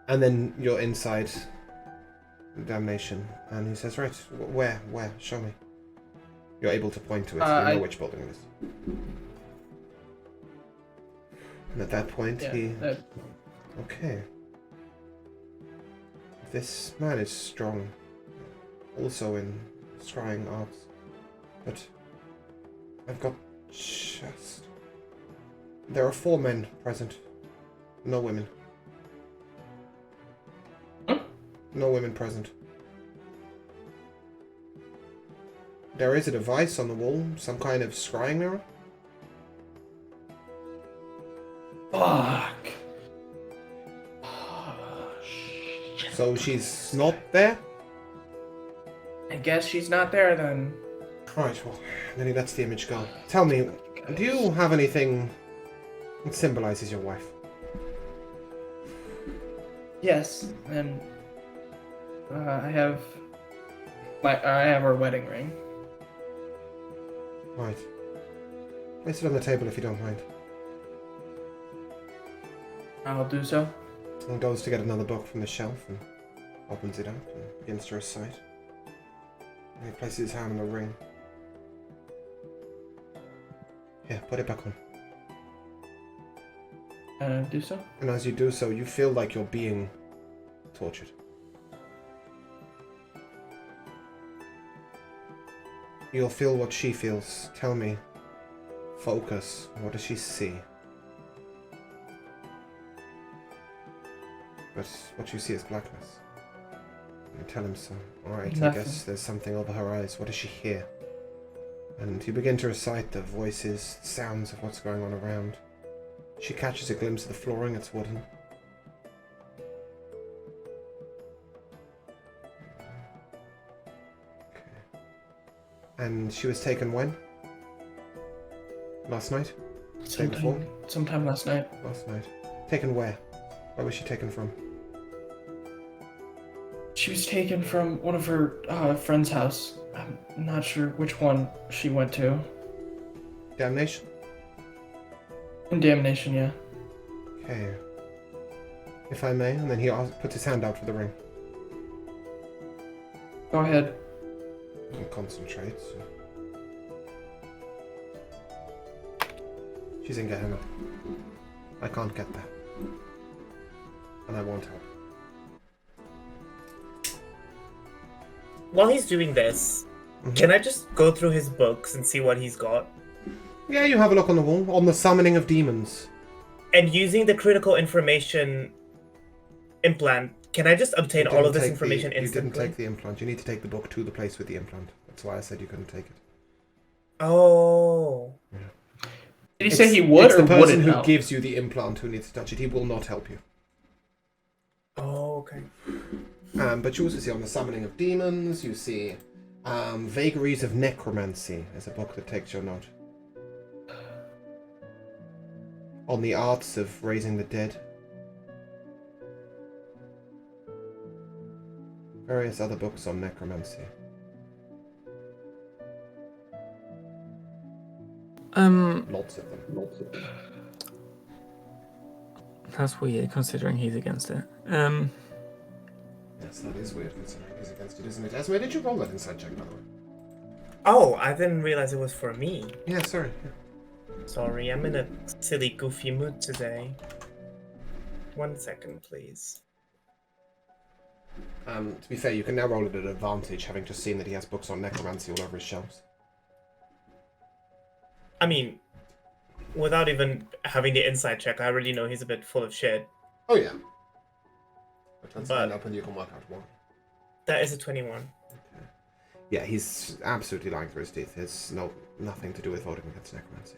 and then you're inside Damnation. And he says, right, where? Show me. You're able to point to it. You know which building it is. And at that point, he... Okay. This man is strong. Also in scrying arts. But... I've got just... There are 4 men present. No women. No women present. There is a device on the wall, some kind of scrying mirror. Fuck. So she's not there? I guess she's not there then. Right, well, then he lets the image go. Tell me, do you have anything that symbolizes your wife? Yes, and I have her wedding ring. Right. Place it on the table if you don't mind. I'll do so. And goes to get another book from the shelf and opens it up and begins to recite. And he places his hand on the ring. Here, put it back on. Do so? And as you do so, you feel like you're being tortured. You'll feel what she feels. Tell me. Focus. What does she see? But what you see is blackness. You tell him so. Alright, I Nothing. guess there's something over her eyes. What does she hear? And you begin to recite the voices, sounds of what's going on around. She catches a glimpse of the flooring, it's wooden. Okay. And she was taken when? Last night? Day before? Sometime last night. Last night. Taken where? Where was she taken from? She was taken from one of her friend's house. I'm not sure which one she went to. Damnation? In Damnation, yeah. Okay. If I may, and then he puts his hand out for the ring. Go ahead. And concentrates. She's in Gehenna. I can't get there. And I won't help. While he's doing this, can I just go through his books and see what he's got? Yeah, you have a look on the wall. On the summoning of demons. And using the critical information implant, can I just obtain all of this information instantly? You didn't take the implant. You need to take the book to the place with the implant. That's why I said you couldn't take it. Oh. Yeah. Did he say he would it's or the person wouldn't who help? gives you the implant who needs to touch it. He will not help you. Oh, okay. But you also see on the summoning of demons, you see Vagaries of Necromancy is a book that takes your note. On the arts of raising the dead. Various other books on necromancy. Lots of them. That's weird considering he's against it. Yes, that is weird considering he's against it, isn't it? Esme, did you roll that inside check, by the way? Oh, I didn't realize it was for me. Yeah, sorry. Sorry, I'm in a silly, goofy mood today. 1 second, please. To be fair, you can now roll it at advantage, having just seen that he has books on necromancy all over his shelves. I mean, without even having the inside check, I already know he's a bit full of shit. Oh, yeah. But let's line up and you can work out why. That is a 21. Okay. Yeah, he's absolutely lying through his teeth. It's nothing to do with voting against necromancy.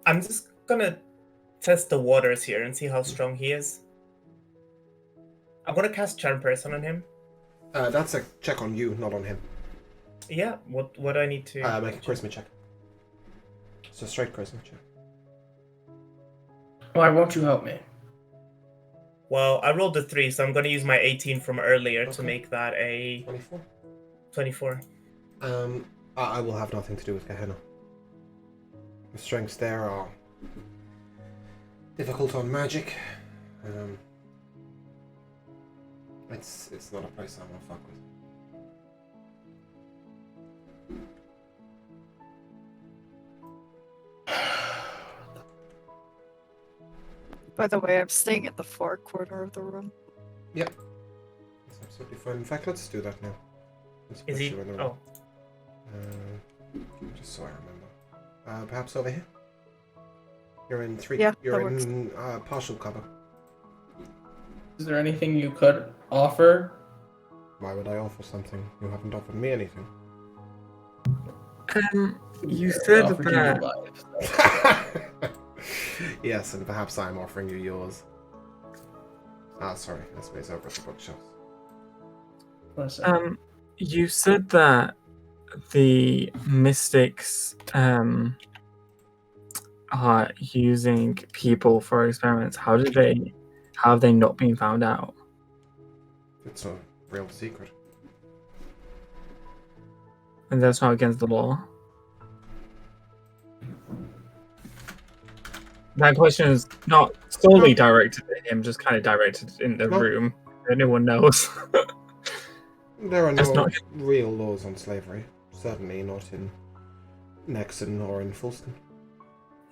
I'm just gonna test the waters here and see how strong he is. I'm gonna cast Charm Person on him. That's a check on you, not on him. Yeah, what do I need to... Make a charisma check. It's a straight charisma check. Why won't you help me? Well, I rolled a 3, so I'm gonna use my 18 from earlier to make that a... 24? 24. I will have nothing to do with Gehenna. The strengths there are difficult on magic. It's not a place I want to fuck with. By the way, I'm staying in the far corner of the room. Yep. That's absolutely fine. In fact, let's do that now. Let's Is push he? you in the room. Just so I remember. Perhaps over here? You're in 3. Yeah, You're that in partial cover. Is there anything you could offer? Why would I offer something? You haven't offered me anything. You I said offered you your that. life, so. Yes, and perhaps I'm offering you yours. Sorry, that's me over at the bookshelf. Listen, You said that the mystics are using people for experiments. How have they not been found out? It's a real secret. And that's not against the law. That question is not solely directed at him, just kind of directed in the room. Anyone knows. There are That's no not- real laws on slavery. Certainly not in Nexon or in Fulston.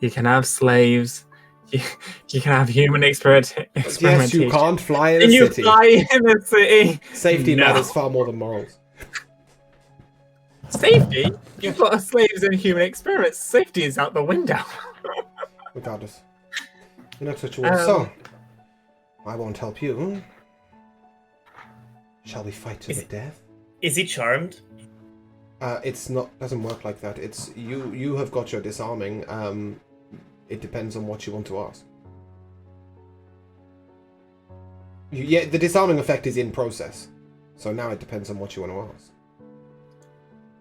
You can have slaves. You can have human experimentation. Yes, you can't fly in a Can you city. fly in a city? Safety No. matters far more than morals. Safety? You've got slaves and human experiments. Safety is out the window. Regardless. You're not such a war. So, I won't help you. Shall we fight to the death? Is he charmed? It's not. Doesn't work like that. It's you. You have got your disarming. It depends on what you want to ask. Yeah, the disarming effect is in process. So now it depends on what you want to ask.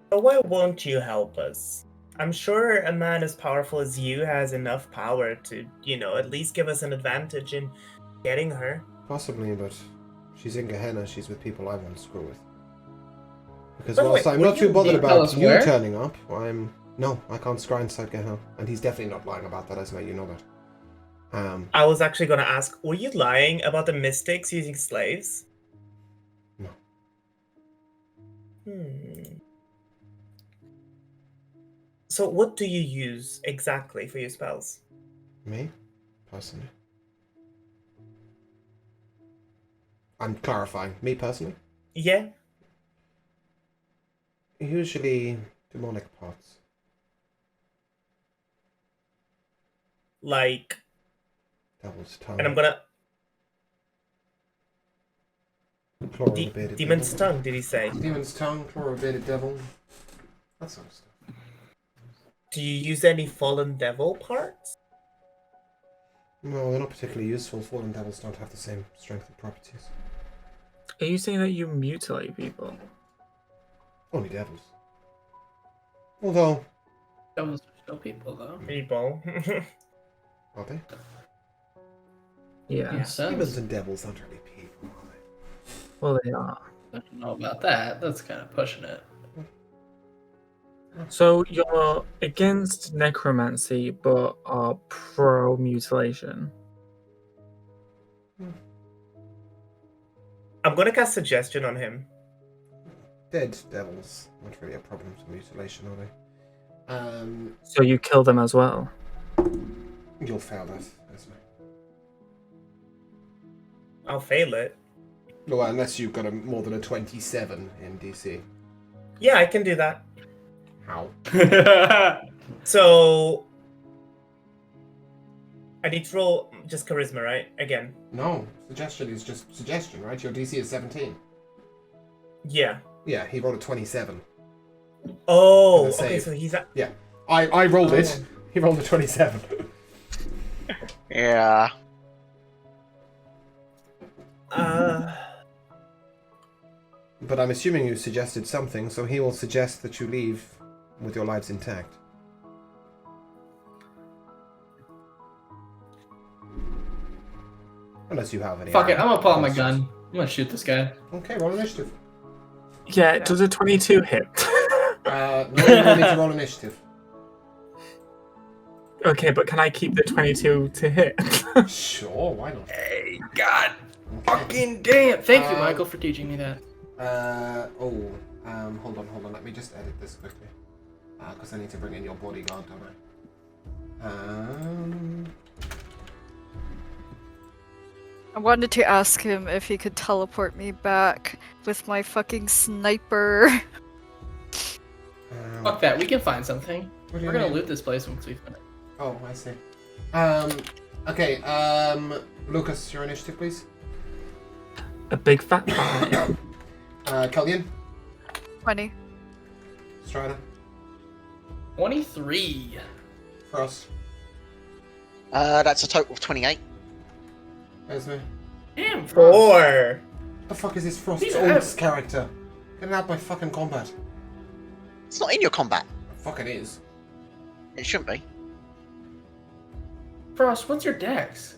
But why won't you help us? I'm sure a man as powerful as you has enough power to, at least give us an advantage in getting her. Possibly, but she's in Gehenna. She's with people I won't screw with. Because By the whilst way, I'm what not do too you bothered mean? Tell about us you where? turning up, No, I can't scry inside Gehenna. And he's definitely not lying about that, Esme, you know that. I was actually going to ask, were you lying about the mystics using slaves? No. So what do you use exactly for your spells? Me, personally. I'm clarifying. Me personally? Yeah. Usually demonic parts. Like, Devil's tongue. and I'm gonna Chlorobated demon's devil. tongue. Did he say? Demon's tongue, chlorobated devil. That sort of stuff. Do you use any fallen devil parts? No, they're not particularly useful. Fallen devils don't have the same strength and properties. Are you saying that you mutilate people? Only devils. Although... Devils are still people, though. People. Are they? Yeah. Demons and devils aren't really people, are they? Well, they are. I don't know about that. That's kind of pushing it. So you're against necromancy, but are pro mutilation. I'm gonna cast suggestion on him. Dead devils aren't really a problem to mutilation, are they? So you kill them as well. You'll fail that, Esme. I'll fail it. Well, unless you've got more than a 27 in DC. Yeah, I can do that. How? So I need to roll just charisma, right? Again. No, suggestion is just suggestion, right? Your DC is 17. Yeah. Yeah, he rolled a 27. Oh, As a okay, save. so he's at... Yeah. I rolled it. He rolled a 27. Yeah. But I'm assuming you suggested something, so he will suggest that you leave with your lives intact. Unless you have any. Fuck it, I'm gonna pull out my questions. gun. I'm gonna shoot this guy. Okay, roll initiative. Yeah, does a 22 hit? No, you will need to roll initiative. Okay, but can I keep the 22 to hit? Sure, why not? Hey, God. Fucking damn. Thank you, Michael, for teaching me that. Hold on. Let me just edit this quickly. Because I need to bring in your bodyguard, don't I? I wanted to ask him if he could teleport me back with my fucking sniper. Fuck that. We can find something. What do you We're gonna mean? loot this place once we find it. Oh, I see. Okay, Lucas, your initiative, please. A big fat pie. Kellyan, 20. Strider, 23. Frost, That's a total of 28. Esme. Damn, Frost. 4. What the fuck is this Frost's These oldest character? Get out my fucking combat. It's not in your combat. Fuck it is. It shouldn't be. Frost, what's your dex?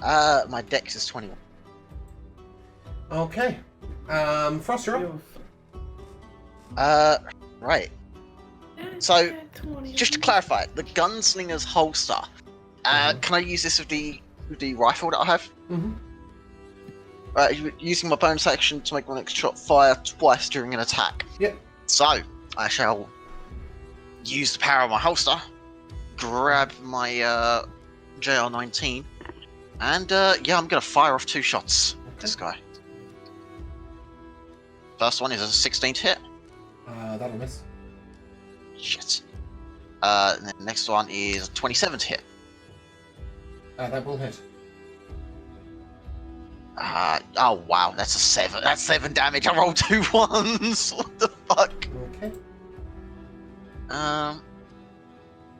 My dex is 21. Okay. Frost, you're up. Right. So, just to clarify, the gunslinger's holster. Can I use this with the rifle that I have? Mm-hmm. Using my bonus action to make my next shot fire twice during an attack. Yep. So, I shall use the power of my holster, grab my JR-19, and yeah, I'm gonna fire off 2 shots at this guy. First one is a 16th hit. That'll miss. Shit. And the next one is a 27th hit. That will hit. Oh wow, that's a 7. That's 7 damage. I rolled 2 ones. What the fuck? Okay. Um,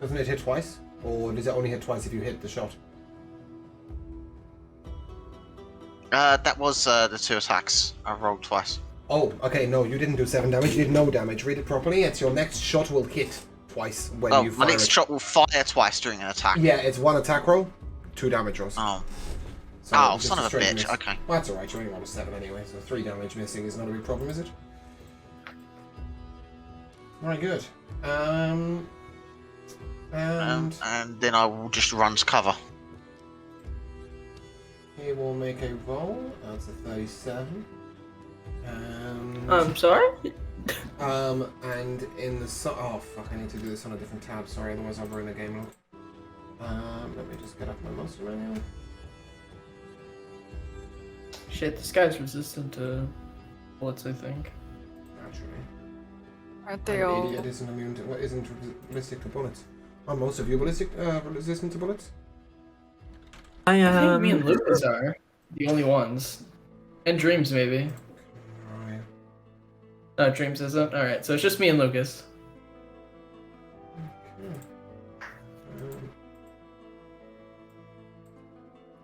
Doesn't it hit twice? Or does it only hit twice if you hit the shot? that was the 2 attacks. I rolled twice. Oh, okay, no, you didn't do 7 damage, you did no damage. Read it properly, it's your next shot will hit twice when you fire my next it. shot will fire twice during an attack. Yeah, it's 1 attack roll, 2 damage rolls. Oh. So Oh, just son of a straight bitch, miss. okay. Well, that's alright, you only rolled a 7 anyway, so 3 damage missing is not a big problem, is it? Alright, good. And then I will just run to cover. he will make a roll, that's a 37. I'm sorry? And in the oh fuck, I need to do this on a different tab. Sorry, otherwise I'll ruin the game log. Let me just get up my monster manual. Shit, this guy's resistant to bullets, I think. Naturally. Aren't they An all? idiot isn't immune to, isn't ballistic to bullets. Are most of you resistant to bullets? I I think me and Lucas are the only ones. And Dreams, maybe. Right. No, Dreams isn't? Alright, so it's just me and Lucas. Okay.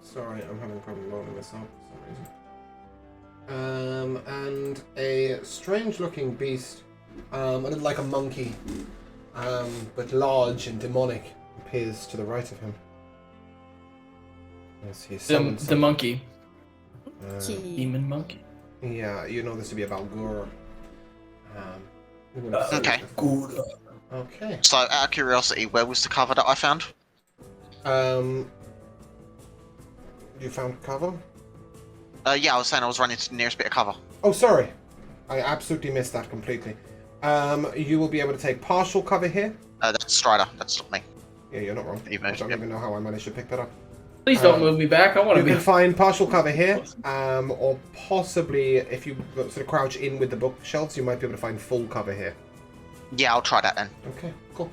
Sorry, I'm having a problem loading this up for some reason. And a strange-looking beast, a little like a monkey, but large and demonic, appears to the right of him. As he summons The monkey. Key. Demon monkey. Yeah, you know this to be a Balgur. Okay. Good. Okay. So, out of curiosity, where was the cover that I found? You found cover? Yeah, I was saying I was running to the nearest bit of cover. Oh, sorry. I absolutely missed that completely. You will be able to take partial cover here. That's Strider. That's not me. Yeah, you're not wrong. You I moved, don't yep. even know how I managed to pick that up. Please don't move me back. I want You to be. can find partial cover here, or possibly if you sort of crouch in with the bookshelves, you might be able to find full cover here. Yeah, I'll try that then. Okay, cool.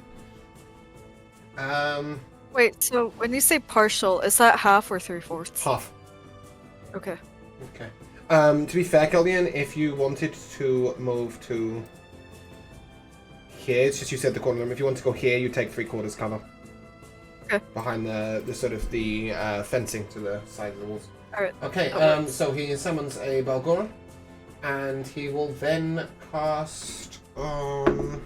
Wait, so when you say partial, is that half or 3/4? Half. Okay. Okay. To be fair, Killian, if you wanted to move to here, it's just you said the corner. If you want to go here, you take 3/4 cover. Okay. Behind the sort of the fencing to the side of the walls. Alright. Okay, so he summons a Balgora, and he will then cast on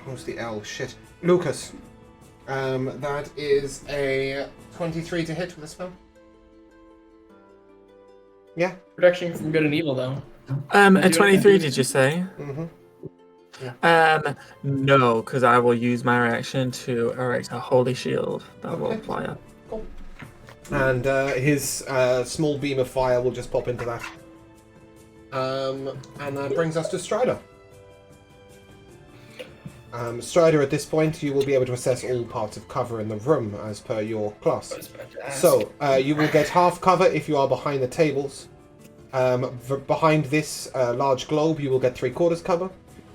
who's the L? Shit. Lucas. That is a 23 to hit with a spell. Yeah. Protection from good and evil, though. A 23, did you say? Mm-hmm. No, because I will use my reaction to erect a holy shield that will apply it. Cool. And his small beam of fire will just pop into that. And that brings us to Strider. Strider, at this point, you will be able to assess all parts of cover in the room as per your class. So, you will get half cover if you are behind the tables. Behind this large globe, you will get 3/4 cover.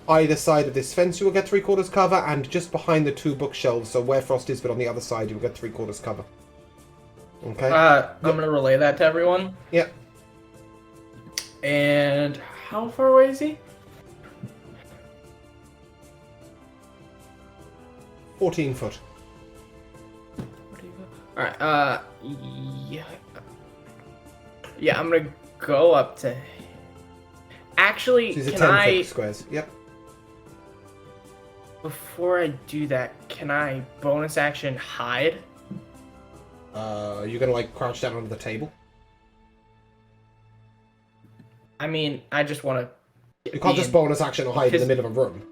Either side of this fence, you will get 3/4 cover, and just behind the 2 bookshelves, so where Frost is, but on the other side, you will get 3/4 cover. Okay? I'm gonna relay that to everyone. Yeah. And how far away is he? 14 foot. Alright, yeah. Yeah, I'm gonna go up to... Actually, These are can 10 I... foot squares. Yep. Before I do that, can I bonus action hide? You're gonna, like, crouch down under the table? I mean, I just want to... You can't just bonus action or hide in the middle of a room.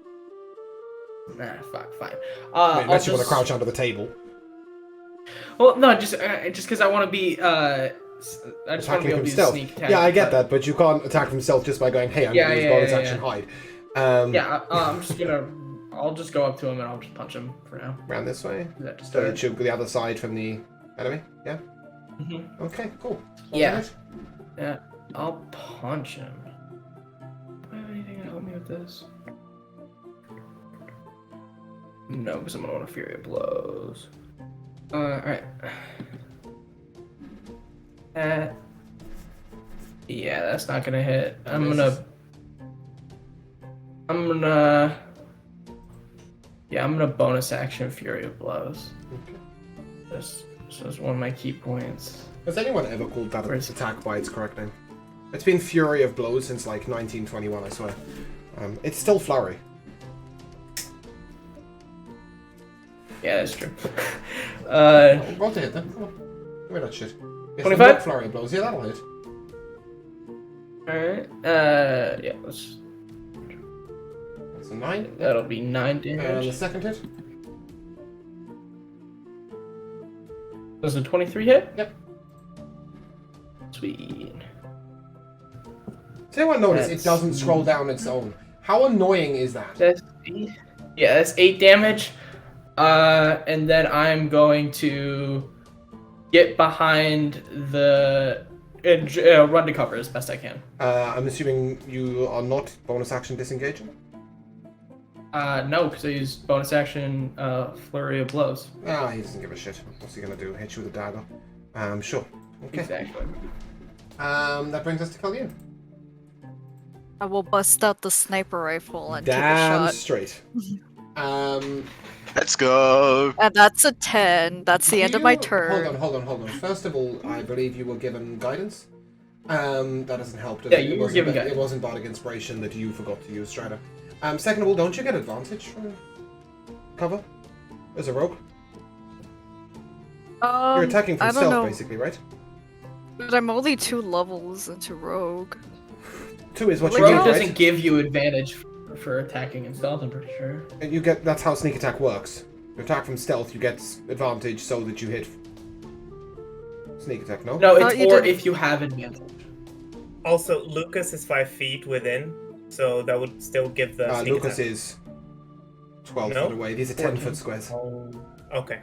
Nah, fuck, fine. Unless you want to crouch under the table. Well, no, just because I want to be, I just want to be able to use stealth. sneak attack. Yeah, I get that, but you can't attack himself just by going, hey, I'm gonna use bonus action hide. I'm just gonna, I'll just go up to him and I'll just punch him for now. Round this way? That just So shoot the other side from the enemy? Yeah? Mm-hmm. Okay, cool. Yeah. Yeah, I'll punch him. Do I have anything to help me with this? No, because I'm gonna want a Fury of Blows. Alright. Yeah, that's not gonna hit. I'm gonna bonus action Fury of Blows. Okay. This is one of my key points. Has anyone ever called that attack by its correct name? It's been Fury of Blows since like 1921, I swear. It's still Flurry. Yeah, that's true. Roll to hit then. Come on. Give me that shit. Yes, 25? Flurry of Blows. Yeah, that'll hit. Alright. Yeah, let's. That's a 9. That'll be 9 damage. The second hit? Does a 23 hit? Yep. Sweet. So anyone notice it doesn't scroll down its own. How annoying is that? That's 8 damage. And then I'm going to get behind the run to cover as best I can. I'm assuming you are not bonus action disengaging? No, because I used bonus action flurry of blows. Ah, he doesn't give a shit. What's he gonna do? Hit you with a dagger? Sure. Okay. Exactly. That brings us to Kalyan. I will bust out the sniper rifle and Damn take a shot. straight. Let's go. And that's a 10. That's the end of my turn. Hold on. First of all, I believe you were given guidance. That doesn't help. Does Yeah, it? you It were wasn't given ba- guidance. It wasn't bardic inspiration that you forgot to use, Strider. Second of all, don't you get advantage from cover as a rogue? You're attacking I from don't stealth, know. basically, right? But I'm only 2 levels into rogue. 2 is what you Rogue need, doesn't right? give you advantage for attacking in stealth, I'm pretty sure. And you get. That's how sneak attack works. You attack from stealth, you get advantage so that you hit sneak attack. No. No, Thought it's you or did- if you have advantage. Also, Lucas is 5 feet within, so that would still give the sneak Lucas attack. is 12 No? foot away. These are 10-foot squares. Okay.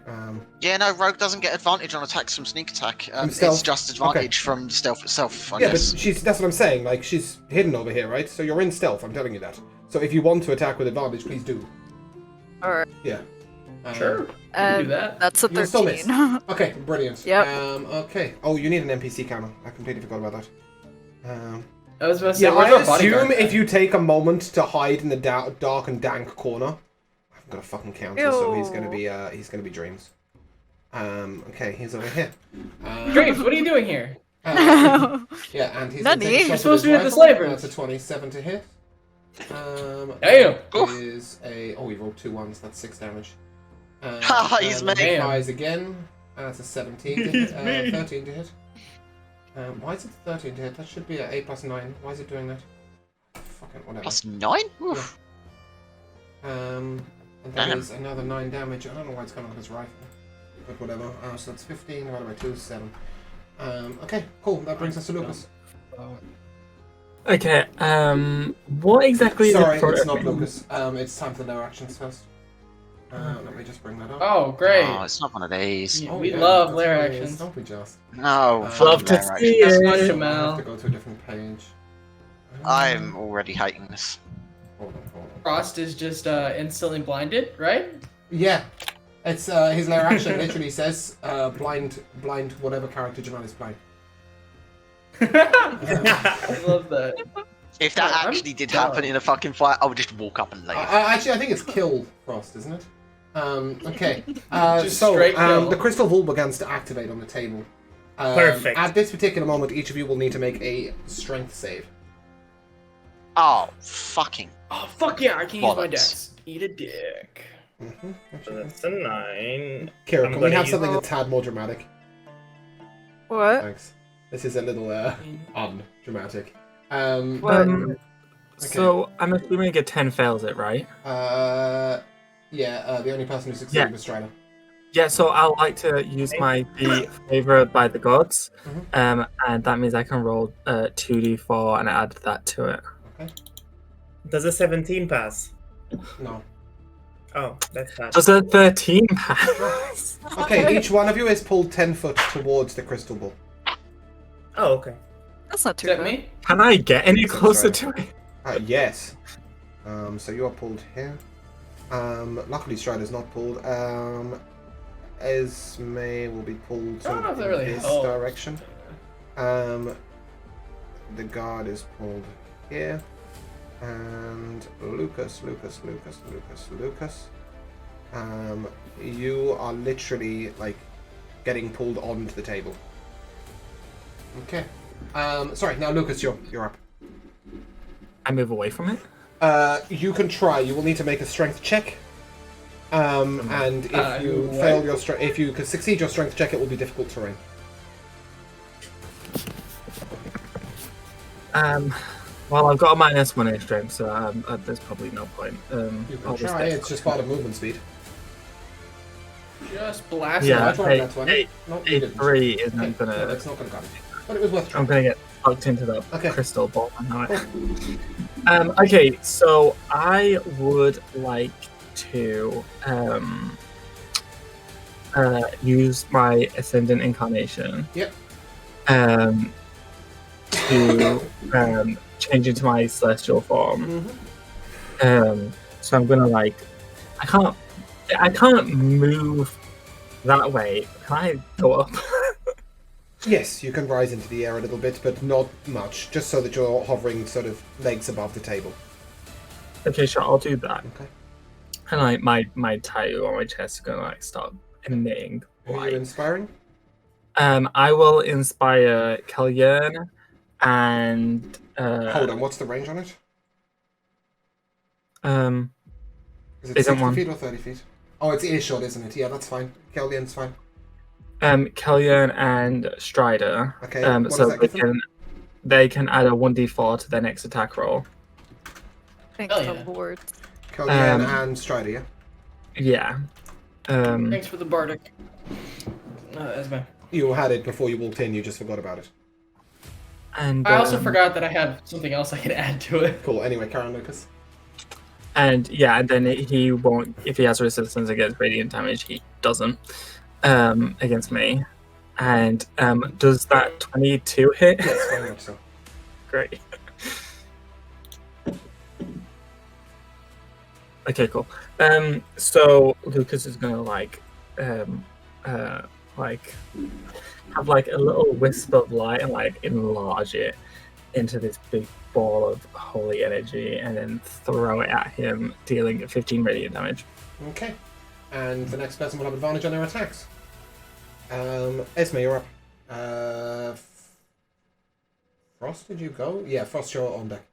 Yeah, no, rogue doesn't get advantage on attacks from sneak attack. From stealth? It's just advantage from stealth itself, I Yeah, guess. but that's what I'm saying. Like, she's hidden over here, right? So you're in stealth, I'm telling you that. So if you want to attack with advantage, please do. Alright. Yeah. Sure. You can do that. That's a You'll still miss. 13. Okay, brilliant. Yep. Okay. Oh, you need an NPC counter. I completely forgot about that. I was about to say, Yeah, where's I our bodyguard assume at? if you take a moment to hide in the dark and dank corner, I haven't got a fucking counter, so he's gonna be Dreams. Okay, he's over here. Dreams, what are you doing here? Yeah, and he's Nani? gonna take a shot You're supposed with to be at his the rifle. slavers. That's a 27 to hit. Damn. That is a. Oh, he rolled 2 1s. That's 6 damage. He's and made. Damn. Tries again. That's a 17 to hit. 13 to hit. Why is it 13 to hit? That should be an 8 plus 9. Why is it doing that? Fucking whatever. Plus 9? Oof. And that Damn. is another 9 damage. I don't know why it's coming with his rifle. But whatever. So that's 15 divided by 2 is 7. Okay, cool. That brings us to Lucas. Okay, what exactly Sorry, is it for it's not everyone? Lucas. It's time for the lower actions first. Let me just bring that up. Oh, great. Oh, it's not one of these. Yeah, Oh, we yeah, love that's lair what it is, actions. Don't we just? No, Love fucking to lair see actions. it. That's not I have Jamal. to go to a different page. I'm already hating this. Hold on. Frost is just instantly blinded, right? Yeah. It's his lair action literally says blind whatever character Jamal is playing. I love that. If that I'm actually did done. happen in a fucking fight, I would just walk up and leave. Actually, I think it's kill Frost, isn't it? Okay. Just straight kill. The crystal ball begins to activate on the table. Perfect. At this particular moment, each of you will need to make a strength save. Oh, fucking. Oh, fuck yeah, I can use my Bollocks. dex. Eat a dick. So that's a 9. Kira, I'm can we gonna have use- something a tad more dramatic? What? Thanks. This is a little undramatic. So I'm assuming a 10 fails it, right? The only person who succeeded Yeah. was Strider. Yeah, so I would like to use my be favored by the gods, Mhm. and that means I can roll 2d4 and add that to it. Okay. Does a 17 pass? No. Oh, that's bad. Does a 13 pass? Okay, each one of you is pulled 10 foot towards the crystal ball. Oh, okay. That's not Is too that bad. me? Can I get any That's closer right. to it? Yes. So you are pulled here. Luckily Strider's not pulled. Esme will be pulled I don't know if to that really this helps. direction. The guard is pulled here. And Lucas. You are literally like getting pulled onto the table. Okay. Sorry, now Lucas, you're up. I move away from it? You can try. You will need to make a strength check. And if you what? fail your if you can succeed your strength check, it will be difficult terrain. Well, I've got a -1 in strength, so there's probably no point. You I'll can just try. get- It's just part of movement speed. Just blast Yeah, I tried that hey, 20. hey, No, you a didn't. 3 isn't No, gonna. it's not gonna cut it. But it was worth I'm trying. gonna get tucked into the Okay. crystal ball. Okay, so I would like to use my Ascendant Incarnation. Yep. To change into my celestial form. So I'm gonna like, I can't move that way. Can I go up? Yes, you can rise into the air a little bit, but not much, just so that you're hovering sort of legs above the table. Okay, sure, I'll do that. Okay. And like my tattoo on my chest is gonna like start emitting Who are light. you inspiring? I will inspire Kellyanne and Hold on, what's the range on it? Is it isn't 60 one. feet or 30 feet? Oh, it's earshot, isn't it? Yeah, that's fine. Kellyanne's fine. Kellyanne and Strider. Okay, what So does that give them? they can add a 1d4 to their next attack roll. Thank Hell the yeah. Lord. Kellyanne and Strider, yeah? Yeah. Thanks for the bardic. Esme. You had it before you walked in, you just forgot about it. And I also forgot that I had something else I could add to it. Cool, anyway, Karen Lucas. And yeah, and then he won't, if he has resistance against radiant damage, he doesn't against me. And does that 22 hit? Yes, very much so. Great. Okay, cool. So Lucas is gonna like have like a little wisp of light and like enlarge it into this big ball of holy energy and then throw it at him, dealing 15 radiant damage. Okay. And the next person will have advantage on their attacks. Esme, you're up. Frost, did you go? Yeah, Frost, you're on deck.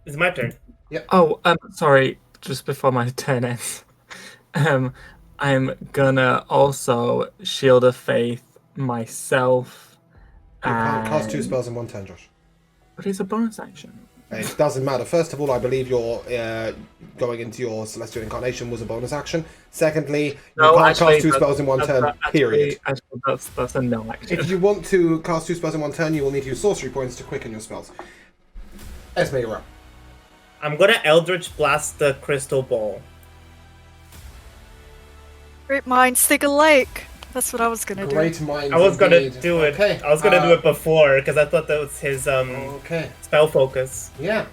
It's my turn. Yep. Oh, sorry, just before my turn ends. I'm gonna also Shield of Faith myself. You can't cast two and- spells in one turn, Josh. But it's a bonus action. It doesn't matter. First of all, I believe your going into your Celestial Incarnation was a bonus action. Secondly, you can't cast two spells in one turn, period. Actually, that's a no action. If you want to cast two spells in one turn, you will need to use sorcery points to quicken your spells. Esme, you're up. I'm gonna Eldritch Blast the crystal ball. Great minds think alike. That's what I was gonna do. Great minds. I was gonna indeed. do it. Okay. I was gonna do it before because I thought that was his Okay. spell focus. Yeah.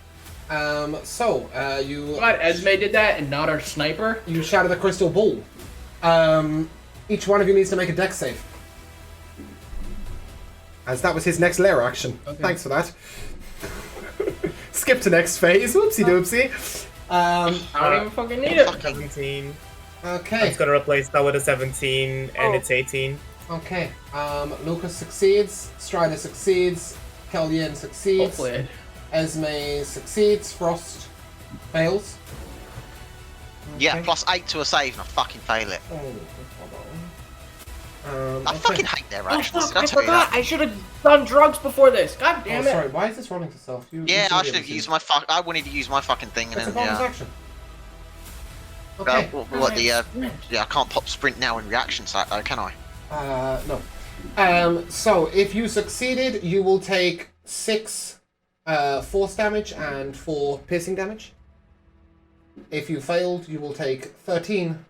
You. Glad Esme did that and not our sniper. You shatter the crystal ball. Each one of you needs to make a dex save. As that was his next lair action. Okay. Thanks for that. Skip to next phase. Whoopsie doopsie. I don't even fucking need it. 17. Okay. It's gonna replace that with a 17, and it's 18. Okay. Lucas succeeds. Strider succeeds. Kellyanne succeeds. Hopefully. Esme succeeds. Frost fails. Yeah, Okay. plus 8 to a save and I fucking fail it. Oh, hold on. I Okay. fucking hate their Oh actions. fuck! Did I I tell you forgot. that? I should have done drugs before this. God damn Oh, it! sorry. Why is this rolling to self? Yeah, I should have used my I wanted to use my fucking thing and It's a then bonus yeah. action. Okay. What the yeah, I can't pop sprint now in reaction site though, can I? No. So if you succeeded, you will take 6 force damage and 4 piercing damage. If you failed, you will take 13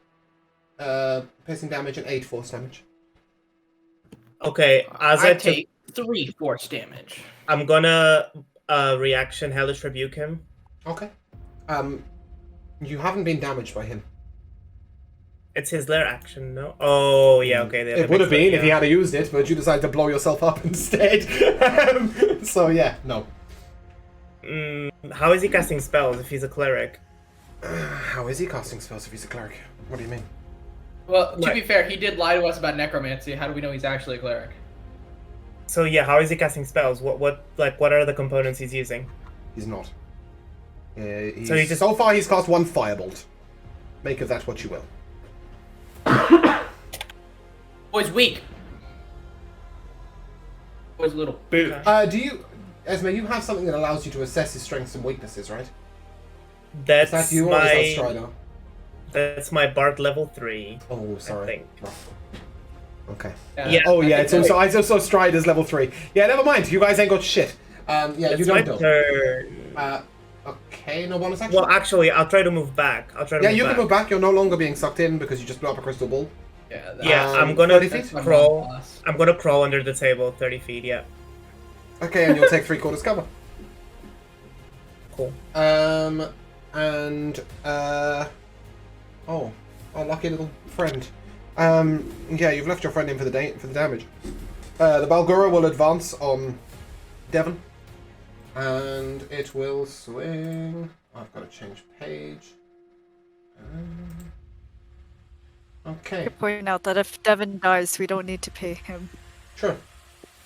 piercing damage and 8 force damage. Okay, as I I take 3 force damage. I'm gonna reaction Hellish Rebuke him. Okay. You haven't been damaged by him. It's his lair action, no? Oh, yeah, okay. It would have been if he had used it, but you decided to blow yourself up instead. So yeah, no. How is he casting spells if he's a cleric? How is he casting spells if he's a cleric? What do you mean? Well, to be fair, he did lie to us about necromancy. How do we know he's actually a cleric? So yeah, how is he casting spells? What are the components he's using? He's not. So so far he's cast 1 firebolt. Make of that what you will. Boy's weak. Boy's little. Boot. Do you, Esme? You have something that allows you to assess his strengths and weaknesses, right? That's Is that you or is that Strider? That's my Bard level 3. Oh, sorry. I think. Okay. Yeah. Oh I yeah, think it's also Strider's level 3. Yeah, never mind. You guys ain't got shit. Yeah, It's you my don't know. turn. Okay, no bonus action. Well, actually, I'll try to move back. Yeah, you can move back. You're no longer being sucked in because you just blew up a crystal ball. Yeah, Yeah, I'm gonna 30 feet? crawl. I'm gonna crawl under the table 30 feet. Yeah. Okay, and you'll take 3/4 cover. Cool. Oh, our lucky little friend. Yeah, you've left your friend in for the damage. The Balgura will advance on Devon, and it will swing. I've got to change page. Okay. You're pointing out that if Devin dies, we don't need to pay him. Sure.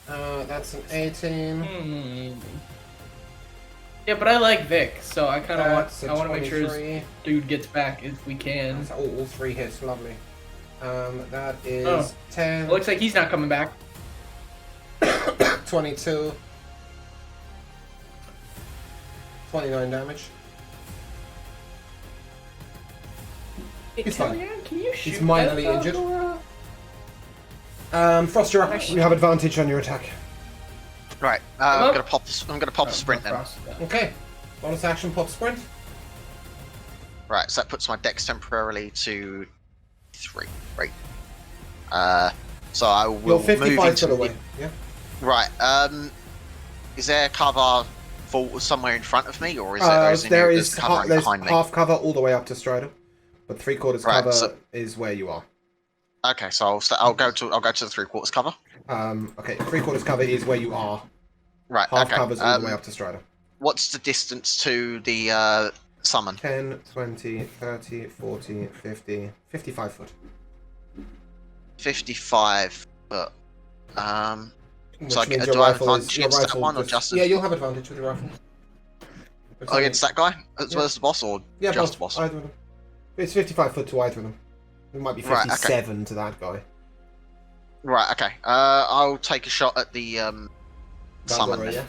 That's an 18. Yeah, but I like Vic, so I kind of That's a want to make sure 23. this dude gets back if we can. That's all 3 hits. Lovely. That is Oh. 10. It looks like he's not coming back. 22. 29 damage. He's fine. Can you shoot He's minorly that injured. Balgura? Frost, you're up. You have advantage on your attack. Right, I'm gonna pop. I'm gonna pop a sprint then. Okay. Bonus action, pop sprint. Right, so that puts my dex temporarily to 3. Right. So I will You're move 55 into foot away. Yeah. Right. Is there cover for somewhere in front of me, or is There there's is cover there's behind me? half cover all the way up to Strider, but 3/4 Right, cover so- is where you are. Okay, so I'll go to the 3/4 cover. Okay, 3/4 cover is where you are. Right. Half okay. cover's all the way up to Strider. What's the distance to the summon? 10, 20, 30, 40, 50, 55 foot. 55 foot. Which So means do your I have rifle advantage is your against that rifle. one or just Yeah, you'll have advantage with your rifle. against that guy as well as the boss, or Yeah, just the both, boss? either of them. It's 55 foot to either of them. It might be Right, okay. 57 to that guy. Right. Okay. I'll take a shot at the summon. Balgora, then. yeah?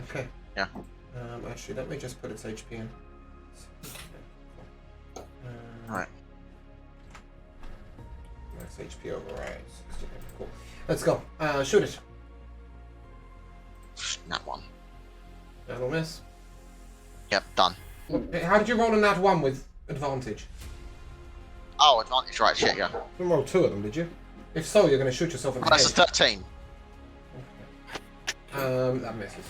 Okay. Yeah. Actually, let me just put its HP in. Right. Max HP override. 60. Cool. Let's go. Shoot it. That one. That'll miss. Yep. Done. How did you roll on that one with advantage? Oh, advantage. Right. Shit. Yeah. You didn't roll 2 of them, did you? If so, you're going to shoot yourself in the Well, that's a head. 13. That misses.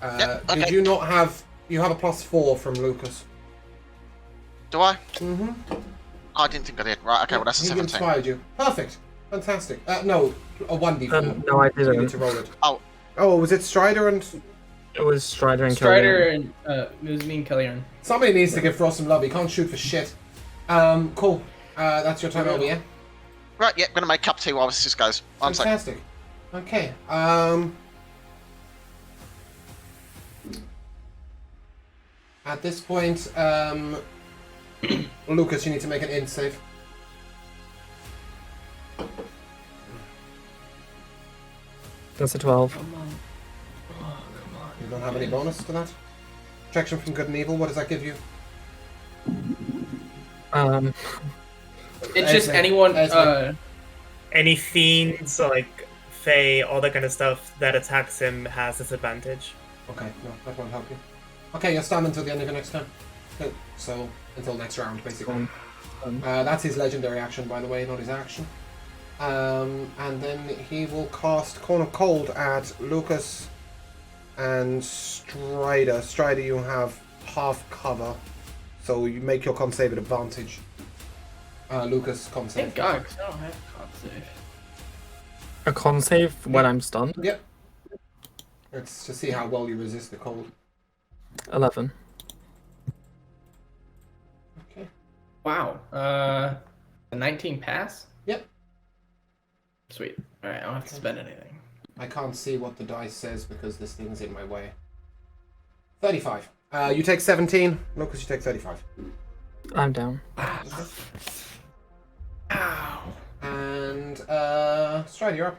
Yep, okay. Did you not have... You have a +4 from Lucas. Do I? Mm-hmm. I didn't think I did. Right. Okay. Well, that's a He 17. inspired you. Perfect. Fantastic. No, a 1d4. No, I You didn't. need to roll it. Oh. Oh, was it Strider and... It was Strider and Strider Killian. and it was me and Kellyanne. Somebody needs to give Frost some love. He can't shoot for shit. Cool. That's your turn over, yeah? Right. Yep. Gonna make cup tea while this just goes. One sec. Fantastic. Okay. At this point, Lucas, you need to make an int save. That's a 12. You don't have any bonus to that? Protection from good and evil, what does that give you? It's just Esme. anyone. Esme. Any fiends, like Fae, all that kind of stuff that attacks him has disadvantage. Okay, no, that won't help you. Okay, you'll stand until the end of your next turn. So, until next round, basically. That's his legendary action, by the way, not his action. And then he will cast Cone of Cold at Lucas and Strider. Strider, you have half cover, so you make your con save at advantage. Lucas, con save. Thank God, 'cause I don't have con save. A con save when I'm stunned? Yep. It's to see how well you resist the cold. 11. Okay. Wow. A 19 pass? Yep. Sweet. Alright, I don't have to spend anything. I can't see what the dice says because this thing's in my way. 35. You take 17. Lucas, you take 35. I'm down. Ow. And, Strider, you're up.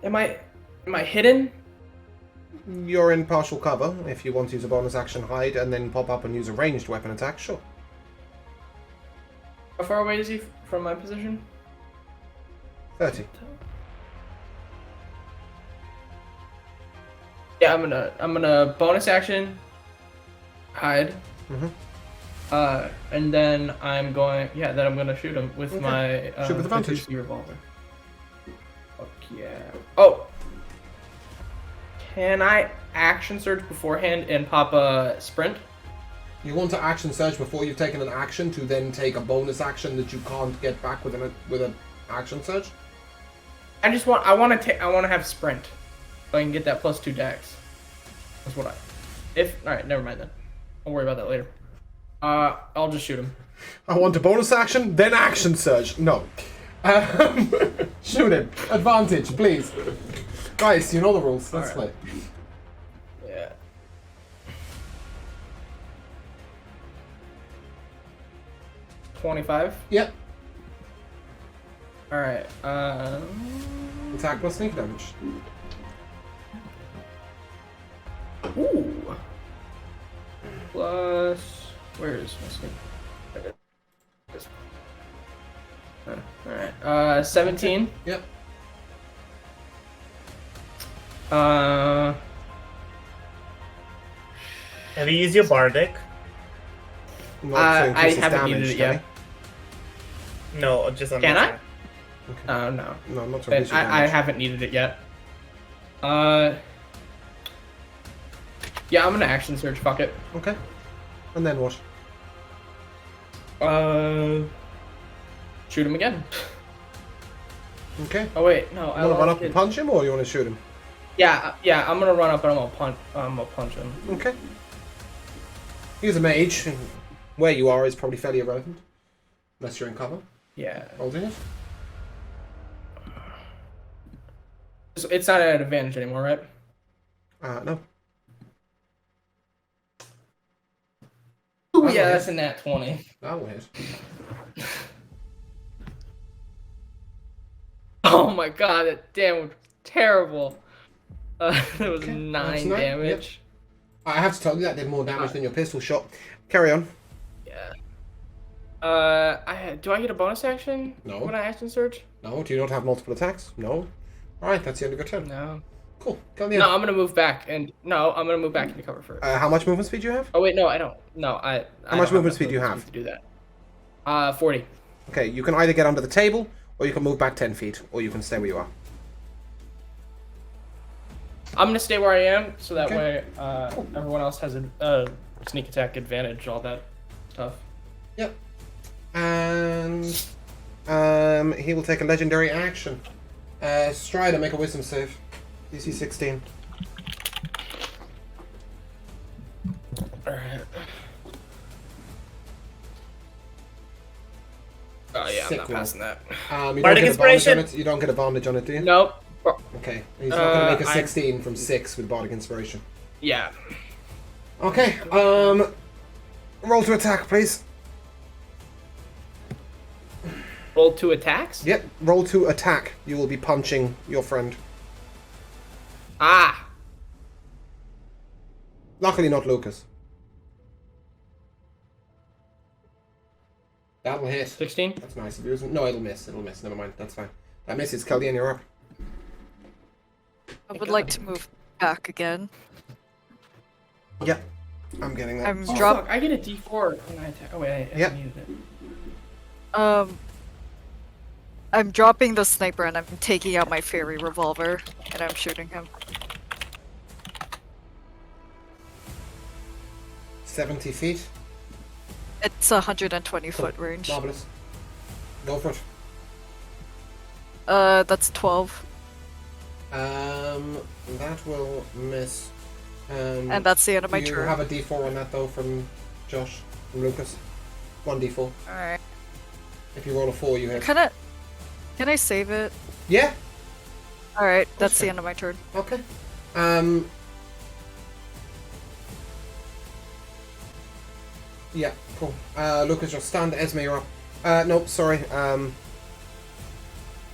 Am I hidden? You're in partial cover. If you want to use a bonus action, hide, and then pop up and use a ranged weapon attack, sure. How far away is he from my position? 30. Yeah, I'm gonna bonus action, hide. And then I'm going. Yeah, then I'm gonna shoot him with Okay. my Shoot with advantage. 260 revolver. Fuck yeah. Oh. Can I action surge beforehand and pop a sprint? You want to action surge before you've taken an action to then take a bonus action that you can't get back with an action surge? I want to have sprint, so I can get that +2 dex. That's what all right, never mind then. I'll worry about that later. I'll just shoot him. I want a bonus action, then action surge. No. Shoot him. Advantage, please. Guys, you know the rules. Let's play. Yeah. $25. Yep. All right. Attack plus sneak damage. Ooh. Plus, where is my sneak? All right. 17. Yep. Have you used your bardic? I haven't needed it yet. No, just on Can the I? attack. No. No, not to But reduce your I damage. haven't needed it yet. Yeah, I'm gonna action surge. Fuck it. Okay. And then what? Shoot him again. Okay. Oh wait, no. You want to run up and punch him, or you want to shoot him? Yeah. I'm gonna run up and I'm gonna punch him. Okay. He's a mage. And where you are is probably fairly irrelevant, unless you're in cover. Yeah. Holding it. It's not at advantage anymore, right? No. Ooh, yeah, that's a nat 20. That'll hit. Oh my god, that damn was terrible. That was 9 that's damage. Yep. I have to tell you that did more damage than your pistol shot. Carry on. Yeah. Do I get a bonus action? No. When I action surge? No. Do you not have multiple attacks? No. All right, that's the end of your turn. No. Cool. Go on the No, end. I'm gonna move back I'm gonna move back into cover first. How much movement speed do you have? Oh wait, no, I don't. No, I. How much movement speed do you have? To do that. 40. Okay, you can either get under the table, or you can move back 10 feet, or you can stay where you are. I'm gonna stay where I am, so that Okay. way everyone else has a sneak attack advantage, all that stuff. Yep. And he will take a legendary action. Strider, make a wisdom save. DC 16. Alright. Oh yeah, Sick I'm not roll. passing that. You don't Bardic get advantage inspiration. on it. You don't get advantage on it, do you? Nope. Okay. He's not going to make a I- 16 from 6 with Bardic Inspiration. Yeah. Okay. Roll to attack, please. Roll 2 attacks? Yep. Roll to attack. You will be punching your friend. Ah! Luckily, not Lucas. That'll hit. 16? That's nice of you. No, it'll miss. It'll miss. Never mind. That's fine. That misses. Kelly, you're up. I would like to move back again. Yep. I'm getting that. I'm Oh, drop. fuck, I get a D4 when I attack. Oh, wait, I Yep. needed it. I'm dropping the sniper and I'm taking out my fairy revolver and I'm shooting him. 70 feet. It's 120 foot range. Marvelous. Go for it. That's 12. That will miss. And that's the end of my you turn. have a D4 on that though from Josh, from Lucas. 1d4. Alright. If you roll a 4, you hit. Can I save it? Yeah. Alright, that's Okay. the end of my turn. Okay. Yeah. Cool. Lucas, you'll stand. Esme, you're up. Nope. Sorry.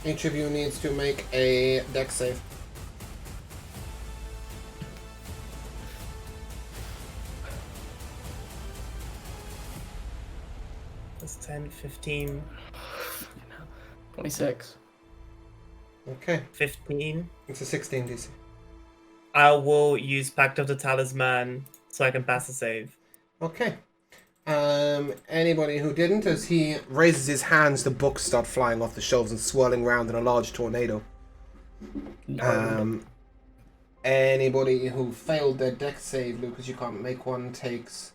Each of you needs to make a dex save. That's 10, 15, 26. Okay. 15. It's a 16 DC. I will use Pact of the Talisman so I can pass the save. Okay. Anybody who didn't, as he raises his hands, the books start flying off the shelves and swirling around in a large tornado. Anybody who failed their dex save, Lucas, you can't make one, takes...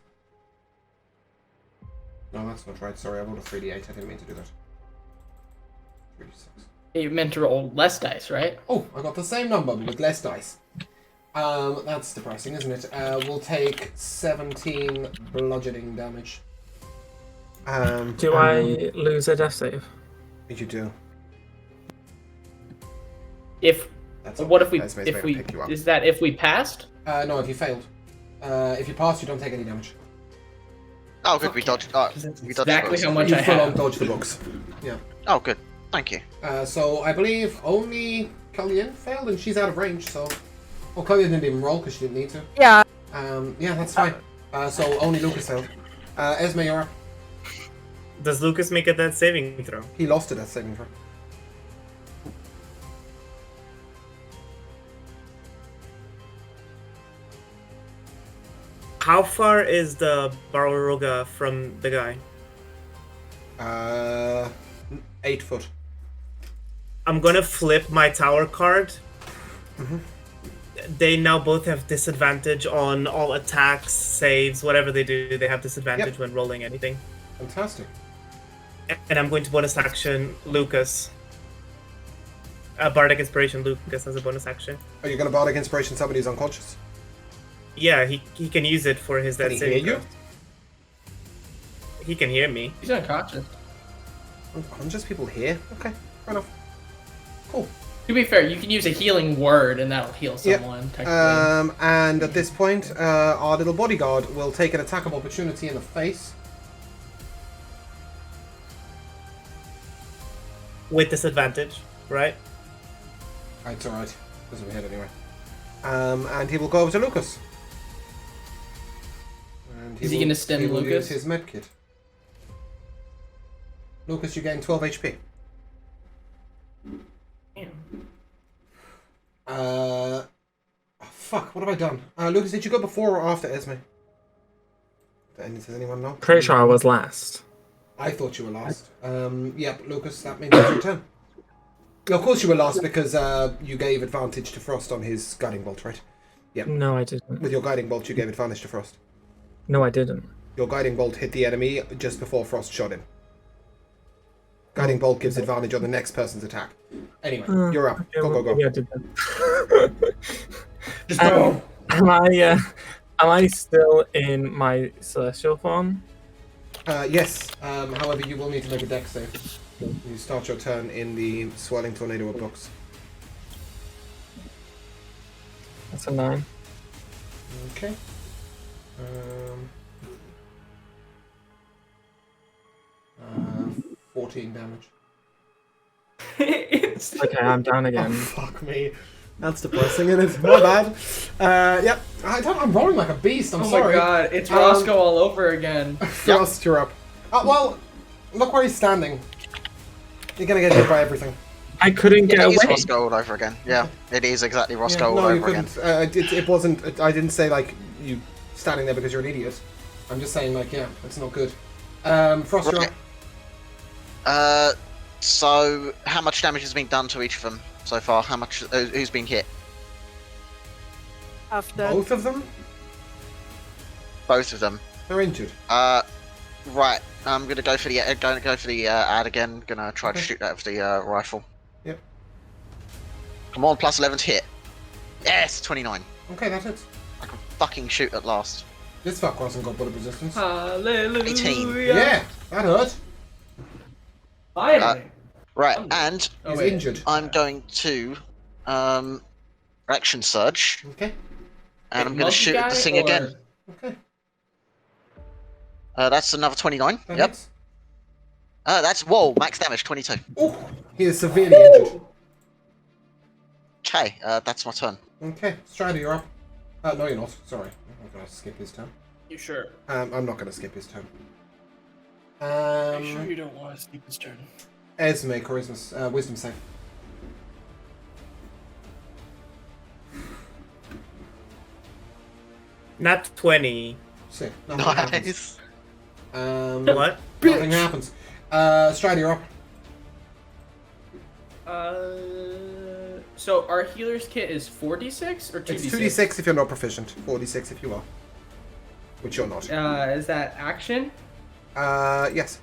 No, that's not right. Sorry, I rolled a 3d8. I didn't mean to do that. 3d6. You meant to roll less dice, right? Oh, I got the same number, but with less dice. That's depressing, isn't it? We'll take 17 bludgeoning damage. Do I lose a death save? You do. If That's what okay. if we pick you up. is that if we passed? No, if you failed. If you pass, you don't take any damage. Oh, good. We dodged. Oh, we dodged Exactly the how books. much You I full on have. dodge the books. Yeah. Oh, good. Thank you. So I believe only Kellyanne failed, and she's out of range. So, well, Kellyanne didn't even roll because she didn't need to. Yeah. Yeah, that's fine. So only Lucas failed. Esme, you're up. Does Lucas make a death saving throw? He lost it at saving throw. How far is the Baruga from the guy? 8 foot. I'm gonna flip my tower card. They now both have disadvantage on all attacks, saves, whatever they do. They have disadvantage when rolling anything. Fantastic. And I'm going to bonus action Lucas. Bardic Inspiration Lucas as a bonus action. Are you going to Bardic Inspiration somebody who's unconscious? Yeah, he can use it for his Can death he saving hear you? throw. He can hear me. He's unconscious. Unconscious people here? Okay, fair enough. Cool. To be fair, you can use a healing word and that'll heal someone. Technically. And at this point, our little bodyguard will take an attack of opportunity in the face. With disadvantage, right? It's alright. Doesn't hit anyway. And he will go over to Lucas. And Is he gonna stem he will Lucas? Use his medkit. Lucas, you gain 12 HP. Damn. Oh, fuck, what have I done? Lucas, did you go before or after Esme? Does anyone know? Pretty sure I was last. I thought you were last. Yep, Lucas, that means it's your turn. Yeah, of course you were last because you gave advantage to Frost on his guiding bolt, right? Yep. No, I didn't. With your guiding bolt, you gave advantage to Frost. No, I didn't. Your guiding bolt hit the enemy just before Frost shot him. Guiding bolt gives advantage on the next person's attack. Anyway, you're up. Go, go, go. Yeah, I did that. Just go. Am I still in my celestial form? Yes. However, you will need to make a dex save. You start your turn in the swirling tornado of books. That's a 9. Okay. 14 damage. Okay, I'm down again. Oh, fuck me. That's depressing, isn't it? My bad. Yep. I'm rolling like a beast. I'm sorry. Oh my god, it's Roscoe all over again. Frost, you're up. Well, look where he's standing. You're gonna get hit by everything. I couldn't get It away. is Roscoe all over again. Yeah, it is exactly Roscoe all no, you over again. couldn't. It wasn't. I didn't say like you standing there because you're an idiot. I'm just saying like yeah, it's not good. Frost, you're up. So how much damage has been done to each of them so far? How much? Who's been hit? After. Both of them? Both of them. They're injured. Right. I'm gonna go for the ad again. Gonna try to shoot that with the rifle. Yep. Come on, plus 11 to hit. Yes, 29. Okay, that's it. I can fucking shoot at last. This fuck hasn't got bullet resistance. Hallelujah. 18. Yeah, that hurt. Finally. Right, and He's injured. I'm going to action surge, Okay. and I'm going to shoot at the thing again. Okay. That's another 29. That Yep. hits. That's max damage 22. Oh, he is severely injured. Okay, that's my turn. Okay, Strider, you're up. No, you're not. Sorry, I'm gonna skip his turn. You sure? I'm not gonna skip his turn. Are you sure you don't want to speak this turn? Esme, charisma, wisdom save. Not 20. Sick. Nothing happens. Nice. What? Nothing happens. Strider, you're up. So our healer's kit is 4d6 or 2d6? It's 2d6 if you're not proficient, 4d6 if you are. Which you're not. Is that action? Yes.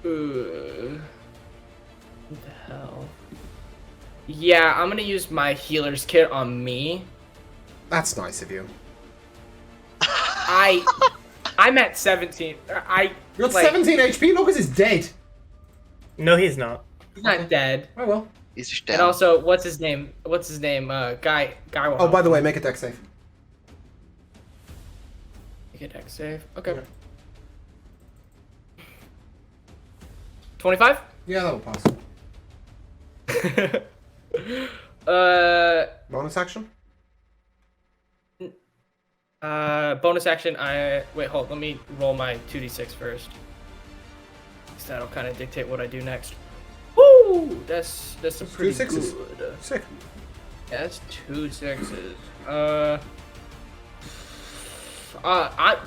What the hell? Yeah, I'm gonna use my healer's kit on me. That's nice of you. I'm at 17. You're at 17 HP? Lucas is dead. No, he's not. He's not dead. Oh well. He's just down. And also, what's his name? Guy. Oh, by the way, make a dex save. Make a dex save. Okay. 25? Yeah, that'll pass. Bonus action? Bonus action. Wait, hold. Let me roll my 2d6 first. 'Cause that'll kind of dictate what I do next. Woo! That's a pretty 2 sixes. good. Sick. Yeah, that's 2 6s. I'm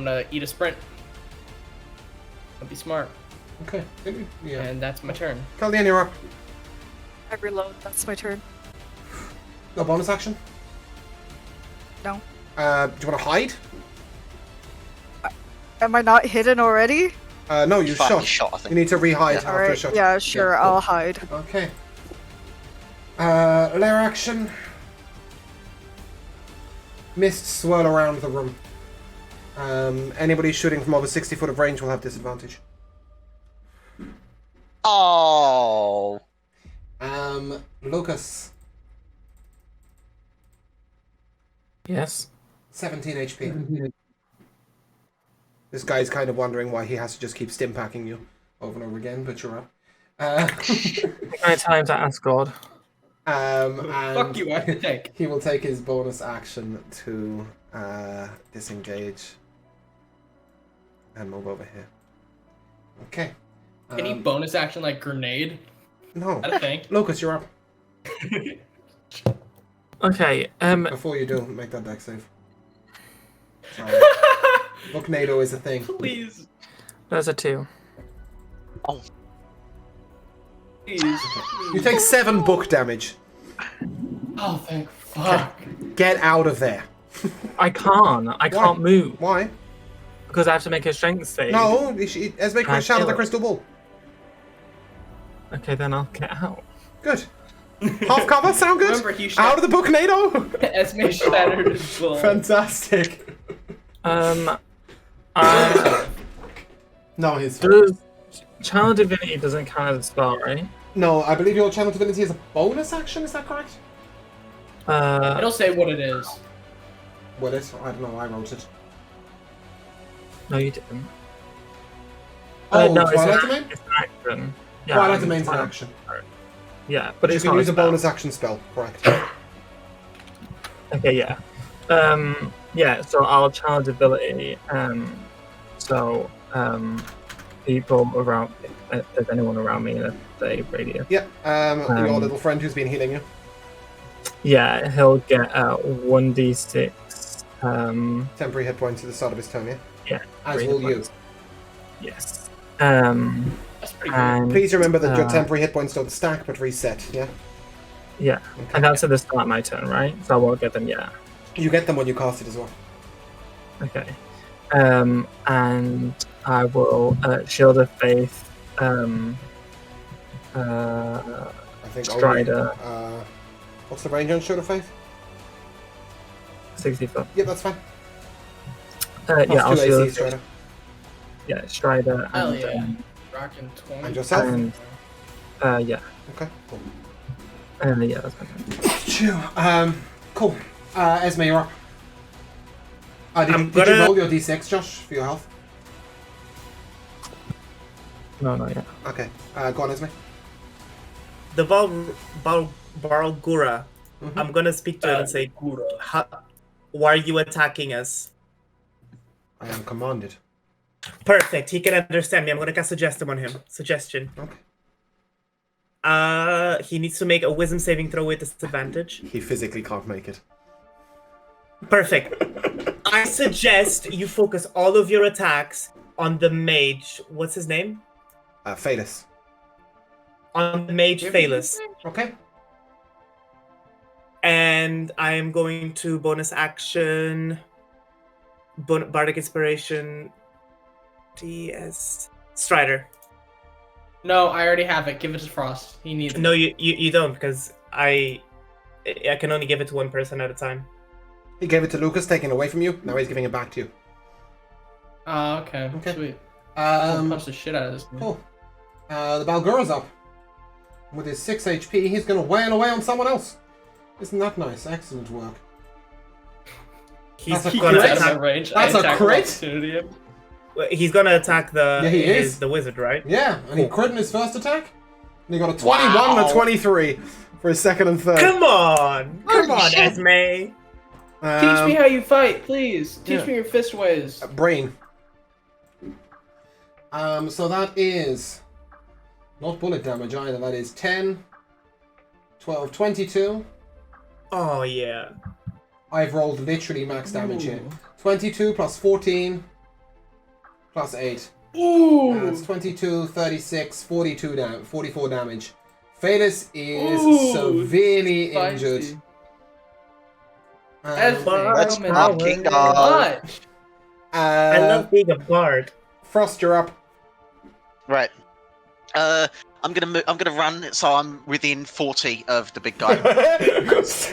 gonna eat a sprint. I'll be smart. Okay. Yeah. And that's my turn. Caldian, you're up. I reload. That's my turn. No bonus action? No. Do you want to hide? Am I not hidden already? No, you Fuck, shot. you shot, I think. You need to re-hide after a Alright, shot. yeah, sure, cool. I'll hide. Okay. Lair action. Mists swirl around the room. Anybody shooting from over 60 foot of range will have disadvantage. Oh. Lucas. Yes. 17 HP. This guy's kind of wondering why he has to just keep stim packing you over and over again, but you're up. How many times I ask God? And Fuck you, I have to take. He will take his bonus action to disengage and move over here. Okay. Any bonus action like grenade? No. I think. Lucas, you're up. Okay. Before you do, make that deck save. Sorry. Booknado is a thing. Please. There's a 2. Please. You take 7 book damage. Oh, thank fuck. Get out of there. I can't. I can't move. Why? Because I have to make a strength save. No, Esme can shatter the crystal ball. Okay, then I'll get out. Good. Half cover, sound good? Remember, he Out of the booknado. Esme shattered his ball. Fantastic. No, his. Channel Divinity doesn't count as a spell, right? No, I believe your channel divinity is a bonus action. Is that correct? It'll say what it is. Will it? I don't know. I wrote it. No, you didn't. Oh, no, Twilight Domain? It's an action. Yeah, Twilight Domain's an action. Yeah, but You it's can not use a spell. bonus action spell, correct? Okay, yeah. Yeah, so I'll challenge ability. People around, if there's anyone around me in a say radius. Yep. Your little friend who's been healing you. Yeah, he'll get 1d6. Temporary hit points at the start of his turn, yeah? Yeah. As 3 will hit you. points. Yes. That's pretty good. And, Please remember that your temporary hit points don't stack but reset, yeah? Yeah, Okay. and that's at the start of my turn, right? So I won't get them yet. You get them when you cast it as well. Okay. And I will Shield of Faith. I think Strider. Only, what's the range on Shield of Faith? 60 foot. Yeah, that's fine. Yeah, I'll Plus 2 Shield AC, of Faith. Strider. Yeah, Strider Hell and yeah. Rocking 20. And yourself? yeah. Okay, cool. Yeah, that's fine. Cool. Esme, you're up. Did you roll your d6, Josh, for your health? No, not yet. Okay. Go on, Esme. The Barlgura. I'm gonna speak to him and say, why are you attacking us? I am commanded. Perfect. He can understand me. I'm gonna cast Suggestion on him. Suggestion. Okay. He needs to make a wisdom saving throw with disadvantage. He physically can't make it. Perfect. I suggest you focus all of your attacks on the mage. What's his name? Phaelus. On the mage Phaelus. Okay. And I am going to bonus action. Bardic Inspiration. DS. Strider. No, I already have it. Give it to Frost. He needs it. No, you don't, because I can only give it to one person at a time. He gave it to Lucas, taking it away from you. Now he's giving it back to you. Oh, okay. Okay. Sweet. I'll punch the shit out of this guy. Cool. The Balgura's up. With his 6 HP, he's going to wail away on someone else. Isn't that nice? Excellent work. He's That's a gonna crit? attack. Range. That's I a attack crit? opportunity. He's gonna attack the Yeah, he is. the wizard, right? Yeah, and he crit in his first attack. And he got a 21 and a 23 for his second and third. Come on, Esme. Teach me how you fight, please. Teach me your fist ways. Brain. So that is not bullet damage either. That is 10, 12, 22. Oh yeah. I've rolled literally max damage here. 22 plus 14 plus 8. Ooh. That's 22, 36, 44 damage. Phaelus is severely injured. Let's fucking go. Much. I love being a bard. Frost, you're up. Right. I'm gonna run, so I'm within 40 of the big guy.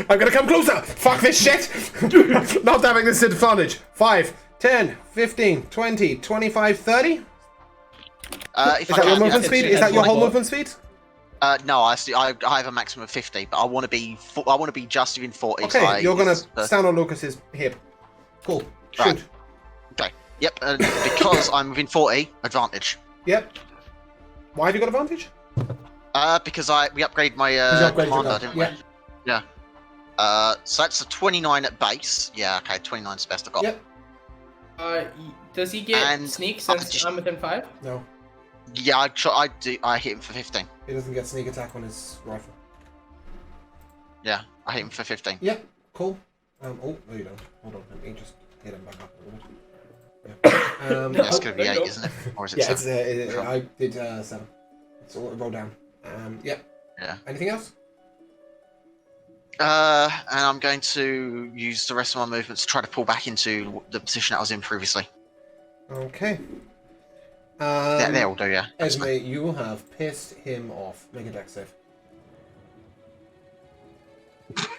I'm gonna come closer. Fuck this shit. Not having this advantage. 5, 10, 15, 20, 25, 30. If Is I that your can, movement yeah. speed? Is that your whole movement speed? No, I have a maximum of 50, but I want to be just within 40. Okay, so you're gonna stand on Lucas's hip. UpShoot. Right. Okay. Yep. Because I'm within 40, advantage. Yep. Why have you got advantage? Because we upgraded my commander, didn't we? Yeah. Yeah. So that's a 29 at base. Yeah. Okay. 29 is best I got. Yep. Does he get And sneak since I'm within 5? No. Yeah, I hit him for 15. He doesn't get sneak attack on his rifle. Yeah, I hit him for 15. Yep. Cool. Oh, no you don't. Hold on. Let me just hit him back up a little bit. Yeah, it's gonna be 8, isn't it? Or is it Yeah, 7? I did 7. So roll down. Yep. Yeah. Anything else? And I'm going to use the rest of my movement to try to pull back into the position I was in previously. Okay. They'll do, yeah. Esme, you have pissed him off. Make a dex save.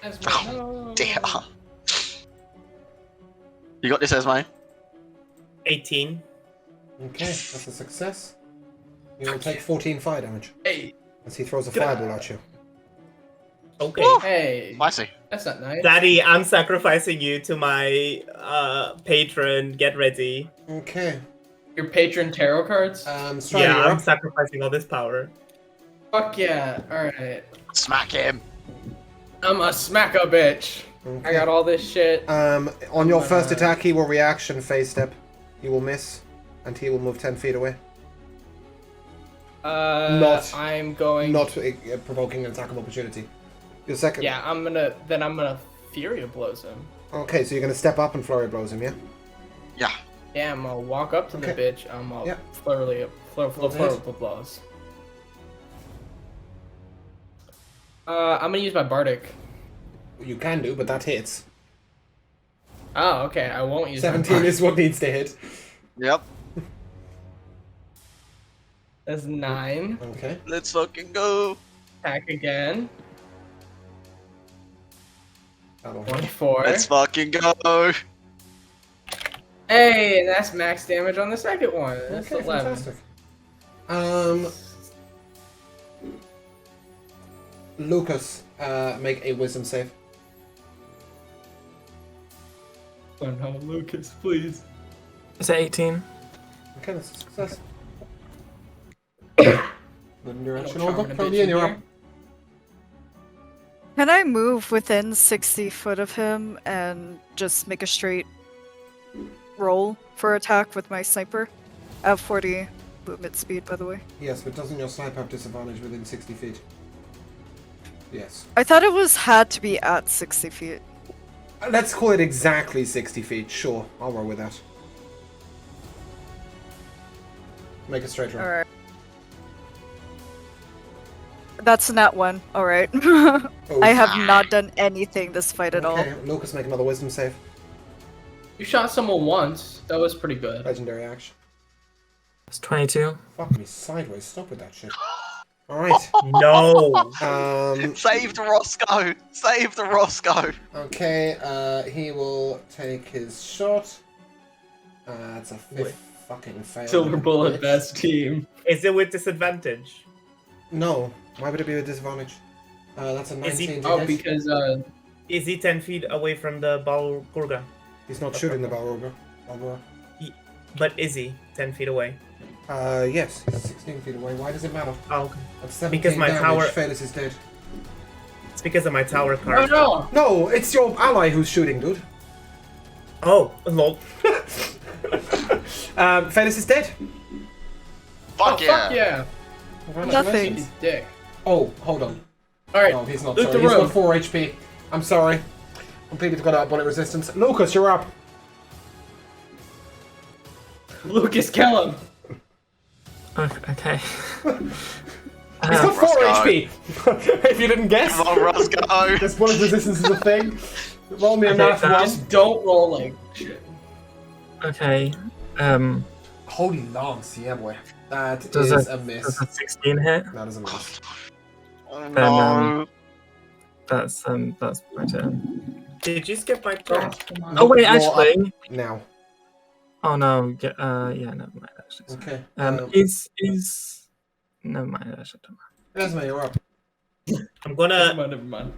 Oh, dear. You got this, Esme? 18. Okay, that's a success. You will take 14 fire damage. Hey. As he throws a fireball at you. Okay. Hey. I see. That's not nice. Daddy, I'm sacrificing you to my patron. Get ready. Okay. Your patron tarot cards? Strider, Yeah, you're I'm up. sacrificing all this power. Fuck yeah. Alright. Smack him. I'm a smacker bitch. Okay. I got all this shit. On your first attack, he will reaction phase step. He will miss, and he will move 10 feet away. I'm going. Not provoking an attack of opportunity. Your second. Yeah, I'm gonna Furia blows him. Okay, so you're gonna step up and flurry blows him, yeah? Yeah. Yeah, I'm gonna walk up to the bitch. I'm gonna flurry blows. I'm gonna use my bardic. You can do, but that hits. Oh, okay. I won't use. 17 is what needs to hit. Yep. That's 9. Okay. Let's fucking go. Attack again. That'll 24. Let's fucking go. Hey, that's max damage on the second one. That's Okay, 11. fantastic. Lucas, make a wisdom save. Oh no, Lucas, please. Is it 18? Okay, that's a success. Then your action charm over. and a From bitch the end, in you're here. up. Can I move within 60 foot of him and just make a straight roll for attack with my sniper. I have 40 movement speed, by the way. Yes, but doesn't your sniper have disadvantage within 60 feet? Yes. I thought it had to be at 60 feet. Let's call it exactly 60 feet. Sure, I'll roll with that. Make a straight roll. Alright. That's not one. Alright. Oh. I have not done anything this fight at all. Okay, Lucas, make another wisdom save. You shot someone once. That was pretty good. Legendary action. It's 22. Fuck me sideways. Stop with that shit. Alright. No. Save the Roscoe! Save the Roscoe! Okay, he will take his shot. It's a fifth fucking fail. Silver bullet, Bitch. best team. Is it with disadvantage? No. Why would it be a disadvantage? That's a 19 to Oh, hit. because Is he 10 feet away from the Balgurga? He's not shooting the Balrogger. But is he 10 feet away? Yes, he's 16 feet away. Why does it matter? Oh, okay. That's 17 Because my damage. tower- Phaelus is dead. It's because of my tower card. no! No, it's your ally who's shooting, dude. Oh, lol. Phaelus is dead. Fuck yeah! Fuck yeah! Nothing. He's dick. Oh, hold on. Alright, No, he's not. loot Sorry. the He's room. got 4 HP. I'm sorry. Completely forgot about bullet resistance. Lucas, you're up. Lucas, kill him! Okay. He's got 4 Roscoe. HP. If you didn't guess. Come on, Roscoe! This bullet resistance is a thing. Roll me a math one. Just don't roll like shit. Okay. Holy Lance, yeah, boy. That Does is a- a miss. Does a 16 hit? That is a miss. Oh Then, no! That's my turn. Did you skip my turn? Oh wait, Roll actually. up now. Oh no. Yeah, never mind. Actually. Okay. Is never mind. Actually, don't mind. Esme, you're up. Never mind.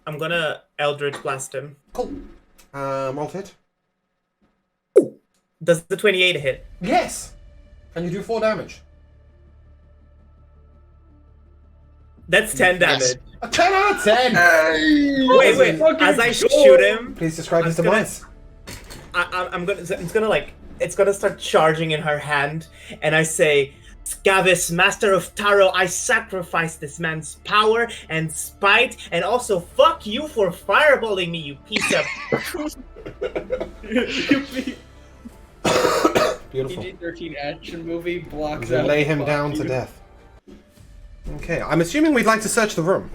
I'm gonna Eldritch Blast him. Cool. Roll to hit. Does the 28 hit? Yes. Can you do 4 damage? That's 10 damage. A 10 out of 10. Wait. As I shoot him, Please describe his I'm gonna- demise. I'm gonna. It's gonna like. It's gonna start charging in her hand, and I say, "Scavis, Master of Tarot, I sacrifice this man's power and spite, and also fuck you for fireballing me, you piece of." Beautiful. PG-13 action movie blocks You out. lay him fuck down to you. death. Okay, I'm assuming we'd like to search the room.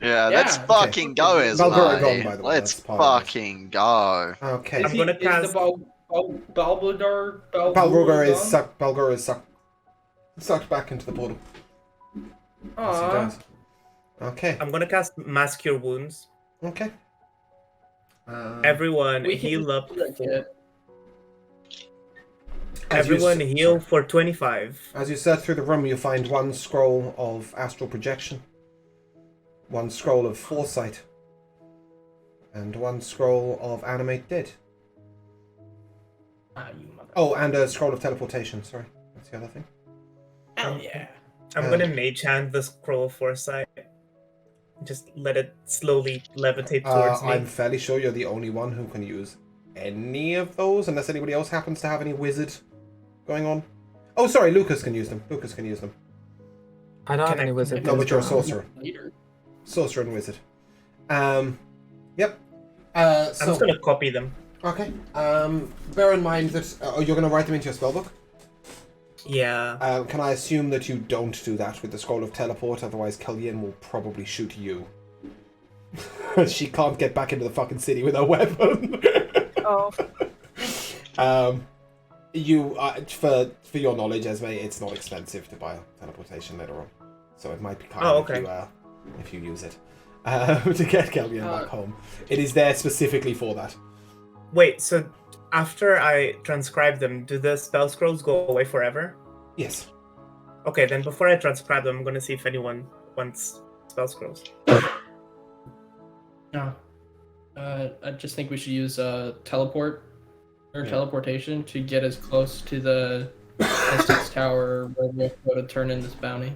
Yeah, let's Yeah. fucking go, Esme. Valgora gone, by the way, Let's that's part of it. fucking go. Okay. I'm gonna cast. Balblador. Balrogger is sucked. Balgora is sucked back into the portal. Yes, he Aww. does. Okay. I'm gonna cast Mass Cure Wounds. Okay. Everyone We heal up. that kid. Everyone heal for 25. As you search through the room, you find 1 scroll of astral projection, 1 scroll of foresight, and 1 scroll of animate dead. You mother. Oh, and a scroll of teleportation. Sorry, that's the other thing. Hell yeah. I'm gonna mage hand the scroll of foresight. Just let it slowly levitate towards me. I'm fairly sure you're the only one who can use any of those, unless anybody else happens to have any wizard going on. Oh, sorry, Lucas can use them. Lucas can use them. I don't have Can I- any wizard. No, but you're a skills, sorcerer. Later. Sorcerer and wizard. Yep. I'm So, just gonna copy them. okay. Bear in mind that you're going to write them into your spellbook. Yeah. Can I assume that you don't do that with the scroll of teleport? Otherwise, Kellyanne will probably shoot you. She can't get back into the fucking city with a weapon. Oh. You for your knowledge, Esme, it's not expensive to buy teleportation later on, so it might be kind of if you use it to get Kellyanne back home. It is there specifically for that. Wait, so after I transcribe them, do the spell scrolls go away forever? Yes. Okay, then before I transcribe them, I'm gonna see if anyone wants spell scrolls. No. I just think we should use teleport or teleportation to get as close to the Estes Tower where we have to go to turn in this bounty.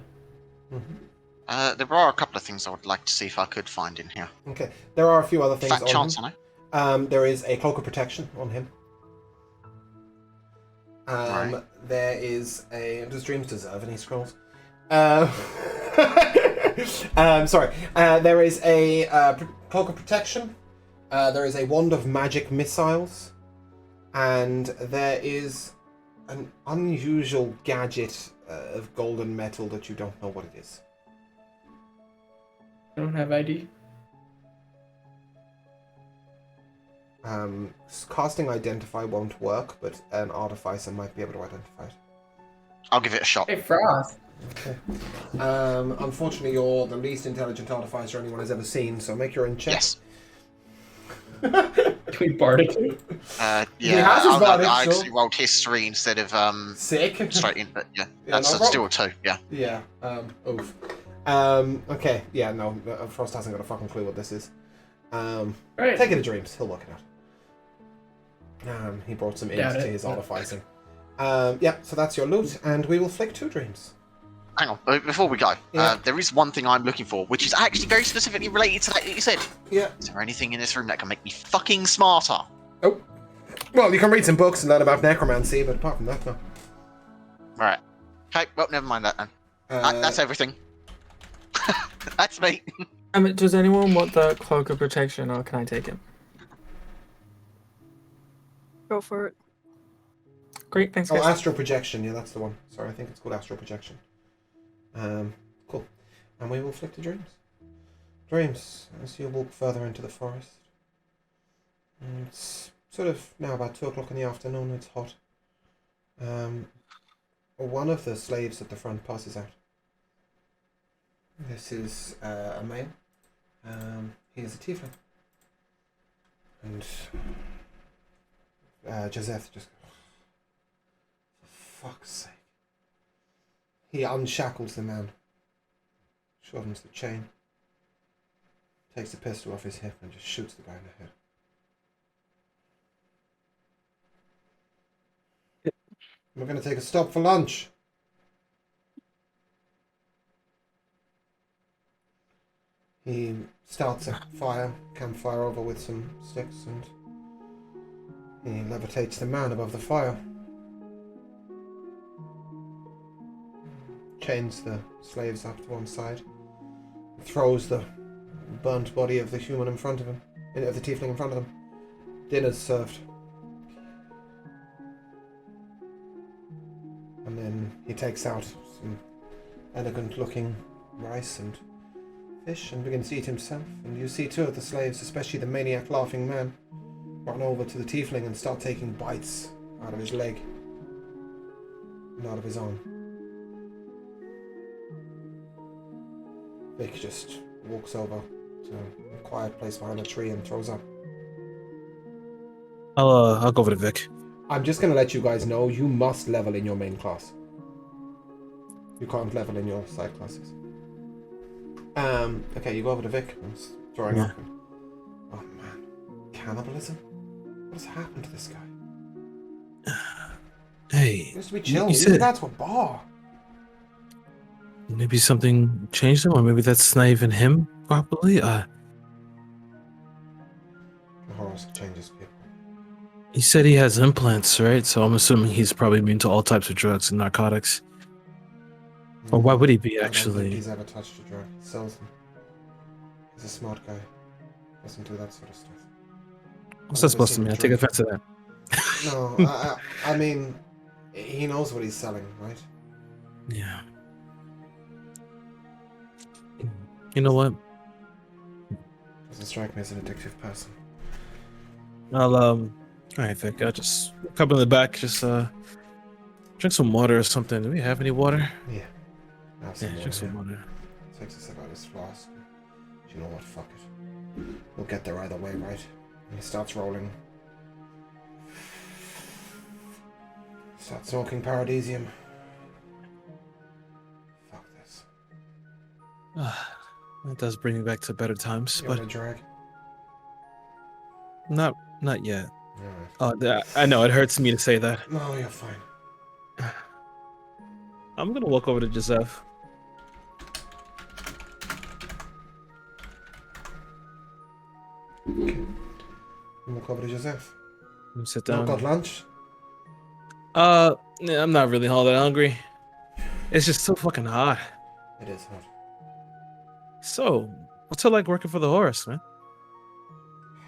There are a couple of things I would like to see if I could find in here. Okay. There are a few other things Fat on chance, him. I know. There is a cloak of protection on him. Right. There is a... Does Dreams deserve any scrolls? Sorry. There is a cloak of protection. There is a wand of magic missiles. And there is an unusual gadget of golden metal that you don't know what it is. I don't have ID. Casting Identify won't work, but an Artificer might be able to identify it. I'll give it a shot. Hey, Frost. Okay. Unfortunately, you're the least intelligent Artificer anyone has ever seen, so make your own check. Yes. Can we bardic it? Yeah, has his bardic, I so- actually rolled history instead of Sick. straight in, but yeah, Yeah, that's no still a 2. Yeah. Yeah. Oof. Okay. Yeah. No. Frost hasn't got a fucking clue what this is. Right. Take it to Dreams. He'll work it out. He brought some int Got to it. his artificing. Yeah. So that's your loot, and we will flick 2 Dreams. Hang on, before we go, Yeah. there is one thing I'm looking for, which is actually very specifically related to that you said. Yeah. Is there anything in this room that can make me fucking smarter? Oh. Well, you can read some books and learn about necromancy, but apart from that, no. Right. Okay, well, never mind that then. That's everything. That's me. Does anyone want the cloak of protection, or can I take it? Go for it. Great, thanks, Oh, guys. astral projection. Yeah, that's the one. Sorry, I think it's called astral projection. Cool. And we will flick to Dreams. Dreams, as you walk further into the forest. It's sort of now about 2 o'clock in the afternoon. It's hot. One of the slaves at the front passes out. This is a male. He is a tiefling. And Joseph just goes, for fuck's sake. He unshackles the man, shortens the chain, takes the pistol off his hip and just shoots the guy in the head. We're going to take a stop for lunch. He starts a campfire over with some sticks, and he levitates the man above the fire. Chains the slaves up to one side, throws the burnt body of the human in front of him, of the tiefling in front of them. Dinner's served. And then he takes out some elegant-looking rice and fish and begins to eat himself. And you see 2 of the slaves, especially the maniac laughing man, run over to the tiefling and start taking bites out of his leg and out of his arm. Vic just walks over to a quiet place behind a tree and throws up. I'll go over to Vic. I'm just going to let you guys know you must level in your main class. You can't level in your side classes. Okay, you go over to Vic and throwing up. Oh man, cannibalism? What has happened to this guy? Hey, He used to be chill. you He said got to a bar. maybe something changed him, or maybe that's not even him properly. The horrors changes people. He said he has implants, right? So I'm assuming he's probably immune to all types of drugs and narcotics. Or why would he be I don't think actually? he's ever touched a drug. He sells them. He's a smart guy. Doesn't do that sort of stuff. What's that supposed to mean? I take offense to that. No, I mean, he knows what he's selling, right? Yeah. You know what? Doesn't strike me as an addictive person. I'll all right, Vic. I'll just come in the back. Just drink some water or something. Do we have any water? Yeah. Yeah, drink some water. Takes us about his flask. Do you know what? Fuck it. We'll get there either way, right? And he starts rolling. Starts smoking paradisium. Fuck this. That does bring me back to better times, You but want a drag? not yet. Alright. I know it hurts me to say that. No, you're fine. I'm gonna walk over to Joseph. Okay. Walk over to Joseph. And sit Not down. got lunch? Yeah, I'm not really all that hungry. It's just so fucking hot. It is hot. So, what's it like working for the horse, man?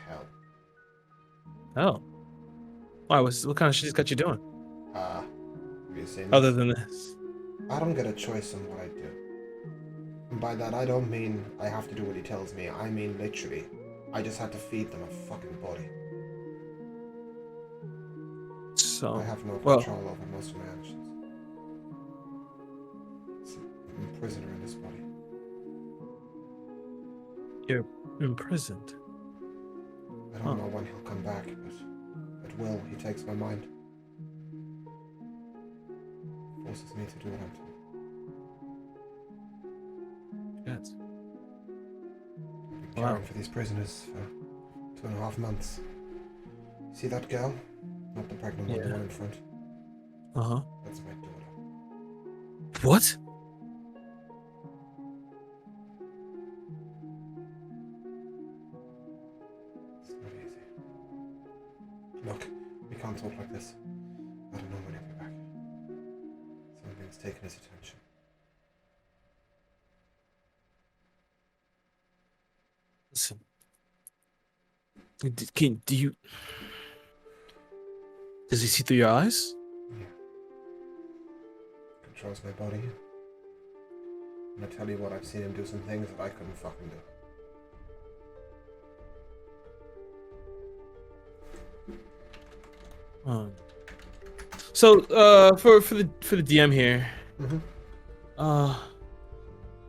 Hell. Oh. Why? What kind of shit got you doing? Have you seen Other this? than this? I don't get a choice in what I do. And by that, I don't mean I have to do what he tells me. I mean literally, I just have to feed them a fucking body. So, I have no well, control over most of my actions. I'm a prisoner in this body. you're imprisoned. I don't know when he'll come back, but at will, he takes my mind. Forces me to do what I'm told. Yes. I've been caring for these prisoners for 2.5 months. See that girl? Not the pregnant one, the one in front. Uh-huh. That's my daughter. What? It's not easy. Look, we can't talk like this. I don't know when he'll be back. Something's taken his attention. Listen. Do you... Does he see through your eyes? Yeah. Controls my body. And I tell you what, I've seen him do some things that I couldn't fucking do. So, for the DM here,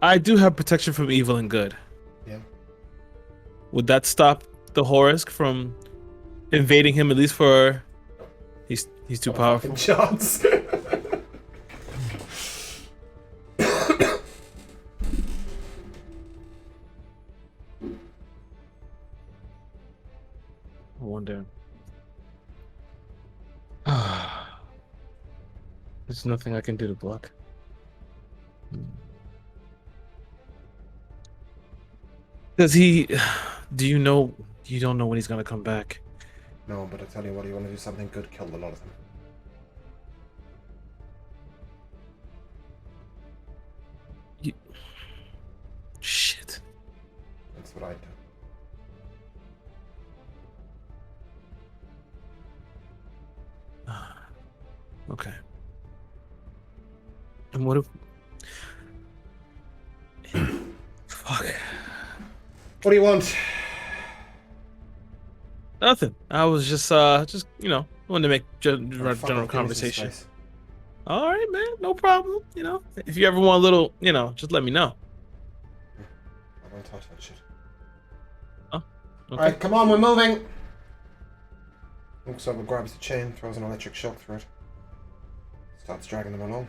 I do have protection from evil and good. Yeah. Would that stop the Horisk from invading him, at least for... He's too powerful. Chance. I wonder. There's nothing I can do to block. Does he... Do you know... You don't know when he's gonna come back? No, but I tell you what, you want to do something good, kill a lot of them. Shit. That's what I do. Okay. And what if... Fuck. What do you want? Nothing. I was just you know, wanted to make general conversation. All right, man, no problem. You know, if you ever want a little, you know, just let me know. I won't touch that shit. Oh. Okay. Alright, come on, we're moving! Looks over, grabs the chain, throws an electric shock through it. Starts dragging them along.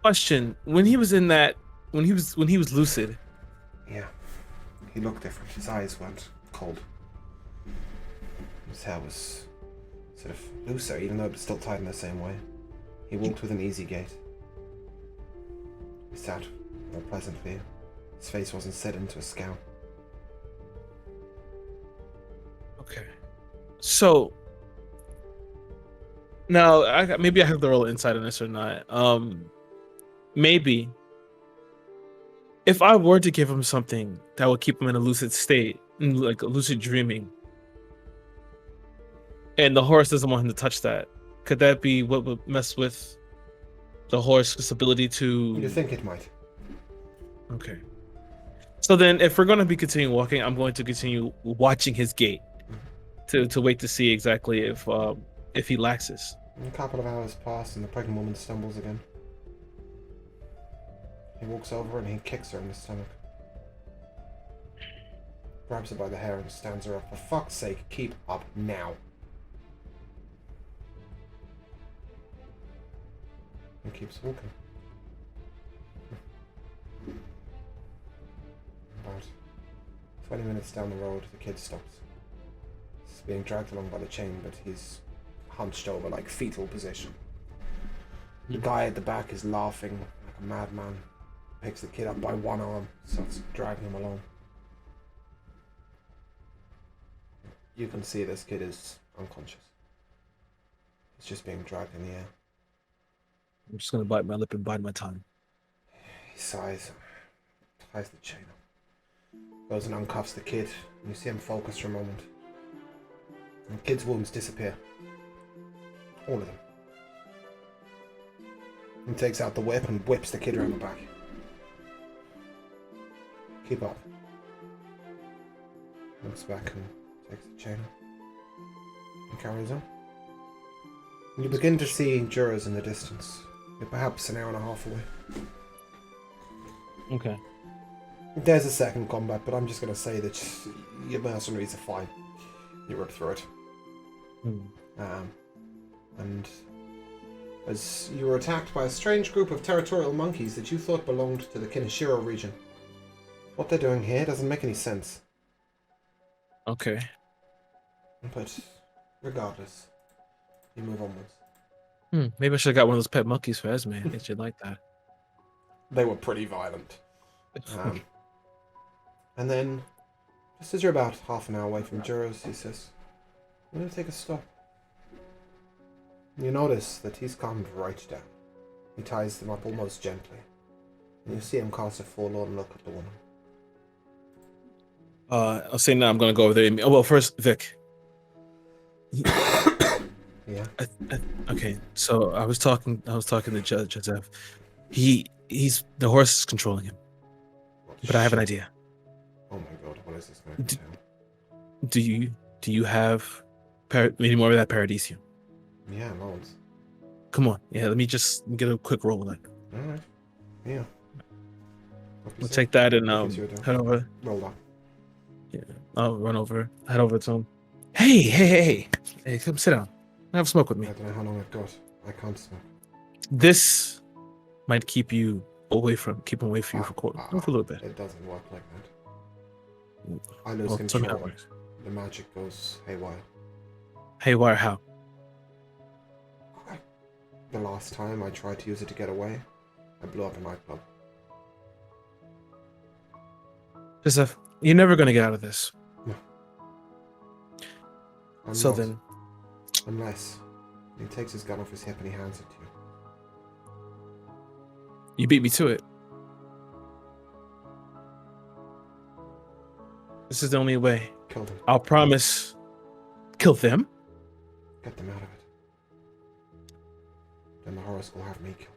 Question: When he was in that, when he was lucid. Yeah. He looked different. His eyes went cold. His hair was sort of looser, even though it was still tied in the same way. He walked with an easy gait. He sat more pleasantly. His face wasn't set into a scowl. Okay. So now, maybe I have the real insight on this or not. Maybe if I were to give him something that would keep him in a lucid state, like a lucid dreaming, and the horse doesn't want him to touch that, could that be what would mess with the horse's ability to... You think it might. Okay. So then, if we're going to be continuing walking, I'm going to continue watching his gait to wait to see exactly if he laxes. A couple of hours pass and the pregnant woman stumbles again. He walks over and he kicks her in the stomach. Grabs her by the hair and stands her up. For fuck's sake, keep up now. And keeps walking. About 20 minutes down the road, the kid stops. He's being dragged along by the chain, but he's hunched over, like fetal position. The guy at the back is laughing like a madman. Picks the kid up by one arm, starts dragging him along. You can see this kid is unconscious. It's just being dragged in the air. I'm just gonna bite my lip and bite my tongue. He sighs, ties the chain up, goes and uncuffs the kid, and you see him focus for a moment. And the kid's wounds disappear. All of them. He takes out the whip and whips the kid around the back. Keep up. Looks back and takes the chain and carries on. You begin to see jurors in the distance. You're perhaps an hour and a half away. Okay. There's a second combat, but I'm just going to say that your mercenaries are fine. You rip through it. And as you were attacked by a strange group of territorial monkeys that you thought belonged to the Kineshiro region. What they're doing here doesn't make any sense. Okay. But regardless, you move onwards. Maybe I should have got one of those pet monkeys for Esme. I think she'd like that. They were pretty violent. And then, just as you're about half an hour away from jurors, he says, "I'm going to take a stop." You notice that he's calmed right down. He ties them up almost gently. And you see him cast a forlorn look at the woman. I'll say now I'm gonna go over there. Oh, well, first, Vic. Yeah. Okay, so I was talking to Judge Joseph. He's the horse is controlling him. But I have an idea. Oh my god, what is this going to do? Do you have any more of that paradisium? Yeah, loads. Come on, yeah. Let me just get a quick roll of it. All right. Yeah. We'll take that and head over. Roll up. Yeah, I'll run over. Head over to him. Hey! Come sit down. Have a smoke with me. I don't know how long I've got. I can't smoke. This might keep you away from you for court for a little bit. It doesn't work like that. I lose Tell me how control. it works. The magic goes haywire. Haywire how? The last time I tried to use it to get away, I blew up a nightclub. Joseph, you're never gonna get out of this. No. I'm So not. then, Unless he takes his gun off his hip and he hands it to you. you beat me to it. This is the only way. Kill them. I'll promise. Kill them? Get them out of it. Then the Horus will have me killed.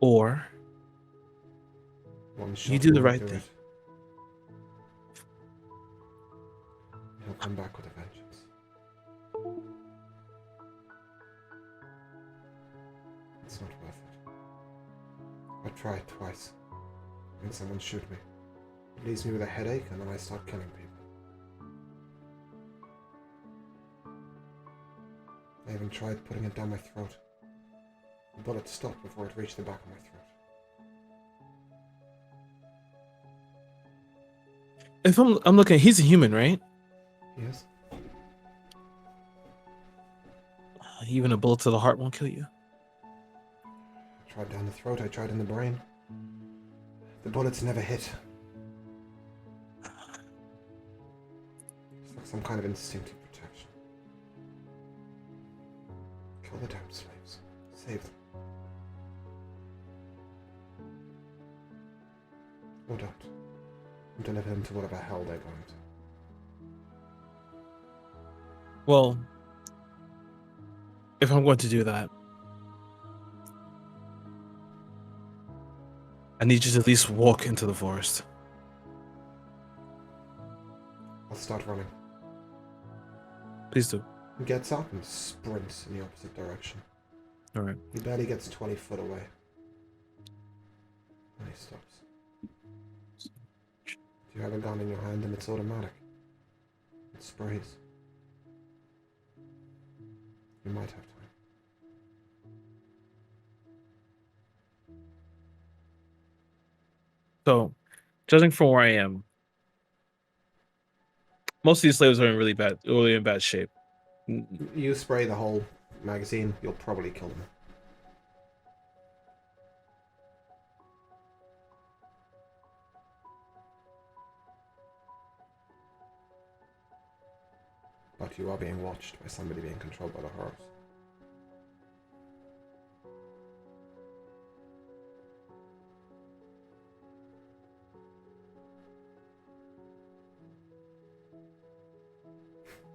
Or One you shot do the won't right do thing. it. He'll come back with a vengeance. It's not worth it. I tried twice. And someone shoot me. It leaves me with a headache and then I start killing people. I even tried putting it down my throat. The bullet stopped before it reached the back of my throat. If I'm looking, he's a human, right? Yes? Even a bullet to the heart won't kill you. I tried down the throat, I tried in the brain. The bullets never hit. It's like some kind of instinctive protection. Kill the damn slaves. Save them. Or don't. And deliver them to whatever hell they're going to. Well, if I'm going to do that, I need you to at least walk into the forest. I'll start running. Please do. He gets up and sprints in the opposite direction. All right. He barely gets 20 foot away. And he stops. You have a gun in your hand and it's automatic. It sprays. You might have time. So, judging from where I am, most of these slaves are really in bad shape. You spray the whole magazine, you'll probably kill them. But you are being watched by somebody being controlled by the horrors.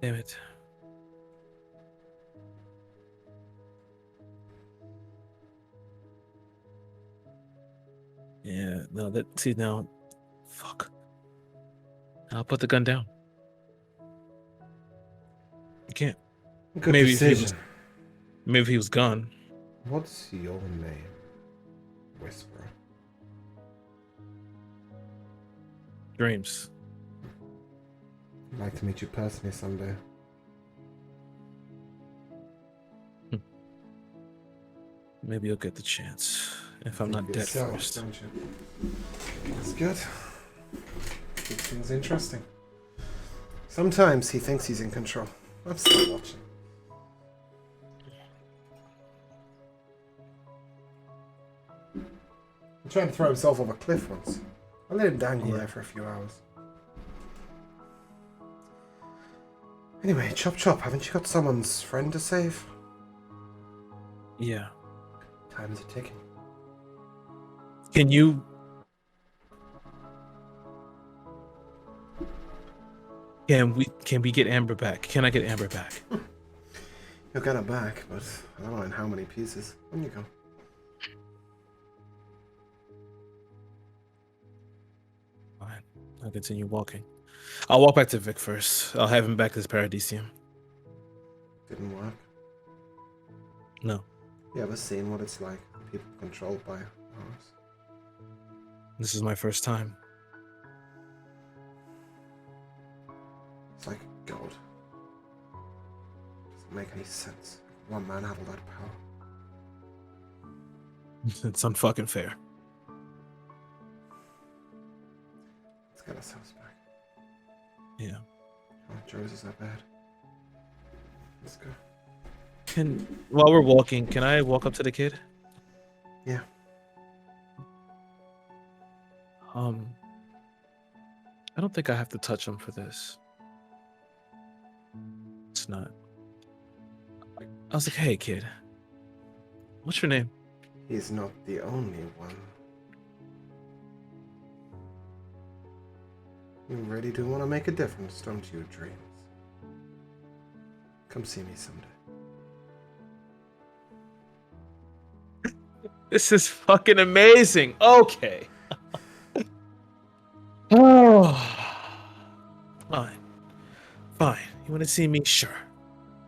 Damn it. Yeah, no, see now, fuck. I'll put the gun down. You can't. Good maybe decision. If he was gone. What's your name, Whisperer? Dreams. I'd like to meet you personally someday. Maybe you'll get the chance if I'm not dead Yourself, first. don't you? That's good. Keeps things interesting. Sometimes he thinks he's in control. I'm still watching. He tried to throw himself off a cliff once. I let him dangle there for a few hours. Anyway, chop chop, haven't you got someone's friend to save? Yeah. Time's a ticking. Can you? Can we get Amber back? Can I get Amber back? You'll get her back, but I don't know in how many pieces. On you go. Fine. I'll continue walking. I'll walk back to Vic first. I'll have him back to his paradisium. Didn't work. No. You ever seen what it's like? People controlled by ours. This is my first time. It's like God. Doesn't make any sense. One man had all that power. It's unfucking fair. Let's get ourselves back. Yeah. Oh, Joe's is that bad. Let's go. While we're walking, can I walk up to the kid? Yeah. I don't think I have to touch him for this. It's not. I was like, hey kid. What's your name? He's not the only one. You really do want to make a difference, don't you, Dreams? Come see me someday. This is fucking amazing. Okay. Oh. Fine. Fine. You want to see me? Sure.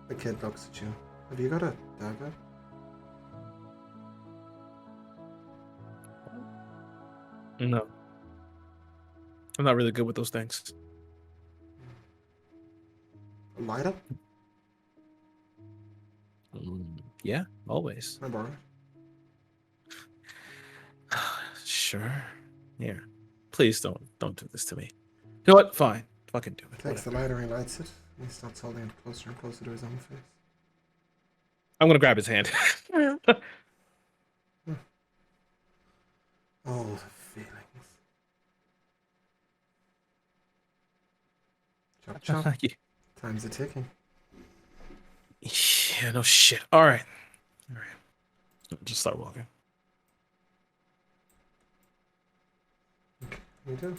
The kid looks at you. Have you got a dagger? No. I'm not really good with those things. A light up? Yeah, always. I borrow it. Sure. Here. Please don't do this to me. You know what? Fine. Fucking do it. Takes the lighter, he lights it, and he starts holding it closer and closer to his own face. I'm gonna grab his hand. Oh, the feelings. Chop chop. Yeah. Time's a ticking. Yeah, no shit. Alright. Just start walking. You do.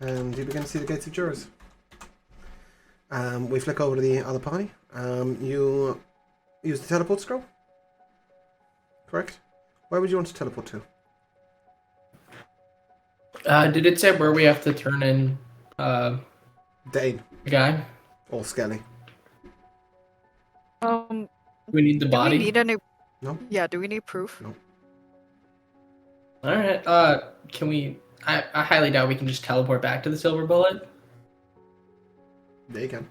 And you begin to see the gates of Jurors. We flick over to the other party. You use the teleport scroll? Correct? Where would you want to teleport to? Did it say where we have to turn in Dane. the guy? Or Skelly. Do we need the body? Do we need any? No. Yeah. Do we need proof? No. All right. Can we? I highly doubt we can just teleport back to the Silver Bullet. They can.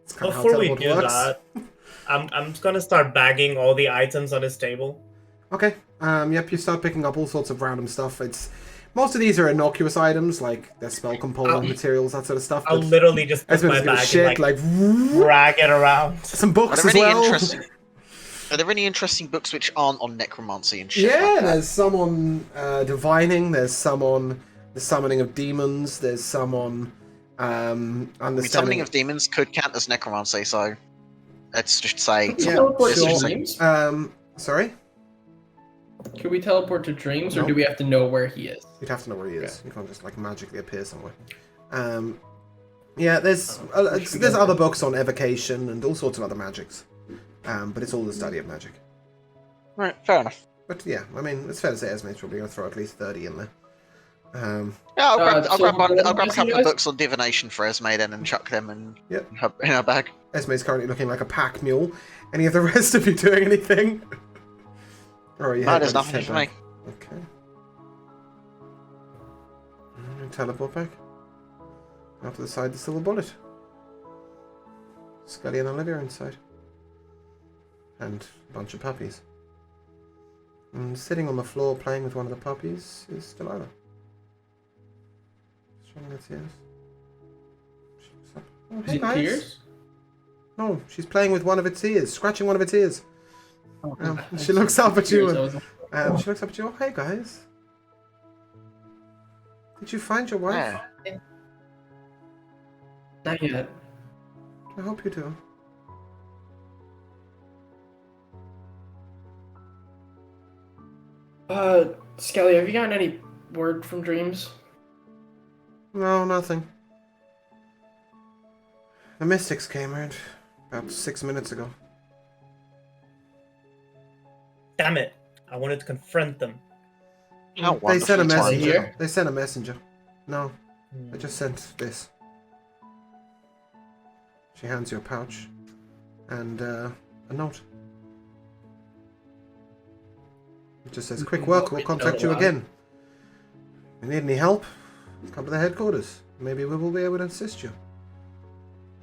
It's kinda how Before we teleport do works. that, I'm just gonna start bagging all the items on his table. Okay. Yep, you start picking up all sorts of random stuff. Most of these are innocuous items, like their spell component materials, that sort of stuff. I'll literally just put Esmond my doesn't give a bag shit, and drag it around. Some books Are as there well. Are there any interesting books which aren't on necromancy and shit? Yeah, like that? there's some on divining, there's some on the summoning of demons, there's some on I mean, Understanding. summoning of demons could count as necromancy, so let's just say. Can we teleport to sure. dreams? Sorry? Can we teleport to dreams, or No. do we have to know where he is? You'd have to know where he is. Okay. You can't just like magically appear somewhere. Yeah, there's should there's go other there. books on evocation and all sorts of other magics, but it's all the study of magic. Right, fair enough. But yeah, I mean, it's fair to say Esme's probably going to throw at least 30 in there. Yeah, I'll grab so a what couple you of guys- books on divination for Esme then and chuck them in her bag. Esme's currently looking like a pack mule. Any of the rest of you doing anything? Or are you No, there's ready to nothing head for me. back? Okay. Teleport back. Out to the side, the silver bullet. Scully and Olivia inside. And a bunch of puppies. And sitting on the floor playing with one of the puppies is Delilah. Showing her tears. She looks up. Oh, Is hey it guys. tears? No, she's playing with one of its ears, scratching one of its ears. Oh, She looks up at you Tears, and she looks up at you. Oh, hey guys. Did you find your wife? Yeah. Not yet. I hope you do. Skelly, have you gotten any word from Dreams? No, nothing. The Mystics came around about 6 minutes ago. Damn it! I wanted to confront them. How They sent a wonderfully timed. messenger. Messenger? They sent a messenger. No, they just sent this. She hands you a pouch and a note. It just says, "Quick work. We'll contact you again. If you need any help, come to the headquarters. Maybe we will be able to assist you.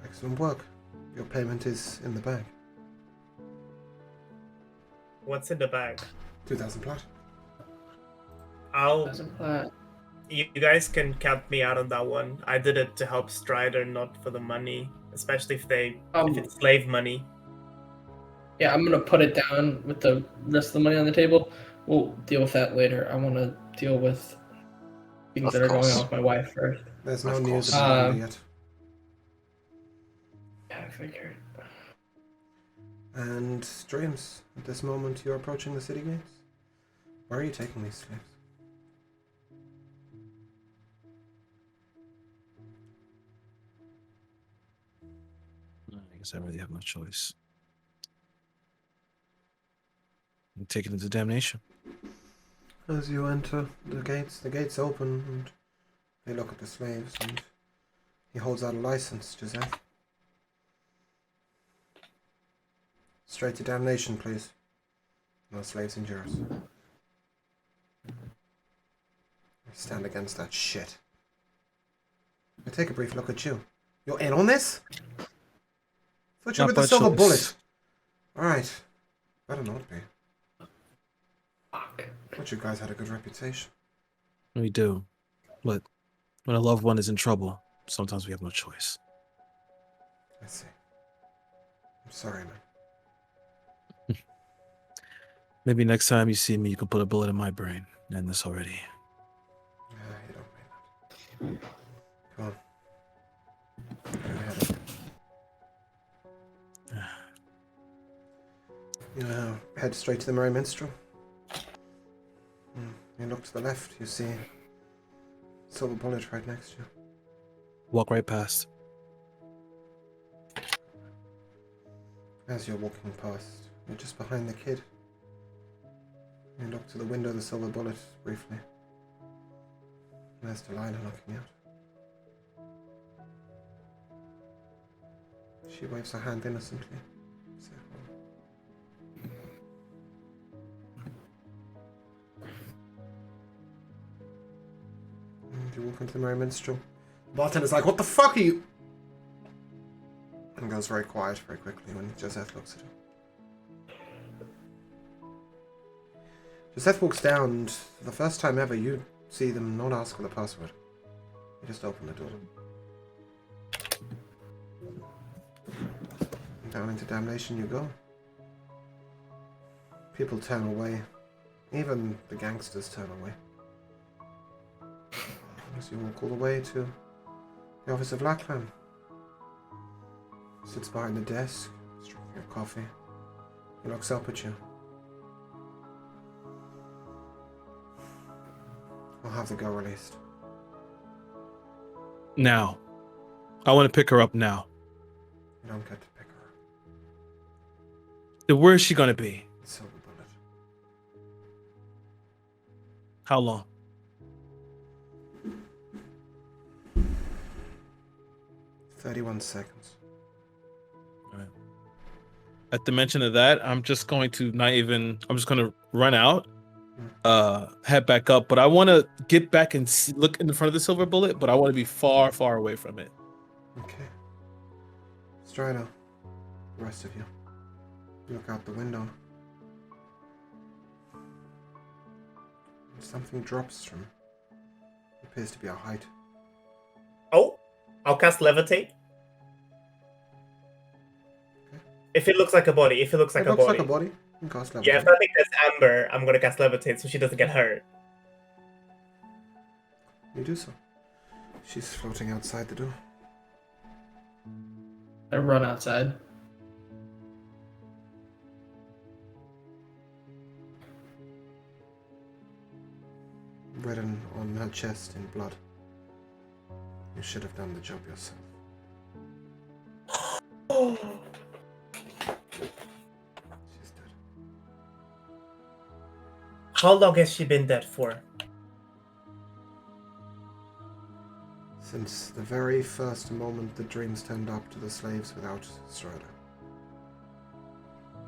Excellent work. Your payment is in the bag. What's in the bag? 2,000 plat. You guys can count me out on that one. I did it to help Strider, not for the money. Especially if if it's slave money. Yeah, I'm gonna put it down with the rest of the money on the table. We'll deal with that later. I want to deal with things Of that are going course. on with my wife first. There's no Of news course. about it yet. Yeah, I figured. And Dreams, at this moment you're approaching the city gates. Where are you taking these slaves? I guess I really have no choice. I'm taken into damnation. As you enter the gates open and they look at the slaves and he holds out a license, Joseph. Straight to damnation, please. No slaves and jurors. Stand against that shit. I take a brief look at you. You're in on this? Thought you were Not the by silver choice. bullet. Alright. Better not be. Fuck. Thought you guys had a good reputation. We do. But when a loved one is in trouble, sometimes we have no choice. I see. I'm sorry, man. Maybe next time you see me, you can put a bullet in my brain. End this already. You don't mean that. Come on. Where are we headed? You head straight to the Merry Minstrel. You look to the left, you see silver bullet right next to you. Walk right past. As you're walking past, you're just behind the kid. You look to the window of the silver bullet briefly. And there's Delilah looking out. She waves her hand innocently. Say hello. And you walk into the Merry Minstrel. Bartender's like, "What the fuck are you?" And goes very quiet very quickly when Joseph looks at him. Joseph walks down, and for the first time ever, you see them not ask for the password. You just open the door. And down into damnation you go. People turn away. Even the gangsters turn away. As you walk all the way to The office of Lackland. Sits behind the desk, drinking a coffee. He looks up at you. I'll have the girl released. Now. I want to pick her up now. You don't get to pick her up. Then where is she going to be? The silver bullet. How long? "31 seconds. At the mention of that, I'm just going to run out, head back up. But I want to get back and look in front of the silver bullet, but I want to be far, far away from it. Okay. Strider, the rest of you, look out the window. Something drops from what appears to be a height. Oh, I'll cast levitate. If it looks like a body, It looks like a body. You can cast levitate. Yeah, if I think that's Amber, I'm gonna cast levitate so she doesn't get hurt. You do so. She's floating outside the door. I run outside. Written on her chest in blood. You should have done the job yourself. She's dead. How long has she been dead for? Since the very first moment the dreams turned up to the slaves without Strider.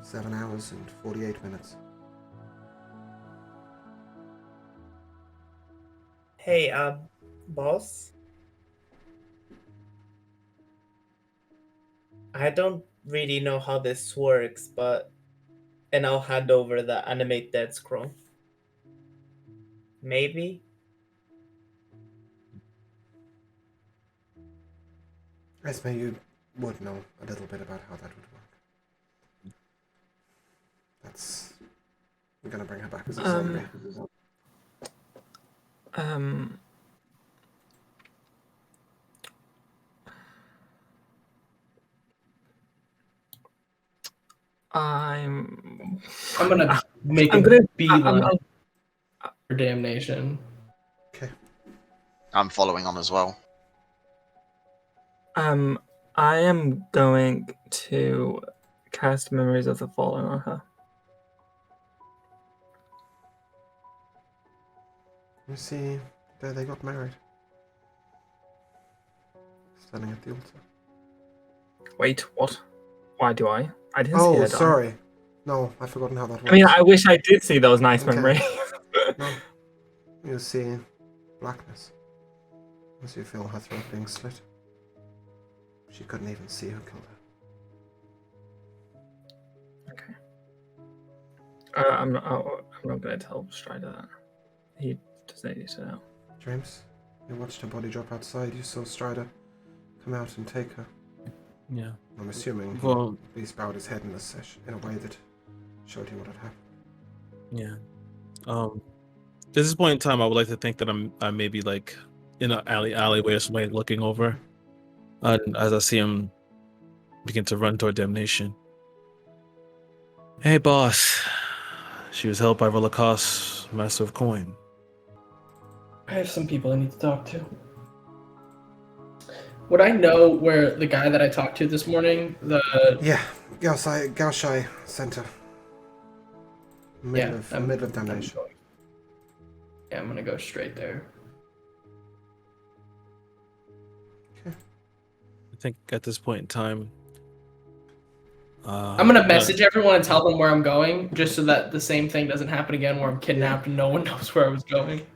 7 hours and 48 minutes. Hey, boss? I don't really know how this works, and I'll hand over the animate dead scroll. Maybe? Esme, you would know a little bit about how that would work. We're gonna bring her back as a zombie. I'm gonna make I'm a gonna beeline I'm- for damnation. Okay. I'm following on as well. I am going to cast Memories of the Fallen on her. You see, there they got married. Standing at the altar. Wait, what? Why do I? I didn't see Oh, her die. sorry. No, I've forgotten how that works. I mean, I wish I did see those nice Okay. memories. No. You see blackness. As you feel her throat being slit. She couldn't even see who killed her. Okay. I'm not going to tell Strider that. He doesn't need to know. James, you watched her body drop outside. You saw Strider come out and take her. Yeah. I'm assuming he Well, at least bowed his head in in a way that showed you what had happened. yeah. At this point in time, I would like to think that I may be like in an alleyway or somewhere looking over, and as I see him begin to run toward damnation. Hey, boss. She was held by Volakas, Master of Coin. I have some people I need to talk to. Would I know where the guy that I talked to this morning, Yeah, Gaoshai Center. Middle of damnation. Yeah, I'm gonna go straight there. I think at this point in time, I'm gonna message everyone and tell them where I'm going, just so that the same thing doesn't happen again, where I'm kidnapped and no one knows where I was going.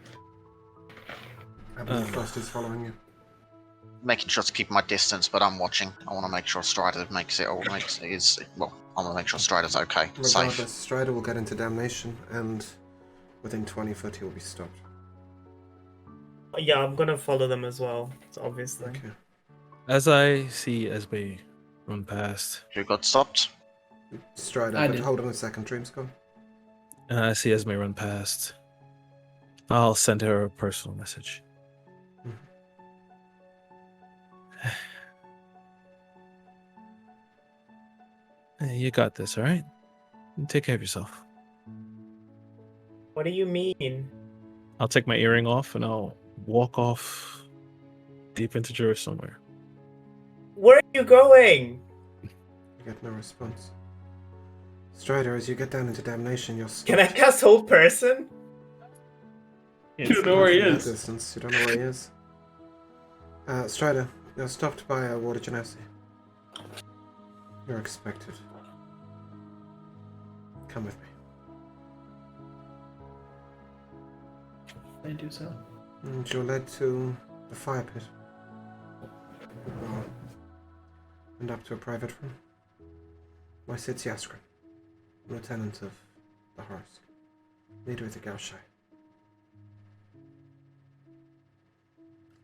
I believe Frost is following you. Making sure to keep my distance, but I'm watching. I want to make sure Strider makes it, or makes it is. Well, I want to make sure Strider's okay, Regardless, safe. Strider will get into damnation, and within 20 foot he will be stopped. Yeah, I'm gonna follow them as well, obviously. Okay. as I see Esme run past, Who got stopped? Strider, I but did. hold on a second, Dream's gone. and I see Esme run past, I'll send her a personal message. You got this, all right? Take care of yourself. What do you mean? I'll take my earring off and I'll walk off deep into Jerusalem somewhere. Where are you going? You get no response. Strider, as you get down into damnation, you're stopped. Can I cast hold person? You don't know where he From that is. distance, you don't know where he is. Strider, you're stopped by a Water Genasi. You're expected. Come with me. I do so. And you're led to the fire pit. And up to a private room. Where sits Yaskrin, lieutenant of the Horsk, leader of the Gaushai.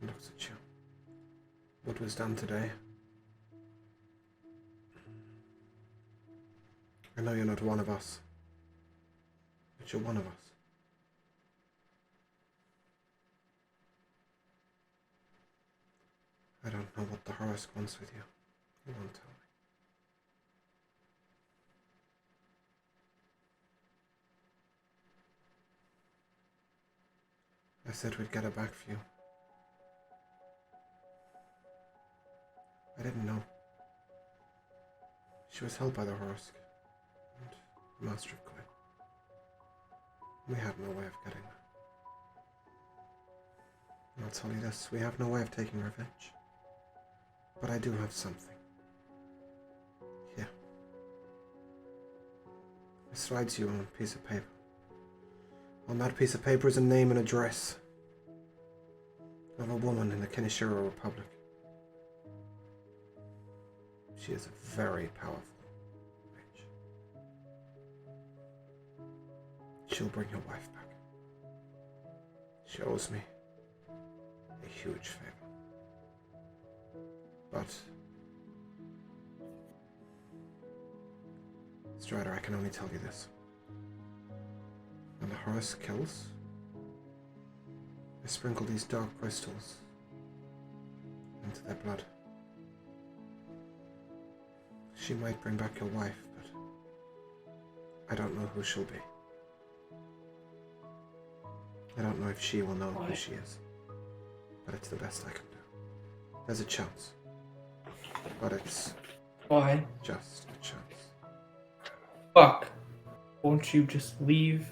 And looks at you. What was done today? I know you're not one of us, but you're one of us. I don't know what the Horsk wants with you. You won't tell me. I said we'd get her back for you. I didn't know. She was held by the Horsk and the Master of Clay. We had no way of getting her. And I'll tell you this, we have no way of taking revenge. But I do have something. Here. This writes you on a piece of paper. On that piece of paper is a name and address of a woman in the Kenishiro Republic. She is a very powerful witch. She'll bring your wife back. She owes me a huge favor. But Strider, I can only tell you this. When the Horus kills, they sprinkle these dark crystals into their blood. She might bring back your wife, but I don't know who she'll be. I don't know if she will know who she is, but it's the best I can do. There's a chance, but it's just a chance. Fuck. Won't you just leave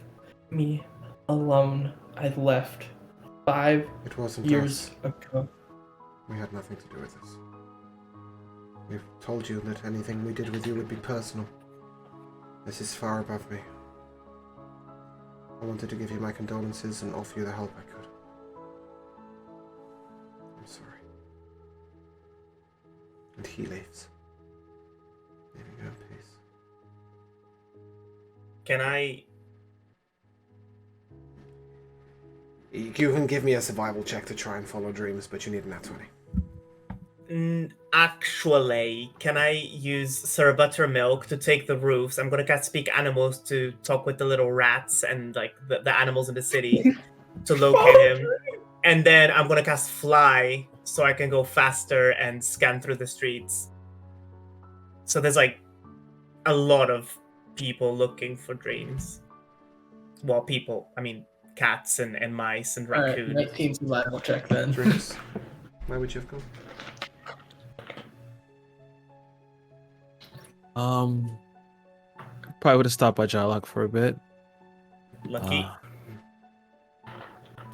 me alone? I left 5 It wasn't years us. ago. We had nothing to do with this. We've told you that anything we did with you would be personal. This is far above me. I wanted to give you my condolences and offer you the help I could. I'm sorry. And he leaves, leaving you in peace. Can I... You can give me a survival check to try and follow dreams, but you need an nat 20. Actually, can I use Sir Buttermilk to take the roofs? I'm gonna cast Speak Animals to talk with the little rats and like the animals in the city to locate him. And then I'm gonna cast Fly so I can go faster and scan through the streets. So there's like a lot of people looking for dreams. Well, people, I mean cats and mice and Alright, raccoons. 19 survival check then. Dreams. Where would you have gone? Probably would have stopped by Jylok for a bit. Lucky.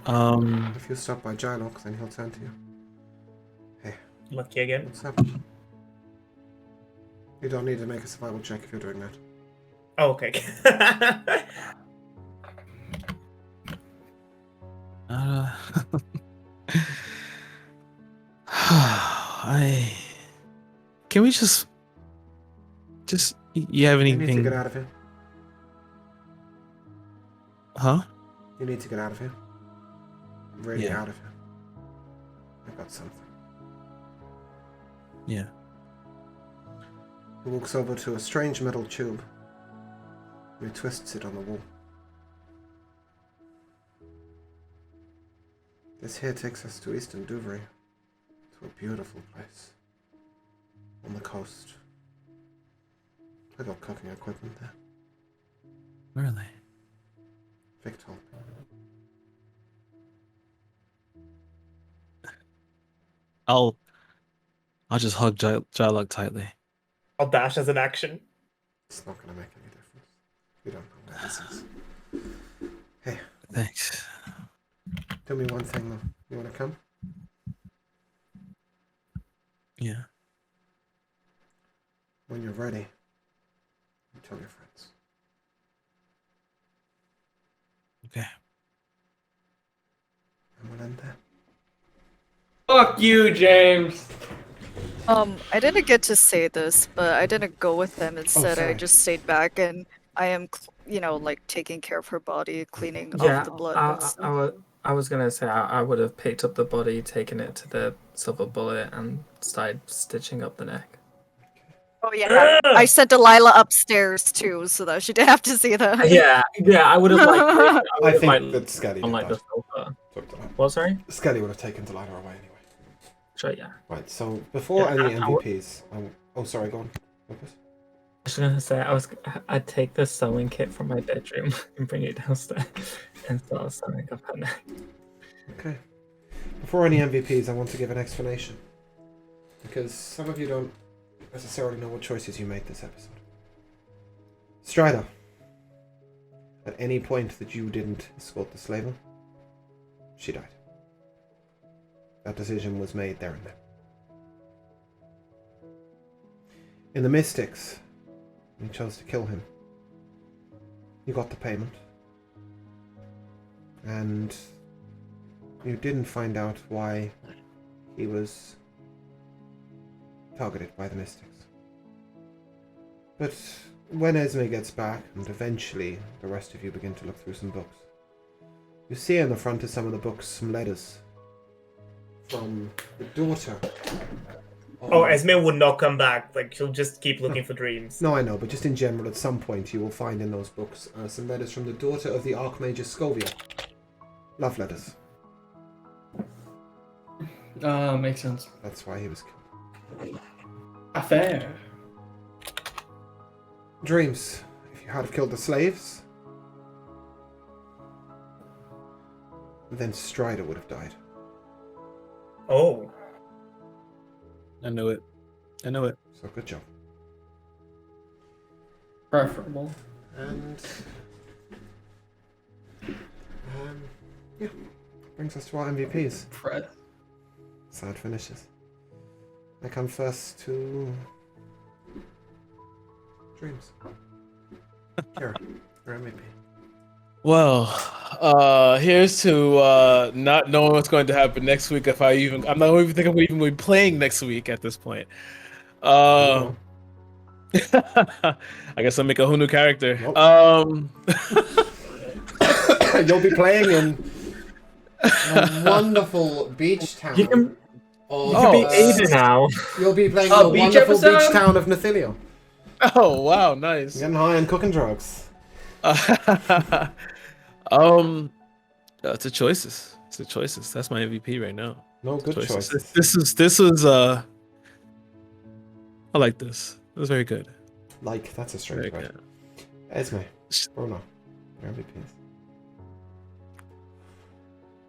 If you stop by Jylok, then he'll turn to you. Hey, Lucky again. what's up? You don't need to make a survival check if you're doing that. Oh, okay. Can we just you have You anything? need to get out of here. Huh? You need to get out of here. Really Yeah. out of here. I got something. Yeah. He walks over to a strange metal tube. He twists it on the wall. This here takes us to Eastern Duvry, to a beautiful place on the coast. I got cooking equipment there. Really? Vic told me. I'll just hug Jylog tightly. I'll dash as an action. It's not gonna make any difference. You don't know where this is. Hey, Thanks. do me one thing though. You wanna come? Yeah. When you're ready, you tell your friends. Okay. And we'll end there. Fuck you, James. I didn't get to say this, but I didn't go with them. Instead, I sorry. just stayed back and I am, like taking care of her body, cleaning Yeah, off the blood. and stuff. I was gonna say I would have picked up the body, taken it to the silver bullet, and started stitching up the neck. Oh yeah, I sent Delilah upstairs too, so that she didn't have to see that. Yeah, I would have like. I think that Skelly on did like the that. sofa. Took that. What? Sorry. Skelly would have taken Delilah away anyway. Sure. Yeah. Right, so before Yeah, any I would- MVPs... oh, sorry, go on. Lucas? I was gonna say I'd take the sewing kit from my bedroom and bring it downstairs and start sewing up her neck. Okay. Before any MVPs, I want to give an explanation. Because some of you don't necessarily know what choices you made this episode. Strider, at any point that you didn't escort the slaver, she died. That decision was made there and then. In the Mystics, you chose to kill him. You got the payment. And you didn't find out why he was targeted by the Mystics. But when Esme gets back, and eventually the rest of you begin to look through some books, you see in the front of some of the books some letters from the daughter. Oh, Esme would not come back. Like, she'll just keep looking for dreams. No, I know, but just in general, at some point you will find in those books some letters from the daughter of the Archmage Scovia. Love letters. Makes sense. That's why he was killed. Affair. Dreams. If you had have killed the slaves, then Strider would have died. Oh. I knew it. So good job. Preferable. And yeah, brings us to our MVPs. Sad finishes. I come first to Dreams. Kira, your MVP. Well, here's to not knowing what's going to happen next week. I'm not even thinking we even be playing next week at this point. I guess I'll make a whole new character. Nope. You'll be playing in a wonderful beach town. You can of, be Ada now. You'll be playing A in the beach wonderful episode? beach town of Nathilio. Oh wow, nice. Getting high and cooking drugs. It's the choices. It's the choices. That's my MVP right now. No good choices. This was I like this. It was very good. Like, that's a strange Very word. good. Esme, Bruno, your MVPs.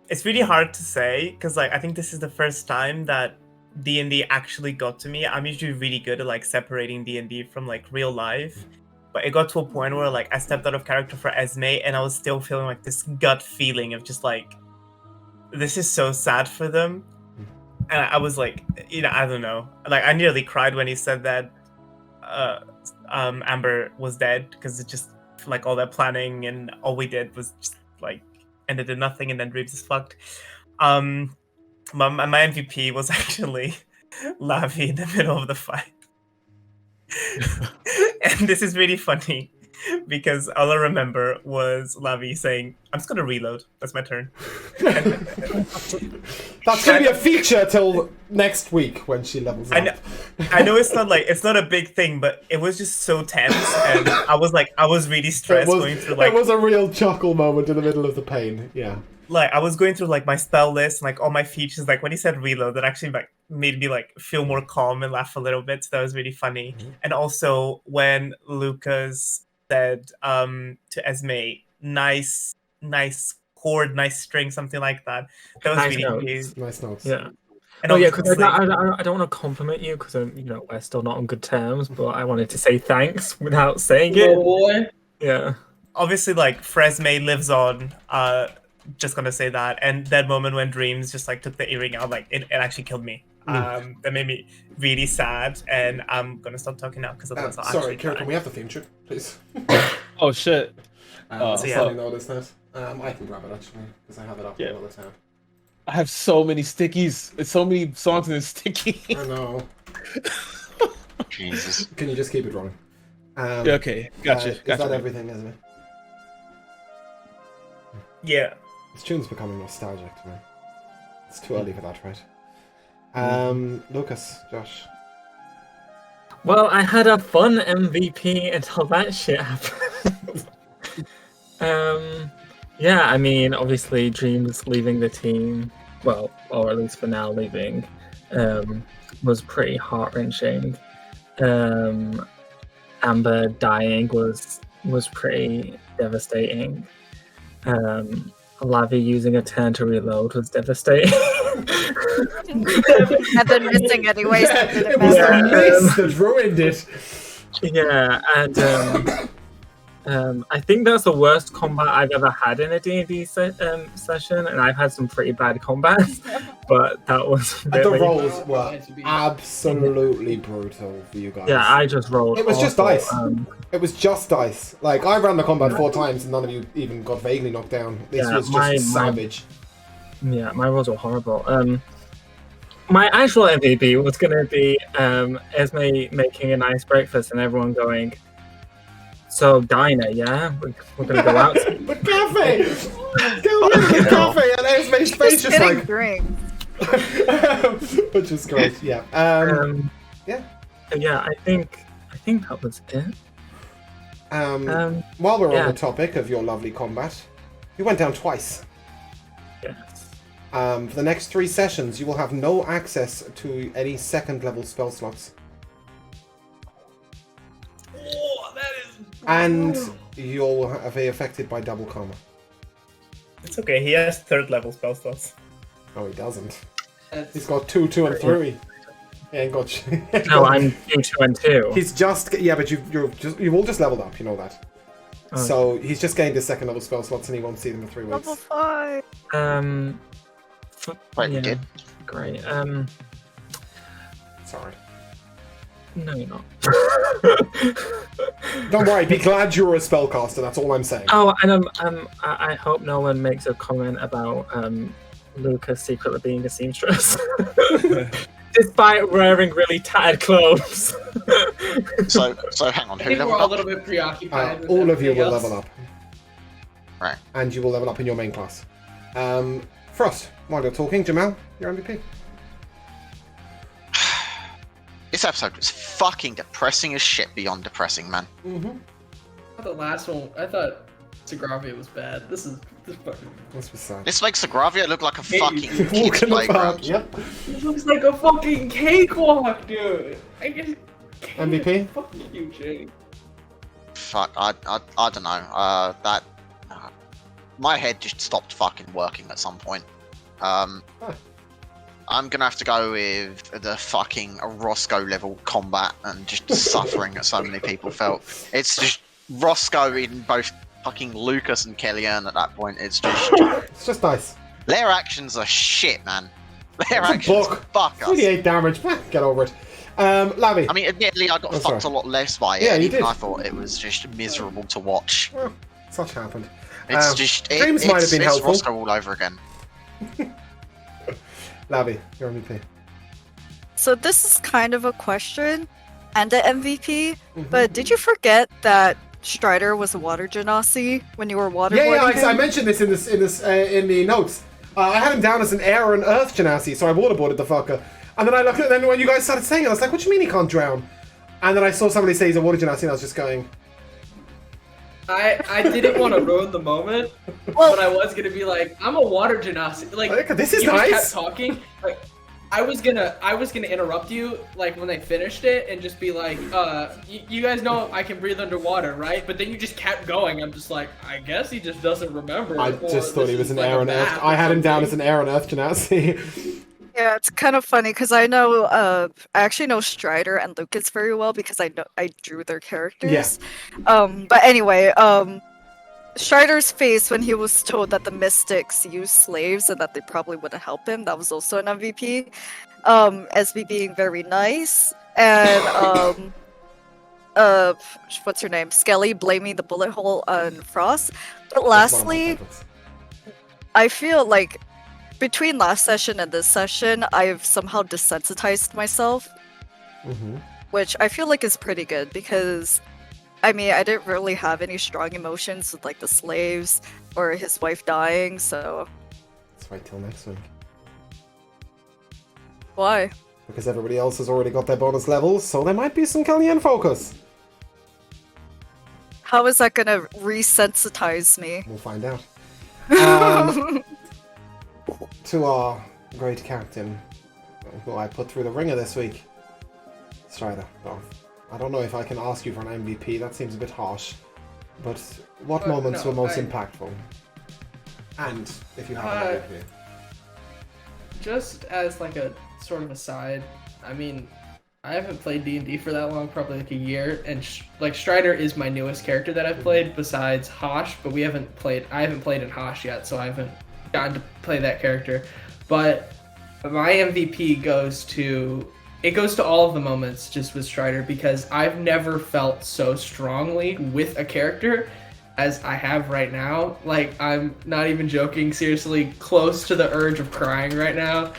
It's really hard to say, because like I think this is the first time that D&D actually got to me. I'm usually really good at like separating D&D from like real life. But it got to a point where like I stepped out of character for Esme and I was still feeling like this gut feeling of just like, this is so sad for them. And I was like, I don't know. Like I nearly cried when he said that Amber was dead, because it just like all that planning and all we did was just like ended in nothing, and then Dreams is fucked. My MVP was actually Lavi in the middle of the fight. And this is really funny because all I remember was Lavi saying, I'm just gonna reload. That's my turn. That's gonna be a feature till next week when she levels up. I know it's not a big thing, but it was just so tense, and I was really stressed going through like. It was a real chuckle moment in the middle of the pain. Yeah. like I was going through like my spell list and like all my features. Like when he said reload, that actually like made me like feel more calm and laugh a little bit. So that was really funny. And also when Lucas said to Esme, nice chord, nice string, something like that. That was Nice really notes. cute. Nice notes. Yeah. And Oh yeah, obviously, because I don't want to compliment you because we're still not on good terms, but I wanted to say thanks without saying it. Oh boy. Yeah. obviously like Fresme lives on. Just gonna say that. And that moment when Dreams just like took the earring out, like it actually killed me. That made me really sad, and I'm gonna stop talking now because otherwise I'll sorry, actually Kira, cry. can we have the theme tune, please? Oh shit. So yeah. I noticed that. I can grab it actually because I have it up Yeah. in another tab. I have so many stickies. It's so many songs in this sticky. I know. Jesus. Can you just keep it rolling? Yeah, okay, gotcha. Is that everything, isn't it? Yeah. This tune's becoming nostalgic to me. It's too early for that, right? Lucas, Josh. Well, I had a fun MVP until that shit happened. Yeah, I mean, obviously, Dreams leaving the team, well, or at least for now leaving, was pretty heart-wrenching. Amber dying was pretty devastating. Lavi using a turn to reload was devastating. And then missing anyways. It was the miss that ruined it. Yeah, and I think that's the worst combat I've ever had in a D&D session, and I've had some pretty bad combats, but that was really... The rolls were absolutely brutal for you guys. Yeah, I just rolled. It was just awful. dice. It was just dice. Like, I ran the combat 4 times and none of you even got vaguely knocked down. This was just savage. Yeah, my rolls were horrible. My actual MVP was going to be Esme making a nice breakfast and everyone going, so diner, yeah? We're going to go out. The cafe! Go to the cafe and Esme's face just like... drinks. Which is great, yeah. Yeah. Yeah, I think that was it. While we're on the topic of your lovely combat, you went down twice. Yes. For the next 3 sessions, you will have no access to any 2nd level spell slots. Oh, that is. And you'll be affected by double karma. It's okay, he has 3rd level spell slots. No, he doesn't. He's got 2, 2, and 3. He ain't got shit. No, I'm 2, 2, and 2. He's just but you've all just leveled up. You know that. Oh. So he's just gained his 2nd level spell slots, and he won't see them for 3 weeks. Level 5. Wait, you did? Great. Sorry. No, you're not. Don't worry. Be glad you're a spellcaster. That's all I'm saying. Oh, and I hope no one makes a comment about Lucas secretly being a seamstress, despite wearing really tattered clothes. So hang on. I Who think we're leveled a up? little bit preoccupied. With All of you will everything level else. up. Right. And you will level up in your main class. Frost, while you're talking, Jamal, your MVP. This episode was fucking depressing as shit beyond depressing, man. The last one, I thought Segravia was bad. This fucking. This was sad. This makes Segravia look like a fucking kid's Walking the park, playground. yep. It looks like a fucking cakewalk, dude. I just can't. MVP? Fuck you, Jay. Fuck, I don't know. My head just stopped fucking working at some point. I'm gonna have to go with the fucking Roscoe level combat and just suffering that so many people felt. It's just Roscoe in both fucking Lucas and Kellyanne at that point. It's just nice. Their actions are shit, man. Their It's a actions book. fuck us. 38 damage. Get over it. Lavi. I mean, admittedly, I got fucked sorry. a lot less by it. Yeah, you even did. I thought it was just miserable to watch. Well, such happened. It's just Dreams might have been it's helpful. Roscoe all over again. Lavi, your MVP. So this is kind of a question and an MVP, but did you forget that Strider was a water genasi when you were waterboarding him? I mentioned this in the notes. I had him down as an air and earth genasi, so I waterboarded the fucker. And then I looked at then when you guys started saying it, I was like, what do you mean he can't drown? And then I saw somebody say he's a water genasi, and I was just going, I didn't want to ruin the moment, but I was gonna be like, I'm a water genasi. Like, This is you just nice. kept talking. Like, I was gonna interrupt you like when they finished it and just be like, you guys know I can breathe underwater, right? But then you just kept going. I'm just like, I guess he just doesn't remember. I or just thought he this was is an like a air and earth. math I or had him down as something. an air and earth genasi. Yeah, it's kind of funny because I know, I actually know Strider and Lucas very well because I drew their characters. But anyway, Strider's face when he was told that the Mystics use slaves and that they probably wouldn't help him, that was also an MVP. SB being very nice, and what's her name? Skelly blaming the bullet hole on Frost. But lastly, I feel like between last session and this session, I've somehow desensitized myself, which I feel like is pretty good because, I mean, I didn't really have any strong emotions with like the slaves or his wife dying, so. Let's wait till next week. Why? Because everybody else has already got their bonus levels, so there might be some Kellyanne focus. How is that gonna resensitize me? We'll find out. To our great captain, who I put through the ringer this week, Strider. Well, I don't know if I can ask you for an MVP, that seems a bit harsh. But what moments were most impactful? And if you have an MVP. Just as like a sort of aside, I mean, I haven't played D&D for that long, probably like a year, and like Strider is my newest character that I've played besides Hosh, but I haven't played in Hosh yet, so I haven't gotten to play that character. But my MVP goes to all of the moments just with Strider because I've never felt so strongly with a character as I have right now. Like, I'm not even joking, seriously close to the urge of crying right now.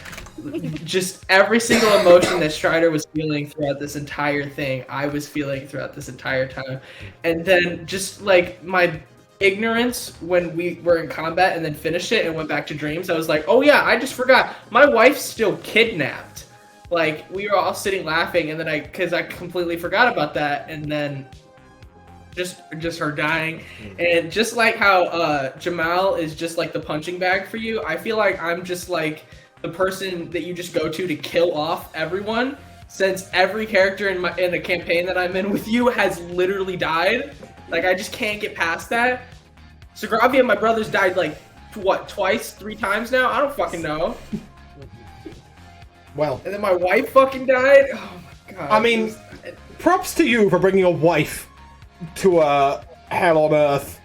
Just every single emotion that Strider was feeling throughout this entire thing, I was feeling throughout this entire time. And then just like my ignorance when we were in combat and then finished it and went back to dreams, I was like, oh yeah, I just forgot. My wife's still kidnapped. Like, we were all sitting laughing, and then because I completely forgot about that, and then just her dying. And just like how Jamal is just like the punching bag for you, I feel like I'm just like the person that you just go to kill off everyone, since every character in the campaign that I'm in with you has literally died. Like, I just can't get past that. Sagravia, my brother's died like what, twice, 3 times now? I don't fucking know. Well, and then my wife fucking died. Oh my god. I mean, props to you for bringing a wife to hell on earth.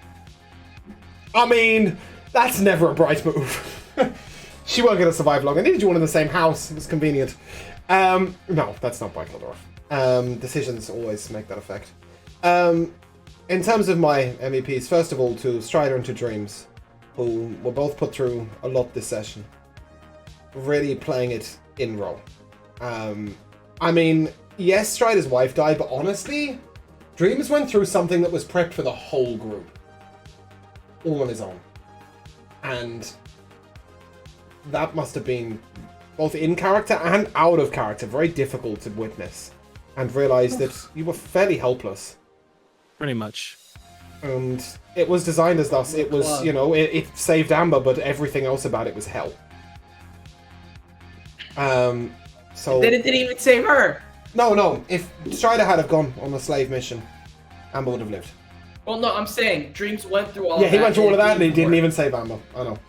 I mean, that's never a bright move. She weren't going to survive long. I needed you one in the same house. It was convenient. No, that's not Bikeldorf. Decisions always make that effect. In terms of my MEPs, first of all, to Strider and to Dreams, who were both put through a lot this session. Really playing it in role. I mean, yes, Strider's wife died, but honestly, Dreams went through something that was prepped for the whole group. All on his own. And that must have been, both in character and out of character, very difficult to witness. And realize that you were fairly helpless. Pretty much. And it was designed as thus. It was, you know, it saved Amber, but everything else about it was hell. So then it didn't even save her. No. If Strider had have gone on the slave mission, Amber would have lived. Well, no, I'm saying Dreams went through all of that. Yeah, he went through all of that and he didn't work. even save Amber. I know.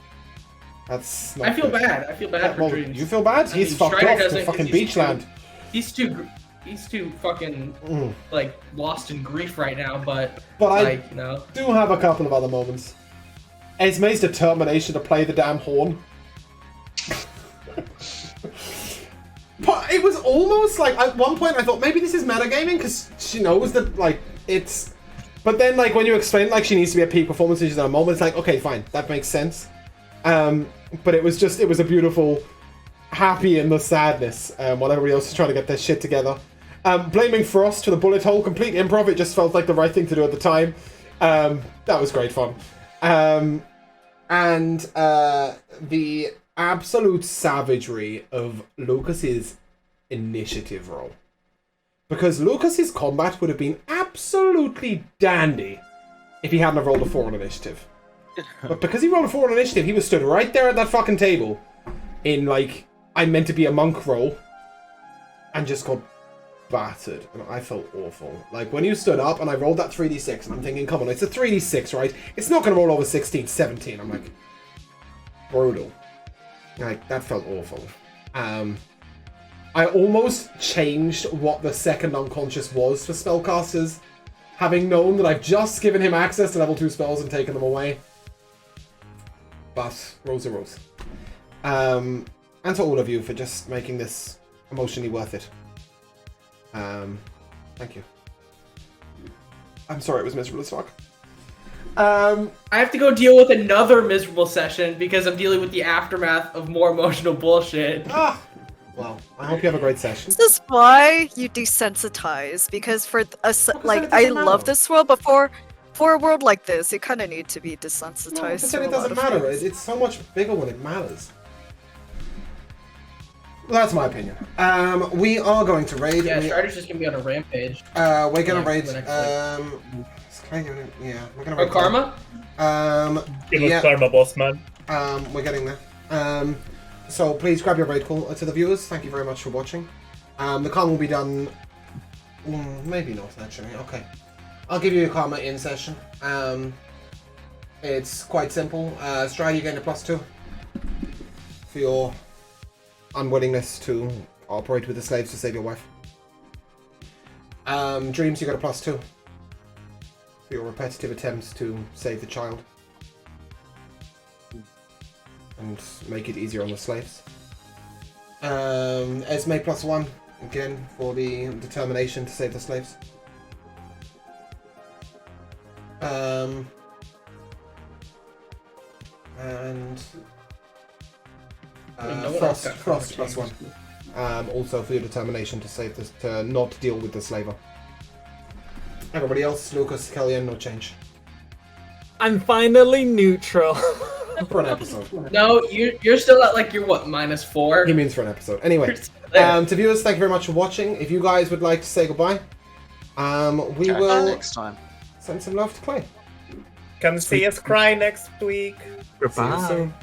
That's not I feel good. bad. I feel bad for Well, Dreams. you feel bad? He's fucked off to fucking Beachland. He's too fucking like lost in grief right now. But I you know, do have a couple of other moments. Esme's determination to play the damn horn. But it was almost like, at one point I thought maybe this is metagaming because she knows that like it's. But then like when you explain like she needs to be at peak performance and she's at a moment, it's like okay, fine, that makes sense. But it was a beautiful, happy in the sadness. While everybody else is trying to get their shit together. Blaming Frost for the bullet hole, complete improv. It just felt like the right thing to do at the time. That was great fun. And the absolute savagery of Lucas's initiative roll. Because Lucas's combat would have been absolutely dandy if he hadn't have rolled a 4 on initiative. But because he rolled a 4 on initiative, he was stood right there at that fucking table in, like, I'm meant to be a monk role and just got battered. And I felt awful. Like, when you stood up and I rolled that 3d6 and I'm thinking, come on, it's a 3d6, right? It's not going to roll over 16, 17. I'm like, brutal. Like, that felt awful. I almost changed what the second unconscious was for spellcasters, having known that I've just given him access to level 2 spells and taken them away. But, rose are rose. And to all of you for just making this emotionally worth it. Thank you. I'm sorry it was miserable as fuck. I have to go deal with another miserable session because I'm dealing with the aftermath of more emotional bullshit. Well, I hope you have a great session. This is why you desensitize, because for us, like, I love this world, but for a world like this, you kind of need to be desensitized. No, but to then a it lot doesn't of matter. things. It's so much bigger when it matters. Well, that's my opinion. We are going to raid. Yeah, Strider's just gonna be on a rampage. We're gonna raid. for the next, Yeah, we're gonna Oh, raid. Karma? Give us Yeah. karma, boss man. We're getting there. So please grab your raid call to the viewers. Thank you very much for watching. The con will be done. Maybe not actually. Okay, I'll give you a karma in session. It's quite simple. Strider, you gain a +2 for your unwillingness to operate with the slaves to save your wife. Dreams, you got a +2 for your repetitive attempts to save the child and make it easier on the slaves. Esme +1 again for the determination to save the slaves. And Frost +1. Also for your determination to save this, to not deal with the slaver. Everybody else, Lucas, Kellyanne, no change. I'm finally neutral. For an episode. No, you're still at like your what, -4? He means for an episode. Anyway, to viewers, thank you very much for watching. If you guys would like to say goodbye, we will next time. Send some love to Clay. Come see us cry next week. See you soon.